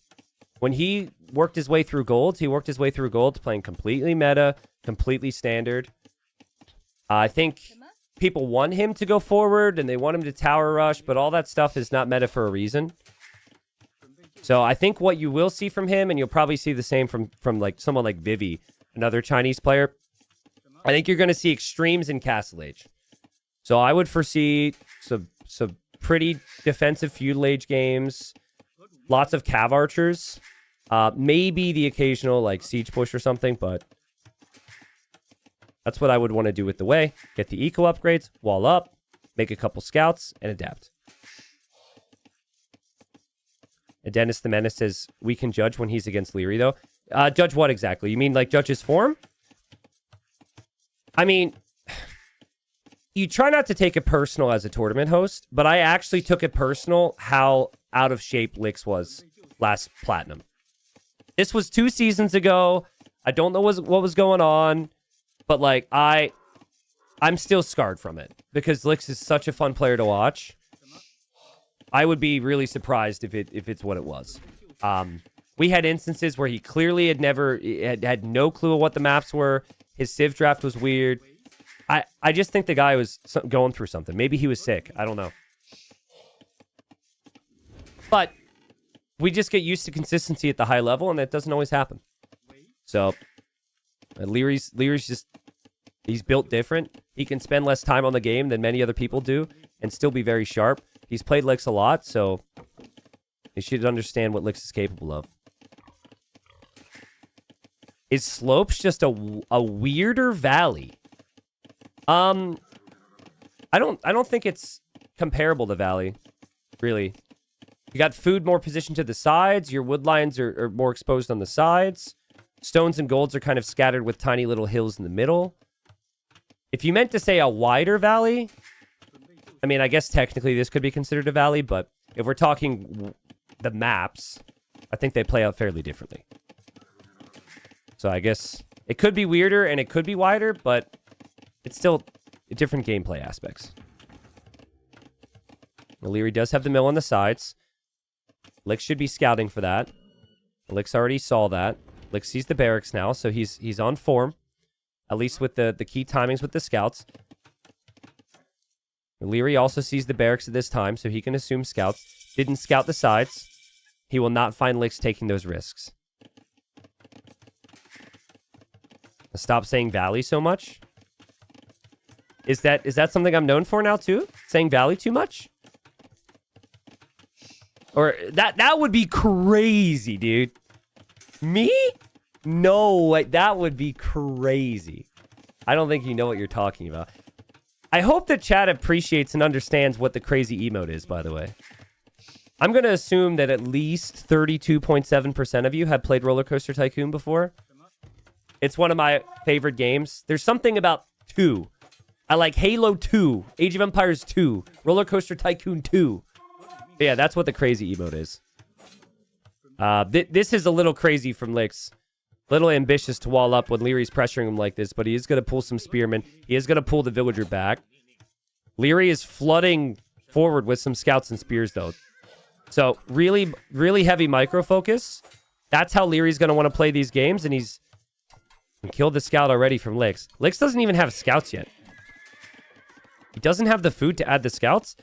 When he worked his way through golds, he worked his way through golds playing completely meta, completely standard. I think people want him to go forward and they want him to tower rush, but all that stuff is not meta for a reason. So I think what you will see from him, and you'll probably see the same from like someone like Vivi, another Chinese player, I think you're going to see extremes in Castle Age. So I would foresee some pretty defensive feudal age games, lots of cav archers, maybe the occasional like siege push or something, but that's what I would want to do with the Wei. Get the eco upgrades, wall up, make a couple scouts, and adapt. And Dennis the Menace says, we can judge when he's against Liry, though. Judge what exactly? You mean like judge his form? I mean, you try not to take it personal as a tournament host, but I actually took it personal how out of shape Lix was last Platinum. This was 2 seasons ago. I don't know what was going on, but like I'm still scarred from it because Lix is such a fun player to watch. I would be really surprised if it's what it was. We had instances where he clearly had no clue of what the maps were. His Civ draft was weird. I just think the guy was going through something. Maybe he was sick. I don't know. But we just get used to consistency at the high level, and that doesn't always happen. So Liry's just, he's built different. He can spend less time on the game than many other people do and still be very sharp. He's played Lix a lot, so you should understand what Lix is capable of. Is Slopes just a weirder valley? I don't think it's comparable to Valley, really. You got food more positioned to the sides. Your wood lines are more exposed on the sides. Stones and golds are kind of scattered with tiny little hills in the middle. If you meant to say a wider valley, I mean, I guess technically this could be considered a valley, but if we're talking the maps, I think they play out fairly differently. So I guess it could be weirder and it could be wider, but it's still different gameplay aspects. Liry does have the mill on the sides. Lix should be scouting for that. Lix already saw that. Lix sees the barracks now, so he's on form. At least with the key timings with the scouts. Liry also sees the barracks at this time, so he can assume scouts. Didn't scout the sides. He will not find Lix taking those risks. Stop saying valley so much. Is that something I'm known for now too? Saying valley too much? Or that would be crazy, dude. Me? No, that would be crazy. I don't think you know what you're talking about. I hope that chat appreciates and understands what the crazy emote is, by the way. I'm going to assume that at least 32.7% of you have played Roller Coaster Tycoon before. It's one of my favorite games. There's something about 2. I like Halo 2, Age of Empires 2, Roller Coaster Tycoon 2. Yeah, that's what the crazy emote is. This is a little crazy from Lix. Little ambitious to wall up when Liry's pressuring him like this, but he is going to pull some spearmen. He is going to pull the villager back. Liry is flooding forward with some scouts and spears, though. So, really, really heavy micro focus. That's how Liry's going to want to play these games, and he's killed the scout already from Lix. Lix doesn't even have scouts yet. He doesn't have the food to add the scouts.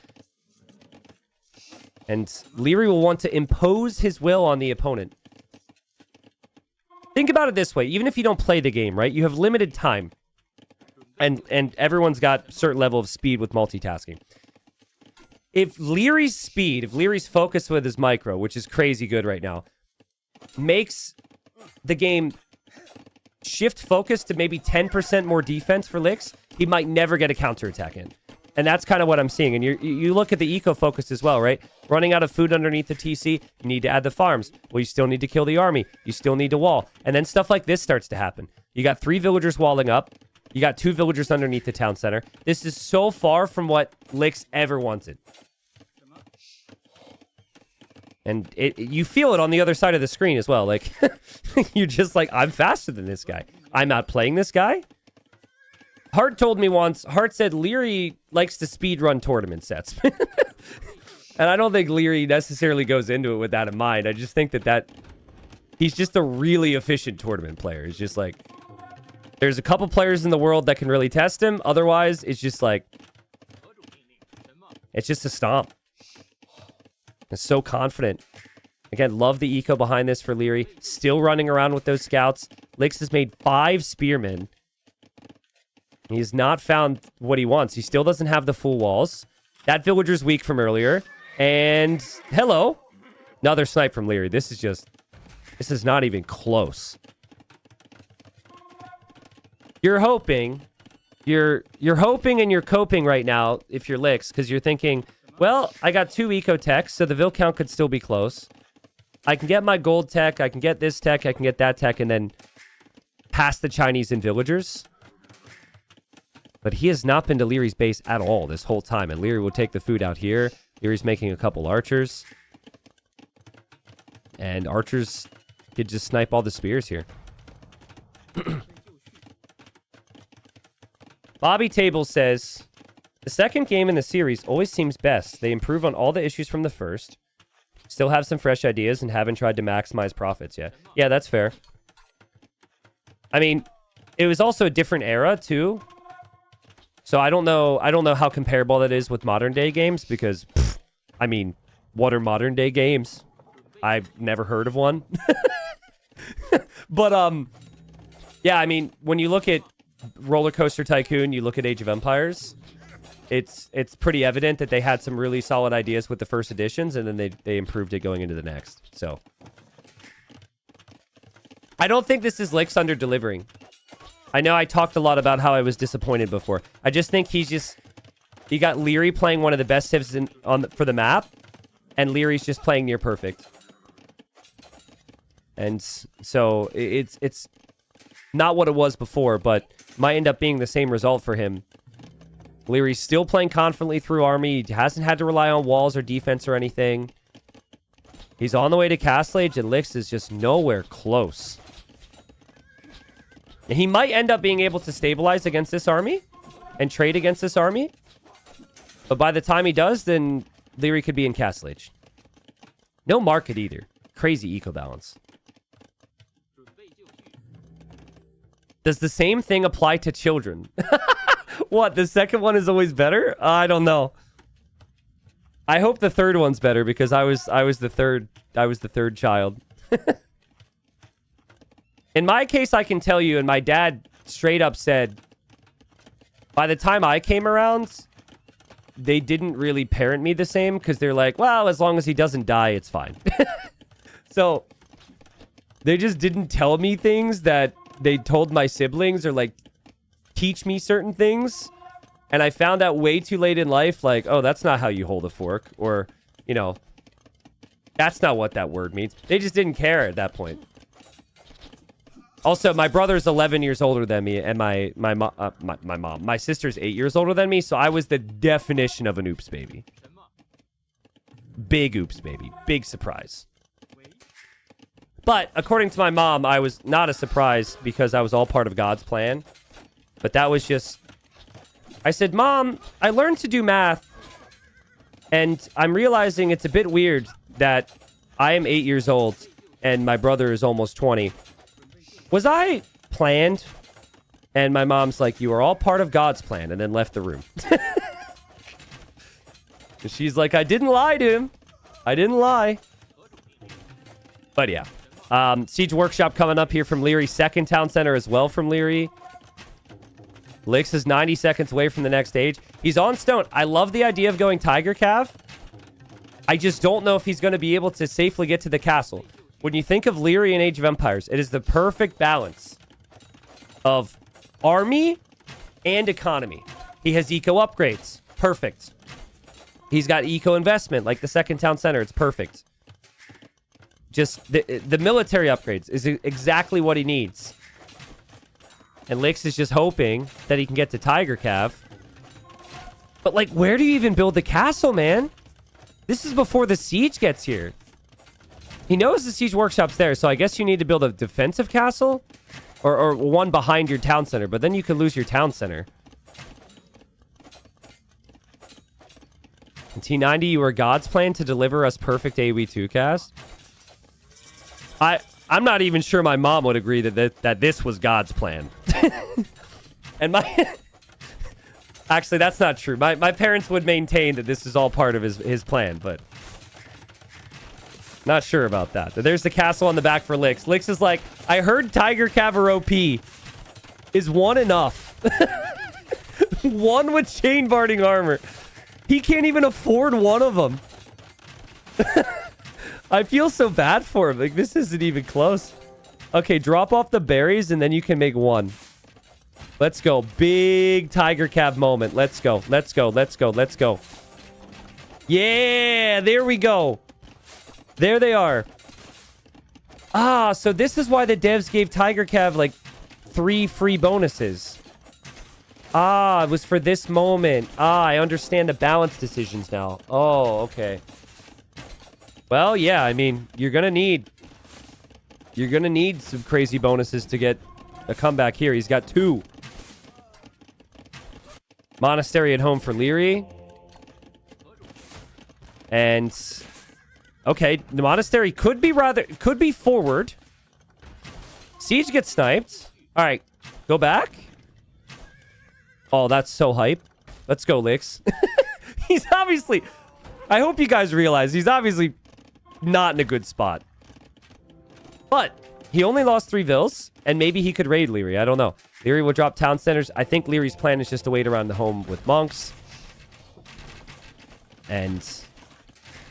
And Liry will want to impose his will on the opponent. Think about it this way. Even if you don't play the game, right? You have limited time. And everyone's got a certain level of speed with multitasking. If Liry's speed, if Liry's focus with his micro, which is crazy good right now, makes the game shift focus to maybe 10% more defense for Lix, he might never get a counterattack in. And that's kind of what I'm seeing. And you look at the eco focus as well, right? Running out of food underneath the TC, you need to add the farms. Well, you still need to kill the army. You still need to wall. And then stuff like this starts to happen. You got 3 villagers walling up. You got 2 villagers underneath the town center. This is so far from what Lix ever wanted. And you feel it on the other side of the screen as well. Like, you're just like, I'm faster than this guy. I'm outplaying this guy. Hart told me once, Hart said Liry likes to speedrun tournament sets. And I don't think Liry necessarily goes into it with that in mind. I just think that he's just a really efficient tournament player. It's just like, there's a couple players in the world that can really test him. Otherwise, it's just like, it's just a stomp. It's so confident. Again, love the eco behind this for Liry. Still running around with those scouts. Lix has made 5 spearmen. He's not found what he wants. He still doesn't have the full walls. That villager's weak from earlier. And hello. Another snipe from Liry. This is not even close. You're hoping. You're hoping and you're coping right now if you're Lix, because you're thinking, well, I got 2 eco techs, so the vill count could still be close. I can get my gold tech, I can get this tech, I can get that tech, and then pass the Chinese and villagers. But he has not been to Liry's base at all this whole time. And Liry will take the food out here. Liry's making a couple archers. And archers could just snipe all the spears here. Bobby Table says, the second game in the series always seems best. They improve on all the issues from the first. Still have some fresh ideas and haven't tried to maximize profits yet. Yeah, that's fair. I mean, it was also a different era too. So I don't know how comparable that is with modern day games because, I mean, what are modern day games? I've never heard of one. But Yeah, I mean, when you look at Roller Coaster Tycoon, you look at Age of Empires, it's pretty evident that they had some really solid ideas with the first editions, and then they improved it going into the next. So I don't think this is Licks under delivering. I know I talked a lot about how I was disappointed before. I just think he got Liry playing one of the best civs for the map, and Liry's just playing near perfect. And so it's not what it was before, but might end up being the same result for him. Liry's still playing confidently through army. He hasn't had to rely on walls or defense or anything. He's on the way to Castle Age, and Licks is just nowhere close. And he might end up being able to stabilize against this army and trade against this army. But by the time he does, then Liry could be in Castle Age. No market either. Crazy eco balance. Does the same thing apply to children? What? The second one is always better? I don't know. I hope the third one's better because I was the third child. In my case, I can tell you, and my dad straight up said, by the time I came around, they didn't really parent me the same because they're like, well, as long as he doesn't die, it's fine. So they just didn't tell me things that they told my siblings or like teach me certain things. And I found out way too late in life, like, oh, that's not how you hold a fork. Or, you know, that's not what that word means. They just didn't care at that point. Also, my brother's 11 years older than me, and my sister's 8 years older than me, so I was the definition of an oops baby. Big oops baby. Big surprise. But, according to my mom, I was not a surprise because I was all part of God's plan. But that was just... I said, Mom, I learned to do math, and I'm realizing it's a bit weird that I am 8 years old, and my brother is almost 20. Was I planned? And my mom's like, you are all part of God's plan, and then left the room. She's like, I didn't lie to him. I didn't lie. But yeah. Siege Workshop coming up here from Liry. Second Town Center as well from Liry. Licks is 90 seconds away from the next stage. He's on stone. I love the idea of going Tiger Cav. I just don't know if he's going to be able to safely get to the castle. When you think of Liry in Age of Empires, it is the perfect balance of army and economy. He has eco upgrades. Perfect. He's got eco investment, like the second town center. It's perfect. Just the military upgrades is exactly what he needs. And Licks is just hoping that he can get to Tiger Cav. But, like, where do you even build the castle, man? This is before the siege gets here. He knows the siege workshop's there, so I guess you need to build a defensive castle or one behind your town center, but then you could lose your town center. In T90, you are God's plan to deliver us perfect AoE 2 cast. I'm not even sure my mom would agree that this was God's plan. And my... Actually, that's not true. My parents would maintain that this is all part of his plan, but... Not sure about that. There's the castle on the back for Licks. Licks is like, I heard Tiger Cav OP. Is one enough? One with chain barding armor. He can't even afford one of them. I feel so bad for him. Like, this isn't even close. Okay, drop off the berries and then you can make one. Let's go. Big Tiger Cav moment. Let's go. Let's go. Let's go. Let's go. Yeah, there we go. There they are. Ah, so this is why the devs gave Tiger Cav, like, 3 free bonuses. Ah, it was for this moment. Ah, I understand the balance decisions now. Oh, okay. Well, yeah, I mean, you're gonna need some crazy bonuses to get a comeback here. He's got 2. Monastery at home for Liry. And... Okay, the monastery could be forward. Siege gets sniped. All right, go back. Oh, that's so hype. Let's go, Licks. He's obviously... I hope you guys realize he's obviously not in a good spot. But He only lost 3 vills, and maybe he could raid Liry. I don't know. Liry will drop town centers. I think Liry's plan is just to wait around the home with monks. And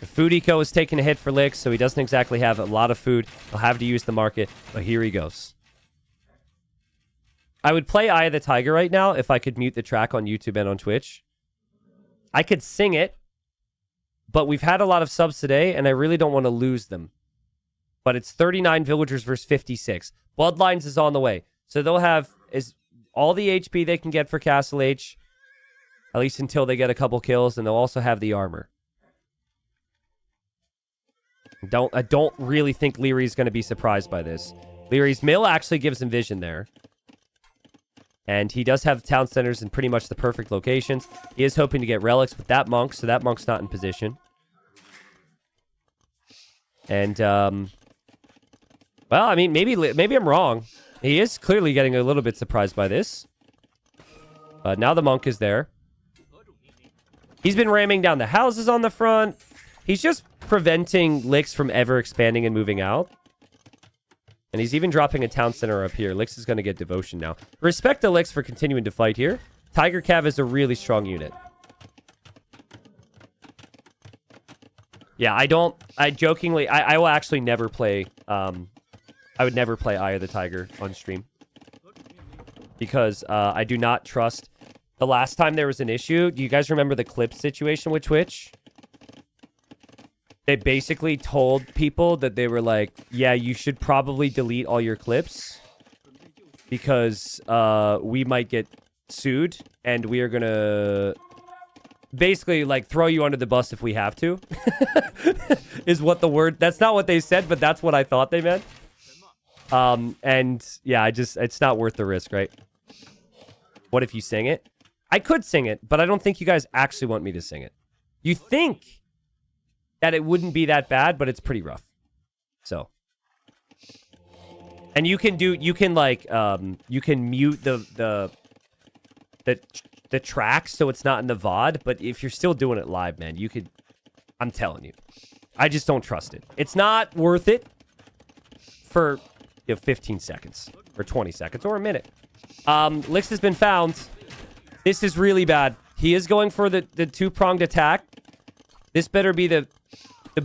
the food eco is taking a hit for Lix, so he doesn't exactly have a lot of food. He'll have to use the market, but here he goes. I would play Eye of the Tiger right now if I could mute the track on YouTube and on Twitch. I could sing it, but we've had a lot of subs today, and I really don't want to lose them. But it's 39 villagers versus 56. Bloodlines is on the way. So they'll have all the HP they can get for Castle H, at least until they get a couple kills, and they'll also have the armor. I don't really think Liry's going to be surprised by this. Liry's mill actually gives him vision there. And he does have town centers in pretty much the perfect locations. He is hoping to get relics with that monk, so that monk's not in position. And, well, I mean, maybe I'm wrong. He is clearly getting a little bit surprised by this. But now the monk is there. He's been ramming down the houses on the front. He's just preventing Lix from ever expanding and moving out. And he's even dropping a town center up here. Lix is going to get devotion now. Respect to Lix for continuing to fight here. Tiger Cav is a really strong unit. Yeah, I will actually never play, I would never play Eye of the Tiger on stream. Because I do not trust. The last time there was an issue, do you guys remember the clip situation with Twitch? They basically told people that they were like, yeah, you should probably delete all your clips because we might get sued and we are going to basically like throw you under the bus if we have to. Is what the word. That's not what they said, but that's what I thought they meant. And yeah, it's not worth the risk, right? What if you sing it? I could sing it, but I don't think you guys actually want me to sing it. You think that it wouldn't be that bad, but it's pretty rough. So. And you can mute the tracks so it's not in the VOD, but if you're still doing it live, man, you could, I'm telling you. I just don't trust it. It's not worth it for 15 seconds or 20 seconds or a minute. Lix has been found. This is really bad. He is going for the two-pronged attack. This better be the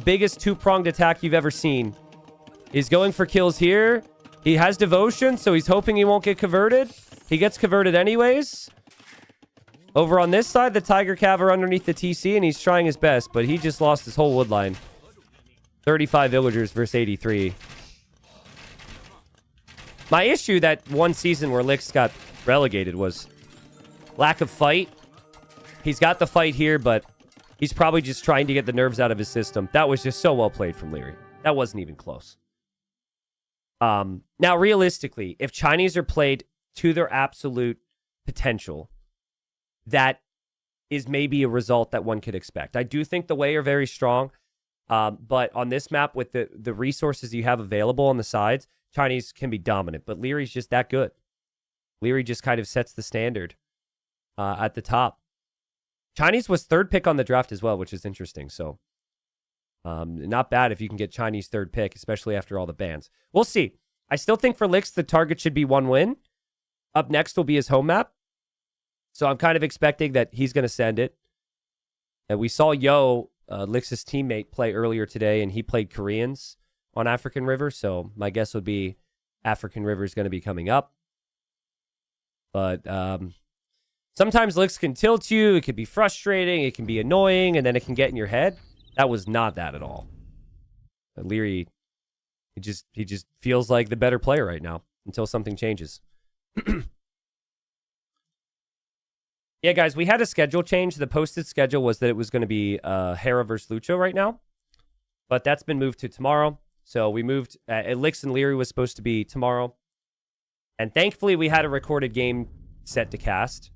biggest two-pronged attack you've ever seen. He's going for kills here. He has devotion, so he's hoping he won't get converted. He gets converted anyways. Over on this side, the Tiger Cav are underneath the TC, and he's trying his best, but he just lost his whole wood line. 35 villagers versus 83. My issue that one season where Lix got relegated was lack of fight. He's got the fight here, but he's probably just trying to get the nerves out of his system. That was just so well played from Liry. That wasn't even close. Now, realistically, if Chinese are played to their absolute potential, that is maybe a result that one could expect. I do think the Wei are very strong, but on this map, with the resources you have available on the sides, Chinese can be dominant, but Liry's just that good. Liry just kind of sets the standard at the top. Chinese was third pick on the draft as well, which is interesting. So, not bad if you can get Chinese third pick, especially after all the bans. We'll see. I still think for Lix, the target should be 1 win. Up next will be his home map. So I'm kind of expecting that he's going to send it. And we saw Yo, Lix's teammate, play earlier today, and he played Koreans on African River. So my guess would be African River is going to be coming up. But sometimes Lix can tilt you. It can be frustrating. It can be annoying. And then it can get in your head. That was not that at all. Liry, he just feels like the better player right now until something changes. Yeah, guys, we had a schedule change. The posted schedule was that it was going to be Hera versus Lucho right now. But that's been moved to tomorrow. So we moved, Lix and Liry was supposed to be tomorrow. And thankfully, we had a recorded game set to cast.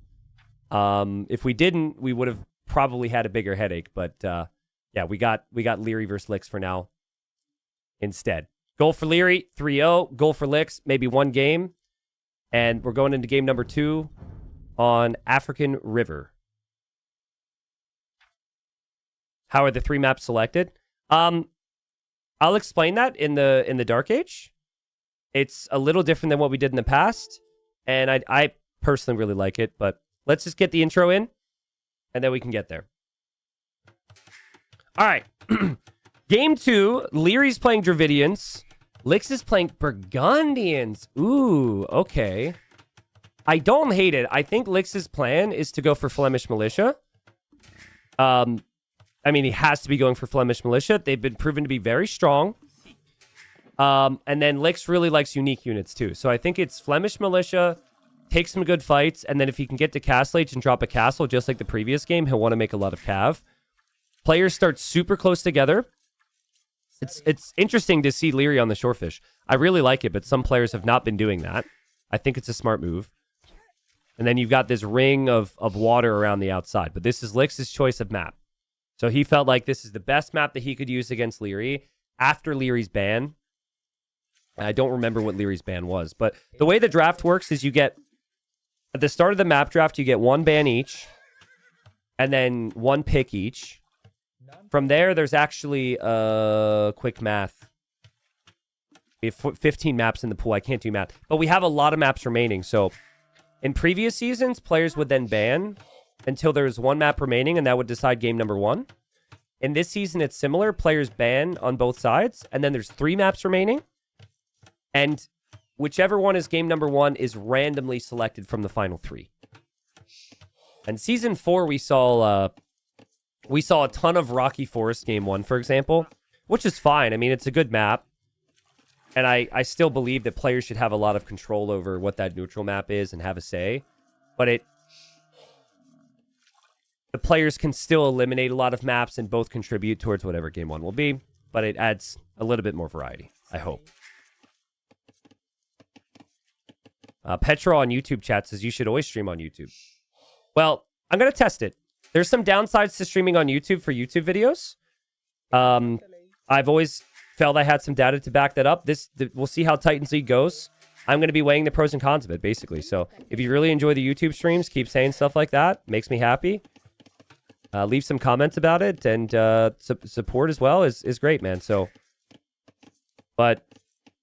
If we didn't, we would have probably had a bigger headache. But yeah, we got Liry versus Lix for now instead. Goal for Liry, 3-0. Goal for Lix, maybe 1 game. And we're going into game number 2 on African River. How are the 3 maps selected? I'll explain that in the Dark Age. It's a little different than what we did in the past, and I personally really like it, but let's just get the intro in, and then we can get there. All right. Game 2, Liry's playing Dravidians. Lix is playing Burgundians. Ooh, okay. I don't hate it. I think Lix's plan is to go for Flemish Militia. I mean, he has to be going for Flemish Militia. They've been proven to be very strong. And then Lix really likes unique units too. So I think it's Flemish Militia, take some good fights, and then if he can get to Castle Age and drop a castle just like the previous game, he'll want to make a lot of cav. Players start super close together. It's interesting to see Liry on the Shorefish. I really like it, but some players have not been doing that. I think it's a smart move. And then you've got this ring of water around the outside. But this is Lix's choice of map. So he felt like this is the best map that he could use against Liry after Liry's ban. I don't remember what Liry's ban was. But the way the draft works is you get... At the start of the map draft, you get 1 ban each. And then 1 pick each. From there, there's actually quick math. We have 15 maps in the pool. I can't do math. But we have a lot of maps remaining. So in previous seasons, players would then ban until there's 1 map remaining, and that would decide game number 1. In this season, it's similar. Players ban on both sides, and then there's 3 maps remaining. And whichever one is game number 1 is randomly selected from the final 3. And season 4, we saw a ton of Rocky Forest game 1, for example, which is fine. I mean, it's a good map. And I still believe that players should have a lot of control over what that neutral map is and have a say. But the players can still eliminate a lot of maps and both contribute towards whatever game 1 will be. But it adds a little bit more variety, I hope. Petra on YouTube chat says you should always stream on YouTube. Well, I'm going to test it. There's some downsides to streaming on YouTube for YouTube videos. I've always felt I had some data to back that up. We'll see how Titans League goes. I'm going to be weighing the pros and cons of it, basically. So if you really enjoy the YouTube streams, keep saying stuff like that. Makes me happy. Leave some comments about it, and support as well is great, man. So, but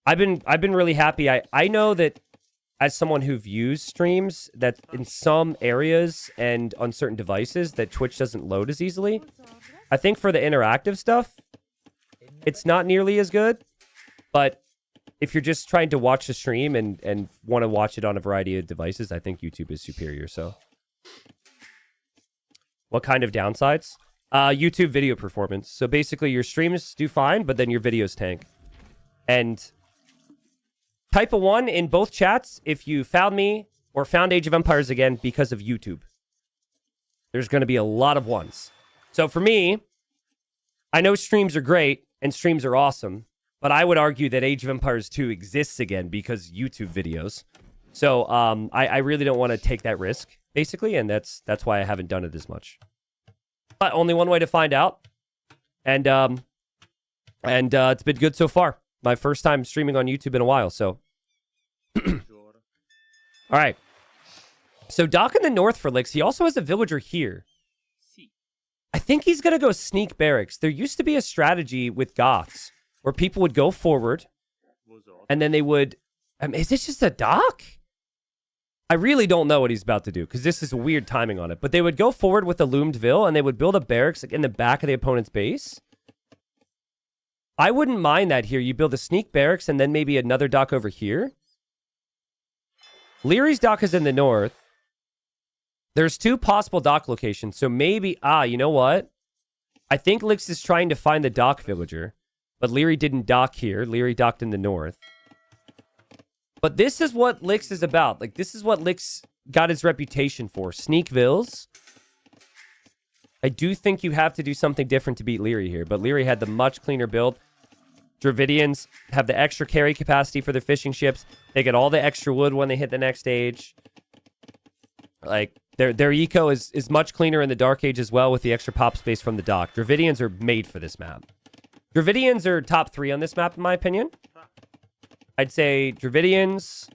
I've been really happy. I know that as someone who views streams, that in some areas and on certain devices that Twitch doesn't load as easily. I think for the interactive stuff, it's not nearly as good. But if you're just trying to watch the stream and want to watch it on a variety of devices, I think YouTube is superior. So, what kind of downsides? YouTube video performance. So basically your streams do fine, but then your videos tank. And type a 1 in both chats if you found me or found Age of Empires again because of YouTube. There's going to be a lot of 1s. So for me, I know streams are great and streams are awesome, but I would argue that Age of Empires 2 exists again because YouTube videos. So I really don't want to take that risk, basically, and that's why I haven't done it as much. But only one way to find out. And it's been good so far. My first time streaming on YouTube in a while, so. All right. So Doc in the north for Lix. He also has a villager here. I think he's going to go sneak barracks. There used to be a strategy with Goths where people would go forward and then they would... is this just a Doc? I really don't know what he's about to do because this is a weird timing on it. But they would go forward with a loomed Ville and they would build a barracks in the back of the opponent's base. I wouldn't mind that here. You build a sneak barracks and then maybe another dock over here. Liry's dock is in the north. There's 2 possible dock locations. So maybe... you know what? I think Lix is trying to find the dock villager. But Liry didn't dock here. Liry docked in the north. But this is what Lix is about. Like, this is what Lix got his reputation for. Sneak vills. I do think you have to do something different to beat Liry here. But Liry had the much cleaner build. Dravidians have the extra carry capacity for their fishing ships. They get all the extra wood when they hit the next stage. Like, their eco is much cleaner in the Dark Age as well with the extra pop space from the dock. Dravidians are made for this map. Dravidians are top 3 on this map, in my opinion. I'd say Dravidians,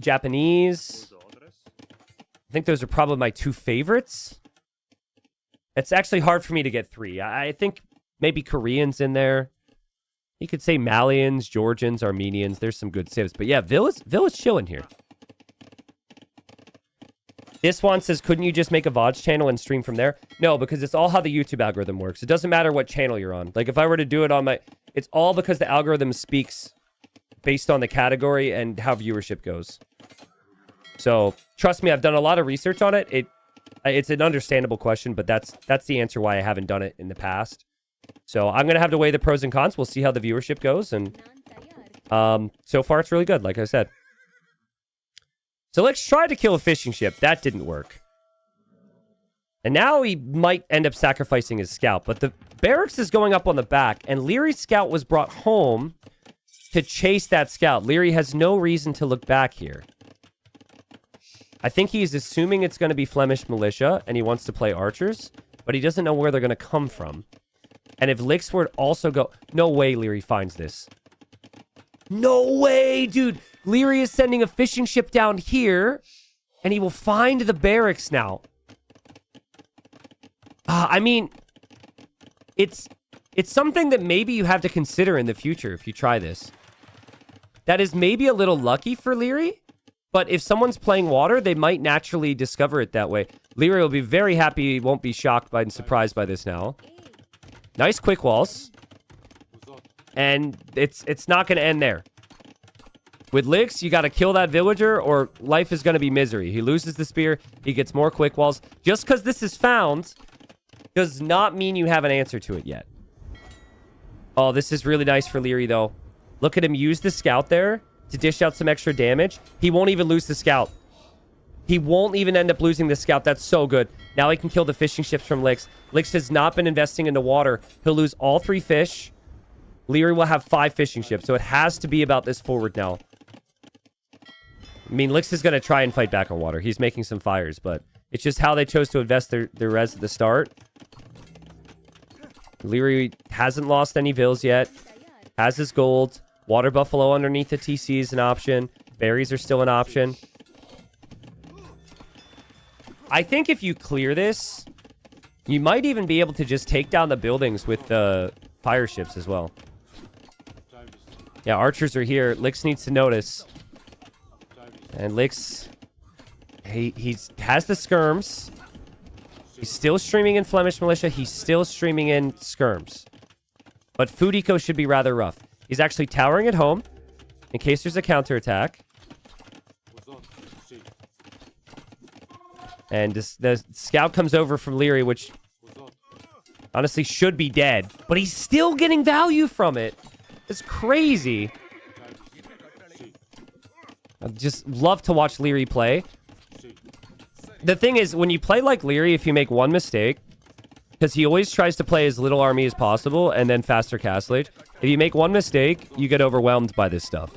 Japanese. I think those are probably my 2 favorites. It's actually hard for me to get 3. I think maybe Koreans in there. You could say Malians, Georgians, Armenians. There's some good civs. But yeah, Villa's chilling here. This one says, couldn't you just make a VODs channel and stream from there? No, because it's all how the YouTube algorithm works. It doesn't matter what channel you're on. Like, if I were to do it on my... It's all because the algorithm speaks based on the category and how viewership goes. So, trust me, I've done a lot of research on it. It's an understandable question, but that's the answer why I haven't done it in the past. So, I'm going to have to weigh the pros and cons. We'll see how the viewership goes. And so far, it's really good, like I said. So let's try to kill a fishing ship. That didn't work. And now he might end up sacrificing his scout. But the barracks is going up on the back. And Liry's scout was brought home to chase that scout. Liry has no reason to look back here. I think he's assuming it's going to be Flemish militia. And he wants to play archers. But he doesn't know where they're going to come from. And if Lix were to also go... No way Liry finds this. No way, dude. Liry is sending a fishing ship down here, and he will find the barracks now. I mean, it's something that maybe you have to consider in the future if you try this. That is maybe a little lucky for Liry, but if someone's playing water, they might naturally discover it that way. Liry will be very happy. He won't be shocked by and surprised by this now. Nice quick walls. And it's not going to end there. With Lix, you got to kill that villager or life is going to be misery. He loses the spear. He gets more quick walls. Just because this is found does not mean you have an answer to it yet. Oh, this is really nice for Liry, though. Look at him use the scout there to dish out some extra damage. He won't even lose the scout. He won't even end up losing the scout. That's so good. Now he can kill the fishing ships from Lix. Lix has not been investing into water. He'll lose all 3 fish. Liry will have 5 fishing ships, so it has to be about this forward now. I mean, Lix is going to try and fight back on water. He's making some fires, but it's just how they chose to invest their res at the start. Liry hasn't lost any vills yet. Has his gold. Water buffalo underneath the TC is an option. Berries are still an option. I think if you clear this, you might even be able to just take down the buildings with the fire ships as well. Yeah, archers are here. Lix needs to notice. And Lix, he has the skirms. He's still streaming in Flemish militia. He's still streaming in skirms. But food eco should be rather rough. He's actually towering at home in case there's a counterattack. And the scout comes over from Liry, which honestly should be dead. But he's still getting value from it. It's crazy. I just love to watch Liry play. The thing is, when you play like Liry, if you make one mistake, because he always tries to play as little army as possible and then faster castle age. If you make one mistake, you get overwhelmed by this stuff.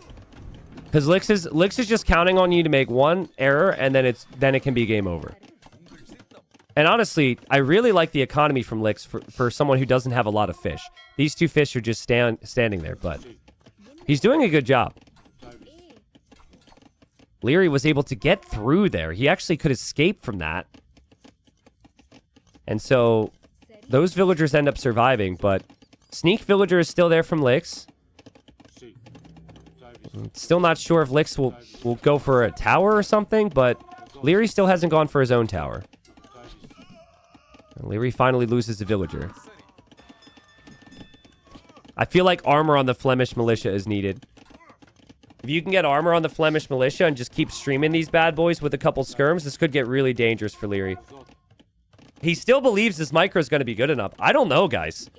Because Lix is just counting on you to make one error and then it can be game over. And honestly, I really like the economy from Lix for someone who doesn't have a lot of fish. These 2 fish are just standing there, but he's doing a good job. Liry was able to get through there. He actually could escape from that. And so those villagers end up surviving, but sneak villager is still there from Lix. Still not sure if Lix will go for a tower or something, but Liry still hasn't gone for his own tower. And Liry finally loses the villager. I feel like armor on the Flemish militia is needed. If you can get armor on the Flemish militia and just keep streaming these bad boys with a couple skirms, this could get really dangerous for Liry. He still believes this micro is going to be good enough. I don't know, guys.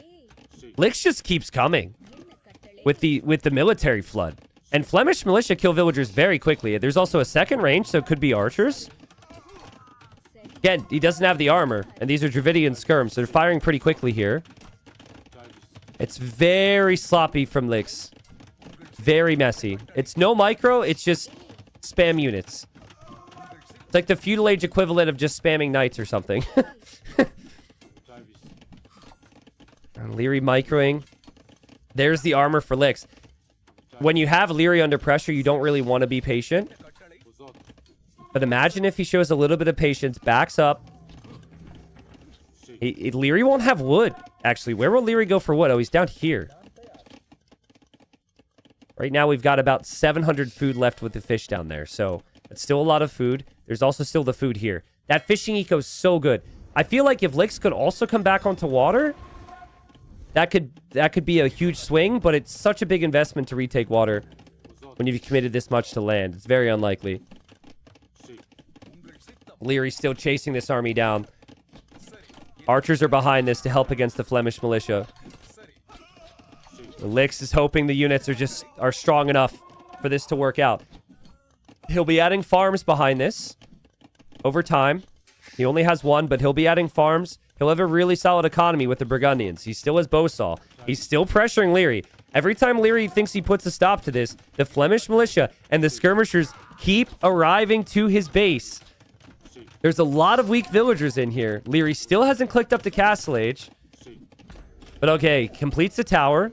Lix just keeps coming with the military flood. And Flemish militia kill villagers very quickly. There's also a second range, so it could be archers. Again, he doesn't have the armor, and these are Dravidian skirms, so they're firing pretty quickly here. It's very sloppy from Lix. Very messy. It's no micro, it's just spam units. It's like the feudal age equivalent of just spamming knights or something. Liry microing. There's the armor for Lix. When you have Liry under pressure, you don't really want to be patient. But imagine if he shows a little bit of patience, backs up. Liry won't have wood, actually. Where will Liry go for wood? Oh, he's down here. Right now, we've got about 700 food left with the fish down there. So it's still a lot of food. There's also still the food here. That fishing eco is so good. I feel like if Licks could also come back onto water, that could be a huge swing, but it's such a big investment to retake water when you've committed this much to land. It's very unlikely. Liry's still chasing this army down. Archers are behind this to help against the Flemish militia. Licks is hoping the units are strong enough for this to work out. He'll be adding farms behind this over time. He only has one, but he'll be adding farms. He'll have a really solid economy with the Burgundians. He still has Bowsaw. He's still pressuring Liry. Every time Liry thinks he puts a stop to this, the Flemish militia and the skirmishers keep arriving to his base. There's a lot of weak villagers in here. Liry still hasn't clicked up the Castle Age. But okay, completes the tower.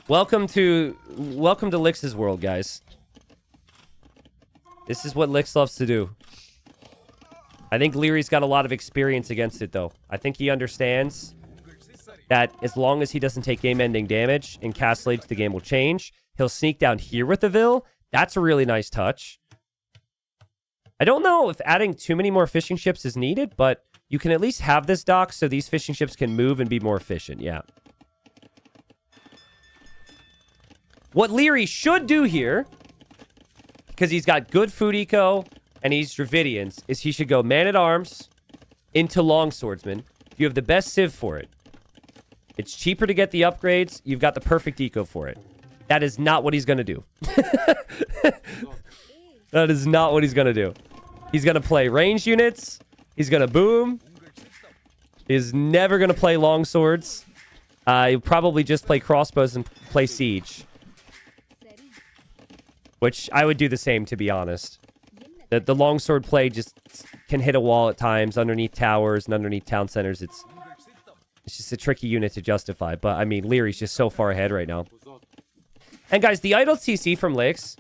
Welcome to Lix's world, guys. This is what Lix loves to do. I think Liry's got a lot of experience against it, though. I think he understands that as long as he doesn't take game-ending damage in Castle Age, the game will change. He'll sneak down here with the Vil. That's a really nice touch. I don't know if adding too many more fishing ships is needed, but you can at least have this dock so these fishing ships can move and be more efficient. Yeah. What Liry should do here, because he's got good food eco and he's Dravidians, is he should go man-at-arms into longswordsman. You have the best civ for it. It's cheaper to get the upgrades. You've got the perfect eco for it. That is not what he's going to do. That is not what he's going to do. He's going to play ranged units. He's going to boom. He's never going to play longswords. He'll probably just play crossbows and play siege. Which I would do the same, to be honest. The longsword play just can hit a wall at times underneath towers and underneath town centers. It's just a tricky unit to justify. But, I mean, Liry's just so far ahead right now. And, guys, the idle TC from Lix,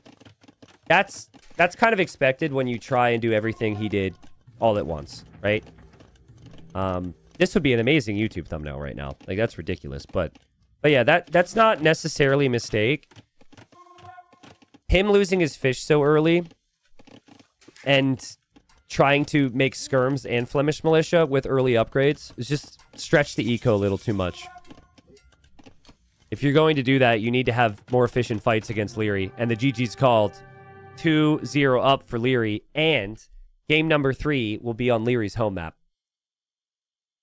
that's kind of expected when you try and do everything he did all at once, right? This would be an amazing YouTube thumbnail right now. Like, that's ridiculous. But yeah, that's not necessarily a mistake. Him losing his fish so early and trying to make skirms and Flemish militia with early upgrades is just stretch the eco a little too much. If you're going to do that, you need to have more efficient fights against Liry. And the GG's called 2-0 up for Liry. And game number 3 will be on Liry's home map.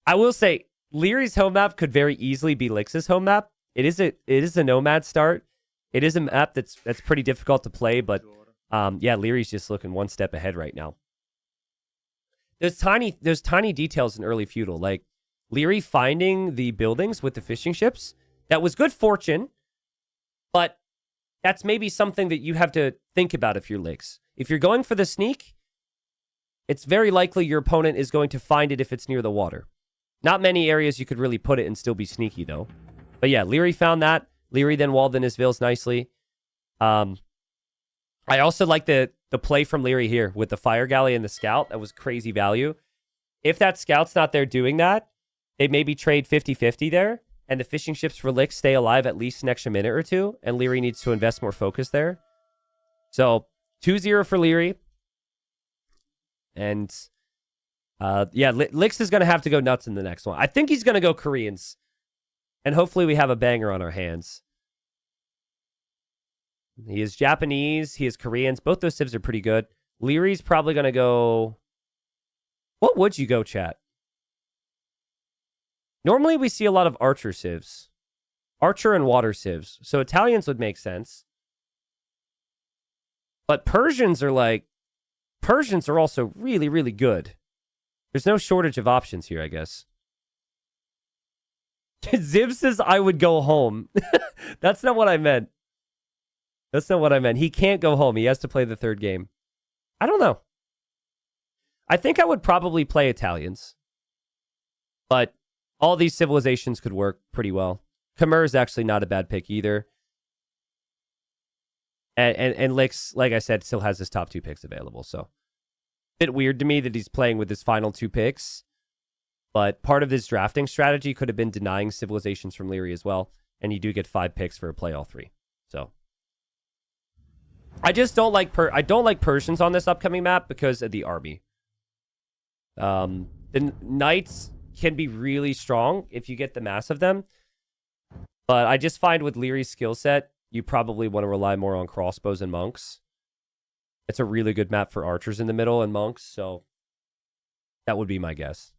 I will say, Liry's home map could very easily be Lix's home map. It is a nomad start. It is a map that's pretty difficult to play, but yeah, Liry's just looking one step ahead right now. There's tiny details in early feudal, like Liry finding the buildings with the fishing ships. That was good fortune, but that's maybe something that you have to think about if you're Lix. If you're going for the sneak, it's very likely your opponent is going to find it if it's near the water. Not many areas you could really put it and still be sneaky, though. But yeah, Liry found that. Liry then walled in his Vils nicely. I also like the play from Liry here with the Fire Galley and the Scout. That was crazy value. If that Scout's not there doing that, they maybe trade 50-50 there, and the fishing ships for Lix stay alive at least an extra minute or two, and Liry needs to invest more focus there. So, 2-0 for Liry. And, yeah, Lix is going to have to go nuts in the next one. I think he's going to go Koreans. And hopefully we have a banger on our hands. He is Japanese. He is Koreans. Both those civs are pretty good. Liry's probably going to go... What would you go, chat? Normally we see a lot of archer civs. Archer and water civs. So Italians would make sense. But Persians are like... Persians are also really, really good. There's no shortage of options here, I guess. Ziv says I would go home. That's not what I meant. That's not what I meant. He can't go home. He has to play the third game. I don't know. I think I would probably play Italians. But all these civilizations could work pretty well. Khmer is actually not a bad pick either. And Lix, like I said, still has his top 2 picks available. So, a bit weird to me that he's playing with his final 2 picks. But part of this drafting strategy could have been denying civilizations from Liry as well. and you do get 5 picks for a play all 3. So I just don't like I don't like Persians on this upcoming map because of the army. The knights can be really strong if you get the mass of them, but I just find with Liry's skill set, you probably want to rely more on crossbows and monks. It's a really good map for archers in the middle and monks, so that would be my guess.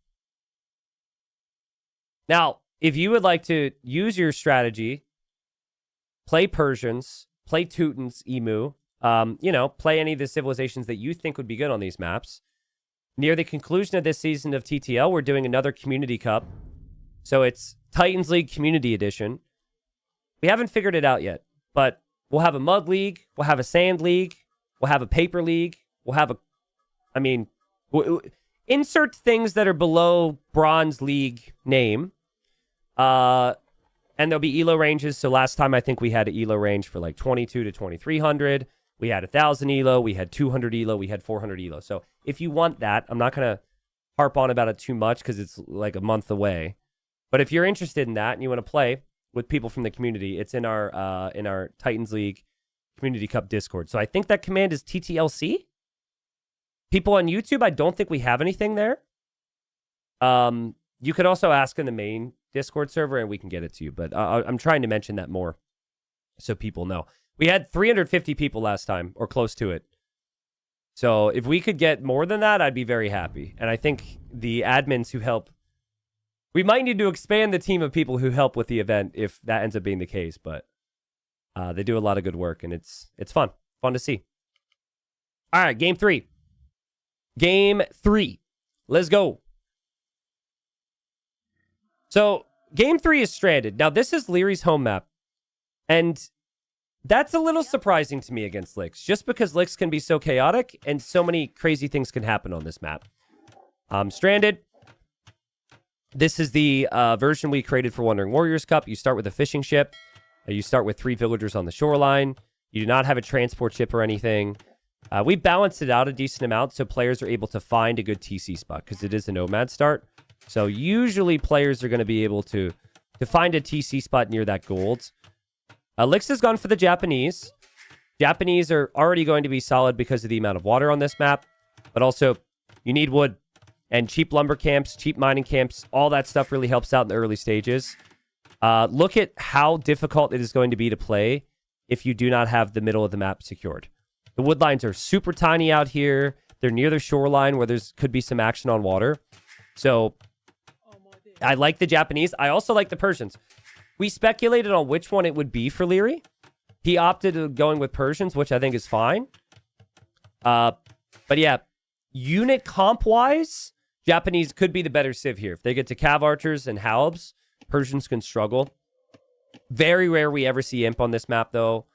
Now, if you would like to use your strategy, play Persians, play Teutons, Emu, play any of the civilizations that you think would be good on these maps. Near the conclusion of this season of TTL, we're doing another Community Cup. So it's Titans League Community Edition. We haven't figured it out yet, but we'll have a Mud League, we'll have a Sand League, we'll have a Paper League, we'll have insert things that are below Bronze League name. And there'll be ELO ranges. So last time I think we had an ELO range for like 22 to 2300. We had 1,000 ELO, we had 200 ELO, we had 400 ELO. So if you want that, I'm not going to harp on about it too much because it's like a month away. But if you're interested in that and you want to play with people from the community, it's in our Titans League Community Cup Discord. So I think that command is TTLC. People on YouTube, I don't think we have anything there. You could also ask in the main Discord server and we can get it to you. But I'm trying to mention that more so people know. We had 350 people last time, or close to it. So if we could get more than that, I'd be very happy. And I think the admins who help, we might need to expand the team of people who help with the event if that ends up being the case. But they do a lot of good work, and it's fun. Fun to see. All right, game 3. Game 3. Let's go. So game 3 is Stranded. Now, this is Liry's home map. And that's a little surprising to me against Licks, just because Licks can be so chaotic and so many crazy things can happen on this map. Stranded. This is the version we created for Wandering Warriors Cup. You start with a fishing ship. You start with 3 villagers on the shoreline. You do not have a transport ship or anything. We balanced it out a decent amount so players are able to find a good TC spot because it is a nomad start. So usually players are going to be able to find a TC spot near that gold. Licks has gone for the Japanese. Japanese are already going to be solid because of the amount of water on this map. But also, you need wood. And cheap lumber camps, cheap mining camps, all that stuff really helps out in the early stages. Look at how difficult it is going to be to play if you do not have the middle of the map secured. The wood lines are super tiny out here. They're near the shoreline where could be some action on water. So, I like the Japanese. I also like the Persians. We speculated on which one it would be for Liry. He opted going with Persians, which I think is fine. But yeah, unit comp-wise, Japanese could be the better civ here. If they get to Cav Archers and Halbs, Persians can struggle. Very rare we ever see Imp on this map, though.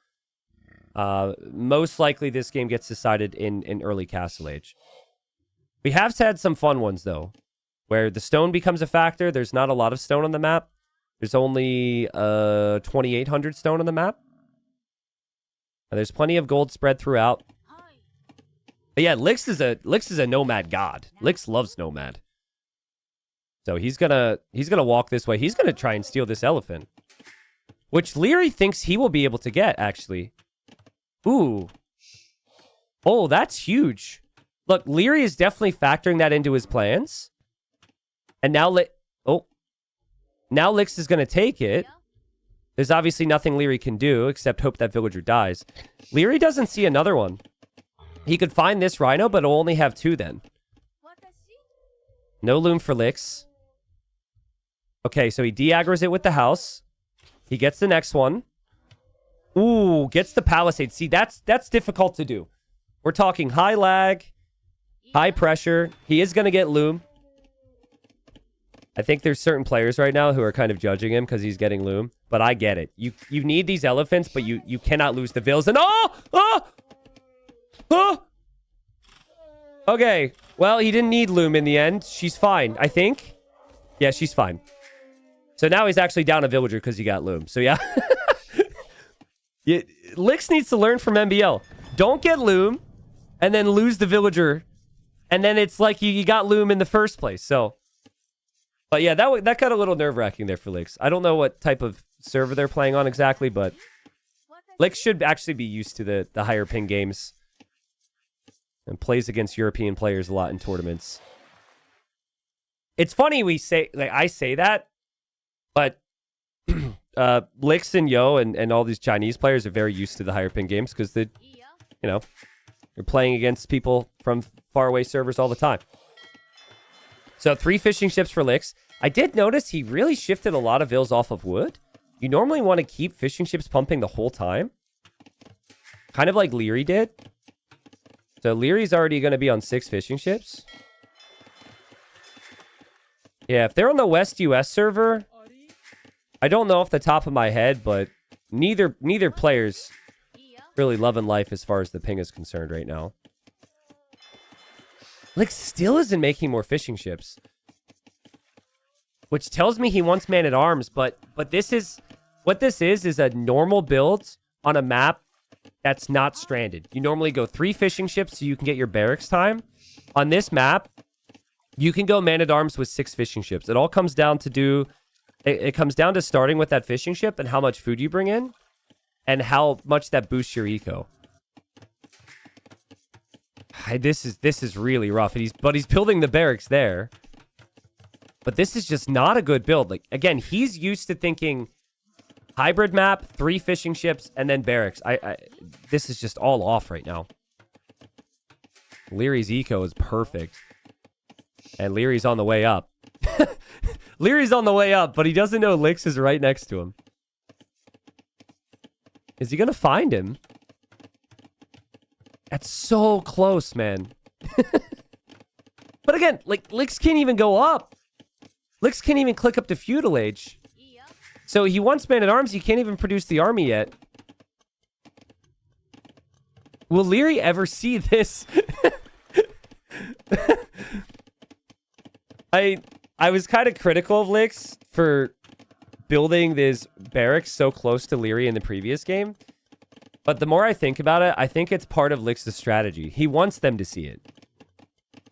Most likely this game gets decided in early Castle Age. We have had some fun ones, though, where the stone becomes a factor. There's not a lot of stone on the map. There's only 2,800 stone on the map. And there's plenty of gold spread throughout. But yeah, Licks is a nomad god. Licks loves nomad. So he's gonna walk this way. He's gonna try and steal this elephant, which Liry thinks he will be able to get. Actually, ooh, oh, that's huge. Look, Liry is definitely factoring that into his plans. And now now Licks is gonna take it. There's obviously nothing Liry can do except hope that villager dies. Liry doesn't see another one. He could find this rhino, but it'll only have 2 then. No loom for Licks. Okay, so he de-aggroes it with the house. He gets the next one. Ooh, gets the palisade. See, that's difficult to do. We're talking high lag, high pressure. He is going to get loom. I think there's certain players right now who are kind of judging him because he's getting loom. But I get it. You need these elephants, but you cannot lose the vills. And okay. Well, he didn't need loom in the end. She's fine, I think. Yeah, she's fine. So now he's actually down a villager because he got loom. So yeah. Licks needs to learn from MBL. Don't get loom and then lose the villager. And then it's like you got loom in the first place. So, but yeah, that got a little nerve-wracking there for Licks. I don't know what type of server they're playing on exactly, but Lix should actually be used to the higher ping games and plays against European players a lot in tournaments. It's funny I say that, but Lix and Yo and all these Chinese players are very used to the higher ping games because they're playing against people from faraway servers all the time. So 3 fishing ships for Lix. I did notice he really shifted a lot of vills off of wood. You normally want to keep fishing ships pumping the whole time. Kind of like Liry did. So Liry's already going to be on 6 fishing ships. Yeah, if they're on the West US server, I don't know off the top of my head, but neither player's really loving life as far as the ping is concerned right now. Lix still isn't making more fishing ships. Which tells me he wants man-at-arms, but this is... What this is a normal build on a map that's not stranded. You normally go 3 fishing ships so you can get your barracks time. On this map, you can go man-at-arms with 6 fishing ships. It all comes down to it comes down to starting with that fishing ship and how much food you bring in and how much that boosts your eco. This is really rough. But he's building the barracks there. But this is just not a good build. Like, again, he's used to thinking hybrid map, 3 fishing ships, and then barracks. This is just all off right now. Liry's eco is perfect. And Liry's on the way up. Liry's on the way up, but he doesn't know Lix is right next to him. Is he going to find him? That's so close, man. But again, like, Lix can't even go up. Lix can't even click up to feudal age. So he wants man-at-arms. He can't even produce the army yet. Will Liry ever see this? I was kind of critical of Lix for building this barracks so close to Liry in the previous game. But the more I think about it, I think it's part of Lix's strategy. He wants them to see it.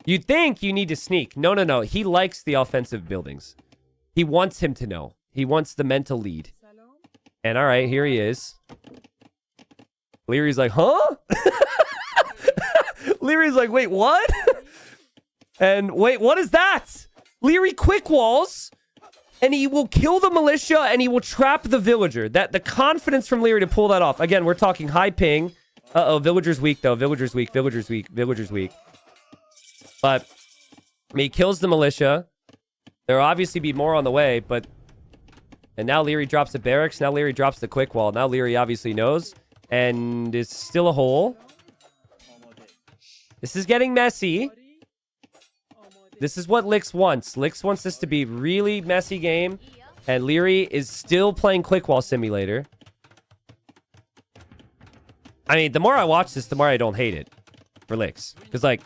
You'd think you need to sneak. No. He likes the offensive buildings. He wants him to know. He wants the mental lead. And all right, here he is. Liry's like, huh? Liry's like, wait, what? And wait, what is that? Liry quick walls, and he will kill the militia, and he will trap the villager. The confidence from Liry to pull that off. Again, we're talking high ping. Uh-oh, villager's weak, though. Villager's weak. But he kills the militia. There'll obviously be more on the way, but... And now Liry drops the barracks. Now Liry drops the quick wall. Now Liry obviously knows. And it's still a hole. This is getting messy. This is what Lix wants. Lix wants this to be really messy game. And Liry is still playing quick wall simulator. I mean, the more I watch this, the more I don't hate it for Lix. Because, like,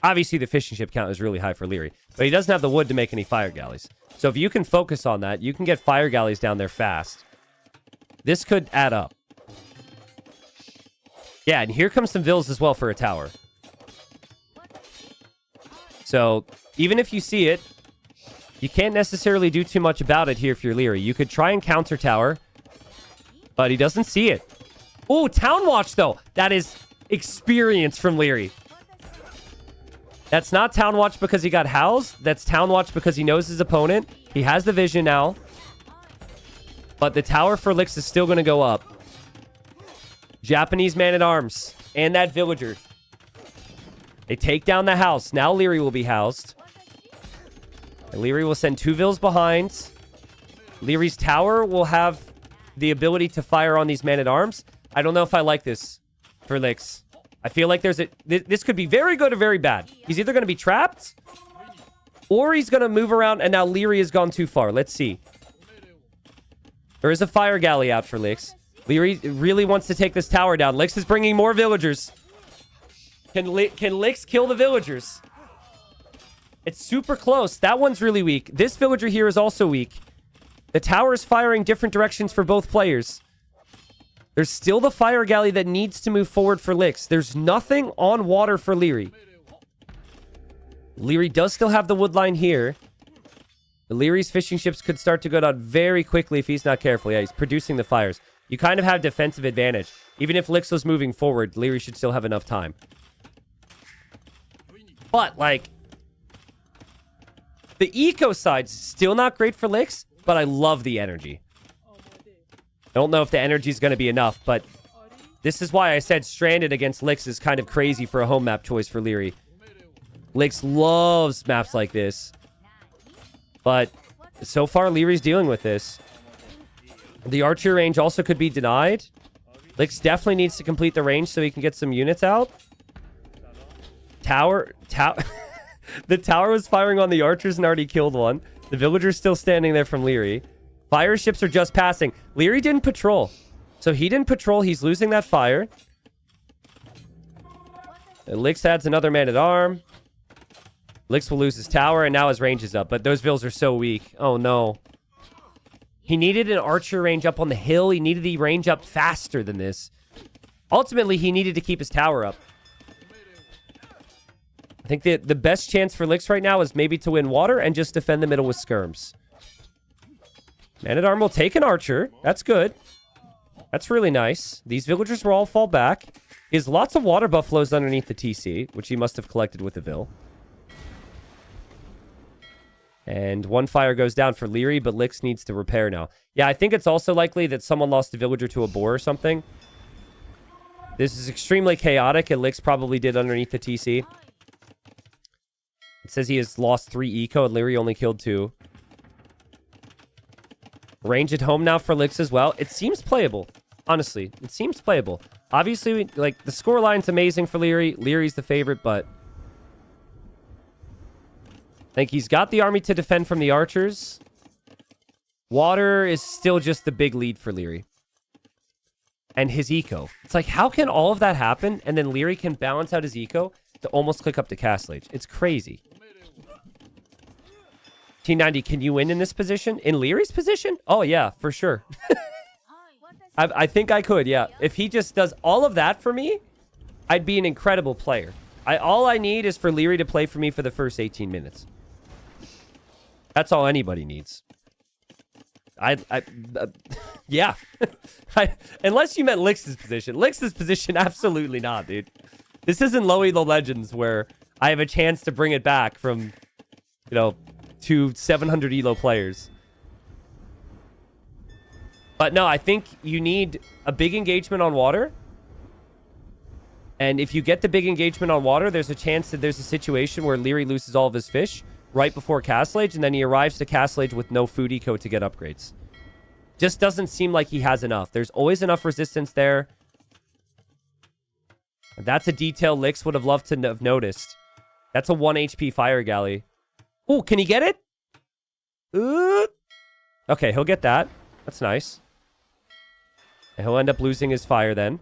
obviously the fishing ship count is really high for Liry. But he doesn't have the wood to make any fire galleys. So if you can focus on that, you can get fire galleys down there fast. This could add up. Yeah, and here comes some vills as well for a tower. So, even if you see it, you can't necessarily do too much about it here if you're Liry. You could try and counter tower, but he doesn't see it. Oh, Town Watch, though. That is experience from Liry. That's not Town Watch because he got housed. That's Town Watch because he knows his opponent. He has the vision now. But the tower for Lix is still going to go up. Japanese man-at-arms. And that villager. They take down the house. Now Liry will be housed. And Liry will send 2 vills behind. Liry's tower will have the ability to fire on these man-at-arms. I don't know if I like this for Lix. I feel like this could be very good or very bad. He's either going to be trapped or he's going to move around, and now Liry has gone too far. Let's see. There is a fire galley out for Lix. Liry really wants to take this tower down. Lix is bringing more villagers. Can Lix kill the villagers? It's super close. That one's really weak. This villager here is also weak. The tower is firing different directions for both players. There's still the fire galley that needs to move forward for Lix. There's nothing on water for Liry. Liry does still have the wood line here. Liry's fishing ships could start to go down very quickly if he's not careful. Yeah, he's producing the fires. You kind of have defensive advantage. Even if Lix was moving forward, Liry should still have enough time. But, like, the eco side's still not great for Lix, but I love the energy. I don't know if the energy's going to be enough, but this is why I said Stranded against Lix is kind of crazy for a home map choice for Liry. Lix loves maps like this. But so far, Liry's dealing with this. The archer range also could be denied. Lix definitely needs to complete the range so he can get some units out. Tower. The tower was firing on the archers and already killed one. The villager's still standing there from Liry. Fire ships are just passing. Liry didn't patrol. So he didn't patrol. He's losing that fire. And Lix adds another man-at-arm. Lix will lose his tower, and now his range is up. But those vills are so weak. Oh, no. He needed an archer range up on the hill. He needed the range up faster than this. Ultimately, he needed to keep his tower up. I think the best chance for Lix right now is maybe to win water and just defend the middle with skirms. Man-at-arm will take an archer. That's good. That's really nice. These villagers will all fall back. He has lots of water buffaloes underneath the TC, which he must have collected with the vill. And one fire goes down for Liry, but Lix needs to repair now. Yeah, I think it's also likely that someone lost a villager to a boar or something. This is extremely chaotic, and Lix probably did underneath the TC. It says he has lost 3 eco, and Liry only killed 2. Range at home now for Lix as well. It seems playable. Honestly, it seems playable. Obviously, like, the score line's amazing for Liry. Liry's the favorite, but I think he's got the army to defend from the archers. Water is still just the big lead for Liry. And his eco. It's like, how can all of that happen, and then Liry can balance out his eco to almost click up to Castle Age? It's crazy. T90, can you win in this position? In Liry's position? Oh, yeah, for sure. I think I could, yeah. If he just does all of that for me, I'd be an incredible player. All I need is for Liry to play for me for the first 18 minutes. That's all anybody needs. Yeah. Unless you meant Lix's position. Lix's position, absolutely not, dude. This isn't Low Elo Legends where I have a chance to bring it back from, you know, 2 700 Elo players. But no, I think you need a big engagement on water. And if you get the big engagement on water, there's a chance that there's a situation where Liry loses all of his fish right before Castle Age, and then he arrives to Castle Age with no food eco to get upgrades. Just doesn't seem like he has enough. There's always enough resistance there. That's a detail Lix would have loved to have noticed. That's a 1 HP fire galley. Oh, can he get it? Okay, he'll get that. That's nice. And he'll end up losing his fire then.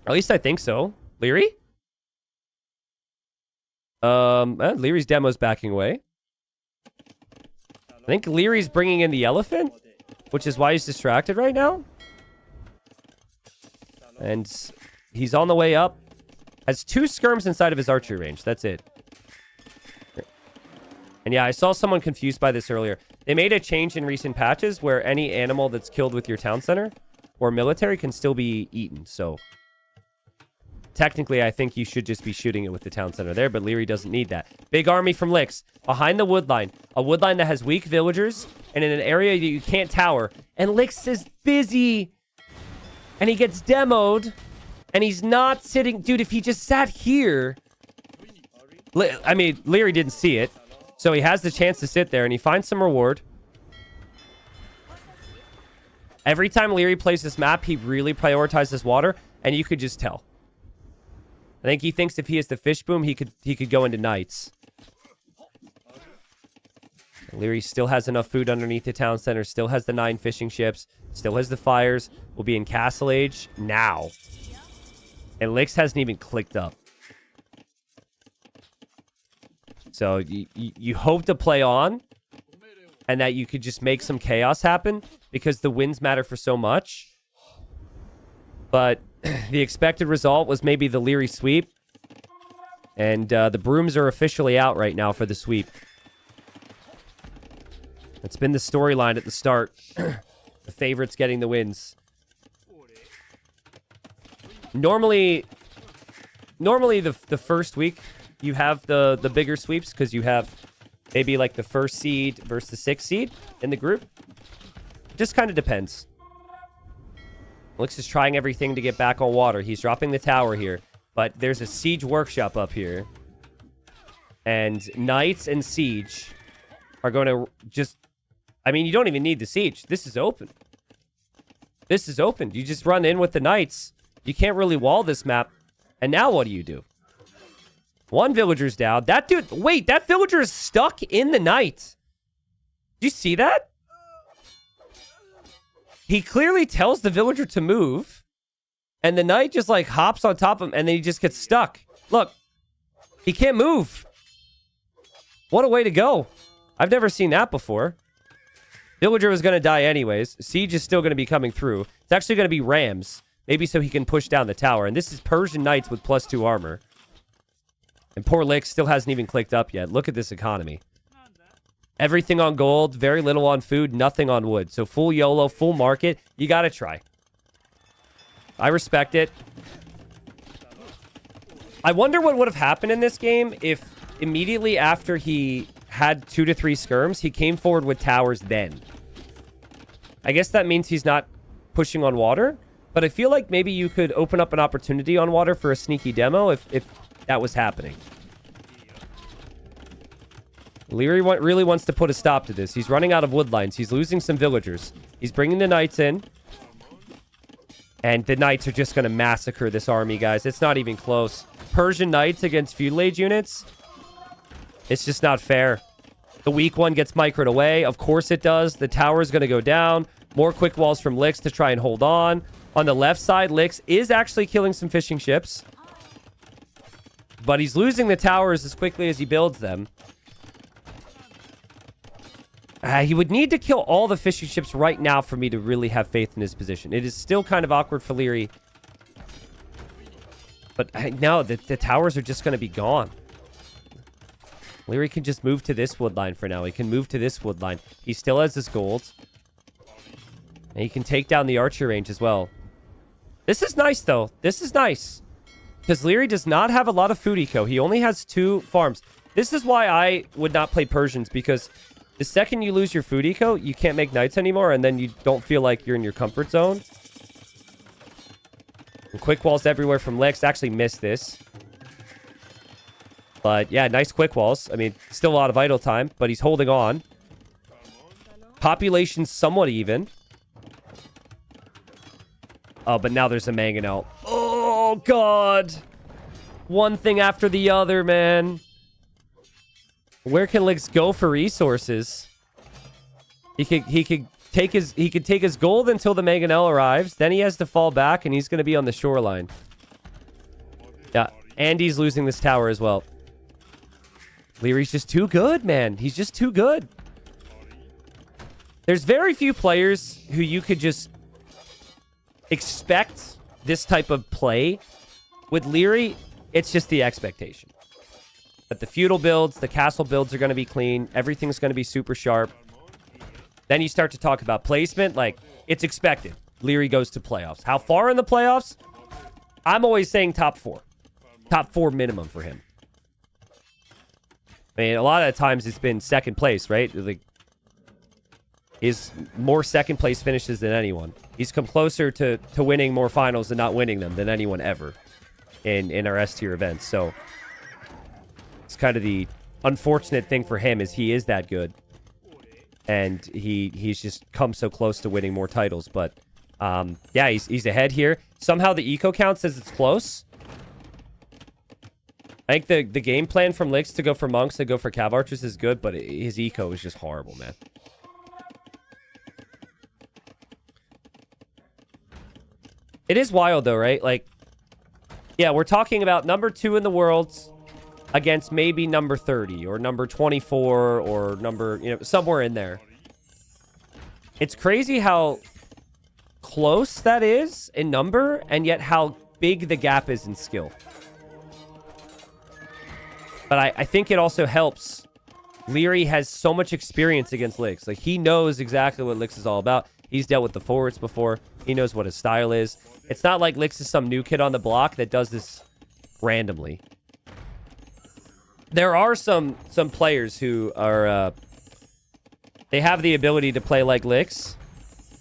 At least I think so. Liry? Liry's demo's backing away. I think Liry's bringing in the elephant, which is why he's distracted right now. And he's on the way up. Has 2 skirms inside of his archery range. That's it. And yeah, I saw someone confused by this earlier. They made a change in recent patches where any animal that's killed with your town center or military can still be eaten. So technically, I think you should just be shooting it with the town center there, but Liry doesn't need that. Big army from Lix behind the wood line. A wood line that has weak villagers and in an area that you can't tower. And Lix is busy. And he gets demoed. And he's not sitting. Dude, if he just sat here. I mean, Liry didn't see it. So he has the chance to sit there and he finds some reward. Every time Liry plays this map, he really prioritizes water. And you could just tell. I think he thinks if he has the fish boom, he could go into knights. Liry still has enough food underneath the town center. Still has the 9 fishing ships. Still has the fires. Will be in Castle Age now. And Lix hasn't even clicked up. So you hope to play on. And that you could just make some chaos happen. Because the wins matter for so much. But the expected result was maybe the Liry sweep. And the brooms are officially out right now for the sweep. It's been the storyline at the start. The favorites getting the wins. Normally the first week you have the bigger sweeps because you have maybe like the first seed versus the 6th seed in the group. Just kind of depends. Lix is trying everything to get back on water. He's dropping the tower here, but there's a siege workshop up here. And Knights and Siege are going to just... I mean, you don't even need the Siege. This is open. This is open. You just run in with the Knights. You can't really wall this map. And now what do? One villager's down. That dude... Wait, that villager is stuck in the Knight. Do you see that? He clearly tells the villager to move. And the Knight just, like, hops on top of him. And then he just gets stuck. Look. He can't move. What a way to go. I've never seen that before. Villager was going to die anyways. Siege is still going to be coming through. It's actually going to be Rams. Maybe so he can push down the tower. And this is Persian Knights with +2 armor. And poor Lick still hasn't even clicked up yet. Look at this economy. Everything on gold, very little on food, nothing on wood. So full YOLO, full market. You got to try. I respect it. I wonder what would have happened in this game if immediately after he had 2 to 3 skirms, he came forward with towers then. I guess that means he's not pushing on water. But I feel like maybe you could open up an opportunity on water for a sneaky demo if that was happening. Liry really wants to put a stop to this. He's running out of wood lines. He's losing some villagers. He's bringing the Knights in. And the Knights are just going to massacre this army, guys. It's not even close. Persian Knights against Feudal Age units. It's just not fair. The weak one gets microed away. Of course it does. The tower is going to go down. More quick walls from Lix to try and hold on. On the left side, Lix is actually killing some fishing ships. But he's losing the towers as quickly as he builds them. He would need to kill all the fishing ships right now for me to really have faith in his position. It is still kind of awkward for Liry. But no, the towers are just going to be gone. Liry can just move to this wood line for now. He can move to this wood line. He still has his gold. And he can take down the archer range as well. This is nice, though. This is nice. Because Liry does not have a lot of food eco. He only has 2 farms. This is why I would not play Persians. Because the second you lose your food eco, you can't make Knights anymore. And then you don't feel like you're in your comfort zone. And quick walls everywhere from Lex. Actually missed this. But yeah, nice quick walls. I mean, still a lot of idle time. But he's holding on. Population somewhat even. Oh, but now there's a mangonel. Oh, God. One thing after the other, man. Where can Lix go for resources? He could take his gold until the mangonel arrives. Then he has to fall back, and he's going to be on the shoreline. Yeah, and he's losing this tower as well. Liry's just too good, man. He's just too good. There's very few players who you could just expect this type of play. With Liry, it's just the expectation. But the feudal builds, the castle builds are going to be clean. Everything's going to be super sharp. Then you start to talk about placement. Like, it's expected. Liry goes to playoffs. How far in the playoffs? I'm always saying top 4. Top 4 minimum for him. I mean, a lot of the times it's been second place, right? Like, is more second place finishes than anyone. He's come closer to winning more finals than not winning them than anyone ever in our S tier events. So it's kind of the unfortunate thing for him is he is that good. And he's just come so close to winning more titles. But yeah, he's ahead here. Somehow the eco count says it's close. I think the game plan from Lix to go for monks and go for cav archers is good, but his eco is just horrible, man. It is wild, though, right? Like, yeah, we're talking about number 2 in the world against maybe number 30 or number 24 or number, somewhere in there. It's crazy how close that is in number and yet how big the gap is in skill. But I think it also helps Liry has so much experience against Licks. Like, he knows exactly what Licks is all about. He's dealt with the forwards before. He knows what his style is. It's not like Licks is some new kid on the block that does this randomly. There are some players who are... they have the ability to play like Licks,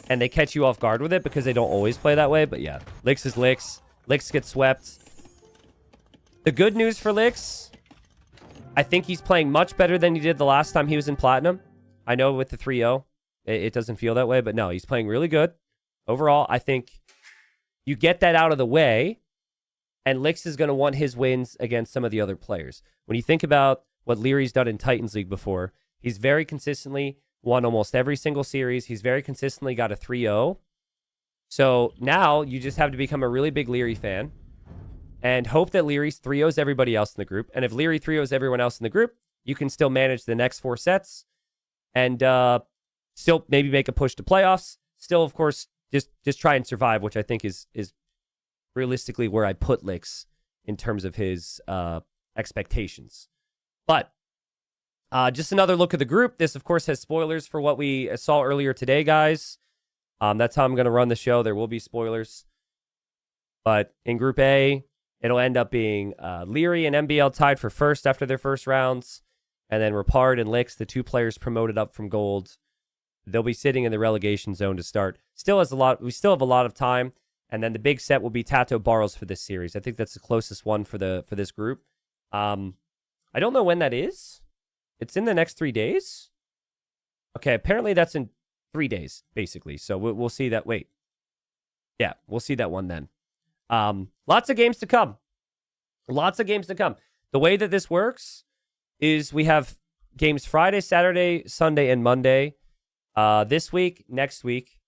and they catch you off guard with it because they don't always play that way. But yeah, Licks is Licks. Licks gets swept. The good news for Licks, I think he's playing much better than he did the last time he was in Platinum. I know with the 3-0, it doesn't feel that way, but no, he's playing really good. Overall, I think you get that out of the way, and Licks is going to want his wins against some of the other players. When you think about what Liry's done in Titans League before, he's very consistently won almost every single series. He's very consistently got a 3-0. So now you just have to become a really big Liry fan and hope that Liry 3-0s everybody else in the group. And if Liry 3-0s everyone else in the group, you can still manage the next 4 sets and still maybe make a push to playoffs. Still, of course, just try and survive, which I think is realistically where I put Licks in terms of his expectations. But just another look at the group. This, of course, has spoilers for what we saw earlier today, guys. That's how I'm going to run the show. There will be spoilers. But in Group A, it'll end up being Liry and MBL tied for first after their first rounds. And then Rapard and Licks, the 2 players promoted up from gold. They'll be sitting in the relegation zone to start. We still have a lot of time. And then the big set will be Tato Barros for this series. I think that's the closest one for this group. I don't know when that is. It's in the next 3 days. Okay, apparently that's in 3 days, basically. So we'll see that. Wait. Yeah, we'll see that one then. Lots of games to come. Lots of games to come. The way that this works is we have games Friday, Saturday, Sunday, and Monday. This week, next week.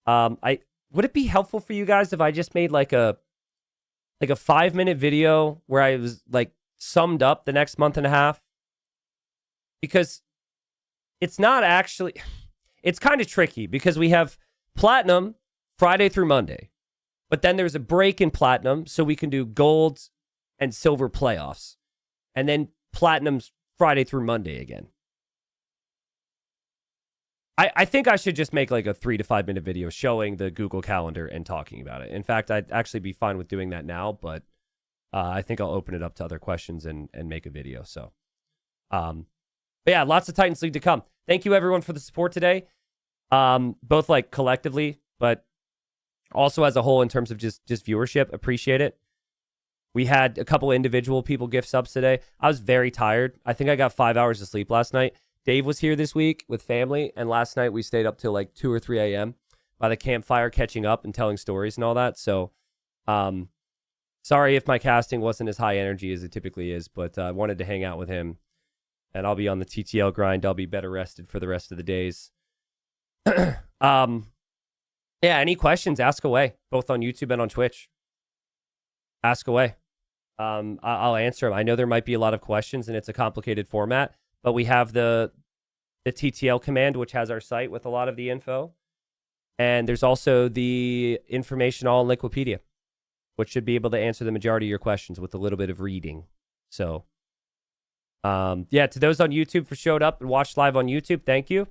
Would it be helpful for you guys if I just made like a 5-minute video where I was like summed up the next month and a half? Because it's not actually... It's kind of tricky because we have Platinum Friday through Monday. But then there's a break in Platinum, so we can do Gold and Silver playoffs. And then Platinum's Friday through Monday again. I think I should just make like a 3 to 5 minute video showing the Google Calendar and talking about it. In fact, I'd actually be fine with doing that now, but I think I'll open it up to other questions and make a video. So, but yeah, lots of Titans League to come. Thank you everyone for the support today. Both like collectively, but also as a whole in terms of just viewership. Appreciate it. We had a couple individual people gift subs today. I was very tired. I think I got 5 hours of sleep last night. Dave was here this week with family, and last night we stayed up till like 2 or 3 a.m. by the campfire catching up and telling stories and all that. So, sorry if my casting wasn't as high energy as it typically is, but I wanted to hang out with him, and I'll be on the TTL grind. I'll be better rested for the rest of the days. Yeah, any questions, ask away, both on YouTube and on Twitch. Ask away. I'll answer them. I know there might be a lot of questions, and it's a complicated format, but we have the TTL command, which has our site with a lot of the info. And there's also the information all in Liquipedia, which should be able to answer the majority of your questions with a little bit of reading. So, yeah, to those on YouTube for showed up and watched live on YouTube, thank you.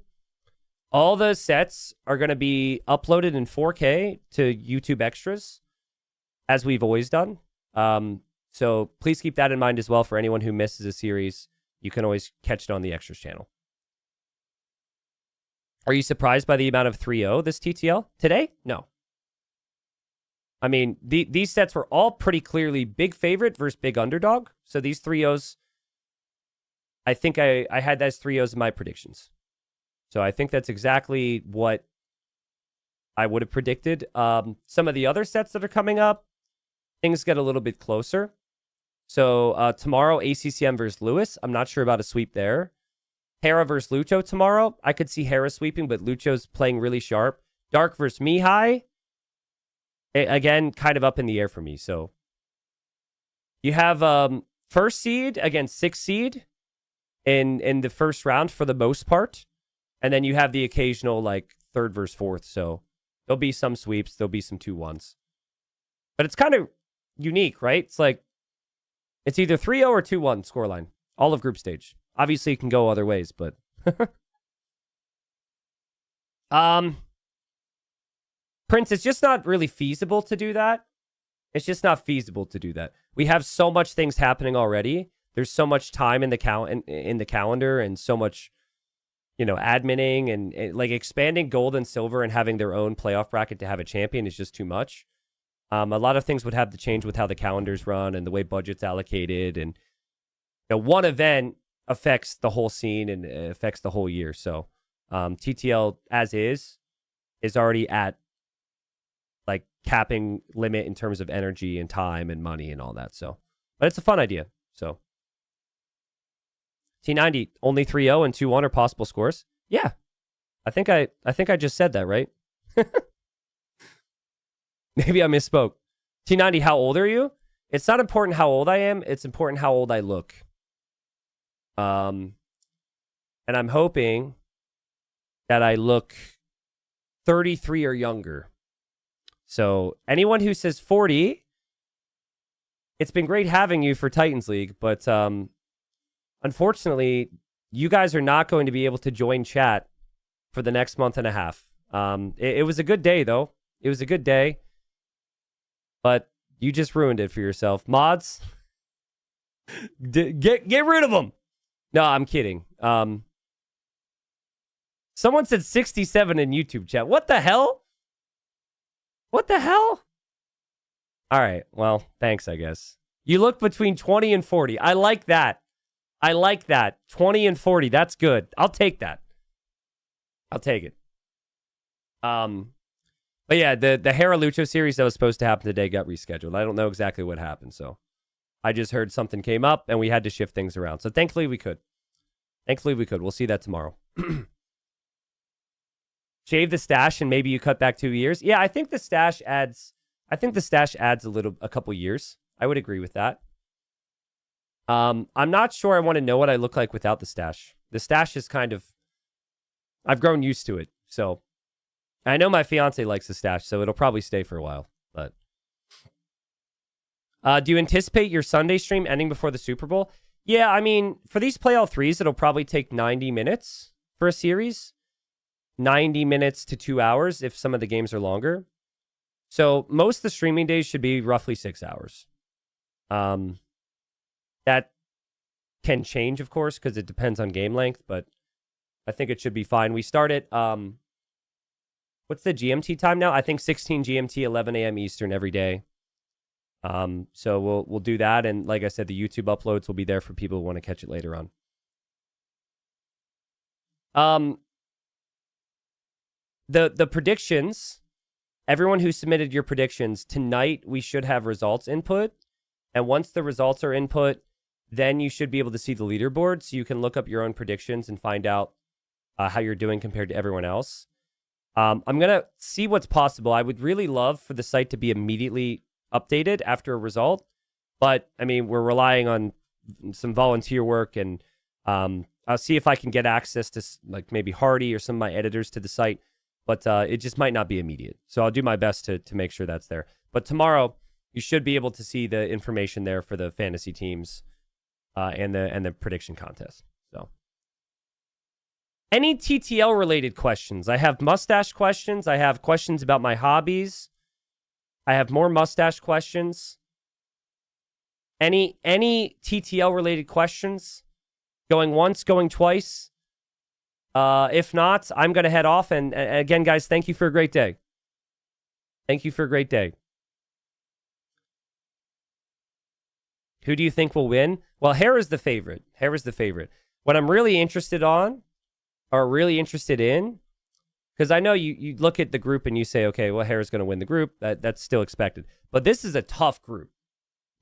All the sets are going to be uploaded in 4K to YouTube Extras, as we've always done. So please keep that in mind as well for anyone who misses a series. You can always catch it on the Extras channel. Are you surprised by the amount of 3-0 this TTL today? No. I mean, these sets were all pretty clearly big favorite versus big underdog. So these 3-0s, I think I had those 3-0s in my predictions. So I think that's exactly what I would have predicted. Some of the other sets that are coming up, things get a little bit closer. So tomorrow, ACCM versus Lewis. I'm not sure about a sweep there. Hera versus Lucho tomorrow. I could see Hera sweeping, but Lucho's playing really sharp. Dark versus Mihai. Again, kind of up in the air for me. So you have first seed against 6th seed in the first round for the most part. And then you have the occasional like 3rd versus 4th. So there'll be some sweeps. There'll be some 2-1s. But it's kind of unique, right? It's like, it's either 3-0 or 2-1 scoreline. All of group stage. Obviously, it can go other ways, but Prince, it's just not really feasible to do that. It's just not feasible to do that. We have so much things happening already. There's so much time in the in the calendar, and so much, adminning and like expanding gold and silver and having their own playoff bracket to have a champion is just too much. A lot of things would have to change with how the calendars run and the way budget's allocated, and one event affects the whole scene and affects the whole year. So TTL as is already at like capping limit in terms of energy and time and money and all that. So, but it's a fun idea. So T90 only 3-0 and 2-1 are possible scores. Yeah, I think I just said that, right? Maybe I misspoke. T90, how old are you? It's not important how old I am. It's important how old I look. And I'm hoping that I look 33 or younger. So anyone who says 40, it's been great having you for Titans League, but unfortunately, you guys are not going to be able to join chat for the next month and a half. It was a good day, though. It was a good day, but you just ruined it for yourself. Mods, get rid of them. No, I'm kidding. Someone said 67 in YouTube chat. What the hell? What the hell? All right. Well, thanks, I guess. You look between 20 and 40. I like that. I like that. 20 and 40. That's good. I'll take that. I'll take it. But yeah, the Hera Lucho series that was supposed to happen today got rescheduled. I don't know exactly what happened, so I just heard something came up and we had to shift things around. So thankfully we could. Thankfully we could. We'll see that tomorrow. Shave the stash and maybe you cut back 2 years. Yeah, I think the stash adds a couple years. I would agree with that. I'm not sure I want to know what I look like without the stash. The stash is kind of, I've grown used to it. So I know my fiance likes the stash, so it'll probably stay for a while. But do you anticipate your Sunday stream ending before the Super Bowl? Yeah, I mean, for these play all threes, it'll probably take 90 minutes for a series. 90 minutes to 2 hours if some of the games are longer. So most of the streaming days should be roughly 6 hours. That can change, of course, because it depends on game length, but I think it should be fine. We start at, what's the GMT time now? I think 16 GMT, 11 a.m. Eastern every day. So we'll do that, and like I said, the YouTube uploads will be there for people who want to catch it later on. The predictions, everyone who submitted your predictions, tonight we should have results input. And once the results are input, then you should be able to see the leaderboard so you can look up your own predictions and find out how you're doing compared to everyone else. I'm going to see what's possible. I would really love for the site to be immediately updated after a result. But, I mean, we're relying on some volunteer work, and I'll see if I can get access to like maybe Hardy or some of my editors to the site. But it just might not be immediate. So I'll do my best to make sure that's there. But tomorrow, you should be able to see the information there for the fantasy teams and the prediction contest. So, any TTL related questions? I have mustache questions. I have questions about my hobbies. I have more mustache questions. Any TTL related questions? Going once, going twice? If not, I'm going to head off. And again, guys, thank you for a great day. Thank you for a great day. Who do you think will win? Well, Hera's the favorite. Hera's the favorite. What I'm really interested in, because I know you look at the group and you say, okay, well, Hera's going to win the group. That's still expected. But this is a tough group.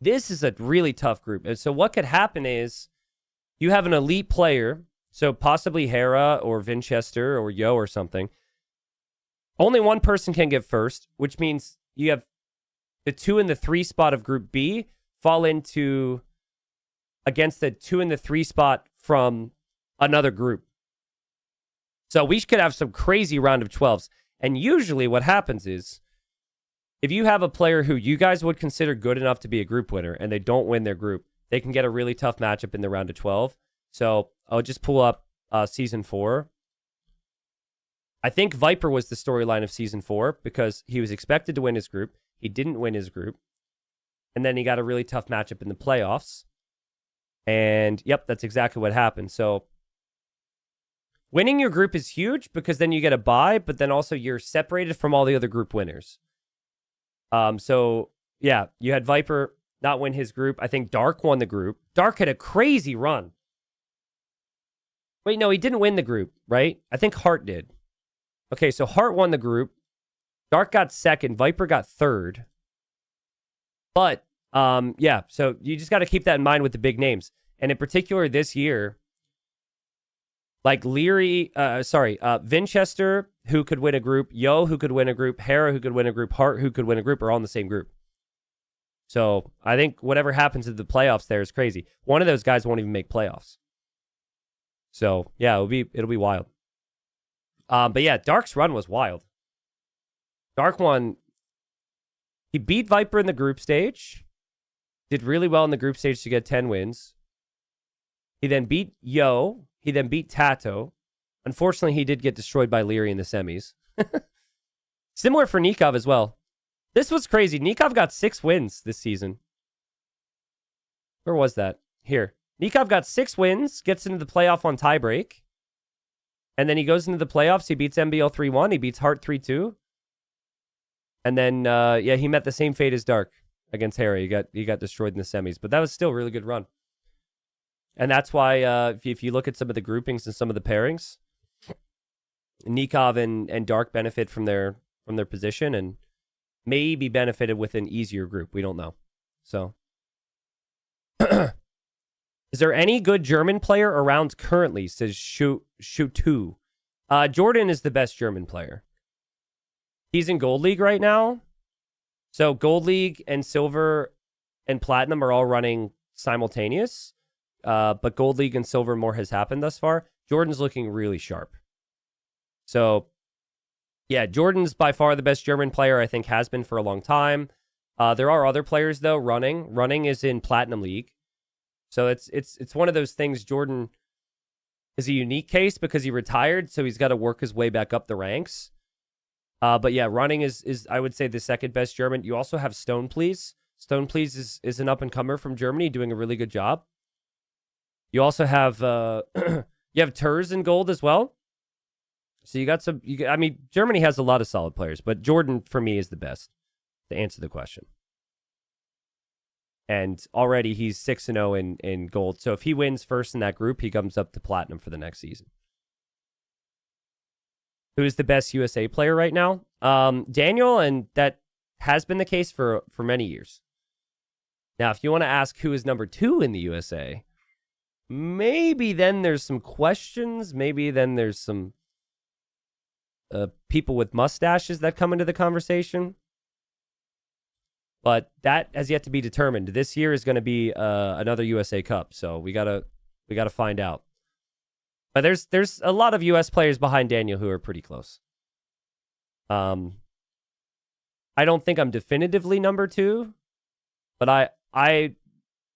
This is a really tough group. And so what could happen is you have an elite player, so possibly Hera or Vinchester or Yo or something. Only one person can get first, which means you have the 2 and the 3 spot of Group B fall into against the 2 and the 3 spot from another group. So we could have some crazy round of 12s. And usually what happens is if you have a player who you guys would consider good enough to be a group winner and they don't win their group, they can get a really tough matchup in the round of 12. So I'll just pull up season 4. I think Viper was the storyline of season 4 because he was expected to win his group. He didn't win his group. And then he got a really tough matchup in the playoffs. And yep, that's exactly what happened. So winning your group is huge because then you get a bye, but then also you're separated from all the other group winners. So yeah, you had Viper not win his group. I think Dark won the group. Dark had a crazy run. Wait, no, he didn't win the group, right? I think Hart did. Okay, so Hart won the group. Dark got second. Viper got third. But, yeah, so you just got to keep that in mind with the big names. And in particular this year, like Liry, Vinchester, who could win a group, Yo, who could win a group, Hera, who could win a group, Hart, who could win a group, are all in the same group. So I think whatever happens in the playoffs there is crazy. One of those guys won't even make playoffs. So yeah, it'll be wild. But yeah, Dark's run was wild. Dark won. He beat Viper in the group stage. Did really well in the group stage to get 10 wins. He then beat Yo. He then beat Tato. Unfortunately, he did get destroyed by Liry in the semis. Similar for Nikov as well. This was crazy. Nikov got 6 wins this season. Where was that? Here. Nikov got 6 wins, gets into the playoff on tiebreak. And then he goes into the playoffs. He beats MBL 3-1. He beats Hart 3-2. And then, yeah, he met the same fate as Dark against Harry. He got destroyed in the semis. But that was still a really good run. And that's why, if you look at some of the groupings and some of the pairings, Nikov and Dark benefit from their position and maybe benefited with an easier group. We don't know. So, is there any good German player around currently? Says Shutu. Jordan is the best German player. He's in Gold League right now. So Gold League and Silver and Platinum are all running simultaneous. But Gold League and Silver more has happened thus far. Jordan's looking really sharp. So, yeah, Jordan's by far the best German player, I think, has been for a long time. There are other players, though, running. Running is in Platinum League. So it's one of those things. Jordan is a unique case because he retired, so he's got to work his way back up the ranks. But yeah, running is I would say the second best German. You also have Stone Please. Stone Please is an up-and-comer from Germany doing a really good job. You also have you have Turs in gold as well. So you got some. I mean, Germany has a lot of solid players, but Jordan for me is the best to answer the question. And already he's 6-0 in gold. So if he wins first in that group, he comes up to platinum for the next season. Who is the best USA player right now? Daniel, and that has been the case for many years. Now, if you want to ask who is number 2 in the USA, maybe then there's some questions. Maybe then there's some people with mustaches that come into the conversation. But that has yet to be determined. This year is going to be another USA Cup, so we gotta find out. But there's a lot of US players behind Daniel who are pretty close. I don't think I'm definitively number 2, but I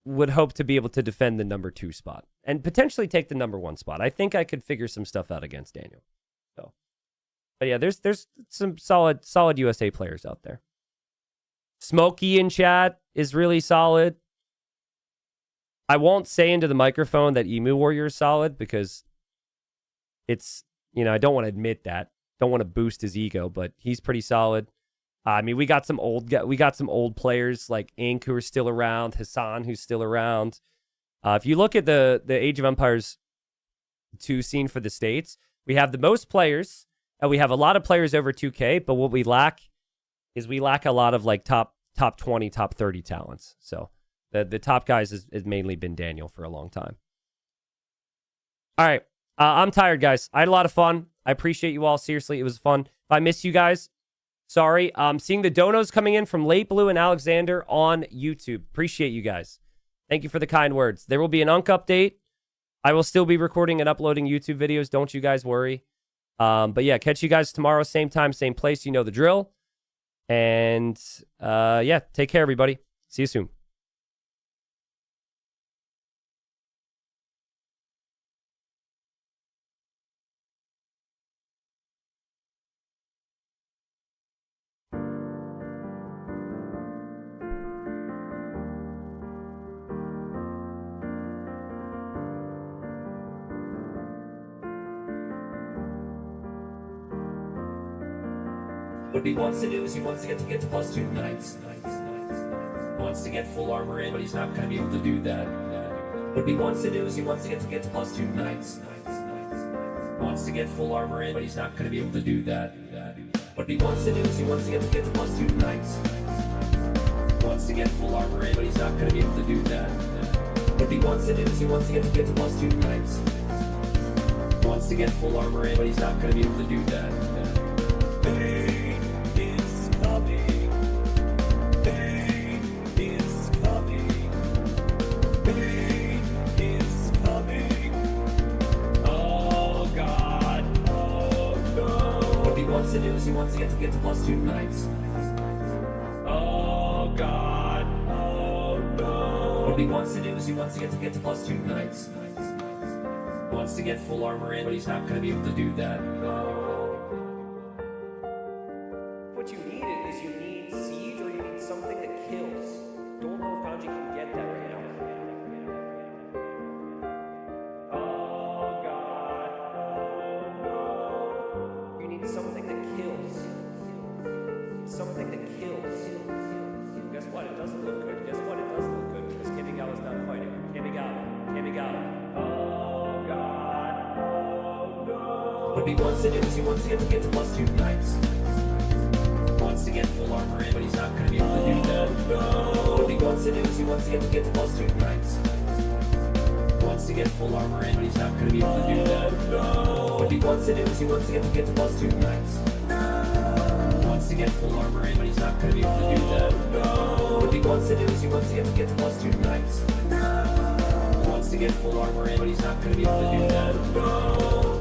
would hope to be able to defend the number 2 spot and potentially take the number 1 spot. I think I could figure some stuff out against Daniel. So, but yeah, there's some solid USA players out there. Smokey in chat is really solid. I won't say into the microphone that Emu Warrior is solid because it's, I don't want to admit that. Don't want to boost his ego, but he's pretty solid. I mean, we got some old players like Ink who are still around, Hassan who's still around. If you look at the Age of Empires 2 scene for the States, we have the most players, and we have a lot of players over 2K, but what we lack is we lack a lot of like top 20, top 30 talents. So the top guys has mainly been Daniel for a long time. All right. I'm tired, guys. I had a lot of fun. I appreciate you all. Seriously, it was fun. If I missed you guys, sorry. Seeing the donos coming in from Late Blue and Alexander on YouTube. Appreciate you guys. Thank you for the kind words. There will be an Unk update. I will still be recording and uploading YouTube videos. Don't you guys worry. But yeah, catch you guys tomorrow. Same time, same place. You know the drill. And yeah, take care, everybody. See you soon. What he wants to do is he wants to get to +2 knights. Wants to get full armor in, but he's not gonna be able to do that. What he wants to do is he wants to get to +2 knights. Wants to get full armor in, but he's not gonna be able to do that. What he wants to do is he wants to get to +2 knights. Wants to get full armor in, but he's not gonna be able to do that. What he wants to do is he wants to get to +2 knights. Wants to get full armor in, but he's not gonna be able to do that. Pain is coming. Pain is coming. Pain is coming. Oh God. Oh no. What he wants to do is he wants to get to +2 knights. Oh God. Oh no. What he wants to do is he wants to get to +2 knights. Wants to get full armor in, but he's not gonna be able to do that. What you need is you need siege, or you need something that kills. Don't know if Kanji can get that right now. Oh God, oh no. You need something that kills. Something that kills. Guess what? It doesn't look good. Guess what? It does look good because Kamigawa's not fighting. Kamigawa. Oh God, oh no. What he wants to do is he wants to get to +2 knights. Wants to get full armor in, but he's not gonna be able to do that. What he wants to do is he wants to get to +2 knights. Wants to get full armor in, but he's not gonna be able to do that. What he wants to do is he wants to get to +2 knights. Wants to get full armor in, but he's not gonna be able to do that. What he wants to do is he wants to get to +2 knights. Wants to get full armor in, but he's not gonna be able to do that.